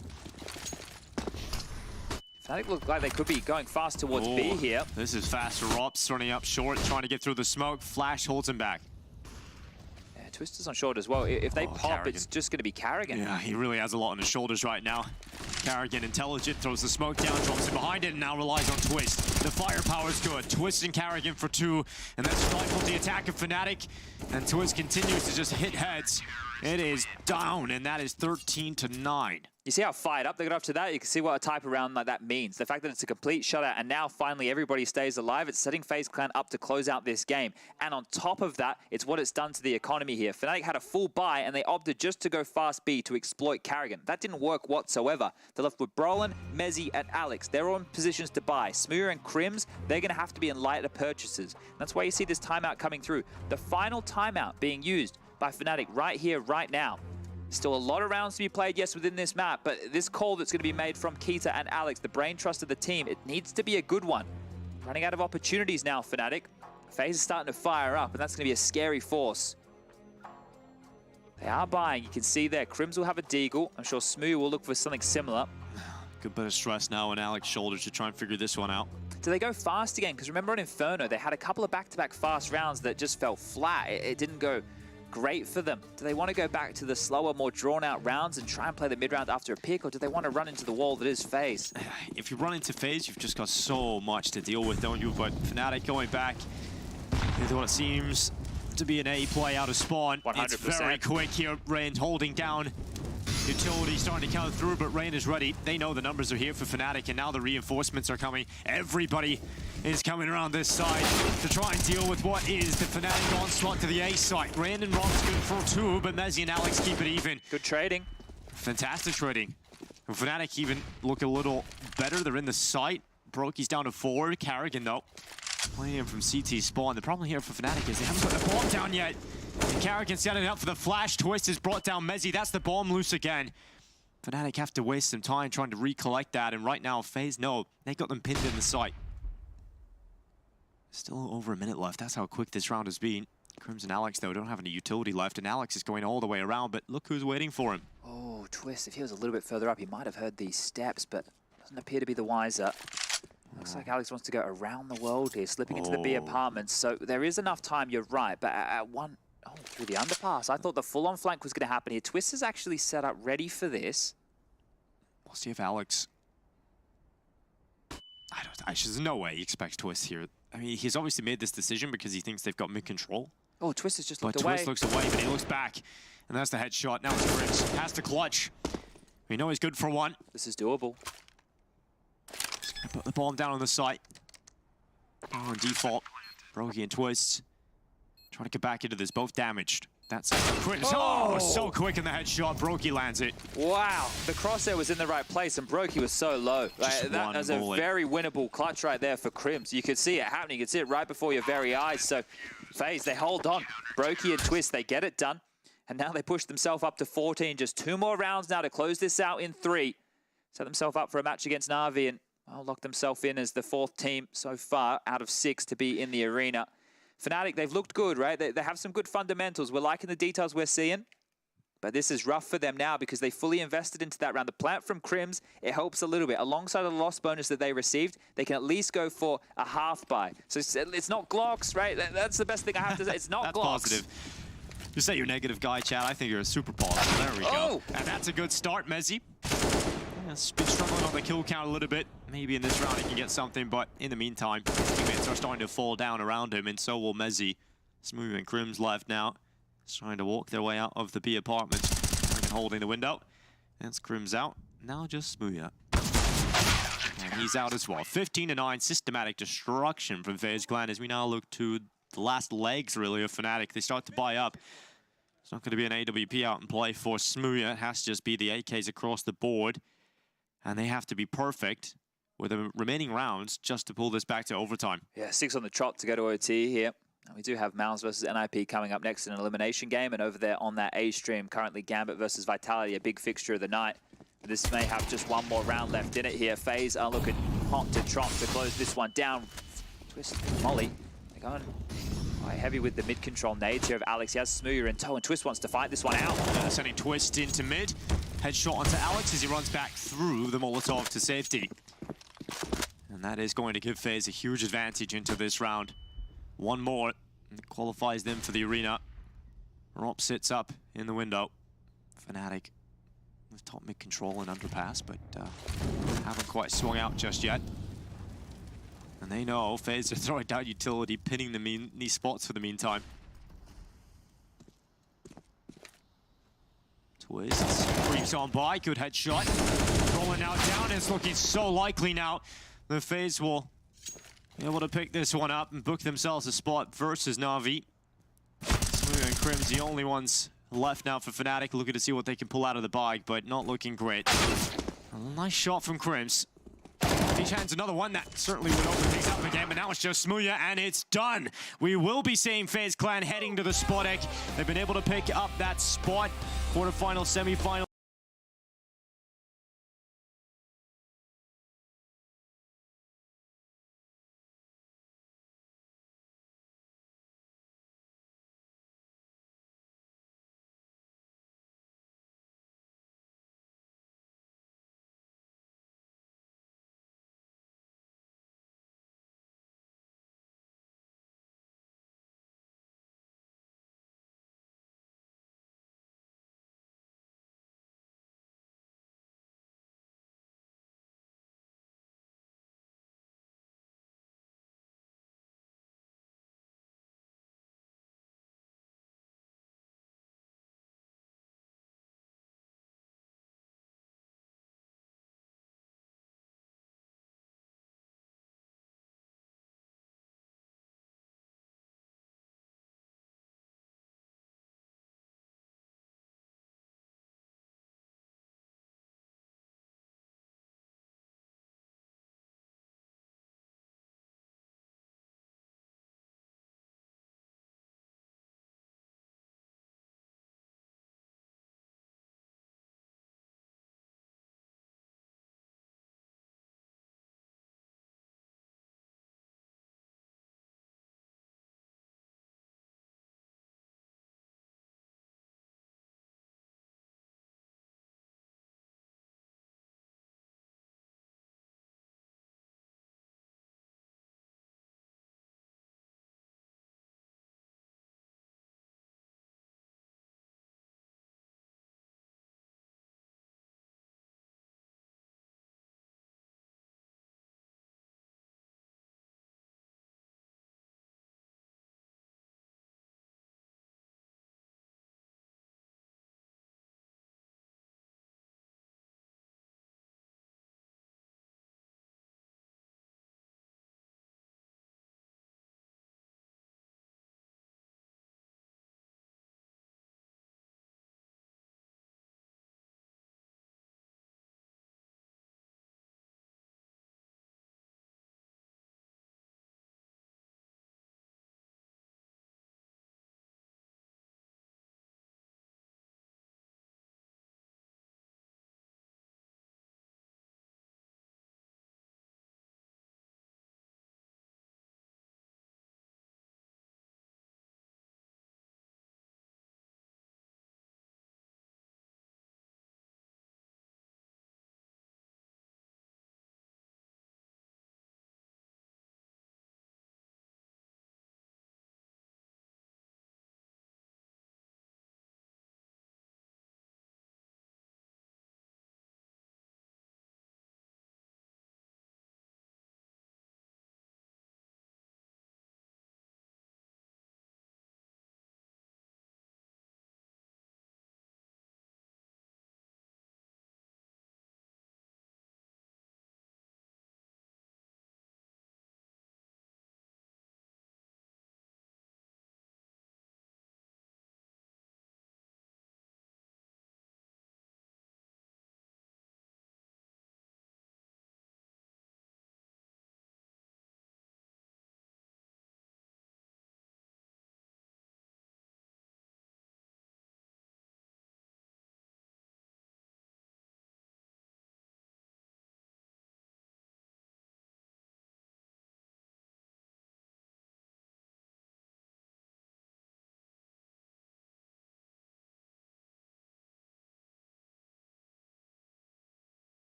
Fnatic look like they could be going fast towards B here. This is fast for Rops, running up short, trying to get through the smoke. Flash holds him back. Twister's on short as well. If they pop, Carrigan. It's just going to be Carrigan. Yeah, he really has a lot on his shoulders right now. Carrigan, intelligent, throws the smoke down, drops it behind it, and now relies on Twist. The firepower's good. Twist and Carrigan for 2, and that's rifled the attack of Fnatic. And Twist continues to just hit heads. It is down, and that is 13-9. You see how fired up they got after that? You can see what a type of round like that means. The fact that it's a complete shutout, and now finally everybody stays alive. It's setting FaZe Clan up to close out this game. And on top of that, it's what it's done to the economy here. Fnatic had a full buy, and they opted just to go fast B to exploit Carrigan. That didn't work whatsoever. They're left with Brolin, Mezzi, and Alex. They're all in positions to buy. Smear and Crims, they're going to have to be in lighter purchases. That's why you see this timeout coming through. The final timeout being used by Fnatic right here, right now. Still a lot of rounds to be played, yes, within this map, but this call that's going to be made from Keita and Alex, the brain trust of the team, it needs to be a good one. Running out of opportunities now, Fnatic. FaZe is starting to fire up, and that's going to be a scary force. They are buying. You can see there, Crims will have a deagle. I'm sure Smoo will look for something similar. Good bit of stress now on Alex's shoulders to try and figure this one out. Do they go fast again? Because remember on Inferno, they had a couple of back-to-back fast rounds that just fell flat. It didn't go great for them. Do they want to go back to the slower, more drawn-out rounds and try and play the mid-round after a pick, or do they want to run into the wall that is FaZe? If you run into FaZe, you've just got so much to deal with, don't you? But Fnatic going back into what seems to be an A play out of spawn. 100%. It's very quick here. Rain holding down. Utility starting to count through, but Rain is ready. They know the numbers are here for Fnatic, and now the reinforcements are coming. Everybody is coming around this side to try and deal with what is the Fnatic onslaught to the A site. Rain and Rob's good for 2, but Mezzi and Alex keep it even. Good trading. Fantastic trading. And Fnatic even look a little better. They're in the site. Brokey's down to 4. Carrigan, though, playing in from CT spawn. The problem here for Fnatic is they haven't put the bomb down yet. And Carrigan setting up for the flash. Twist has brought down Mezzi. That's the bomb loose again. Fnatic have to waste some time trying to recollect that. And right now, FaZe, no, they got them pinned in the site. Still over a minute left. That's how quick this round has been. Crims and Alex, though, don't have any utility left. And Alex is going all the way around, but look who's waiting for him. Oh, Twist, if he was a little bit further up, he might have heard these steps, but doesn't appear to be the wiser. Looks like Alex wants to go around the world here, slipping into the B apartments. So there is enough time, you're right, but at one... Oh, through the underpass. I thought the full-on flank was going to happen here. Twist is actually set up ready for this. We'll see if Alex... There's no way he expects Twist here. I mean, he's obviously made this decision because he thinks they've got mid-control. Oh, Twist has just looked away. Twist looks away, but he looks back. And that's the headshot. Now it's Crims. Has to clutch. We know he's good for 1. This is doable. Just gonna put the bomb down on the site. On default. Brokey and Twist trying to get back into this. Both damaged. That's quick. Oh, so quick in the headshot. Brokey lands it. Wow. The crosshair was in the right place, and Brokey was so low. That was a very winnable clutch right there for Crims. You could see it happening. You could see it right before your very eyes. So FaZe, they hold on. Brokey and Twist, they get it done. And now they push themselves up to 14. Just 2 more rounds now to close this out in 3. Set themselves up for a match against Na'Vi and lock themselves in as the 4th team so far out of 6 to be in the arena. Fnatic, they've looked good, right? They have some good fundamentals. We're liking the details we're seeing. But this is rough for them now because they fully invested into that round. The plant from Crims, it helps a little bit. Alongside the loss bonus that they received, they can at least go for a half buy. So it's not Glocks, right? That's the best thing I have to say. It's not that's Glocks. Positive. You say you're negative guy, Chad. I think you're a super positive. There we go. And that's a good start, Mezzi. Has been struggling on the kill count a little bit. Maybe in this round he can get something, but in the meantime, teammates are starting to fall down around him, and so will Mezzi. Smooth and Crim's left now. He's trying to walk their way out of the B apartment. Kraken holding the window. That's Crim's out. Now just Smooth. And he's out as well. 15-9, systematic destruction from FaZe Clan as we now look to the last legs, really, of Fnatic. They start to buy up. It's not going to be an AWP out in play for Smooth. It has to just be the AKs across the board. And they have to be perfect with the remaining rounds just to pull this back to overtime. Yeah, 6 on the trot to go to OT here. And we do have Mounds versus NIP coming up next in an elimination game. And over there on that A stream, currently Gambit versus Vitality, a big fixture of the night. This may have just one more round left in it here. FaZe are looking hot to trot to close this one down. Twist, Molly, they're going quite heavy with the mid-control nades here of Alex. He has Smooth in tow, and Twist wants to fight this one out. Sending Twist into mid. Headshot onto Alex as he runs back through the Molotov to safety. And that is going to give FaZe a huge advantage into this round. One more, and it qualifies them for the arena. Rop sits up in the window. Fnatic with top mid control and underpass, but haven't quite swung out just yet. And they know FaZe are throwing down utility, pinning them in these spots for the meantime. Twist creeps on by, good headshot. Rolling out down, it's looking so likely now. The FaZe will be able to pick this one up and book themselves a spot versus Na'Vi. Smooth and Crim's the only ones left now for Fnatic, looking to see what they can pull out of the bag, but not looking great. A nice shot from Crims. He hands another one that certainly would open things up again, but now it's just Smooya, and it's done. We will be seeing FaZe Clan heading to the spot egg. They've been able to pick up that spot. Quarterfinal, semifinal.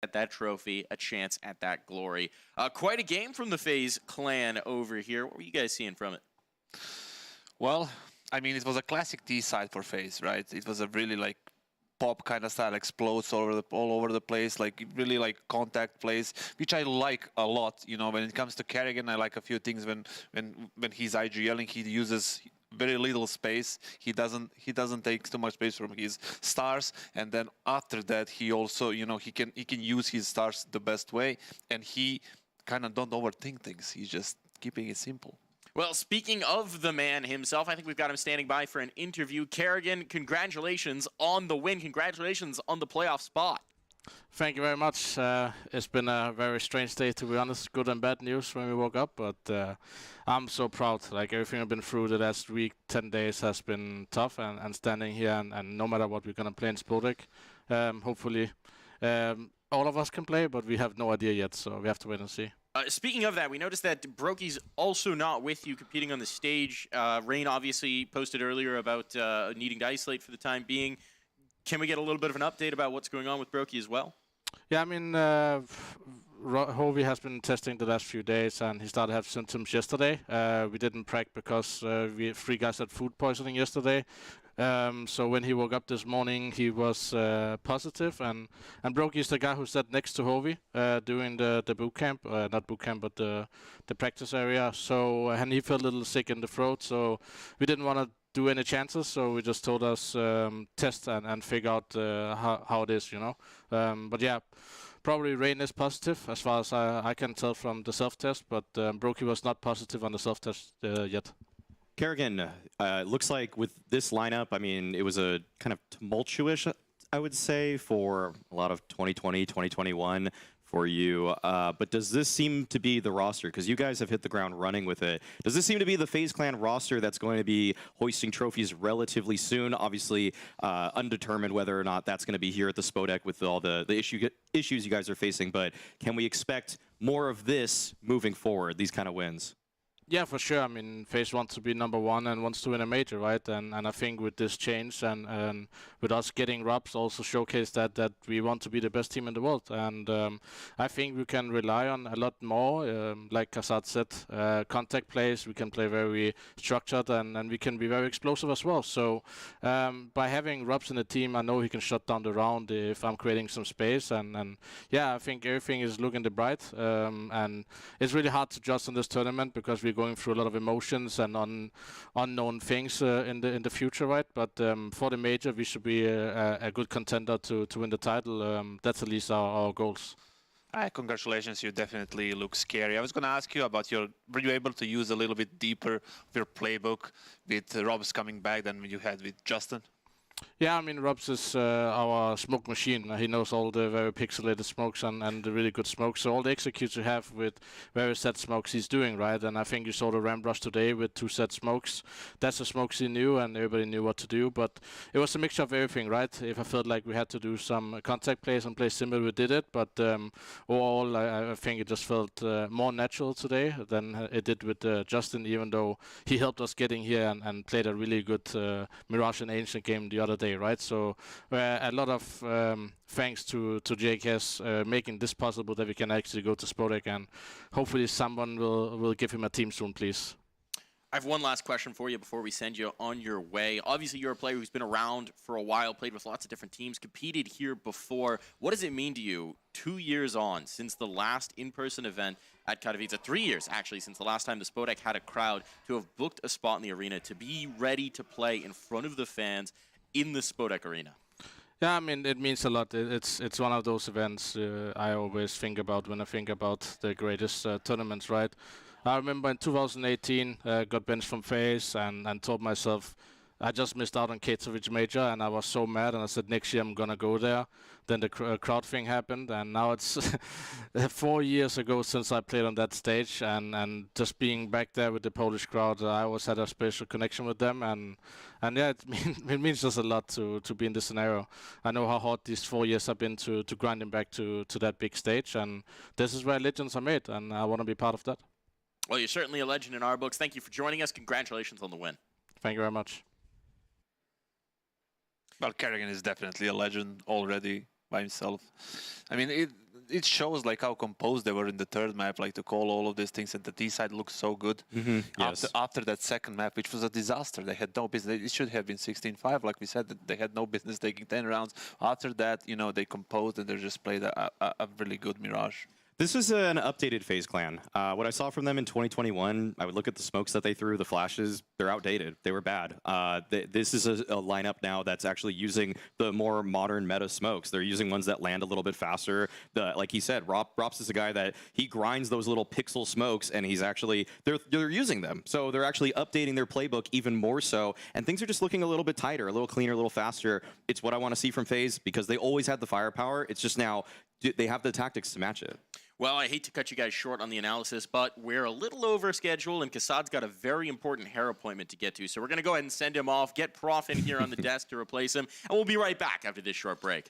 at that trophy, a chance at that glory. Quite a game from the FaZe clan over here. What were you guys seeing from it? Well, I mean, it was a classic T side for FaZe, right? It was a really like pop kind of style, explodes all over the place, like really like contact plays, which I like a lot. You know, when it comes to Kerrigan, I like a few things when he's IGLing, he uses very little space. He doesn't take too much space from his stars, and then after that, he also, you know, he can use his stars the best way, and he kind of don't overthink things. He's just keeping it simple. Well, speaking of the man himself, I think we've got him standing by for an interview. Kerrigan, congratulations on the win. Congratulations on the playoff spot. Thank you very much. It's been a very strange day, to be honest. Good and bad news when we woke up, but I'm so proud. Like, everything I've been through the last week, 10 days has been tough, and standing here, and no matter what we're going to play in Spodek, hopefully all of us can play, but we have no idea yet, so we have to wait and see. Speaking of that, we noticed that Brokey's also not with you competing on the stage. Rain obviously posted earlier about needing to isolate for the time being. Can we get a little bit of an update about what's going on with Brokey as well? Yeah, I mean, Hovey has been testing the last few days, and he started to have symptoms yesterday. We didn't prac because we 3 guys had food poisoning yesterday. So when he woke up this morning, he was positive, and Brokey is the guy who sat next to Hovey during the boot camp, not boot camp, but the practice area. So and he felt a little sick in the throat, so we didn't want to do any chances, so we just told us test and figure out how it is, you know. But yeah, probably Rain is positive as far as I can tell from the self-test, but Brokey was not positive on the self-test yet. Kerrigan, looks like with this lineup, I mean, it was a kind of tumultuous, I would say, for a lot of 2020, 2021 for you. But does this seem to be the roster? Because you guys have hit the ground running with it. Does this seem to be the FaZe Clan roster that's going to be hoisting trophies relatively soon? Obviously, undetermined whether or not that's going to be here at the Spodek with all the issues you guys are facing. But can we expect more of this moving forward, these kind of wins? Yeah, for sure. I mean, FaZe wants to be #1 and wants to win a major, right? And I think with this change and with us getting Robs also showcase that we want to be the best team in the world. And I think we can rely on a lot more, like Kasad said, contact plays. We can play very structured and we can be very explosive as well. So by having Robs in the team, I know he can shut down the round if I'm creating some space. And yeah, I think everything is looking bright. And it's really hard to judge on this tournament because we're going through a lot of emotions and unknown things in the future, right? But for the major, we should be a good contender to win the title. That's at least our goals. Congratulations, you definitely look scary. I was going to ask you about were you able to use a little bit deeper of your playbook with Robs coming back than you had with Justin? Yeah, I mean, Robs is our smoke machine. He knows all the very pixelated smokes and the really good smokes. So all the executes you have with very set smokes he's doing, right? And I think you saw the ramp rush today with 2 set smokes. That's the smokes he knew, and everybody knew what to do. But it was a mixture of everything, right? If I felt like we had to do some contact plays and play similar, we did it. But overall, I think it just felt more natural today than it did with Justin, even though he helped us getting here and played a really good Mirage and Ancient game the other day, right? So a lot of thanks to JKS making this possible that we can actually go to Spodek, and hopefully someone will give him a team soon, please. I have one last question for you before we send you on your way. Obviously, you're a player who's been around for a while, played with lots of different teams, competed here before. What does it mean to you, 2 years on, since the last in-person event at Katowice, 3 years actually, since the last time the Spodek had a crowd, to have booked a spot in the arena, to be ready to play in front of the fans in the Spodek arena? Yeah, I mean, it means a lot. It's one of those events I always think about when I think about the greatest tournaments, right? I remember in 2018, got benched from FaZe and told myself, I just missed out on Katowice Major, and I was so mad, and I said, next year I'm going to go there. Then the crowd thing happened, and now it's 4 years ago since I played on that stage, and just being back there with the Polish crowd, I always had a special connection with them, and yeah, it means just a lot to be in this scenario. I know how hard these 4 years have been to grinding back to that big stage, and this is where legends are made, and I want to be part of that. Well, you're certainly a legend in our books. Thank you for joining us. Congratulations on the win. Thank you very much. Well, Kerrigan is definitely a legend already by himself. I mean, it shows like how composed they were in the third map, like to call all of these things, and the D side looks so good. Yes. After that second map, which was a disaster, they had no business. It should have been 16-5, like we said. They had no business taking 10 rounds. After that, you know, they composed and they just played a really good Mirage. This is an updated FaZe clan. What I saw from them in 2021, I would look at the smokes that they threw, the flashes, they're outdated. They were bad. This is a lineup now that's actually using the more modern meta smokes. They're using ones that land a little bit faster. Like he said, Rops is a guy that he grinds those little pixel smokes, and he's actually, they're using them. So they're actually updating their playbook even more so, and things are just looking a little bit tighter, a little cleaner, a little faster. It's what I want to see from FaZe because they always had the firepower. It's just now they have the tactics to match it. Well, I hate to cut you guys short on the analysis, but we're a little over schedule, and Kassad's got a very important hair appointment to get to. So we're going to go ahead and send him off, get Prof in here on the desk to replace him, and we'll be right back after this short break.